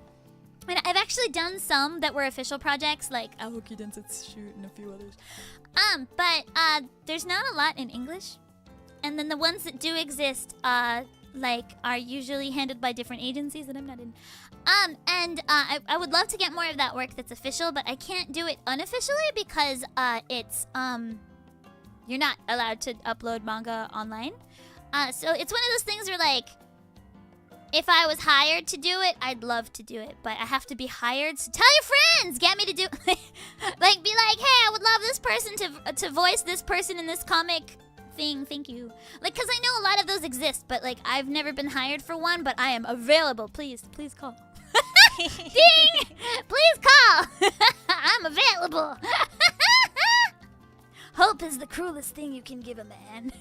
Speaker 1: I've actually done some that were official projects, like
Speaker 3: Aoki Densetsu Shoot and a few others.
Speaker 1: but there's not a lot in English. And then the ones that do exist, like are usually handled by different agencies that I'm not in. I would love to get more of that work that's official, but I can't do it unofficially because it's you're not allowed to upload manga online. So it's one of those things where like if I was hired to do it, I'd love to do it, but I have to be hired. So tell your friends, get me to do like be like, hey, I would love this person to voice this person in this comic thing, thank you. Like, cause I know a lot of those exist, but like I've never been hired for one, but I am available. Please call. Ding! Please call. I'm available. Hope is the cruelest thing you can give a man.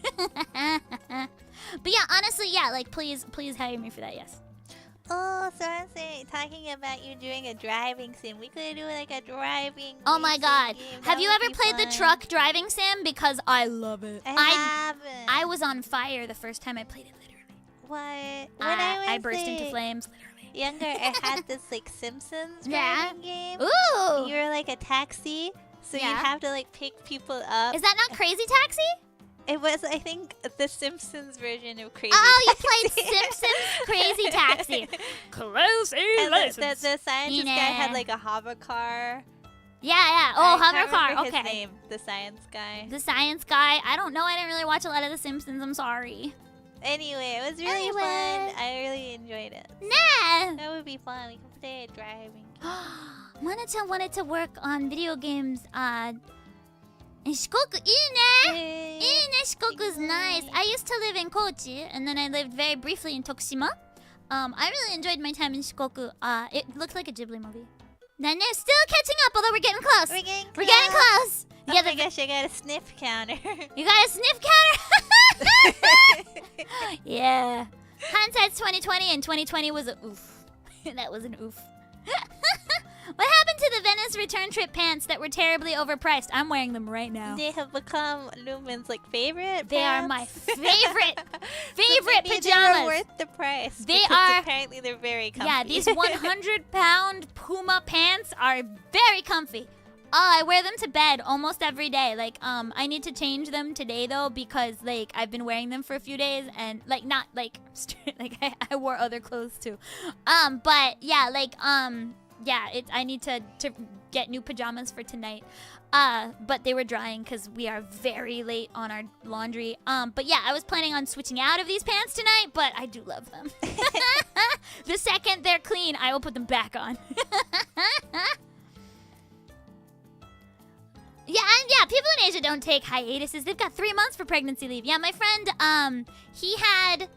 Speaker 1: But yeah, honestly, yeah, like please hire me for that, yes.
Speaker 2: Oh, so I'm saying, talking about you doing a driving sim. We could do like a driving.
Speaker 1: Oh my
Speaker 2: racing
Speaker 1: god.
Speaker 2: game.
Speaker 1: Have
Speaker 2: That
Speaker 1: you
Speaker 2: would
Speaker 1: ever
Speaker 2: be
Speaker 1: played the
Speaker 2: fun.
Speaker 1: truck driving sim? Because I love it.
Speaker 2: I haven't.
Speaker 1: I was on fire the first time I played it, literally.
Speaker 2: What? When I was
Speaker 1: burst into
Speaker 2: like,
Speaker 1: flames, literally.
Speaker 2: younger, I had this like Simpsons
Speaker 1: Yeah.
Speaker 2: driving game.
Speaker 1: Ooh!
Speaker 2: You were like a taxi, so
Speaker 1: Yeah.
Speaker 2: you'd have to like pick people up.
Speaker 1: Is that not Crazy Taxi?
Speaker 2: It was, I think, the Simpsons version of Crazy
Speaker 1: Oh, you
Speaker 2: Taxi.
Speaker 1: played Simpsons Crazy Taxi. Crazy
Speaker 2: And the scientist
Speaker 1: Yeah.
Speaker 2: guy had like a hover car.
Speaker 1: Yeah. Oh,
Speaker 2: I
Speaker 1: hover
Speaker 2: can't
Speaker 1: car.
Speaker 2: remember
Speaker 1: Okay.
Speaker 2: His name, the science guy.
Speaker 1: The science guy. I don't know. I didn't really watch a lot of The Simpsons. I'm sorry.
Speaker 2: Anyway, it was really
Speaker 1: Anyway.
Speaker 2: fun. I really enjoyed it.
Speaker 1: Nah.
Speaker 2: That would be fun. We could play a driving.
Speaker 1: wanted to work on video games. In Shikoku, いいね.
Speaker 2: Yay.
Speaker 1: いいね, Shikoku's nice. I used to live in Kochi, and then I lived very briefly in Tokushima. I really enjoyed my time in Shikoku. It looked like a Ghibli movie. Then they're still catching up, although we're getting close.
Speaker 2: We're getting
Speaker 1: We're getting close.
Speaker 2: Oh
Speaker 1: Yeah,
Speaker 2: my gosh, I got a sniff counter.
Speaker 1: You got a sniff counter? Yeah. Hindsight's 2020, and 2020 was a oof. That was an oof. What happened to the Venice return trip pants that were terribly overpriced? I'm wearing them right now.
Speaker 2: They have become Lumin's like favorite.
Speaker 1: They are my
Speaker 2: pants.
Speaker 1: favorite
Speaker 2: So maybe
Speaker 1: pajamas.
Speaker 2: They're worth the price.
Speaker 1: They
Speaker 2: because
Speaker 1: are-
Speaker 2: Apparently, they're very comfy.
Speaker 1: Yeah, these 100-pound Puma pants are very comfy. Oh, I wear them to bed almost every day. Like, I need to change them today though because like I've been wearing them for a few days and like not like like I wore other clothes too. But yeah, like yeah, I need to get new pajamas for tonight. But they were drying because we are very late on our laundry. But yeah, I was planning on switching out of these pants tonight, but I do love them. The second they're clean, I will put them back on. Yeah, people in Asia don't take hiatuses. They've got 3 months for pregnancy leave. Yeah, my friend, he had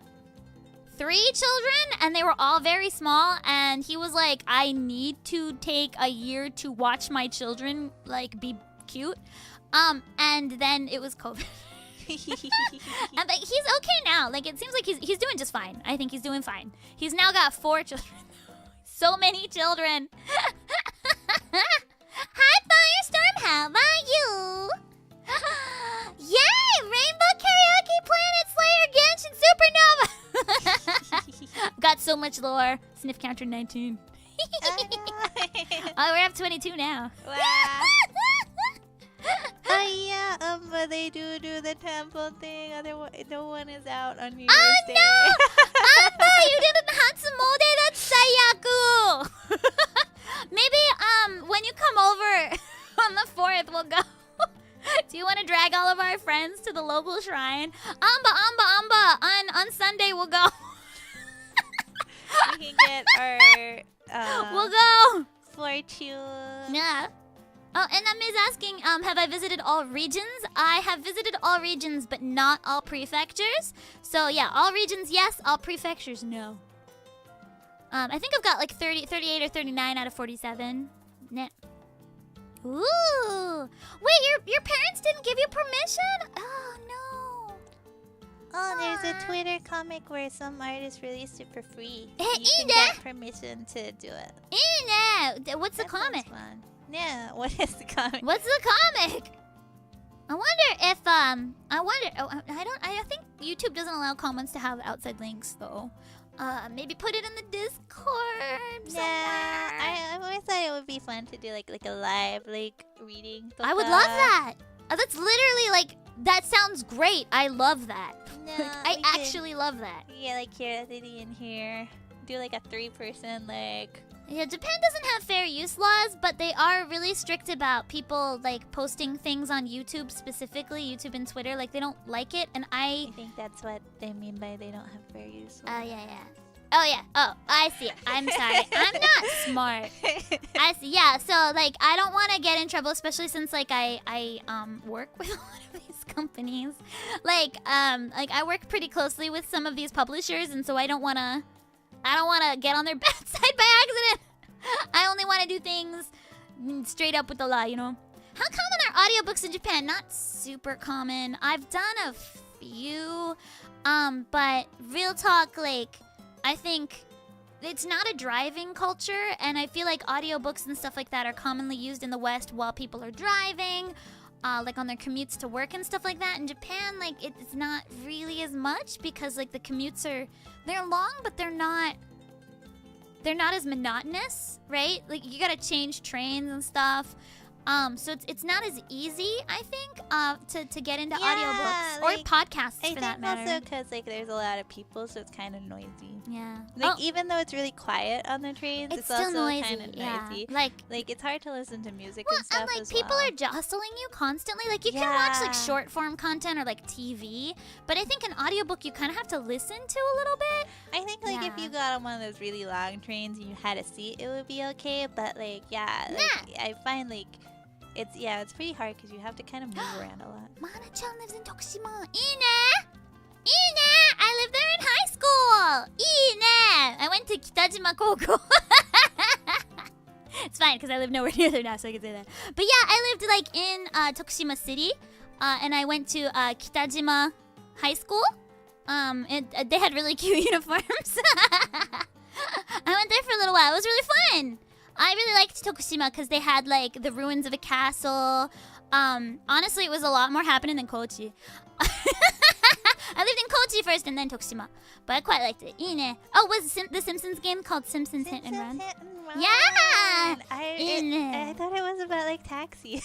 Speaker 1: 3 children, and they were all very small, and he was like, I need to take a year to watch my children, like, be cute. And then it was COVID. And, like, he's okay now. Like, it seems like he's doing just fine. I think he's doing fine. He's now got 4 children. So many children. Hi, Firestorm. How about you? Yay! Rainbow Karaoke Planet Slayer Genshin Supernova. Got so much lore. Sniff counter 19. Oh, we're up 22 now.
Speaker 2: Wow. Oh yeah, but they do the temple thing. Otherwise, no one is out on New Year's Day.
Speaker 1: Oh no! Amba, you didn't Hatsumode. That's sayaku. Maybe when you come over on the 4th, we'll go. Do you want to drag all of our friends to the local shrine? Amba. On Sunday we'll go.
Speaker 2: We can get our
Speaker 1: We'll go.
Speaker 2: fortune.
Speaker 1: Yeah. Oh, and Miz asking, have I visited all regions? I have visited all regions, but not all prefectures. So yeah, all regions, yes. All prefectures, no. I think I've got like 38 or 39 out of 47. Nah. Ooh. Wait, your parents didn't give you permission? Oh, no.
Speaker 2: Oh, there's a Twitter comic where some artist released it for free.
Speaker 1: Eh,
Speaker 2: You can
Speaker 1: Ina.
Speaker 2: get permission to do it.
Speaker 1: No. What's the
Speaker 2: That sounds
Speaker 1: comic?
Speaker 2: fun. Yeah, what is the comic?
Speaker 1: What's the comic? I wonder if I think YouTube doesn't allow comments to have outside links though. Maybe put it in the Discord somewhere.
Speaker 2: Yeah, I always thought it would be fun to do like a live reading.
Speaker 1: I would love that. That's literally like that sounds great. I love that.
Speaker 2: No,
Speaker 1: I actually love that.
Speaker 2: Yeah, like here, Lily in here. Do like a 3-person
Speaker 1: Yeah, Japan doesn't have fair use laws, but they are really strict about people like posting things on YouTube specifically, YouTube and Twitter. Like they don't like it, and
Speaker 2: I think that's what they mean by they don't have fair use.
Speaker 1: Oh yeah. Oh yeah. Oh, I see. I'm sorry. I'm not smart. I see. Yeah. So like, I don't want to get in trouble, especially since like I work with a lot of these companies. Like I work pretty closely with some of these publishers, and so I don't want to get on their bad side by accident. I only want to do things straight up with the law, you know. How common are audiobooks in Japan? Not super common. I've done a few, but real talk, like, I think it's not a driving culture, and I feel like audiobooks and stuff like that are commonly used in the West while people are driving, like on their commutes to work and stuff like that. In Japan, like, it's not really as much because, like, the commutes they're long, but they're not as monotonous, right? Like, you gotta change trains and stuff. So it's not as easy, I think, to get into audiobooks or podcasts for that matter.
Speaker 2: I think also because like there's a lot of people, so it's kind of noisy.
Speaker 1: Yeah.
Speaker 2: Like even though it's really quiet on the trains, it's
Speaker 1: still
Speaker 2: also
Speaker 1: noisy.
Speaker 2: kind of
Speaker 1: Yeah.
Speaker 2: noisy.
Speaker 1: Like
Speaker 2: it's hard to listen to music
Speaker 1: well,
Speaker 2: and stuff
Speaker 1: and like
Speaker 2: as
Speaker 1: people
Speaker 2: well.
Speaker 1: are jostling you constantly. Like you can watch like
Speaker 2: Yeah.
Speaker 1: short form content or like TV, but I think an audiobook you kind of have to listen to a little bit.
Speaker 2: I think like if
Speaker 1: Yeah.
Speaker 2: you got on one of those really long trains and you had a seat, it would be okay. But like I find like it's pretty hard because you have to kind of move around a lot.
Speaker 1: Mana-chan lives in Tokushima. Ine! I lived there in high school. Ine! I went to Kitajima Koko. It's fine because I live nowhere near there now, so I can say that. But yeah, I lived like in Tokushima City, and I went to Kitajima High School. And they had really cute uniforms. I went there for a little while. It was really fun. I really liked Tokushima because they had like the ruins of a castle. Honestly, it was a lot more happening than Kochi. I lived in Kochi first and then Tokushima, but I quite liked it. Ine. Oh, was the Simpsons game called Simpsons Hit and Run? Yeah!
Speaker 2: I thought it was about like taxi.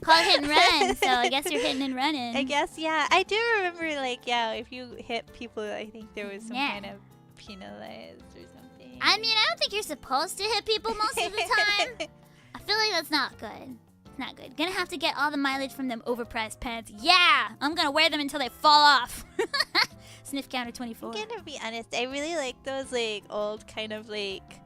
Speaker 1: Called Hit and Run, so I guess you're hitting and running.
Speaker 2: I guess, yeah. I do remember, like, yeah, if you hit people, I think there was some kind of penalized or something.
Speaker 1: I mean, I don't think you're supposed to hit people most of the time. I feel like that's not good. It's not good. Gonna have to get all the mileage from them overpriced pants. Yeah! I'm gonna wear them until they fall off. Sniff counter 24.
Speaker 2: I'm gonna be honest, I really like those, like, old kind of, like,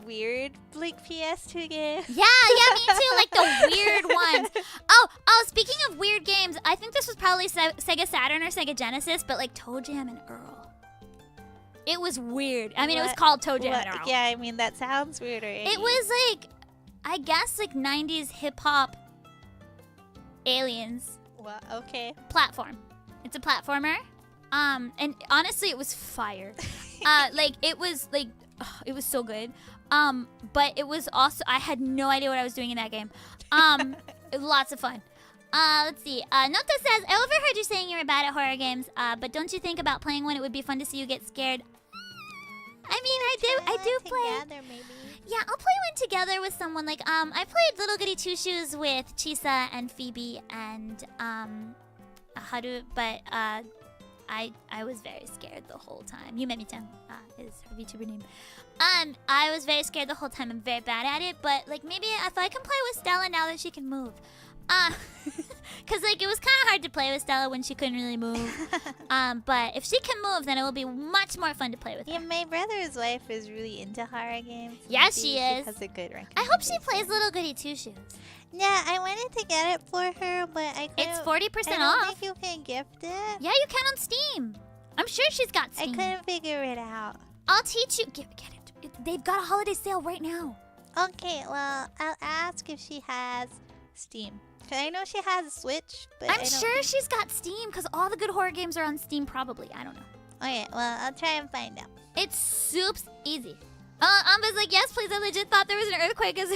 Speaker 2: weird like PS2 games.
Speaker 1: Yeah, me too. Like the weird ones. Oh, speaking of weird games, I think this was probably Sega Saturn or Sega Genesis, but like Toe Jam and Earl. It was weird. I mean, it was called Toe Jam and Earl.
Speaker 2: Yeah, I mean that sounds weird already.
Speaker 1: It was like, I guess like 90s hip hop aliens.
Speaker 2: Well, okay.
Speaker 1: Platform. It's a platformer. And honestly, it was fire. Like it was like, it was so good. But it was also, I had no idea what I was doing in that game. Lots of fun. Let's see. Nota says, I overheard you saying you were bad at horror games, but don't you think about playing one? It would be fun to see you get scared. I mean, I do play.
Speaker 2: Together, maybe.
Speaker 1: Yeah, I'll play one together with someone. Like, I played Little Goody Two Shoes with Chisa and Phoebe and Haru, but I was very scared the whole time. Yumemi-chan is her VTuber name. I was very scared the whole time. I'm very bad at it, but like maybe if I can play with Stella now that she can move. Cause like it was kind of hard to play with Stella when she couldn't really move. But if she can move, then it will be much more fun to play with her.
Speaker 2: Yeah, my brother's wife is really into horror games.
Speaker 1: Yeah, she is.
Speaker 2: Has a good rank.
Speaker 1: I hope she plays Little Goody Two Shoes.
Speaker 2: Yeah, I wanted to get it for her, but I couldn't.
Speaker 1: It's 40%
Speaker 2: I don't
Speaker 1: off.
Speaker 2: think you can gift it.
Speaker 1: Yeah, you can on Steam. I'm sure she's got
Speaker 2: I
Speaker 1: Steam.
Speaker 2: couldn't figure it out.
Speaker 1: I'll teach you. Get it. They've got a holiday sale right now.
Speaker 2: Okay, well, I'll ask if she has Steam. 'Cause I know she has a Switch, but
Speaker 1: I'm sure she's got Steam because all the good horror games are on Steam. Probably. I don't know.
Speaker 2: Okay, well, I'll try and find out.
Speaker 1: It's soups easy. Amba's like, yes, please. I legit thought there was an earthquake. Amba,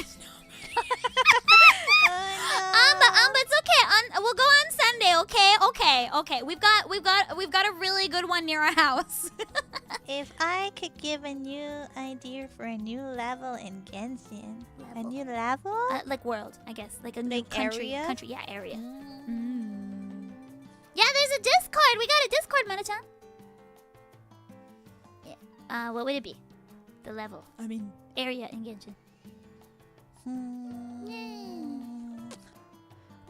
Speaker 1: it's okay. We'll go on Sunday, okay? Okay. We've got a really good one near our house.
Speaker 2: If I could give a new idea for a new level in Genshin. A new level?
Speaker 1: Like world, I guess. Like a new
Speaker 2: Like
Speaker 1: country.
Speaker 2: area?
Speaker 1: Country, yeah, area. Yeah, there's a Discord. We got a Discord, Mana-chan. Yeah. What would it be? The level.
Speaker 3: I mean,
Speaker 1: Area in Genshin.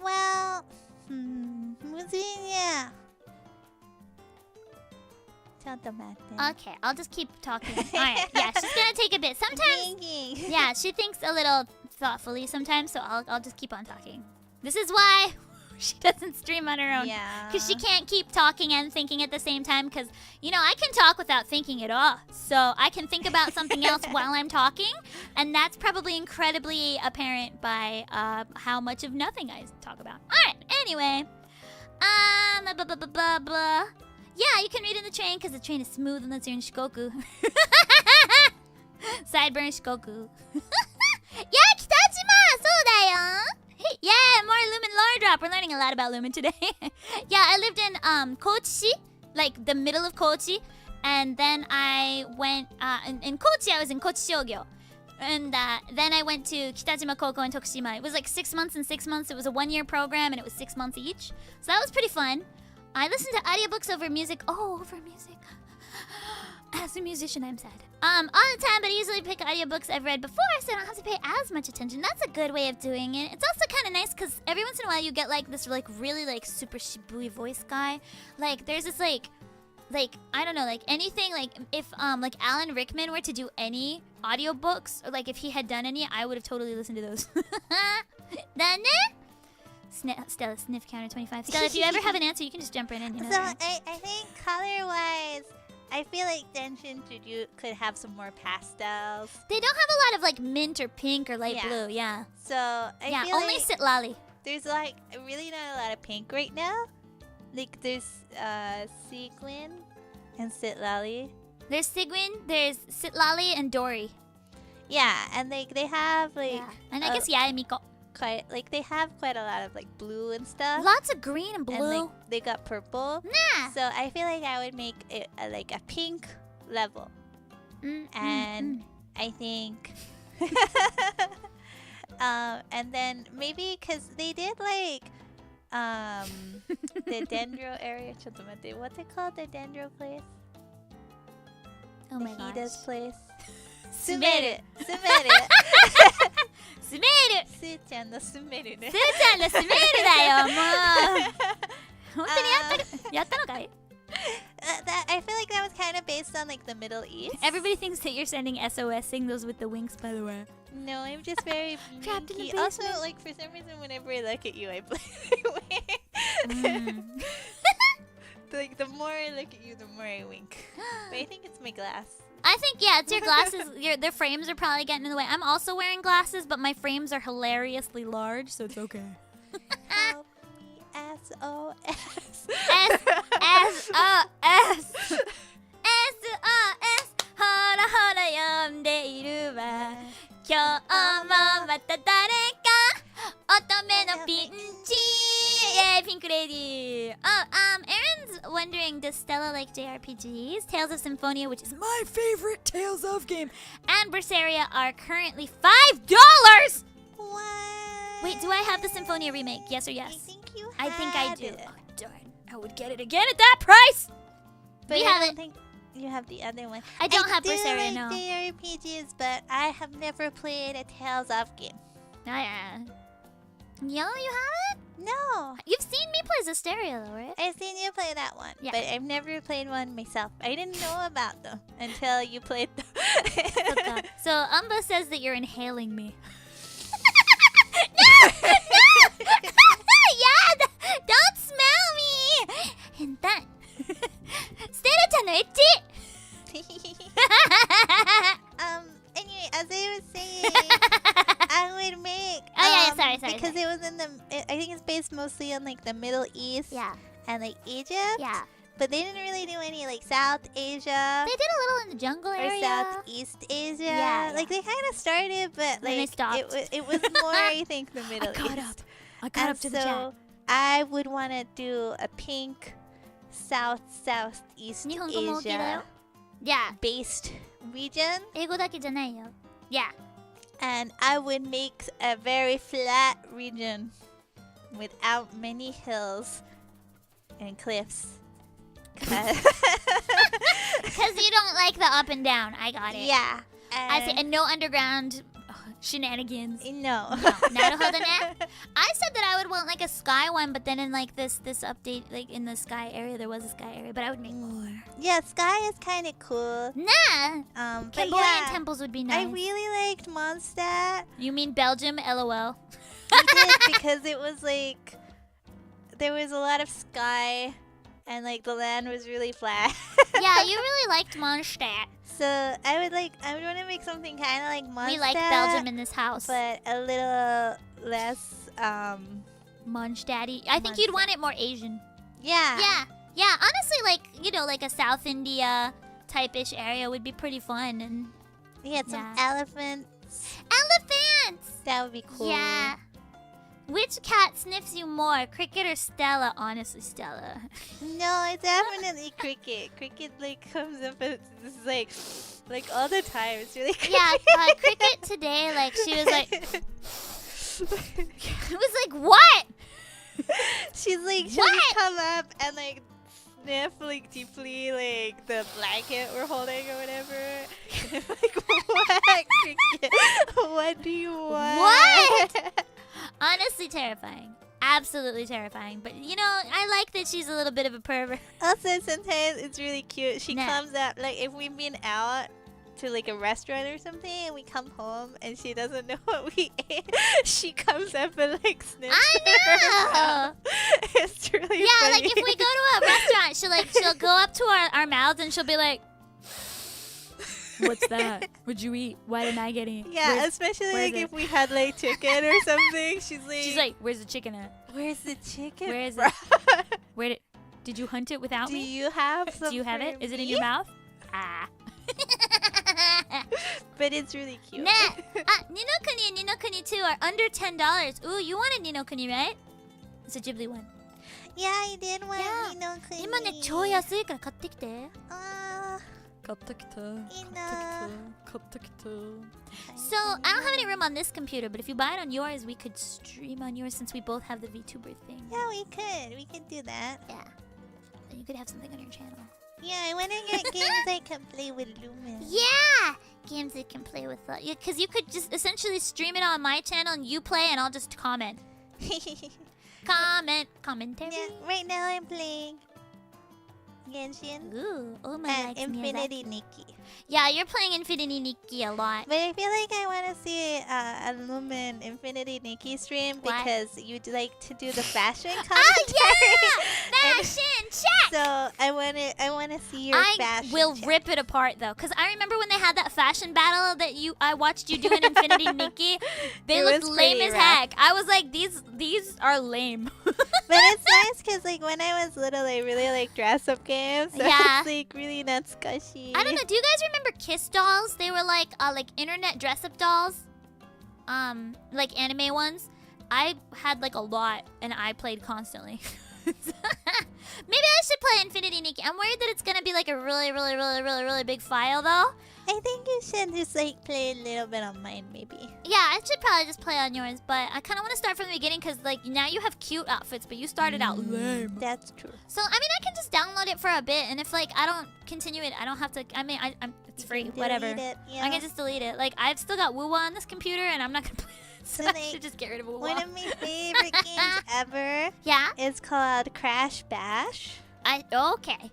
Speaker 2: Well, Muzinya.
Speaker 1: Okay, I'll just keep talking. Alright, yeah, she's gonna take a bit. Sometimes,
Speaker 2: Thinking.
Speaker 1: yeah, she thinks a little thoughtfully sometimes, so I'll just keep on talking. This is why she doesn't stream on her own.
Speaker 2: Yeah.
Speaker 1: Because she can't keep talking and thinking at the same time. Because, you know, I can talk without thinking at all. So I can think about something else while I'm talking. And that's probably incredibly apparent by how much of nothing I talk about. Alright, anyway. Yeah, you can read in the train because the train is smooth unless you're in Shikoku. Sideburn Shikoku. Yeah, Kitajima! So da yo! Yeah, more Lumin lore drop. We're learning a lot about Lumin today. Yeah, I lived in Kochi, like the middle of Kochi. And then I went, in Kochi, I was in Kochi Shogyo. And then I went to Kitajima Koko in Tokushima. It was like 6 months and 6 months. It was a 1-year program and it was 6 months each. So that was pretty fun. I listened to audiobooks over music. Oh, over music. As a musician, I'm sad. All the time, but I usually pick audiobooks I've read before, so I don't have to pay as much attention. That's a good way of doing it. It's also kind of nice because every once in a while you get like this like really like super Shibui voice guy. Like there's this like I don't know, like anything, like if like Alan Rickman were to do any audiobooks, or like if he had done any, I would have totally listened to those. Done it? Stella, sniff counter 25. Stella, if you ever have an answer, you can just jump right in. You know
Speaker 2: So I think color-wise, I feel like Genshin could have some more pastels.
Speaker 1: They don't have a lot of like mint or pink or light
Speaker 2: Yeah.
Speaker 1: blue, yeah.
Speaker 2: So I feel
Speaker 1: only
Speaker 2: like
Speaker 1: Sitlali.
Speaker 2: there's like really not a lot of pink right now. Like there's Sequin and Sitlali.
Speaker 1: There's Sigwin, there's Sitlali, and Dory.
Speaker 2: Yeah, and like they have like
Speaker 1: And I guess Yae Miko.
Speaker 2: they have quite a lot of like blue and stuff.
Speaker 1: Lots of green and blue.
Speaker 2: And like they got purple.
Speaker 1: Nah.
Speaker 2: So I feel like I would make it like a pink level. And I think and then maybe because they did like the Dendro area. What's it called? The Dendro place?
Speaker 1: Oh my gosh.
Speaker 2: Hida's place.
Speaker 1: Sumeru.
Speaker 2: Sumeru.
Speaker 1: Sumeru.
Speaker 2: スーちゃんの住めるね。
Speaker 1: スーちゃんのスメールだよ、もう。本当にやったのかい？
Speaker 2: だ that I feel like that was kind of based on like the Middle East.
Speaker 1: Everybody thinks that you're sending SOS signals with the winks, by the way.
Speaker 2: No, I'm just very
Speaker 1: Trapped in the
Speaker 2: minky. Also,
Speaker 1: basement.
Speaker 2: like for some reason, whenever I look at you, I blink. Like the more I look at you, the more I wink. But I think it's my glass.
Speaker 1: I think, yeah, it's your glasses. Their frames are probably getting in the way. I'm also wearing glasses, but my frames are hilariously large, so it's okay.
Speaker 2: Help me, SOS.
Speaker 1: SOS. SOS. ほらほら読んでいるわ。今日もまた誰か乙女のピンチ。Yay, Pink Lady. Aaron's wondering, does Stella like JRPGs? Tales of Symphonia, which is
Speaker 3: My favorite Tales of game.
Speaker 1: and Berseria are currently $5.
Speaker 2: What?
Speaker 1: Wait, do I have the Symphonia remake? Yes or yes?
Speaker 2: I think you
Speaker 1: I think I
Speaker 2: had
Speaker 1: do.
Speaker 2: it.
Speaker 1: Oh, darn. I would get it again at that price.
Speaker 2: But
Speaker 1: We
Speaker 2: I
Speaker 1: have
Speaker 2: don't
Speaker 1: it.
Speaker 2: think you have the other one.
Speaker 1: I don't have
Speaker 2: do
Speaker 1: Berseria,
Speaker 2: like
Speaker 1: no.
Speaker 2: JRPGs, but I have never played a Tales of game.
Speaker 1: Oh, yeah. Yo, you have it?
Speaker 2: No.
Speaker 1: You've seen me play Zesteria, though, right?
Speaker 2: I've seen you play that one,
Speaker 1: Yeah.
Speaker 2: but I've never played one myself. I didn't know about them until you played them.
Speaker 1: So, Umba says that you're inhaling me. No! Yeah! Don't smell me! And then... Stella-chan no ecchi!
Speaker 2: Anyway, as I was saying, I would make.
Speaker 1: Oh, yeah, sorry.
Speaker 2: Because it was in the. I think it's based mostly on like the Middle East
Speaker 1: Yeah,
Speaker 2: and like Egypt.
Speaker 1: yeah.
Speaker 2: But they didn't really do any like South Asia
Speaker 1: They did a little in the jungle
Speaker 2: or
Speaker 1: area.
Speaker 2: Southeast Asia.
Speaker 1: Yeah.
Speaker 2: Like they kind of started, but
Speaker 1: Then they
Speaker 2: like
Speaker 1: stopped.
Speaker 2: it was more, I think, the Middle
Speaker 1: caught
Speaker 2: East.
Speaker 1: up. I got
Speaker 2: And
Speaker 1: up to the
Speaker 2: so
Speaker 1: chat.
Speaker 2: I would want to do a pink Southeast
Speaker 1: 日本語も OK だよ。
Speaker 2: Asia
Speaker 1: Yeah.
Speaker 2: based region.
Speaker 1: 英語だけじゃないよ。Yeah.
Speaker 2: And I would make a very flat region without many hills and cliffs.
Speaker 1: Because you don't like the up and down. I got it.
Speaker 2: Yeah.
Speaker 1: I see. And no underground shenanigans.
Speaker 2: No.
Speaker 1: No. なるほどね。I said that I would want like a sky one, but then in like this update, like in the sky area, there was a sky area, but I would make more.
Speaker 2: Yeah, sky is kind of cool.
Speaker 1: Nah.
Speaker 2: But
Speaker 1: Cambodian
Speaker 2: yeah,
Speaker 1: temples would be
Speaker 2: I
Speaker 1: nice.
Speaker 2: really liked Mondstadt.
Speaker 1: You mean Belgium? LOL.
Speaker 2: I did because it was like there was a lot of sky and like the land was really flat.
Speaker 1: Yeah, you really liked Mondstadt.
Speaker 2: So I would want to make something kind of like Mondstadt.
Speaker 1: We like Belgium in this house.
Speaker 2: but a little less
Speaker 1: Mondstadty. I think you'd want it more Asian.
Speaker 2: yeah.
Speaker 1: Yeah. Honestly, like, you know, like a South India type-ish area would be pretty fun. And
Speaker 2: Yeah, some
Speaker 1: Yeah.
Speaker 2: elephants.
Speaker 1: elephants.
Speaker 2: That would be cool.
Speaker 1: Yeah. Which cat sniffs you more, Cricket or Stella? Honestly, Stella.
Speaker 2: No, it's definitely Cricket. Cricket like comes up and it's like all the time. It's really creepy.
Speaker 1: Yeah, Cricket today, like, she was like... It was like, what?
Speaker 2: she'll
Speaker 1: What?
Speaker 2: just come up and like sniff like deeply like the blanket we're holding or whatever. And I'm like, what, Cricket? What do you want?
Speaker 1: What? Honestly terrifying. Absolutely terrifying. But, you know, I like that she's a little bit of a pervert.
Speaker 2: Also, sometimes it's really cute. She
Speaker 1: Nah.
Speaker 2: comes up like if we've been out to like a restaurant or something and we come home and she doesn't know what we ate, she comes up and like sniffs.
Speaker 1: I know.
Speaker 2: It's really
Speaker 1: Yeah,
Speaker 2: funny.
Speaker 1: like if we go to a restaurant, she'll go up to our mouths and she'll be like, "What's that? What'd you eat? Why didn't I get any?"
Speaker 2: Yeah, especially
Speaker 1: where's
Speaker 2: like
Speaker 1: it?
Speaker 2: if we had like chicken or something. She's like,
Speaker 1: "Where's the chicken at?
Speaker 2: "Where's the chicken?
Speaker 1: Where is
Speaker 2: bro?
Speaker 1: it? Did you hunt it without
Speaker 2: Do
Speaker 1: me?
Speaker 2: you have some?
Speaker 1: Do you have
Speaker 2: for
Speaker 1: it? Is it in
Speaker 2: me?"
Speaker 1: your mouth?" Ah.
Speaker 2: But it's really cute.
Speaker 1: ねえ、ニノクニ2 are under $10. Ooh, you wanted Ninokuni, right? It's a Ghibli one.
Speaker 2: Yeah, I did want
Speaker 1: Yeah.
Speaker 2: Ninokuni.
Speaker 1: 今ね、超安いから買ってきて。
Speaker 2: Ah,
Speaker 3: 買ってきて。
Speaker 2: いいな。
Speaker 3: 買ってきて。
Speaker 1: So, I don't have any room on this computer, but if you buy it on yours, we could stream on yours since we both have the VTuber thing.
Speaker 2: Yeah, we could do that.
Speaker 1: Yeah. Then you could have something on your channel.
Speaker 2: Yeah, I want to get games I can play with Lumin.
Speaker 1: Yeah! Games that can play with... Because you could just essentially stream it on my channel and you play and I'll just comment. Commentary.
Speaker 2: Yeah, right now I'm playing Genshin,
Speaker 1: Ooh, Uma
Speaker 2: and
Speaker 1: likes
Speaker 2: Infinity
Speaker 1: Miyazaki.
Speaker 2: Nikki.
Speaker 1: Yeah, you're playing Infinity Nikki a lot.
Speaker 2: But I feel like I want to see a Lumin Infinity Nikki stream
Speaker 1: Why?
Speaker 2: because you'd like to do the fashion
Speaker 1: Oh
Speaker 2: commentary.
Speaker 1: yeah, fashion check.
Speaker 2: So I want to see your
Speaker 1: I
Speaker 2: fashion.
Speaker 1: will
Speaker 2: check.
Speaker 1: rip it apart though, cause I remember when they had that fashion battle that I watched you do in Infinity Nikki. They
Speaker 2: It
Speaker 1: looked
Speaker 2: was
Speaker 1: lame
Speaker 2: pretty
Speaker 1: as
Speaker 2: rough.
Speaker 1: heck. I was like, these are lame.
Speaker 2: But it's nice because like when I was little, I really like dress up games. So
Speaker 1: Yeah.
Speaker 2: it's like really natsukashi.
Speaker 1: I don't know. Do you guys remember Kiss dolls? They were like internet dress up dolls, like anime ones. I had like a lot, and I played constantly. Maybe I should play Infinity Nikki. I'm worried that it's gonna be like a really big file though.
Speaker 2: I think you should just like play a little bit on mine, maybe.
Speaker 1: Yeah, I should probably just play on yours, but I kind of want to start from the beginning because like now you have cute outfits, but you started out lame.
Speaker 2: That's true.
Speaker 1: So I mean, I can just download it for a bit, and if like I don't continue it, I don't have to. I mean, it's
Speaker 2: You
Speaker 1: free,
Speaker 2: can
Speaker 1: whatever.
Speaker 2: delete it, yeah.
Speaker 1: I can just delete it. Like I've still got Woo on this computer, and I'm not gonna play it, so
Speaker 2: So,
Speaker 1: I
Speaker 2: like,
Speaker 1: should just get rid of Woo.
Speaker 2: One of my favorite games ever
Speaker 1: Yeah,
Speaker 2: is called Crash Bash.
Speaker 1: okay.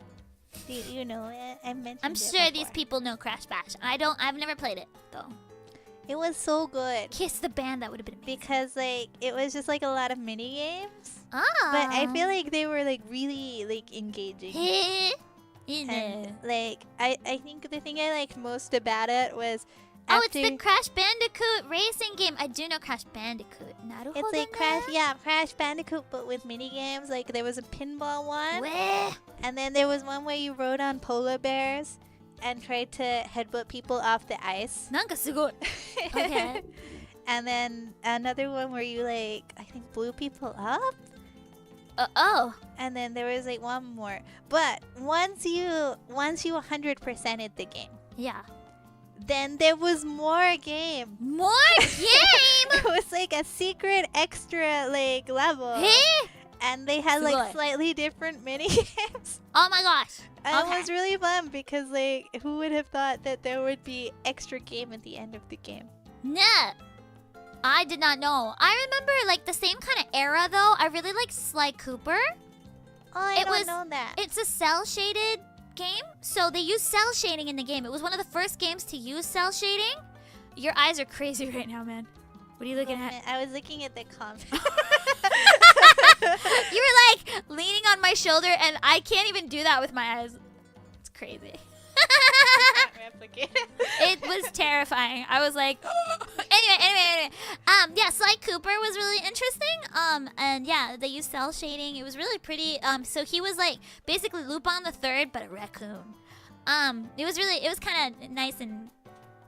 Speaker 2: Do you know it? I mentioned
Speaker 1: I'm
Speaker 2: it
Speaker 1: sure these
Speaker 2: before.
Speaker 1: people know Crash Bash. I've never played it though.
Speaker 2: It was so good
Speaker 1: Kiss the band, that would have been amazing.
Speaker 2: because like it was just like a lot of mini games,
Speaker 1: Ah,
Speaker 2: but I feel like they were like really like engaging.
Speaker 1: in
Speaker 2: And
Speaker 1: it.
Speaker 2: like I think the thing I liked most about it was
Speaker 1: Oh,
Speaker 2: after
Speaker 1: it's the Crash Bandicoot racing game. I do know Crash Bandicoot.
Speaker 2: it's like Crash Bandicoot but with mini games. Like there was a pinball one,
Speaker 1: Weh.
Speaker 2: and then there was one where you rode on polar bears and tried to headbutt people off the ice.
Speaker 1: なんかすごい。Okay.
Speaker 2: And then another one where you like I think blew people up.
Speaker 1: Oh.
Speaker 2: And then there was like one more. But once you 100%ed the game,
Speaker 1: Yeah.
Speaker 2: then there was more game.
Speaker 1: More game?
Speaker 2: It was like a secret extra like level.
Speaker 1: Hey?
Speaker 2: And they had
Speaker 1: Sugoi.
Speaker 2: like slightly different mini games.
Speaker 1: Oh my gosh.
Speaker 2: And
Speaker 1: Okay.
Speaker 2: it was really fun because like who would have thought that there would be extra game at the end of the game?
Speaker 1: Nah. I did not know. I remember like the same kind of era though. I really like Sly Cooper.
Speaker 2: Oh, I
Speaker 1: It
Speaker 2: don't
Speaker 1: was-
Speaker 2: know that.
Speaker 1: It's a cell shaded game. So they use cell shading in the game. It was one of the first games to use cell shading. Your eyes are crazy right now, man. What are you looking at?
Speaker 2: I was looking at the comment.
Speaker 1: You were like leaning on my shoulder, and I can't even do that with my eyes. It's crazy.
Speaker 2: Can't replicate it.
Speaker 1: It was terrifying. I was like, anyway. Yeah, Sly Cooper was really interesting. And yeah, they used cell shading. It was really pretty. So he was like basically Lupin the Third, but a raccoon. It was kind of nice and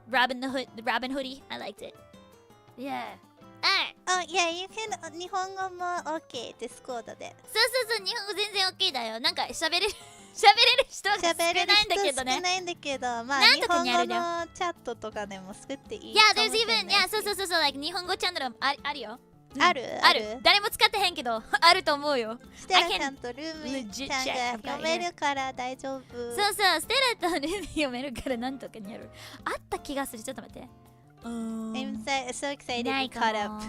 Speaker 1: Robin Hoodie. I liked it. Yeah. Alright.
Speaker 2: Oh, yeah, you can 日本語も OK Discord で。
Speaker 1: そう、日本語全然 OK だよ。なんか喋れる人が少
Speaker 2: 喋れる
Speaker 1: ないんだ
Speaker 2: 人
Speaker 1: けどね。
Speaker 2: 少ないんだけど、まあ日
Speaker 1: なんとか
Speaker 2: 本語
Speaker 1: にあるよ
Speaker 2: のチャットとかでも作っていい
Speaker 1: Yeah,
Speaker 2: かも
Speaker 1: there's
Speaker 2: しれない
Speaker 1: even, yeah, そう、like 日本語チャンネルあるよ。
Speaker 2: ある
Speaker 1: ある。誰も使ってへんけど、あると思うよ。
Speaker 2: ステラちゃんとルームちゃんが読めるから大丈夫。
Speaker 1: そう、ステラとルビー読めるからなんとかにやる。あった気がする。ちょっと待って。
Speaker 2: I'm so excited
Speaker 1: な
Speaker 2: we
Speaker 1: いか
Speaker 2: caught
Speaker 1: も
Speaker 2: up.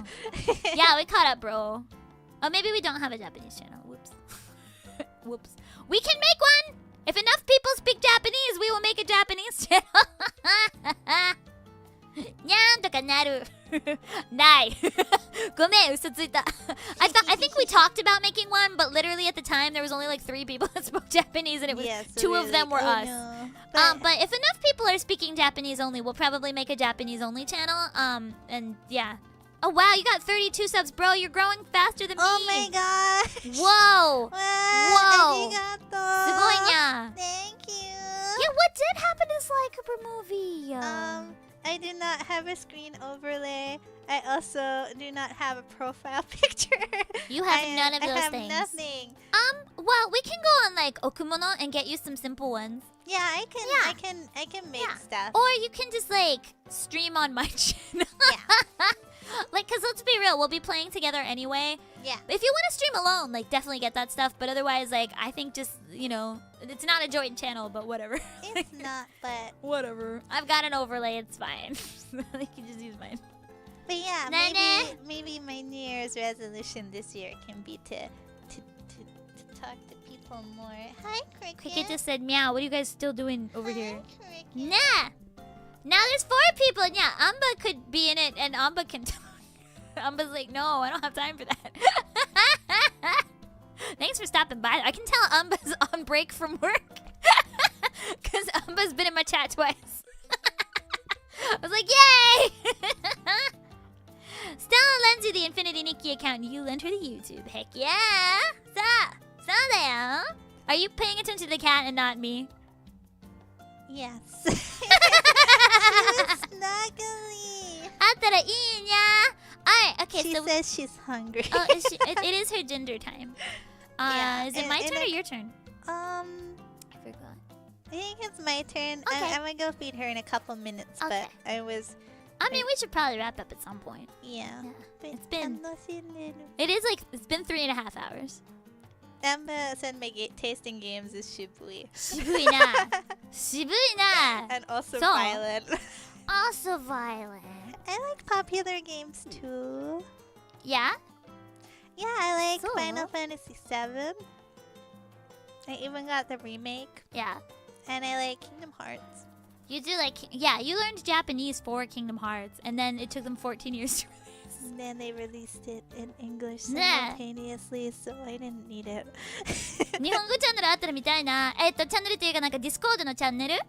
Speaker 1: Yeah, we caught up, bro. Oh, maybe we don't have a Japanese channel. Whoops. Whoops. We can make one! If enough people speak Japanese, we will make a Japanese channel. にゃんとかなる。ない。ごめん、嘘ついた。I think we talked about making one, but literally at the time there was only like 3 people that spoke Japanese, and it was
Speaker 2: Yeah, so
Speaker 1: 2
Speaker 2: we're
Speaker 1: of them
Speaker 2: like,
Speaker 1: were
Speaker 2: oh
Speaker 1: us.
Speaker 2: no.
Speaker 1: But if enough people are speaking Japanese only, we'll probably make a Japanese only channel. And yeah. Oh wow, you got 32 subs, bro. You're growing faster than me.
Speaker 2: Oh my gosh.
Speaker 1: Whoa.
Speaker 2: わー
Speaker 1: Whoa.
Speaker 2: ありがとう。
Speaker 1: すごいにゃ。
Speaker 2: Thank you.
Speaker 1: Yeah, what did happen to Sly Cooper movie?
Speaker 2: I do not have a screen overlay. I also do not have a profile picture.
Speaker 1: You have none of those
Speaker 2: I have
Speaker 1: things.
Speaker 2: nothing.
Speaker 1: Well, we can go on like Okumono and get you some simple ones.
Speaker 2: Yeah, I can make
Speaker 1: Yeah.
Speaker 2: stuff.
Speaker 1: Or you can just like stream on my channel.
Speaker 2: Yeah.
Speaker 1: Like, cause let's be real, we'll be playing together anyway.
Speaker 2: Yeah.
Speaker 1: If you want to stream alone, like definitely get that stuff. But otherwise, like I think just it's not a joint channel, but whatever.
Speaker 2: It's not, but
Speaker 1: Whatever. I've got an overlay. It's fine. You can just use mine.
Speaker 2: yeah,
Speaker 1: Nah,
Speaker 2: maybe my New Year's resolution this year can be to talk to people couple more. Hi, Cricket.
Speaker 1: Cricket just said meow. What are you guys still doing over here?
Speaker 2: Cricket.
Speaker 1: Nah. Now there's 4 people. Yeah, Amba could be in it and Amba can talk. Amba's like, no, I don't have time for that. Thanks for stopping by. I can tell Amba's on break from work. Because Amba's been in my chat twice. I was like, yay! Stella lends you the Infinity Nikki account and you lend her the YouTube. Heck yeah! So there. Are you paying attention to the cat and not me?
Speaker 2: Yes. She's snuggly.
Speaker 1: あったらいいにゃ. Alright, okay,
Speaker 2: She
Speaker 1: so...
Speaker 2: says she's hungry.
Speaker 1: Oh, it is her gender time.
Speaker 2: Yeah,
Speaker 1: Is it my turn or your turn?
Speaker 2: I
Speaker 1: I forgot.
Speaker 2: think it's my turn.
Speaker 1: Okay.
Speaker 2: I'm gonna go feed her in a couple minutes,
Speaker 1: Okay.
Speaker 2: but I was...
Speaker 1: I mean, we should probably wrap up at some point.
Speaker 2: Yeah. But
Speaker 1: It's been-
Speaker 2: little.
Speaker 1: It is like, it's been 3.5 hours.
Speaker 2: Emma said my tasting games is shibui.
Speaker 1: 渋いな. 渋いな.
Speaker 2: And also
Speaker 1: So-
Speaker 2: violent.
Speaker 1: Also violent.
Speaker 2: I like popular games too.
Speaker 1: Yeah?
Speaker 2: Yeah, I like
Speaker 1: So-
Speaker 2: Final Fantasy VII. I even got the remake.
Speaker 1: Yeah.
Speaker 2: And I like Kingdom Hearts.
Speaker 1: You do like, yeah, you learned Japanese for Kingdom Hearts, and then it took them 14 years to release.
Speaker 2: And then they released it in English
Speaker 1: Nah.
Speaker 2: simultaneously, so I didn't need it.
Speaker 1: 日本語チャンネルあったら見たいな。チャンネルっていうかなんか Discord のチャンネル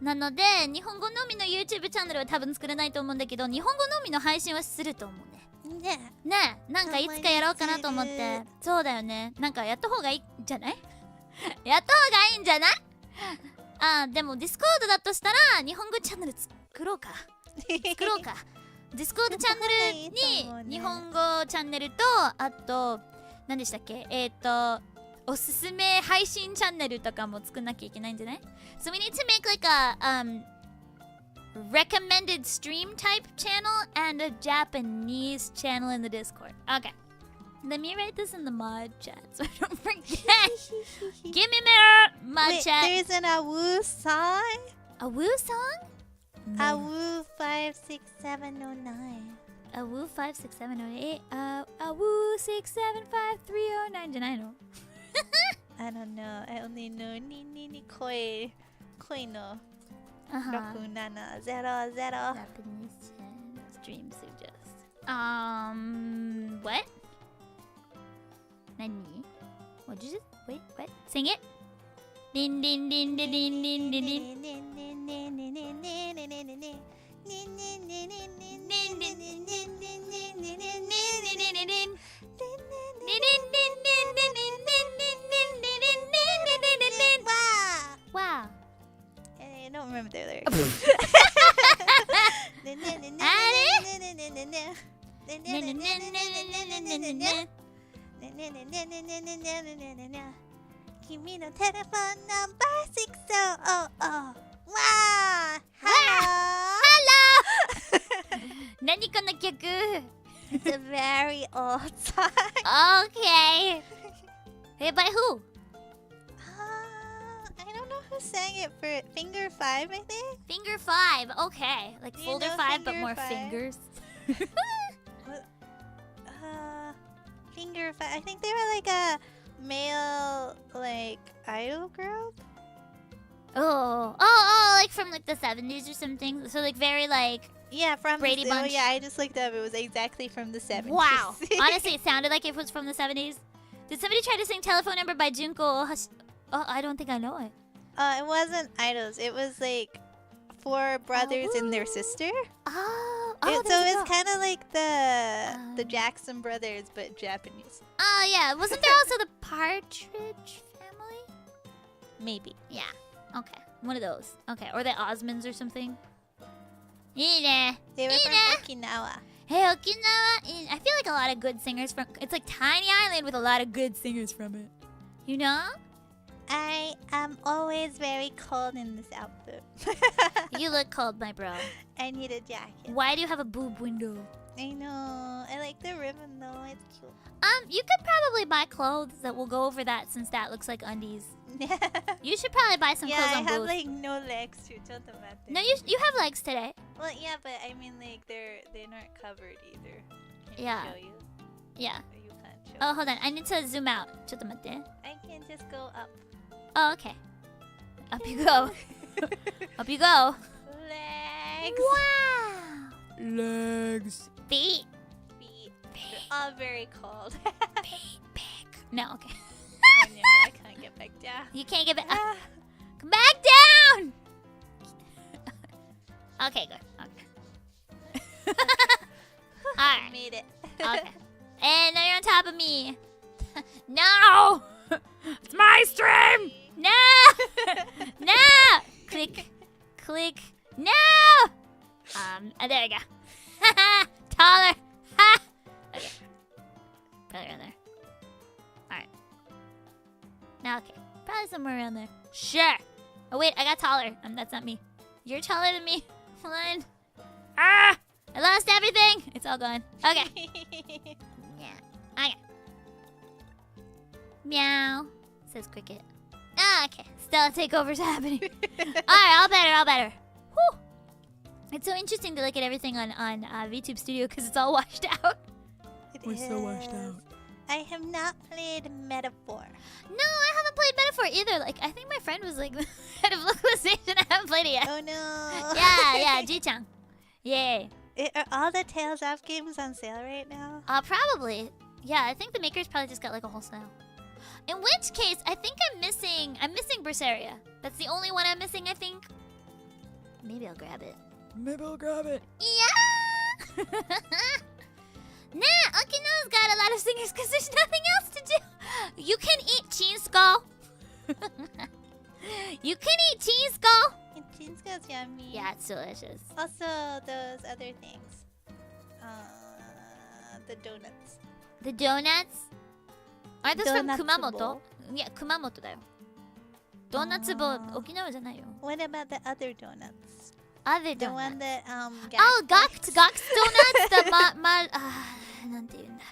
Speaker 1: なので、日本語のみの YouTube チャンネルは多分作れないと思うんだけど、日本語のみの配信はすると思うね。
Speaker 2: ね
Speaker 1: ねえ、なんかいつかやろうかなと思って。そうだよね。なんかやった方がいいんじゃないやった方がいいんじゃないでも Discord だとしたら日本語チャンネル作ろうか。作ろうか。Discord チャンネルに日本語チャンネルと、あと、何でしたっけおすすめ配信チャンネルとかも作んなきゃいけないんじゃない So we need to make like a recommended stream type channel and a Japanese channel in the Discord. Okay. Let me write this in the mod chat so I don't forget. Give me more mod
Speaker 2: Wait,
Speaker 1: chat.
Speaker 2: there's an Awoo song?
Speaker 1: A Woo song?
Speaker 2: Awoo 56709.
Speaker 1: A Woo 56708. A Woo 67530 じゃないの
Speaker 2: I don't know. I only know ni ni ni koi no
Speaker 1: Uh-huh.
Speaker 2: 6700.
Speaker 1: Japanese stream suggest. What? Nani? What did you just wait? What? Sing it. Din din din din din din din din. Wow.
Speaker 2: I don't remember the lyrics. Kimi no telephone number 6000. Wow!
Speaker 1: Hello! 何この曲
Speaker 2: It's a very old song.
Speaker 1: Okay. Hey, by who?
Speaker 2: I don't know who sang it for Finger 5, I think.
Speaker 1: Finger 5. Okay. Like
Speaker 2: Do you
Speaker 1: folder
Speaker 2: know
Speaker 1: 5 but
Speaker 2: Finger
Speaker 1: more
Speaker 2: 5?
Speaker 1: fingers.
Speaker 2: Finger 5. I think they were like a male, like, idol group.
Speaker 1: Oh, like from like the 70s or something. So like very like
Speaker 2: Yeah, from
Speaker 1: Brady
Speaker 2: the,
Speaker 1: Bunch.
Speaker 2: Oh, yeah, I just looked up. It was exactly from the 70s.
Speaker 1: wow. Honestly, it sounded like it was from the 70s. Did somebody try to sing Telephone Number by Junko Oh, I don't think I know it.
Speaker 2: It wasn't idols. It was like 4 brothers and their sister.
Speaker 1: Oh,
Speaker 2: So
Speaker 1: there you
Speaker 2: it's
Speaker 1: go.
Speaker 2: kind of like the Jackson brothers, but Japanese.
Speaker 1: Oh yeah, wasn't there also the Partridge Family?
Speaker 2: Maybe.
Speaker 1: Yeah. Okay, one of those. Okay, or the Osmonds or something. いいね.
Speaker 2: They were from
Speaker 1: いいね.
Speaker 2: Okinawa.
Speaker 1: Hey, Okinawa. I feel like a lot of good singers from. It's like tiny island with a lot of good singers from it. You know?
Speaker 2: I am always very cold in this outfit.
Speaker 1: You look cold, my bro.
Speaker 2: I need a jacket.
Speaker 1: Why do you have a boob window?
Speaker 2: I know. I like the ribbon though. It's cute.
Speaker 1: You could probably buy clothes that will go over that since that looks like undies. You should probably buy some
Speaker 2: Yeah,
Speaker 1: clothes
Speaker 2: I
Speaker 1: on
Speaker 2: have
Speaker 1: Booth.
Speaker 2: like no legs too.
Speaker 1: No, you have legs today.
Speaker 2: Well, yeah, but I mean like they're not covered either. Can
Speaker 1: Yeah.
Speaker 2: I show you?
Speaker 1: Yeah.
Speaker 2: Or you can't
Speaker 1: Oh, hold on. I need to zoom out. ちょっと待って。
Speaker 2: I can just go up.
Speaker 1: Oh, okay. Up you go. Up you go.
Speaker 2: Legs.
Speaker 1: Wow.
Speaker 3: Legs.
Speaker 1: Feet.
Speaker 2: Feet. They're all very cold.
Speaker 1: Feet. Big. No, okay.
Speaker 2: Oh, no, I can't get back down.
Speaker 1: You can't get back.
Speaker 2: Ah.
Speaker 1: Come back down. Okay, good. Okay.
Speaker 2: I
Speaker 1: Alright.
Speaker 2: made it.
Speaker 1: Okay. And now you're on top of me. No! It's my stream! No! No! Click. Click. No! There you go. Taller. Ha! Okay. Probably around there. Alright. Now, okay. Probably somewhere around there. Sure. Oh, wait. I got taller. That's not me. You're taller than me. Hold on. Ah! I lost everything. It's all gone. Okay. Yeah. Okay. Meow. Says cricket. Ah, okay. Stella takeover's happening. Alright, all better. Whew. It's so interesting to look at everything on VTube Studio because it's all washed out.
Speaker 3: We're so washed out.
Speaker 2: I have not played Metaphor.
Speaker 1: No, I haven't played Metaphor either. Like, I think my friend was like the head of localization. I haven't played it yet.
Speaker 2: Oh no.
Speaker 1: Yeah, Ji-chan. Yay.
Speaker 2: Are all the Tales of games on sale right now?
Speaker 1: Probably. Yeah, I think the makers probably just got like a whole sale. In which case, I think I'm missing Berseria. That's the only one I'm missing, I think. Maybe I'll grab it.
Speaker 3: Maybe I'll grab it.
Speaker 1: Yeah! Nah, Okinawa's got a lot of singers because there's nothing else to do. You can eat cheese skull. You can eat cheese skull.
Speaker 2: And Shinsuke's yummy.
Speaker 1: Yeah, it's delicious.
Speaker 2: Also, those other things. The donuts.
Speaker 1: The donuts? Aren't those from
Speaker 2: Donutsubo.
Speaker 1: Kumamoto? Yeah, Kumamoto だよ。ドーナツ棒、沖縄じゃないよ。
Speaker 2: What about the other donuts?
Speaker 1: Other
Speaker 2: The
Speaker 1: donuts.
Speaker 2: one that
Speaker 1: Oh, Gakt donuts. Theなんて言うんだ。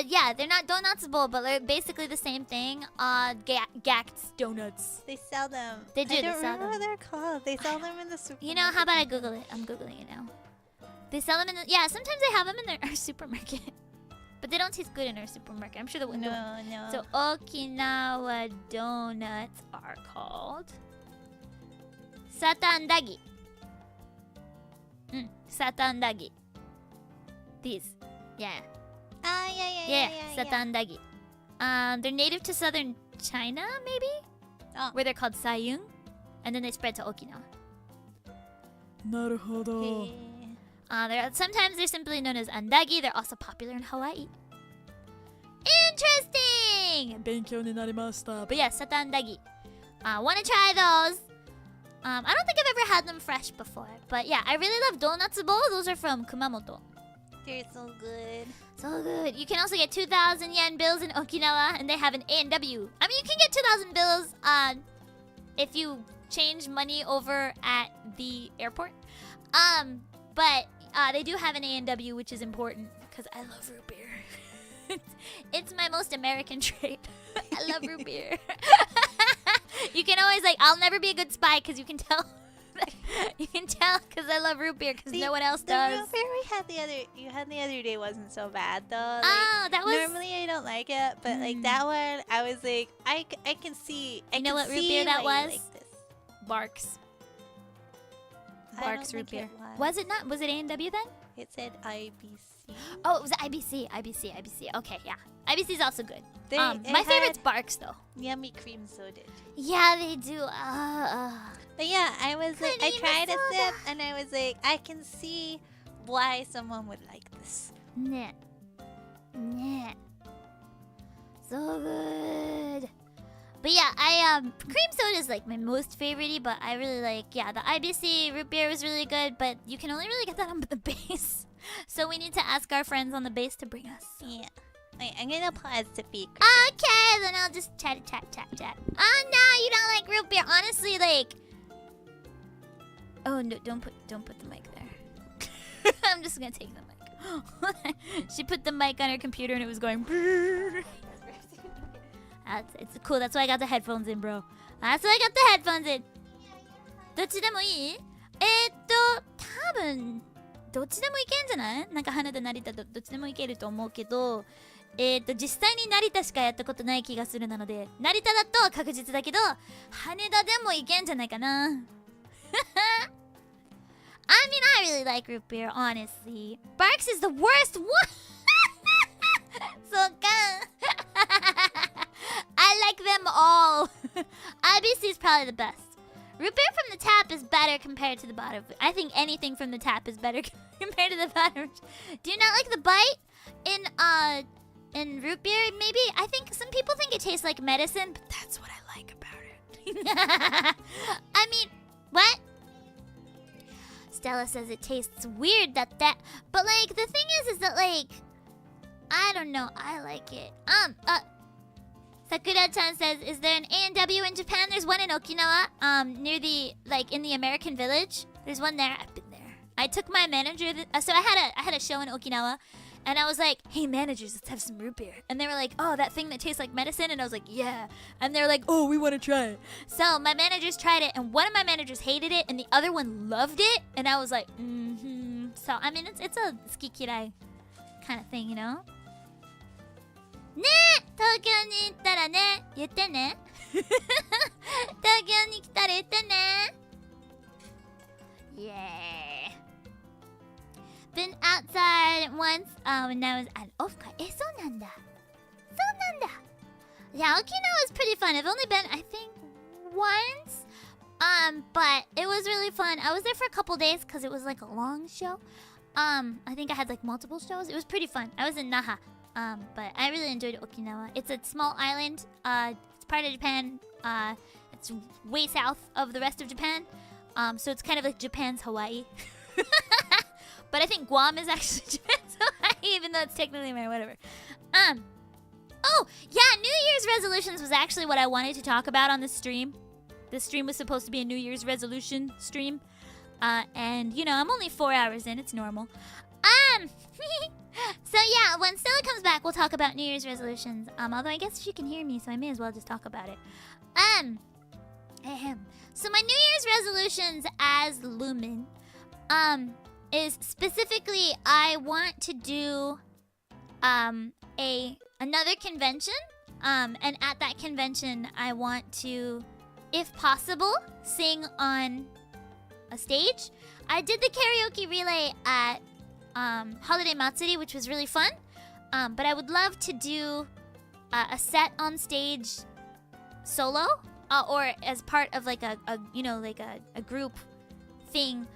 Speaker 1: Yeah, they're not donuts bowl, but they're basically the same thing. Gacts donuts.
Speaker 2: They sell them.
Speaker 1: They do,
Speaker 2: I
Speaker 1: they
Speaker 2: don't
Speaker 1: sell
Speaker 2: remember
Speaker 1: them.
Speaker 2: what they're called. They sell them in the supermarket.
Speaker 1: You know, how about I Google it? I'm Googling it now. They sell them in the... Yeah, sometimes they have them in our supermarket. But they don't taste good in our supermarket. I'm sure the window...
Speaker 2: No.
Speaker 1: So, Okinawa donuts are called... Satandagi. Satandagi. These. Yeah.
Speaker 2: Yeah.
Speaker 1: Satandagi. They're native to southern China, maybe?
Speaker 2: Oh.
Speaker 1: Where they're called Sayung. And then they spread to Okinawa.
Speaker 3: なるほど。
Speaker 1: Sometimes they're simply known as andagi. They're also popular in Hawaii. Interesting!
Speaker 3: 勉強になりました。
Speaker 1: But yeah, satandagi. Wanna try those? I don't think I've ever had them fresh before. But yeah, I really love donutsubo. Those are from Kumamoto.
Speaker 2: They're so good.
Speaker 1: So good. You can also get 2,000 yen bills in Okinawa, and they have an A&W. I mean, you can get 2,000 bills if you change money over at the airport. But they do have an A&W, which is important because I love root beer. It's my most American trait. I love root beer. You can always I'll never be a good spy because you can tell. You can tell because I love root beer because no one else does.
Speaker 2: The root beer you had the other day wasn't so bad though.
Speaker 1: That was...
Speaker 2: Normally I don't like it, but that one I was like I can see.
Speaker 1: You know what root beer that was?
Speaker 2: Like this.
Speaker 1: Barks.
Speaker 2: I
Speaker 1: Barks
Speaker 2: don't
Speaker 1: root
Speaker 2: think
Speaker 1: beer.
Speaker 2: it
Speaker 1: Was it not? Was it A&W then?
Speaker 2: It said IBC.
Speaker 1: Oh, it was IBC. Okay, yeah. IBC's also good.
Speaker 2: It
Speaker 1: My favorite's
Speaker 2: had
Speaker 1: Barks though.
Speaker 2: Yummy cream soda.
Speaker 1: Yeah, they do.
Speaker 2: But yeah, I was like, I
Speaker 1: Cream
Speaker 2: tried a
Speaker 1: soda.
Speaker 2: sip and I was like, I can see why someone would like this.
Speaker 1: Nah. So good. But yeah, cream soda is like my most favorite, but I really like, the IBC root beer was really good, but you can only really get that on the base. So we need to ask our friends on the base to bring us.
Speaker 2: Yeah. Wait, I'm gonna pause the speaker.
Speaker 1: Okay, then I'll just chat. Oh no, you don't like root beer. Honestly, oh no, don't put the mic there. I'm just gonna take the mic. She put the mic on her computer and it was going. It's cool. That's why I got the headphones in, bro. That's why I got the headphones in. どっちでもいい？多分どっちでもいけんじゃない？なんか花田成田どっちでもいけると思うけど、実際に成田しかやったことない気がするなので、成田だと確実だけど、羽田でもいけんじゃないかな。I mean, I really like root beer, honestly. Barks is the worst one! そうか。I like them all. IBC is probably the best. Root beer from the tap is better compared to the bottom. I think anything from the tap is better compared to the bottom. Do you not like the bite in root beer? Maybe. I think some people think it tastes like medicine, but that's what I like about it. I mean, what? Stella says it tastes weird but like the thing is that like I don't know, I like it. Sakura-chan says, is there an A&W in Japan? There's one in Okinawa, near the, like, in the American Village. There's one there. I've been there. I took my manager, so I had a show in Okinawa, and I was like, hey, managers, let's have some root beer. And they were like, oh, that thing that tastes like medicine? And I was like, yeah. And they were like, oh, we want to try it. So my managers tried it, and one of my managers hated it, and the other one loved it. And I was like, mm-hmm. So, I mean, it's a ski-kirai kind of thing, you know? ねえ東京に行ったらね言ってね東京に来たら言ってね Yeah Been outside once when I was at off-car そうなんだそうなんだ Yeah, Okinawa was pretty fun. I've only been I think once but it was really fun. I was there for a couple days because it was like a long show. I think I had like multiple shows. It was pretty fun. I was in Naha. But I really enjoyed Okinawa. It's a small island. It's part of Japan. It's way south of the rest of Japan. So it's kind of like Japan's Hawaii. But I think Guam is actually Japan's Hawaii, even though it's technically my whatever. Oh, yeah, New Year's resolutions was actually what I wanted to talk about on the stream. This stream was supposed to be a New Year's resolution stream. And, you know, I'm only 4 hours in. It's normal. So yeah, when Stella comes back, we'll talk about New Year's resolutions. Although I guess she can hear me, so I may as well just talk about it. So my New Year's resolutions as Lumin, is specifically I want to do, another convention. And at that convention, I want to, if possible, sing on a stage. I did the karaoke relay at Holiday Matsuri, which was really fun. But I would love to do a set on stage solo, or as part of like a group thing,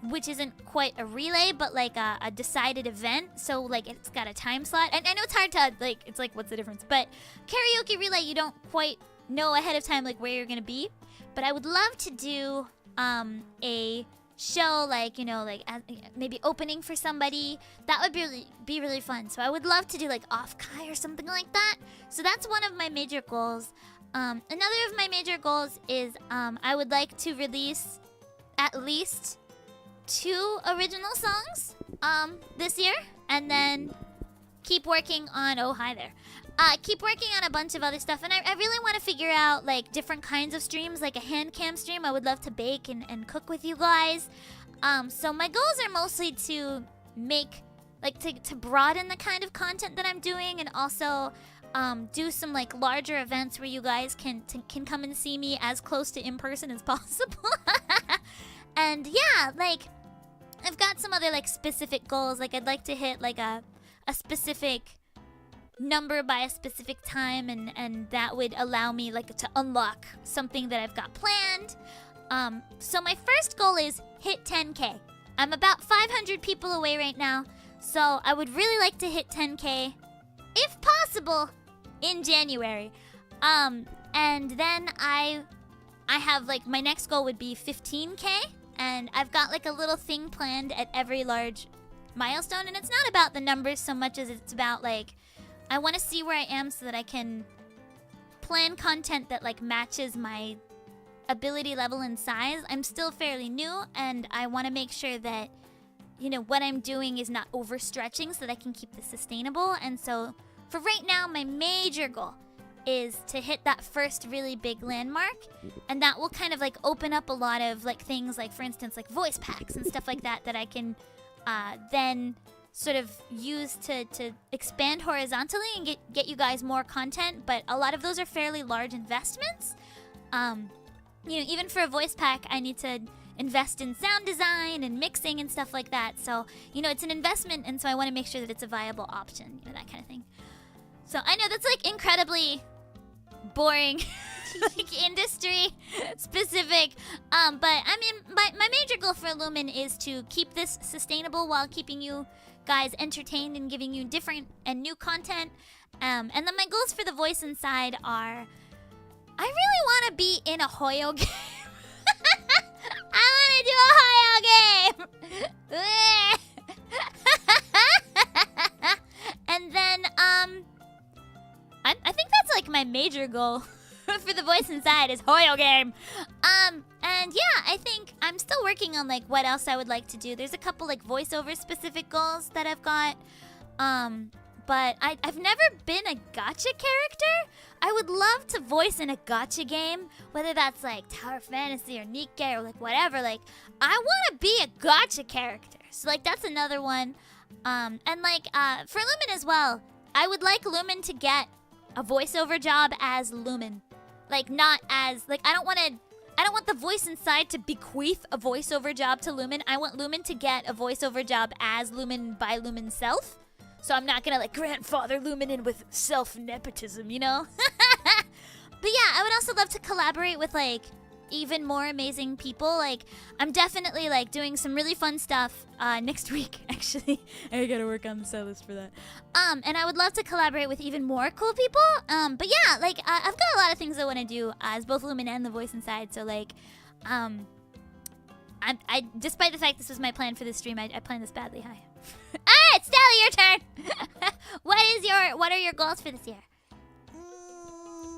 Speaker 1: which isn't quite a relay, but like a decided event. So like it's got a time slot. And I know it's hard to like, it's like what's the difference? But karaoke relay, you don't quite know ahead of time like where you're gonna be. But I would love to do a show like, you know, like maybe opening for somebody. That would be really fun. So I would love to do like off-kai or something like that. So that's one of my major goals. Another of my major goals is I would like to release at least 2 original songs this year, and then keep working on keep working on a bunch of other stuff. And I really want to figure out like different kinds of streams, like a hand cam stream. I would love to bake and cook with you guys. So my goals are mostly to make like to broaden the kind of content that I'm doing, and also do some like larger events where you guys can come and see me as close to in person as possible. And yeah, like I've got some other like specific goals. Like I'd like to hit like a specific number by a specific time, and that would allow me like to unlock something that I've got planned. So my first goal is hit 10k. I'm about 500 people away right now, so I would really like to hit 10k if possible in January. And then I have like my next goal would be 15k, and I've got like a little thing planned at every large milestone. And it's not about the numbers so much as it's about like I want to see where I am so that I can plan content that like matches my ability level and size. I'm still fairly new, and I want to make sure that, you know, what I'm doing is not overstretching so that I can keep this sustainable. And so for right now, my major goal is to hit that first really big landmark, and that will kind of like open up a lot of like things like, for instance, like voice packs and stuff like that I can then sort of use to expand horizontally and get you guys more content, but a lot of those are fairly large investments. Even for a voice pack, I need to invest in sound design and mixing and stuff like that. So, it's an investment, and so I want to make sure that it's a viable option, that kind of thing. So I know that's like incredibly boring, like industry specific. But I mean, my major goal for Lumin is to keep this sustainable while keeping you guys entertained and giving you different and new content. And then my goals for the voice inside are, I really want to be in a Hoyo game. I want to do a Hoyo game. And then I think that's like my major goal for the voice inside is Hoyo game. And yeah, I think I'm still working on like what else I would like to do. There's a couple like voiceover specific goals that I've got. But I've never been a gacha character. I would love to voice in a gacha game, whether that's like Tower Fantasy or Nikkei or like whatever. Like, I want to be a gacha character. So like that's another one. And like for Lumin as well, I would like Lumin to get a voiceover job as Lumin. Like not as like I don't want the voice inside to bequeath a voiceover job to Lumin. I want Lumin to get a voiceover job as Lumin by Lumin's self. So I'm not gonna like grandfather Lumin in with self-nepotism, But yeah, I would also love to collaborate with like even more amazing people. Like I'm definitely like doing some really fun stuff next week, actually.
Speaker 3: I gotta work on the set list for that.
Speaker 1: And I would love to collaborate with even more cool people. But yeah, like I've got a lot of things I want to do as both Lumin and the voice inside. So like, I despite the fact this was my plan for this stream, I planned this badly. Hi. Alright, Stella, your turn. What are your goals for this year?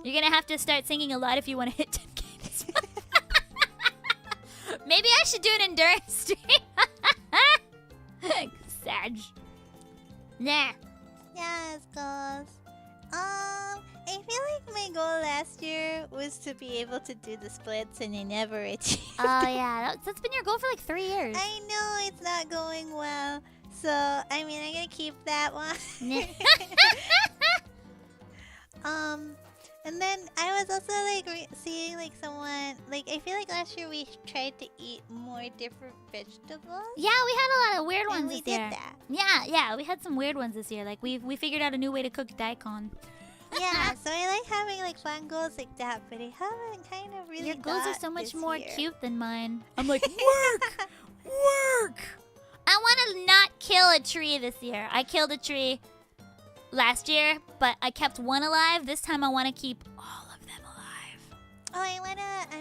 Speaker 1: You're gonna have to start singing a lot if you want to hit 10K this month. Maybe I should do an endurance stream. Sag. Nah.
Speaker 2: Yes, goals. I feel like my goal last year was to be able to do the splits, and I never achieved.
Speaker 1: Oh yeah, that's been your goal for like 3 years.
Speaker 2: I know it's not going well, so I mean I'm gonna keep that one. And then I was also like seeing like someone like I feel like last year we tried to eat more different vegetables.
Speaker 1: Yeah, we had a lot of weird ones
Speaker 2: And we
Speaker 1: this year.
Speaker 2: did that.
Speaker 1: Yeah, we had some weird ones this year. Like we figured out a new way to cook daikon.
Speaker 2: Yeah, so I like having like fun goals like that, but I haven't kind of really.
Speaker 1: Your goals are
Speaker 2: got
Speaker 1: so much
Speaker 2: this
Speaker 1: more
Speaker 2: year.
Speaker 1: cute than mine.
Speaker 3: I'm like, work! Work!
Speaker 1: I want to not kill a tree this year. I killed a tree last year, but I kept one alive. This time I want to keep all of them alive.
Speaker 2: Oh, I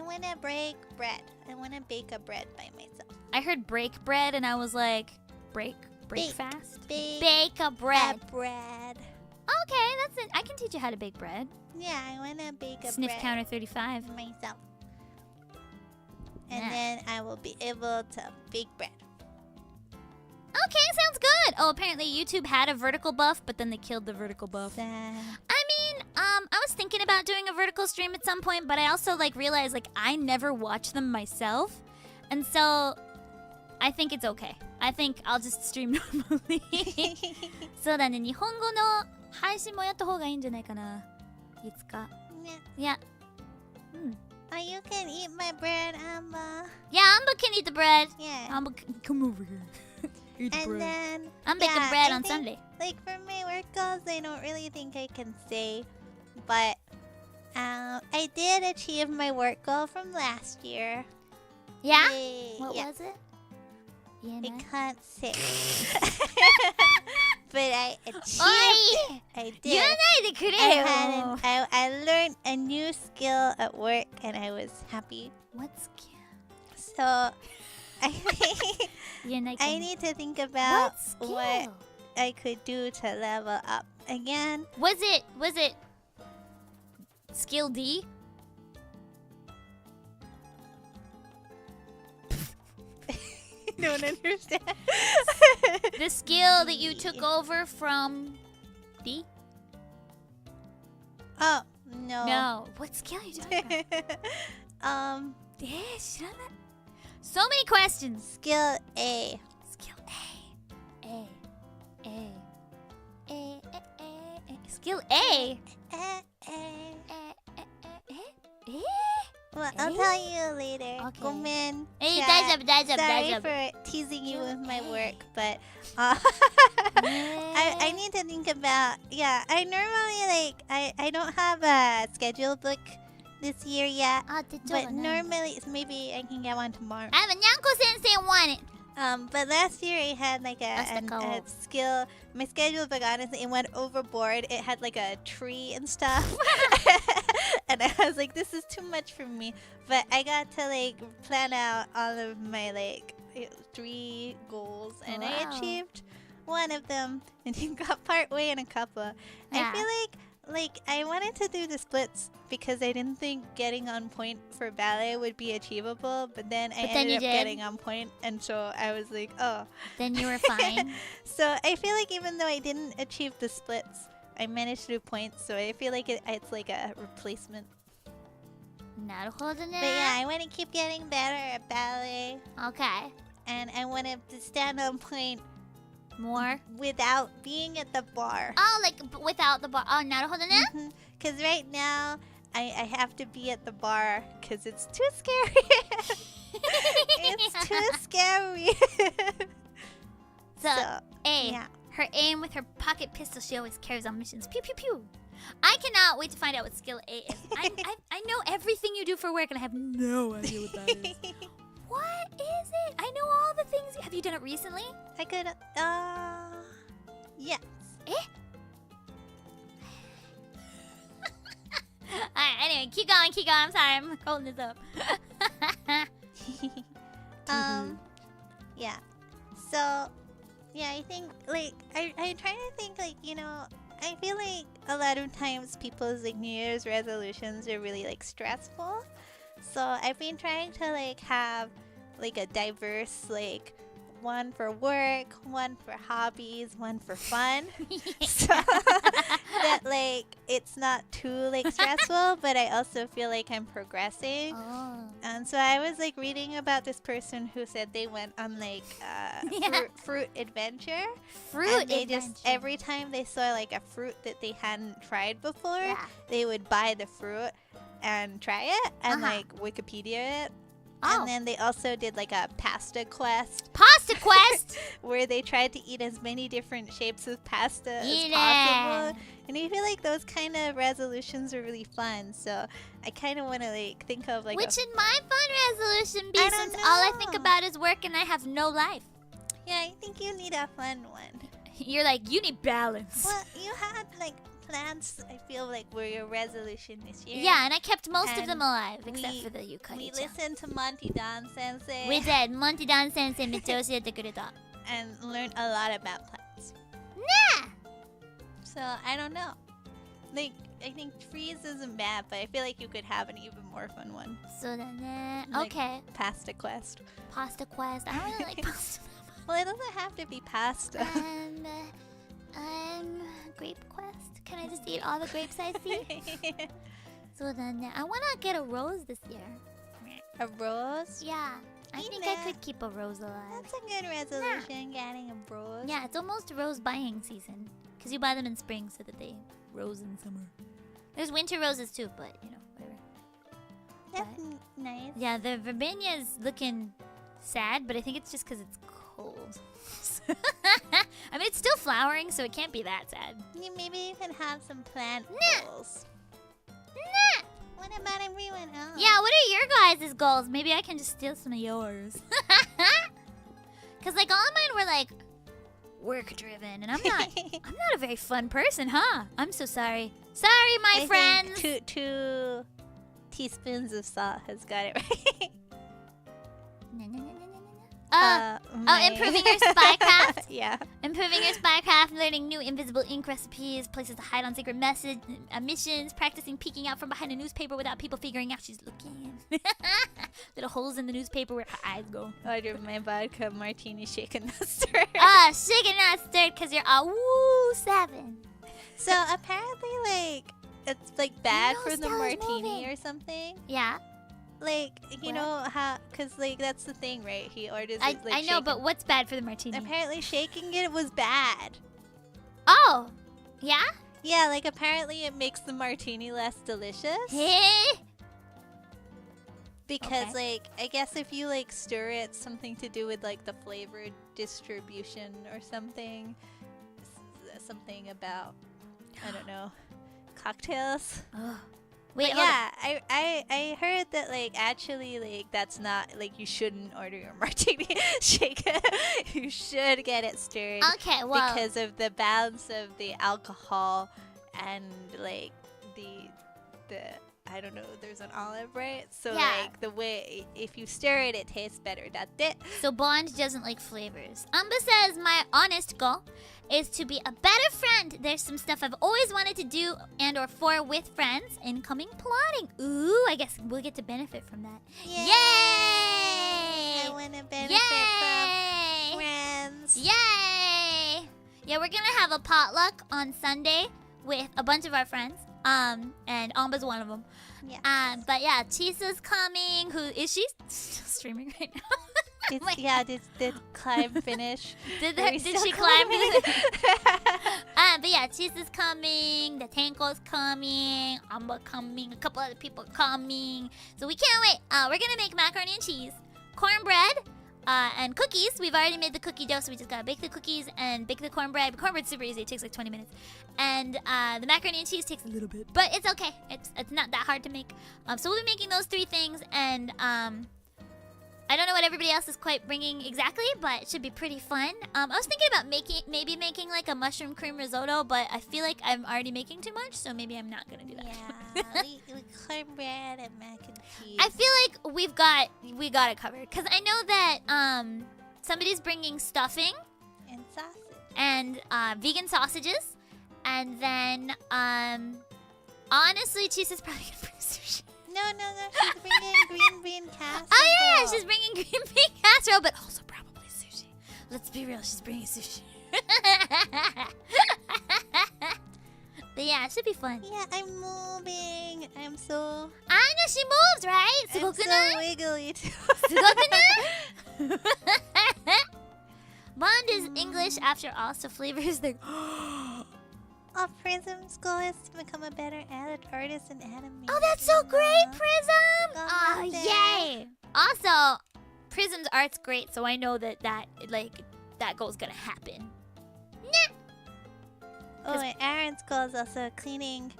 Speaker 2: wanna break bread. I wanna bake a bread by myself.
Speaker 1: I heard break bread and I was like, break
Speaker 2: Bake.
Speaker 1: fast?
Speaker 2: Bake
Speaker 1: a bread.
Speaker 2: a bread.
Speaker 1: Okay, that's it. I can teach you how to bake bread.
Speaker 2: Yeah, I wanna bake a
Speaker 1: Sniff
Speaker 2: bread
Speaker 1: counter 35.
Speaker 2: myself. And
Speaker 1: Yeah.
Speaker 2: then I will be able to bake bread.
Speaker 1: Okay, sounds good. Oh, apparently YouTube had a vertical buff, but then they killed the vertical buff.
Speaker 2: Sad.
Speaker 1: I mean, I was thinking about doing a vertical stream at some point, but I also like realized like I never watch them myself, and so I think it's okay. I think I'll just stream normally. そうだね、日本語の配信もやった方がいいんじゃないかな。いつか。
Speaker 2: Yeah.
Speaker 1: Yeah.
Speaker 2: Oh, you can eat my bread, Amba.
Speaker 1: Yeah, Amba can eat the bread.
Speaker 2: Yeah.
Speaker 1: Amba,
Speaker 3: Come over here. Eat the
Speaker 2: And
Speaker 3: bread.
Speaker 2: then
Speaker 1: I'm baking
Speaker 2: yeah,
Speaker 1: bread
Speaker 2: I
Speaker 1: on
Speaker 2: think,
Speaker 1: Sunday.
Speaker 2: Like for my work goals, I don't really think I can say, but I did achieve my work goal from last year.
Speaker 1: Yeah?
Speaker 2: Yay.
Speaker 1: What
Speaker 2: Yeah.
Speaker 1: was it?
Speaker 2: I
Speaker 1: ENI?
Speaker 2: can't say. But I achieved it.
Speaker 1: Oi!
Speaker 2: I
Speaker 1: 言わ
Speaker 2: did.
Speaker 1: ないでくれ
Speaker 2: I
Speaker 1: よ
Speaker 2: had I learned a new skill at work and I was happy.
Speaker 1: What skill?
Speaker 2: So I think
Speaker 1: 言えないか
Speaker 2: I
Speaker 1: も
Speaker 2: need to think
Speaker 1: What
Speaker 2: about
Speaker 1: skill?
Speaker 2: what I could do to level up again.
Speaker 1: Was it skill D?
Speaker 2: Don't understand.
Speaker 1: The skill that you took over from D?
Speaker 2: Oh no.
Speaker 1: No. What skill are you talking about? 知らない So many questions.
Speaker 2: Skill A.
Speaker 1: Skill A. Skill A.
Speaker 2: Well, I'll tell you later.
Speaker 1: Okay.
Speaker 2: ごめん。
Speaker 1: Hey,
Speaker 2: chat.
Speaker 1: 大丈夫、大丈夫、大丈夫。
Speaker 2: Sorry for teasing you with my work, but
Speaker 1: Eh.
Speaker 2: I need to think about. Yeah, I normally I don't have a schedule book this year yet,
Speaker 1: あ、手帳が
Speaker 2: but
Speaker 1: ない。
Speaker 2: normally maybe I can get one tomorrow.
Speaker 1: あ、でもにゃんこ先生 want it.
Speaker 2: But last year I had like
Speaker 1: That's the
Speaker 2: a
Speaker 1: goal.
Speaker 2: skill. My schedule book, honestly, it went overboard. It had like a tree and stuff. And I was like, this is too much for me. But I got to like plan out all of my like 3 goals, and I
Speaker 1: Wow.
Speaker 2: achieved one of them. And you got part way in a couple.
Speaker 1: Yeah.
Speaker 2: I feel like I wanted to do the splits because I didn't think getting on point for ballet would be achievable, but then I
Speaker 1: But then
Speaker 2: ended
Speaker 1: you
Speaker 2: up
Speaker 1: did.
Speaker 2: getting on point, and so I was like, oh.
Speaker 1: Then you were fine.
Speaker 2: So I feel like even though I didn't achieve the splits, I managed to do points, so I feel like it's like a replacement.
Speaker 1: なるほどね。
Speaker 2: But yeah, I want to keep getting better at ballet,
Speaker 1: Okay.
Speaker 2: and I want to stand on point
Speaker 1: More?
Speaker 2: without being at the bar.
Speaker 1: Oh, like without the bar. Oh, なるほどね。
Speaker 2: Because right now, I have to be at the bar because it's too scary. It's too scary.
Speaker 1: So, A.
Speaker 2: yeah.
Speaker 1: Her aim with her pocket pistol she always carries on missions. Pew pew pew. I cannot wait to find out what skill A is. I know everything you do for work and I have no idea what that is. What is it? I know all the things. Have you done it recently?
Speaker 2: I could, yes.
Speaker 1: Alright, anyway, keep going. I'm sorry, I'm holding this up.
Speaker 2: Yeah. So, yeah, I think, like, I'm trying to think, like, you know, I feel like a lot of times people's, like, New Year's resolutions are really, like, stressful. So I've been trying to, like, have, like, a diverse, like, one for work, one for hobbies, one for fun. So that, like, it's not too, like, stressful, but I also feel like I'm progressing.
Speaker 1: Oh.
Speaker 2: And so I was like reading about this person who said they went on like
Speaker 1: Yeah.
Speaker 2: fruit adventure.
Speaker 1: Fruit
Speaker 2: And they
Speaker 1: adventure.
Speaker 2: just every time they saw like a fruit that they hadn't tried before,
Speaker 1: Yeah.
Speaker 2: they would buy the fruit and try it and
Speaker 1: Uh-huh.
Speaker 2: like Wikipedia it.
Speaker 1: Oh.
Speaker 2: And then they also did like a pasta quest
Speaker 1: Pasta quest.
Speaker 2: where they tried to eat as many different shapes of pasta as
Speaker 1: Yeah.
Speaker 2: possible. And I feel like those kind of resolutions are really fun. So I kind of want to like think of like
Speaker 1: Which should my fun resolution be
Speaker 2: I don't
Speaker 1: since all I think
Speaker 2: know.
Speaker 1: about is work and I have no life?
Speaker 2: yeah, I think you need a fun one.
Speaker 1: You're like, you need balance.
Speaker 2: Well, you had like plans, I feel like, were your resolution this year.
Speaker 1: Yeah, and I kept most of
Speaker 2: And
Speaker 1: them alive, except
Speaker 2: we-
Speaker 1: for the
Speaker 2: We
Speaker 1: Yukari-chan.
Speaker 2: listened to Monty Don Sensei
Speaker 1: We did. Monty Dan Sensei めっちゃ教えてくれた。
Speaker 2: and learned a lot about plants.
Speaker 1: Nah!
Speaker 2: So I don't know. Like, I think freeze isn't bad, but I feel like you could have an even more fun one.
Speaker 1: そうだね。
Speaker 2: Like-
Speaker 1: Okay.
Speaker 2: Pasta quest.
Speaker 1: Pasta quest. I don't really like pasta.
Speaker 2: Well, it doesn't have to be pasta.
Speaker 1: Grape quest. Can I just eat all the grapes I see? そうだね。I wanna get a rose this year.
Speaker 2: A rose?
Speaker 1: Yeah. I think I could keep a rose alive.
Speaker 2: That's a good resolution, getting a rose.
Speaker 1: Yeah, it's almost rose buying season. Because you buy them in spring so that they rose in summer. There's winter roses too, but you know, whatever.
Speaker 2: That's nice.
Speaker 1: Yeah, the verbena is looking sad, but I think it's just because it's cold. I mean, it's still flowering, so it can't be that sad.
Speaker 2: Maybe you can have some plant goals.
Speaker 1: Nah.
Speaker 2: What about everyone else?
Speaker 1: Yeah, what are your guys' goals? Maybe I can just steal some of yours. Because, like, all of mine were, like, work-driven, and I'm not a very fun person, huh? I'm so sorry. Sorry, my
Speaker 2: I
Speaker 1: friends!
Speaker 2: think two teaspoons of salt has got it right.
Speaker 1: Na, na, na, na, na, na. Improving your spycraft?
Speaker 2: Yeah.
Speaker 1: Improving your spycraft, learning new invisible ink recipes, places to hide on secret missions, practicing peeking out from behind a newspaper without people figuring out she's looking. Little holes in the newspaper where her eyes go.
Speaker 2: Order my vodka martini shaken not stirred.
Speaker 1: Shaken not stirred because you're all woo 7.
Speaker 2: So apparently, like, it's like bad
Speaker 1: No,
Speaker 2: for the
Speaker 1: Stella's
Speaker 2: martini
Speaker 1: moving.
Speaker 2: or something.
Speaker 1: Yeah,
Speaker 2: Like, you
Speaker 1: What?
Speaker 2: know how? Cause like that's the thing, right? He orders
Speaker 1: I
Speaker 2: it like
Speaker 1: know,
Speaker 2: shaken.
Speaker 1: but what's bad for the martini?
Speaker 2: Apparently, shaking it was bad.
Speaker 1: Oh, yeah?
Speaker 2: Yeah, like apparently it makes the martini less delicious.
Speaker 1: Hey?
Speaker 2: Because
Speaker 1: Okay.
Speaker 2: like I guess if you like stir it, something to do with like the flavor distribution or something. Something about I don't know, cocktails.
Speaker 1: Ugh. Wait,
Speaker 2: But
Speaker 1: hold
Speaker 2: yeah, I heard that like actually like that's not like you shouldn't order your martini shaker. You should get it stirred
Speaker 1: on. Okay, well,
Speaker 2: because of the balance of the alcohol and like the I don't know, there's an olive, right? So
Speaker 1: Yeah.
Speaker 2: like the way if you stir it, it tastes better. That's it.
Speaker 1: so Bond doesn't like flavors. Amba says, my honest goal is to be a better friend. There's some stuff I've always wanted to do and or for with friends. Incoming plotting. Ooh, I guess we'll get to benefit from that.
Speaker 2: I
Speaker 1: Yay!
Speaker 2: want to benefit from friends.
Speaker 1: Yay! Yeah, we're gonna have a potluck on Sunday with a bunch of our friends. And Amba's one of them.
Speaker 2: Yeah.
Speaker 1: But yeah, Chisa's coming. Who is she? Still streaming right now.
Speaker 2: Did climb finish?
Speaker 1: Did
Speaker 2: Are we
Speaker 1: she
Speaker 2: still
Speaker 1: climb?
Speaker 2: climbing?
Speaker 1: But yeah, Chisa's coming. The Tanko's coming. Amba coming. A couple other people coming. So we can't wait. We're gonna make macaroni and cheese, cornbread, and cookies. We've already made the cookie dough, so we just gotta bake the cookies and bake the cornbread. Cornbread's super easy. It takes like 20 minutes. And the macaroni and cheese takes a little bit, but it's okay. It's not that hard to make. So we'll be making those 3 things, and I don't know what everybody else is quite bringing exactly, but it should be pretty fun. I was thinking about maybe making like a mushroom cream risotto, but I feel like I'm already making too much, so maybe I'm not gonna do that.
Speaker 2: Yeah, we cornbread and mac and cheese.
Speaker 1: I feel like we got it covered, because I know that somebody's bringing stuffing
Speaker 2: and sausage.
Speaker 1: and vegan sausages, and then honestly, Chisa's probably gonna bring sushi.
Speaker 2: No, she's bringing green bean casserole.
Speaker 1: Oh yeah, she's bringing green bean casserole, but also probably sushi. Let's be real, she's bringing sushi. But yeah, it should be fun.
Speaker 2: Yeah, I'm moving. I'm so
Speaker 1: I know she moves, right?
Speaker 2: I'm so wiggly too.
Speaker 1: Bond is English after all, so flavors the.
Speaker 2: Oh, Prism's goal is to become a better artist in anime.
Speaker 1: Oh, that's so great, Prism!
Speaker 2: Go
Speaker 1: Oh,
Speaker 2: on there.
Speaker 1: yay! Also, Prism's art's great, so I know that goal's gonna happen.
Speaker 2: Oh, and Aaron's goal is also cleaning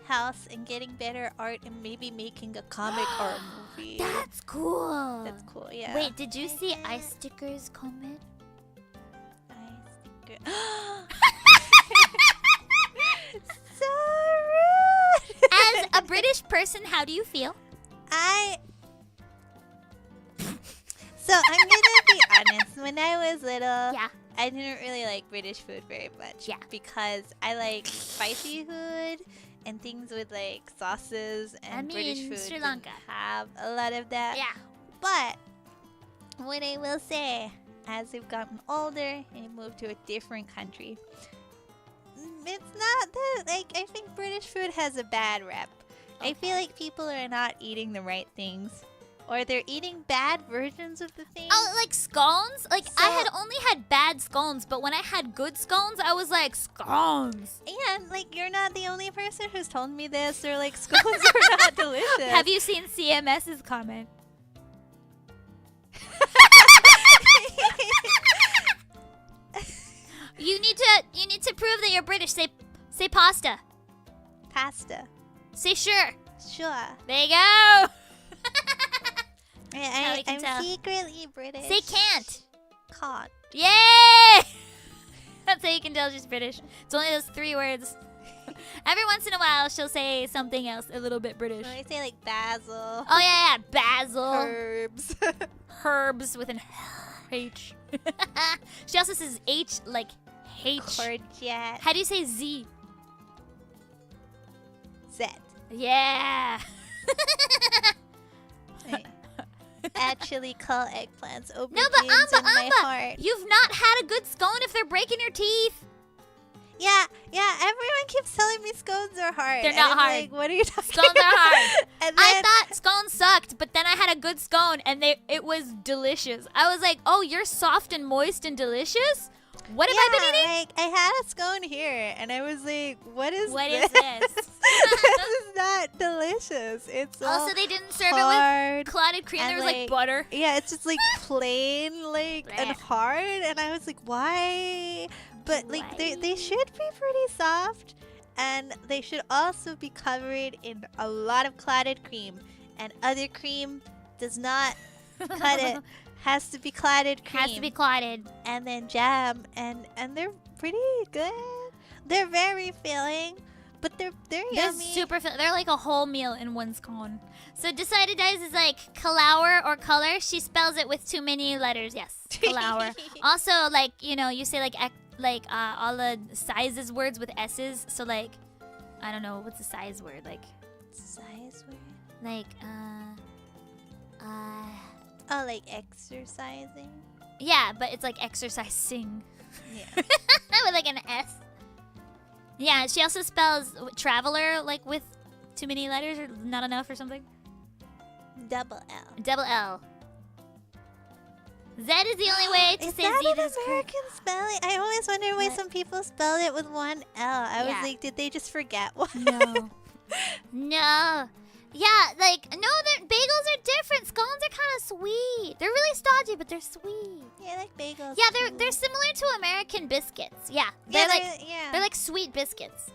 Speaker 2: house and getting better art and maybe making a comic or a movie.
Speaker 1: That's cool.
Speaker 2: That's cool, yeah.
Speaker 1: Wait, did you see Ice Sticker's comment?
Speaker 2: Ice Sticker. So rude!
Speaker 1: As a British person, how do you feel?
Speaker 2: So I'm gonna be honest. When I was little,
Speaker 1: Yeah.
Speaker 2: I didn't really like British food very much.
Speaker 1: Yeah.
Speaker 2: Because I like spicy food and things with like sauces, and British
Speaker 1: mean,
Speaker 2: food
Speaker 1: Sri
Speaker 2: didn't
Speaker 1: Lanka.
Speaker 2: have a lot of that.
Speaker 1: Yeah.
Speaker 2: But what I will say, as I've gotten older and moved to a different country, it's not that like I think British food has a bad rep. I feel like people are not eating the right things, or they're eating bad versions of the things.
Speaker 1: Oh, like scones? Like, I
Speaker 2: So-
Speaker 1: had only had bad scones, but when I had good scones, I was like, scones.
Speaker 2: And like you're not the only person who's told me this, or like scones are not delicious.
Speaker 1: Have you seen CMS's comment? You need to prove that you're British. Say pasta.
Speaker 2: Pasta?
Speaker 1: Say sure.
Speaker 2: Sure.
Speaker 1: There you go. how we can
Speaker 2: I'm
Speaker 1: tell.
Speaker 2: secretly British.
Speaker 1: Say can't.
Speaker 2: Can't.
Speaker 1: Yay! That's how you can tell she's British. It's only those 3 words. Every once in a while, she'll say something else a little bit British.
Speaker 2: So I say like basil.
Speaker 1: Oh yeah, basil.
Speaker 2: Herbs.
Speaker 1: Herbs with an H. She also says H like H.
Speaker 2: Courgette.
Speaker 1: How do you say Z?
Speaker 2: Z.
Speaker 1: Yeah.
Speaker 2: I actually call eggplants aubergines
Speaker 1: No, but
Speaker 2: in my heart.
Speaker 1: you've not had a good scone if they're breaking your teeth.
Speaker 2: Yeah. Everyone keeps telling me scones are hard.
Speaker 1: They're
Speaker 2: And
Speaker 1: not
Speaker 2: I'm
Speaker 1: hard.
Speaker 2: Like, what are you talking
Speaker 1: Scones
Speaker 2: about?
Speaker 1: are hard.
Speaker 2: And
Speaker 1: I
Speaker 2: then,
Speaker 1: thought scones sucked, but then I had a good scone and it was delicious. I was like, oh, you're soft and moist and delicious? What have I been eating?
Speaker 2: Like, I had a scone here, and I was like, what is
Speaker 1: What
Speaker 2: this?
Speaker 1: is this?
Speaker 2: This is not delicious. It's
Speaker 1: Also, they didn't serve it
Speaker 2: hard.
Speaker 1: with clotted cream.
Speaker 2: and,
Speaker 1: There was like
Speaker 2: like,
Speaker 1: butter.
Speaker 2: Yeah, it's just like plain, like, and
Speaker 1: Blech.
Speaker 2: hard. And I was like, why? But like,
Speaker 1: Why?
Speaker 2: they should be pretty soft, and they should also be covered in a lot of clotted cream. And other cream does not cut it. Has to be clotted cream.
Speaker 1: Has to be clotted.
Speaker 2: And then jam, and they're pretty good. They're very filling, but they're
Speaker 1: They're
Speaker 2: yummy.
Speaker 1: super. They're like a whole meal in one scone. So decided dice is like calour or color. She spells it with too many letters. Yes, calour. Also, like you say like all the sizes words with s's. So like, I don't know what's the size word like.
Speaker 2: Size word?
Speaker 1: Like
Speaker 2: Oh, like exercising?
Speaker 1: yeah, but it's like exercising
Speaker 2: Yeah.
Speaker 1: with like an s. Yeah, she also spells traveler like with too many letters or not enough or something.
Speaker 2: Double L.
Speaker 1: Double L. Z is the only way to
Speaker 2: Is
Speaker 1: say
Speaker 2: that
Speaker 1: Z.
Speaker 2: an American spelling? I always wonder why
Speaker 1: What?
Speaker 2: some people spelled it with one L. I was
Speaker 1: Yeah.
Speaker 2: like, did they just forget one?
Speaker 1: No. No. Yeah, like, no, bagels are different. Scones are kind of sweet. They're really stodgy, but they're sweet.
Speaker 2: Yeah, I like bagels.
Speaker 1: Yeah,
Speaker 2: too.
Speaker 1: they're similar to American biscuits. Yeah,
Speaker 2: Yeah,
Speaker 1: they're like sweet biscuits.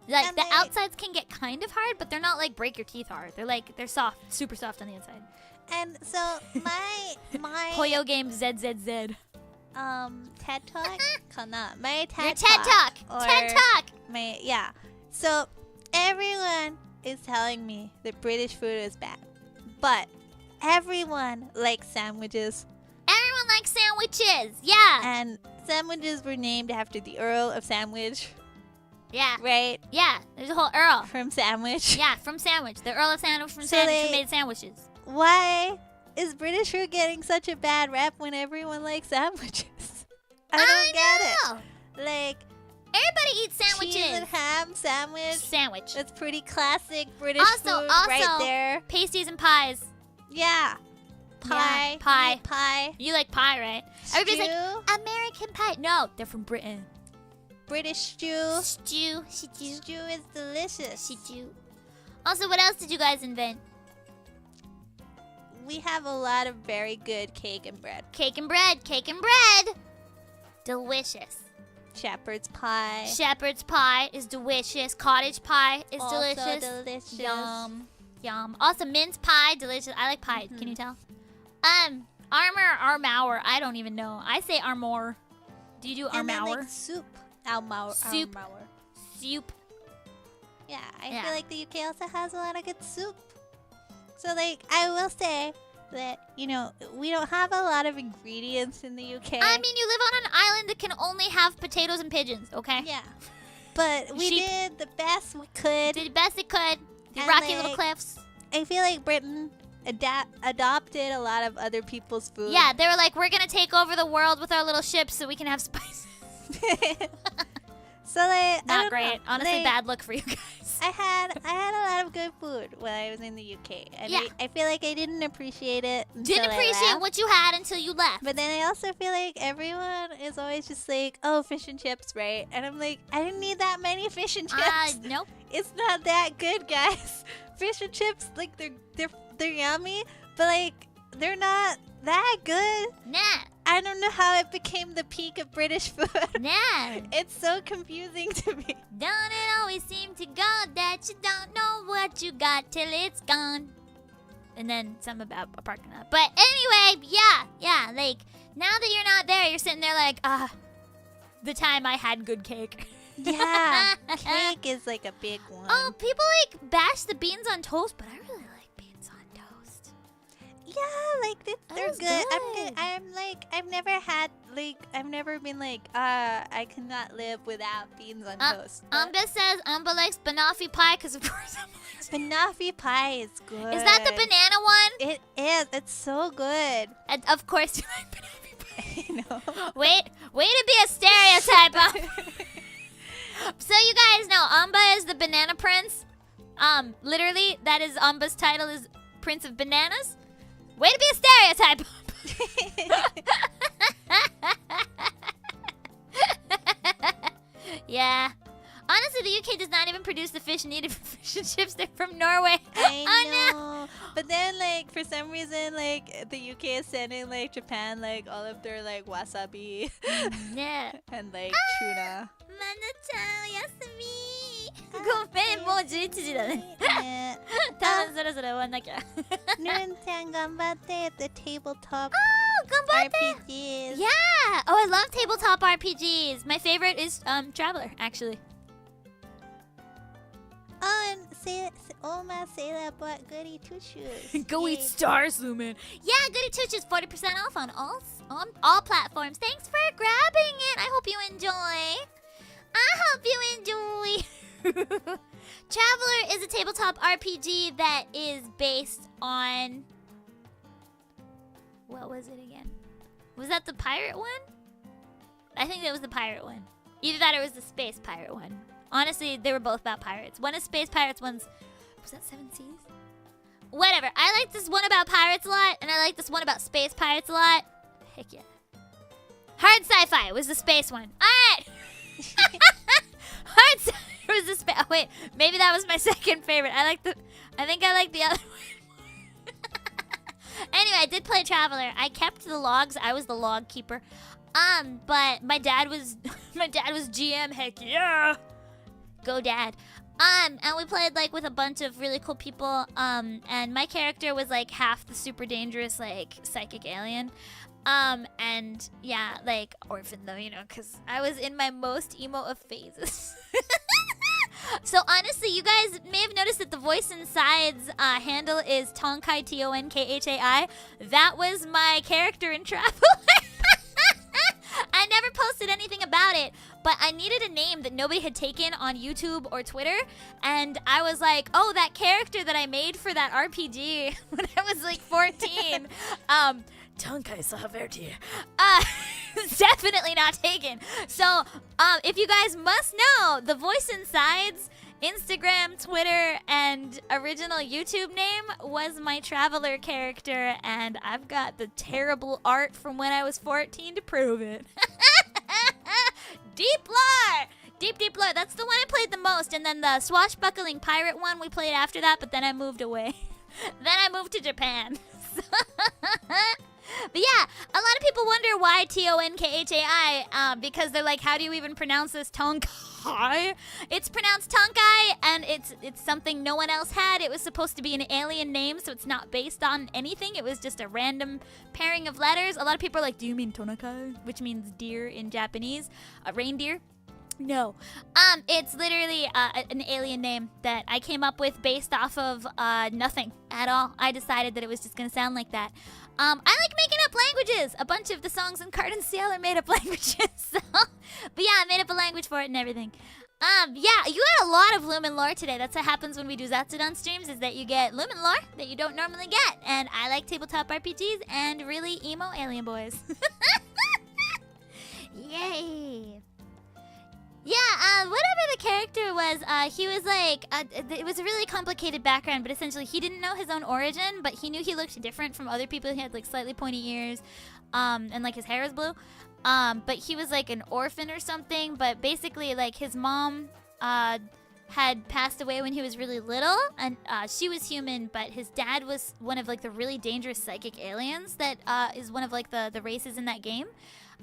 Speaker 1: Like
Speaker 2: And
Speaker 1: the
Speaker 2: they-
Speaker 1: outsides can get kind of hard, but they're not like break your teeth hard. They're soft, super soft on the inside.
Speaker 2: And so my
Speaker 1: Hoyo game ZZZ.
Speaker 2: TED Talk, kana. My TED
Speaker 1: Your TED Talk.
Speaker 2: or
Speaker 1: TED Talk.
Speaker 2: My yeah. So everyone is telling me that British food is bad, but everyone likes sandwiches,
Speaker 1: Everyone likes sandwiches. Yeah.
Speaker 2: and sandwiches were named after the Earl of Sandwich,
Speaker 1: Yeah.
Speaker 2: right?
Speaker 1: Yeah. There's a whole Earl.
Speaker 2: From Sandwich.
Speaker 1: Yeah, from Sandwich. The Earl of Sandwich from
Speaker 2: So
Speaker 1: Sandwich who
Speaker 2: they-
Speaker 1: made sandwiches.
Speaker 2: Why is British food getting such a bad rep when everyone likes sandwiches? I don't get it. Like
Speaker 1: Everybody eats
Speaker 2: cheese and
Speaker 1: sandwiches.
Speaker 2: ham sandwich.
Speaker 1: Sandwich.
Speaker 2: That's pretty classic British
Speaker 1: Also-
Speaker 2: food
Speaker 1: also-
Speaker 2: right there.
Speaker 1: Pasties and pies.
Speaker 2: Yeah. Pie.
Speaker 1: Yeah, pie.
Speaker 2: Meat pie.
Speaker 1: You like pie, right? Everybody's
Speaker 2: Stew.
Speaker 1: like, American pie. No, they're from Britain.
Speaker 2: British stew.
Speaker 1: Stew.
Speaker 2: Stew is delicious.
Speaker 1: Stew. Also, what else did you guys invent?
Speaker 2: We have a lot of very good cake and bread.
Speaker 1: Cake and bread. Cake and bread. Delicious.
Speaker 2: Shepherd's pie.
Speaker 1: Shepherd's pie is delicious. Cottage pie is
Speaker 2: Also
Speaker 1: delicious.
Speaker 2: delicious.
Speaker 1: Yum. Yum. Also, mince pie, delicious. I like pie. Can you tell? Armour. I don't even know. I say armour. Do you do
Speaker 2: And then
Speaker 1: armour?
Speaker 2: like soup. Almour.
Speaker 1: Soup.
Speaker 2: Almour.
Speaker 1: Soup.
Speaker 2: Yeah, I
Speaker 1: Yeah.
Speaker 2: feel like the UK also has a lot of good soup. So, like, I will say that, we don't have a lot of ingredients in the UK.
Speaker 1: I mean, you live on an island that can only have potatoes and pigeons, okay?
Speaker 2: yeah. But we
Speaker 1: Sheep.
Speaker 2: did the best we could.
Speaker 1: Did the best it could. The
Speaker 2: And,
Speaker 1: rocky little
Speaker 2: like,
Speaker 1: cliffs.
Speaker 2: I feel like Britain adopted a lot of other people's food.
Speaker 1: Yeah, they were like, we're going to take over the world with our little ships so we can have spices.
Speaker 2: So, like, I
Speaker 1: Not
Speaker 2: don't
Speaker 1: great.
Speaker 2: know.
Speaker 1: Honestly,
Speaker 2: Like,
Speaker 1: bad look for you guys.
Speaker 2: I had a lot of good food when I was in the UK, and
Speaker 1: Yeah.
Speaker 2: I feel like I didn't appreciate it.
Speaker 1: Didn't
Speaker 2: until I
Speaker 1: appreciate
Speaker 2: left.
Speaker 1: what you had until you left.
Speaker 2: But then I also feel like everyone is always just like, oh, fish and chips, right? And I'm like, I didn't need that many fish and chips.
Speaker 1: Nope.
Speaker 2: It's not that good, guys. Fish and chips, like they're yummy, but like they're not that good.
Speaker 1: Nah.
Speaker 2: I don't know how it became the peak of British food.
Speaker 1: Nah.
Speaker 2: It's so confusing to me.
Speaker 1: Don't it always seem to go that you don't know what you got till it's gone? And then something about a parking lot. But anyway, yeah, like, now that you're not there, you're sitting there like, the time I had good cake.
Speaker 2: Yeah, cake is like a big one.
Speaker 1: Oh, people like bash the beans on toast, but I really like beans on toast.
Speaker 2: Yeah, like they're
Speaker 1: was
Speaker 2: good.
Speaker 1: good.
Speaker 2: I'm like, I've never been like, I cannot live without beans on toast. But
Speaker 1: Amba says Amba likes banoffee pie because, of course, Amba likes
Speaker 2: banoffee pie is good.
Speaker 1: Is that the banana one?
Speaker 2: It is. It's so good.
Speaker 1: And of course, you like banoffee pie.
Speaker 2: I know.
Speaker 1: Way to be a stereotype. So you guys know Amba is the banana prince. Literally, that is Amba's title is Prince of Bananas. Way to be a stereotype. Yeah. Honestly, the UK does not even produce the fish needed for fish and chips. They're from Norway.
Speaker 2: I
Speaker 1: Oh,
Speaker 2: know. But then, like, for some reason, like, the UK is sending, like, Japan, like, all of their, like, wasabi
Speaker 1: Yeah.
Speaker 2: and, like, tuna.
Speaker 1: マナちゃん、おやすみ。ごめん、もう11時だね。
Speaker 2: ね
Speaker 1: 多分そろそろ終わんなきゃ。
Speaker 2: ルンちゃん頑張って the tabletop
Speaker 1: Oh, 頑張って。
Speaker 2: RPGs.
Speaker 1: Yeah. Oh, I love tabletop RPGs. My favorite is Traveler, actually.
Speaker 2: Oh, and Oma Sela bought goody two-shoes.
Speaker 3: Go eat
Speaker 2: Yay.
Speaker 3: stars, Lumin.
Speaker 1: Yeah, Goody Two Shoes 40% off on all platforms. Thanks for grabbing it. I hope you enjoy. Traveler is a tabletop RPG that is based on... What was it again? Was that the pirate one? I think that was the pirate one. Either that or it was the space pirate one. Honestly, they were both about pirates. One is space pirates, one's... Was that Seven Seas? Whatever. I like this one about pirates a lot, and I like this one about space pirates a lot. Heck yeah. Hard sci-fi was the space one. Alright! Hard sci-fi was the space... Oh, wait. Maybe that was my second favorite. I think I like the other one. Anyway, I did play Traveler. I kept the logs. I was the log keeper. But my dad was... my dad was GM. Heck yeah! Go dad. And we played like with a bunch of really cool people. And my character was like half the super dangerous like psychic alien. And yeah, like orphan though, you know, because I was in my most emo of phases. So honestly, you guys may have noticed that the voice inside's handle is Tonkai Tonkai. That was my character in Traveler. I never posted anything about it, but I needed a name that nobody had taken on YouTube or Twitter, and I was like, oh, that character that I made for that RPG when I was like 14,
Speaker 3: Tonkai Sahaverti.
Speaker 1: definitely not taken. So, if you guys must know, the Voice Inside's Instagram, Twitter, and original YouTube name was my Traveler character, and I've got the terrible art from when I was 14 to prove it. Deep lore! Deep lore. That's the one I played the most, and then the swashbuckling pirate one we played after that, but then I moved away. Then I moved to Japan. But yeah, a lot of people wonder why Tonkai, because they're like, how do you even pronounce this? Tonkai? It's pronounced Tonkai, and it's something no one else had. It was supposed to be an alien name, so it's not based on anything. It was just a random pairing of letters. A lot of people are like, do you mean Tonakai? Which means deer in Japanese. Reindeer? No. It's literally an alien name that I came up with based off of nothing at all. I decided that it was just going to sound like that. I like making up languages. A bunch of the songs in Card and Seal are made up languages. So. But yeah, I made up a language for it and everything. Yeah, you got a lot of Lumin lore today. That's what happens when we do Zatsudan streams, is that you get Lumin lore that you don't normally get. And I like tabletop RPGs and really emo alien boys. Yay. Yeah, whatever the character was, he was like, it was a really complicated background, but essentially he didn't know his own origin, but he knew he looked different from other people. He had like slightly pointy ears, and like his hair was blue. But he was like an orphan or something, but basically like his mom, had passed away when he was really little, and she was human, but his dad was one of like the really dangerous psychic aliens that is one of like the races in that game.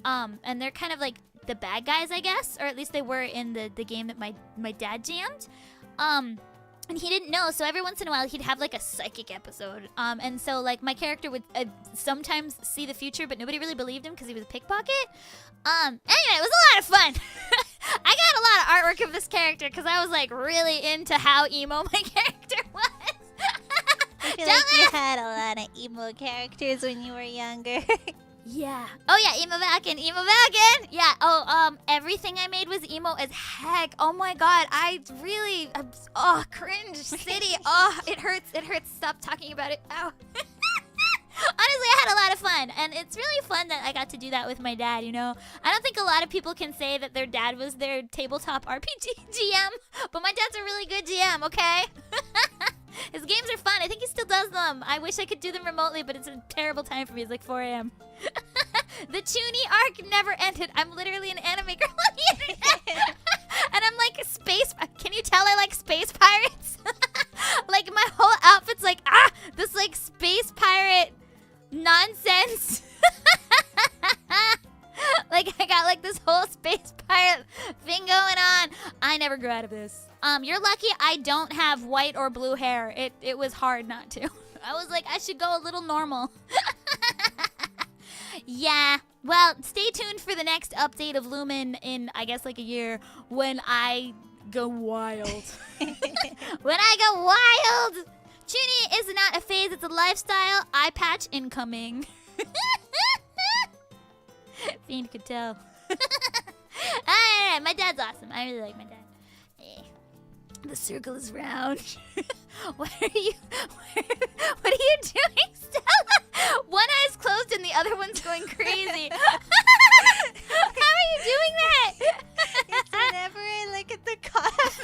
Speaker 1: And they're kind of like the bad guys, I guess, or at least they were in the game that my dad jammed. And he didn't know, so every once in a while he'd have like a psychic episode. And so like my character would sometimes see the future, but nobody really believed him because he was a pickpocket. Anyway, it was a lot of fun. I got a lot of artwork of this character because I was like really into how emo my character was.
Speaker 2: I feel like you had a lot of emo characters when you were younger.
Speaker 1: Yeah. Oh yeah, emo back in. Yeah. Oh, everything I made was emo as heck. Oh my god, I really, cringe city. Oh, it hurts. Stop talking about it. Ow. Honestly, I had a lot of fun, and it's really fun that I got to do that with my dad, you know? I don't think a lot of people can say that their dad was their tabletop RPG GM, but my dad's a really good GM, okay? His games are fun. I think he still does them. I wish I could do them remotely, but it's a terrible time for me. It's like 4 a.m. The Chuny arc never ended. I'm literally an anime girl on the internet. like this whole space pirate thing going on. I never grew out of this. You're lucky I don't have white or blue hair. It was hard not to. I was like, I should go a little normal. Yeah. Well, stay tuned for the next update of Lumin in, I guess, like a year when I go wild. When I go wild! Chuny is not a phase, it's a lifestyle. Eye patch incoming. Fiend could tell. Alright, my dad's awesome. I really like my dad. The circle is round. What are you doing, Stella? One eye's closed and the other one's going crazy. How are you doing that?
Speaker 2: It's whenever I look at the comments.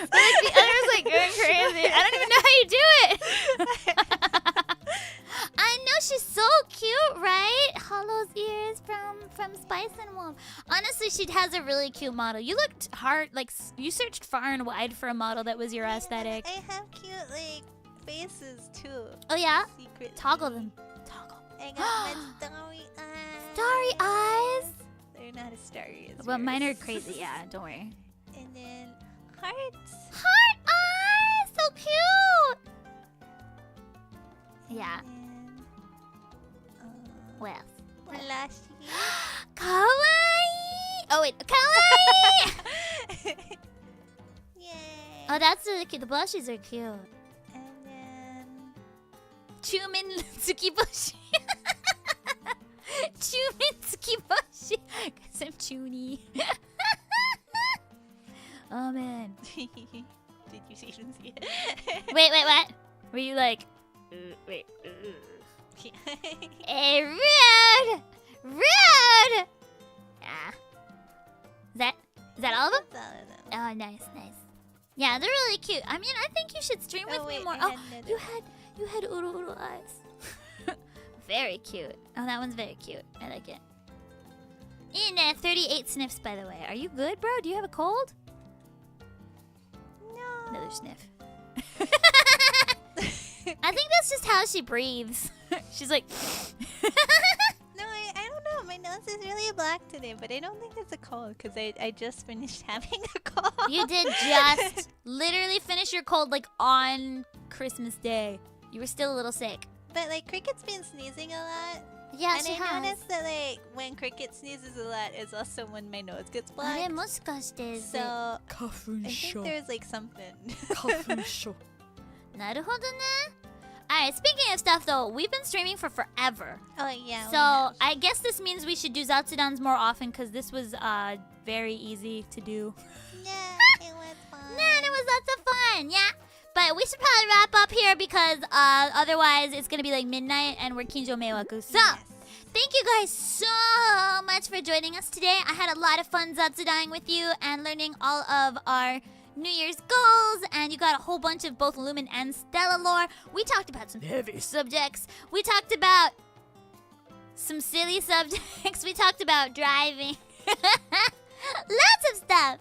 Speaker 1: Like the other's like going crazy. I don't even know how you do it. I know, she's so cute, right? Hollow's ears from Spice and Wolf. Honestly, she has a really cute model. You looked hard, like you searched far and wide for a model that was your aesthetic.
Speaker 2: I have cute like faces too.
Speaker 1: Oh yeah?
Speaker 2: Secretly.
Speaker 1: Toggle them. Toggle.
Speaker 2: I got my starry eyes.
Speaker 1: Starry eyes.
Speaker 2: They're not as starry as
Speaker 1: Well, mine are
Speaker 2: yours.
Speaker 1: crazy, yeah, don't worry.
Speaker 2: And then hearts.
Speaker 1: Heart eyes! So cute! Yeah.
Speaker 2: And,
Speaker 1: What else?
Speaker 2: blushy.
Speaker 1: Kawaii! Oh wait, kawaii!
Speaker 2: Yay.
Speaker 1: Oh, that's really cute. The blushes are cute.
Speaker 2: And then
Speaker 1: Chumin Tsukiboshi. Chumin Tsukiboshi. Because I'm Chuny. Oh man.
Speaker 2: did you even see it?
Speaker 1: Wait, what? Were you like, wait. Hey, rude! Rude! Ah. Is that all of them?
Speaker 2: That's all of them.
Speaker 1: Oh, nice. Yeah, they're really cute. I mean, I think you should stream with me
Speaker 2: wait,
Speaker 1: more.
Speaker 2: I
Speaker 1: Oh,
Speaker 2: had another
Speaker 1: you had uru eyes. Very cute. Oh, that one's very cute. I like it. いいね, 38 sniffs, by the way. Are you good, bro? Do you have a cold?
Speaker 2: No.
Speaker 1: Another sniff. I think that's just how she breathes. She's like...
Speaker 2: No, I don't know. My nose is really black today, but I don't think it's a cold because I just finished having a cold.
Speaker 1: You did just literally finish your cold like on Christmas Day. You were still a little sick.
Speaker 2: But like Cricket's been sneezing a lot.
Speaker 1: Yeah,
Speaker 2: and
Speaker 1: she
Speaker 2: I
Speaker 1: has.
Speaker 2: noticed that like when Cricket sneezes a lot is also when my nose gets
Speaker 1: あれ
Speaker 2: black.
Speaker 1: もしかして
Speaker 2: So I
Speaker 3: 花粉
Speaker 2: think
Speaker 3: 症
Speaker 2: there's like something.
Speaker 3: 花粉症
Speaker 1: なるほどね Alright, speaking of stuff though, we've been streaming for forever.
Speaker 2: Oh yeah. we
Speaker 1: So
Speaker 2: have.
Speaker 1: I guess this means we should do Zatsudans more often because this was very easy to do.
Speaker 2: Yeah, it was fun.
Speaker 1: And it was lots of fun, yeah. But we should probably wrap up here because otherwise it's gonna be like midnight and we're Kinjo Meiwaku. So
Speaker 2: Yes.
Speaker 1: thank you guys so much for joining us today. I had a lot of fun Zatsudaing with you and learning all of our New Year's goals, and you got a whole bunch of both Lumin and Stella lore. We talked about some heavy subjects. We talked about some silly subjects. We talked about driving. Lots of stuff.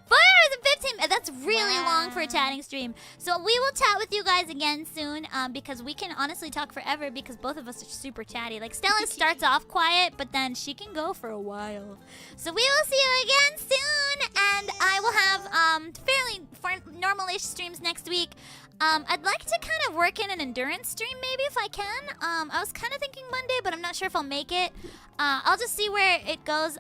Speaker 1: 4 hours and 15 minutes. That's really long for a chatting stream. So we will chat with you guys again soon because we can honestly talk forever because both of us are super chatty. Like Stella starts off quiet, but then she can go for a while. So we will see you again soon. And I will have fairly normal-ish streams next week. I'd like to kind of work in an endurance stream maybe if I can. I was kind of thinking Monday, but I'm not sure if I'll make it. I'll just see where it goes.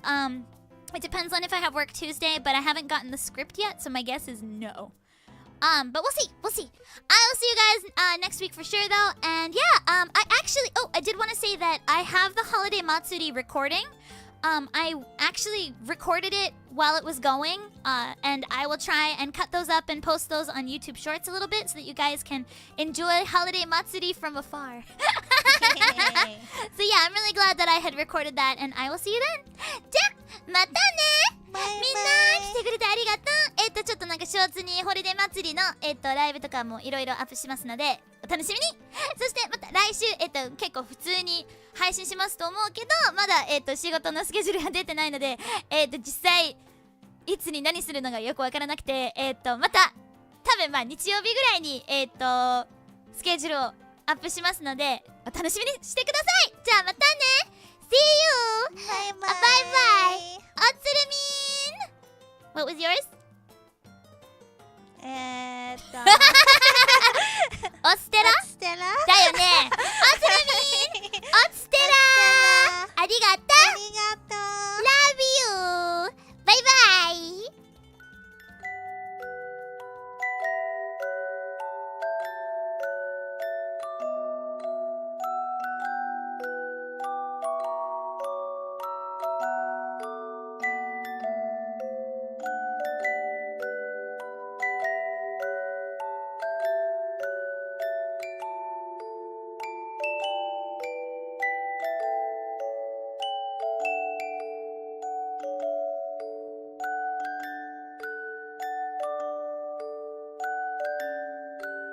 Speaker 1: It depends on if I have work Tuesday, but I haven't gotten the script yet, so my guess is no. But we'll see. I will see you guys next week for sure, though. And yeah, I did want to say that I have the Holiday Matsuri recording. I actually recorded it while it was going, and I will try and cut those up and post those on YouTube Shorts a little bit so that you guys can enjoy Holiday Matsuri from afar. So yeah, I'm really glad that I had recorded that, and I will see you then. じゃ、またね。みんな来てくれてありがとう。ちょっとなんかショーツにホリデー祭りのライブとかもいろいろアップしますのでお楽しみに。そしてまた来週結構普通に配信しますと思うけどまだ仕事のスケジュールが出てないので実際いつに何するのがよくわからなくてまた多分まあ日曜日ぐらいにスケジュールをアップしますのでお楽しみにしてください。じゃあまたね。See you!
Speaker 2: バイバイ。
Speaker 1: バイバイ What was yours? オステラ
Speaker 2: ステラ
Speaker 1: だよね。オステラありがと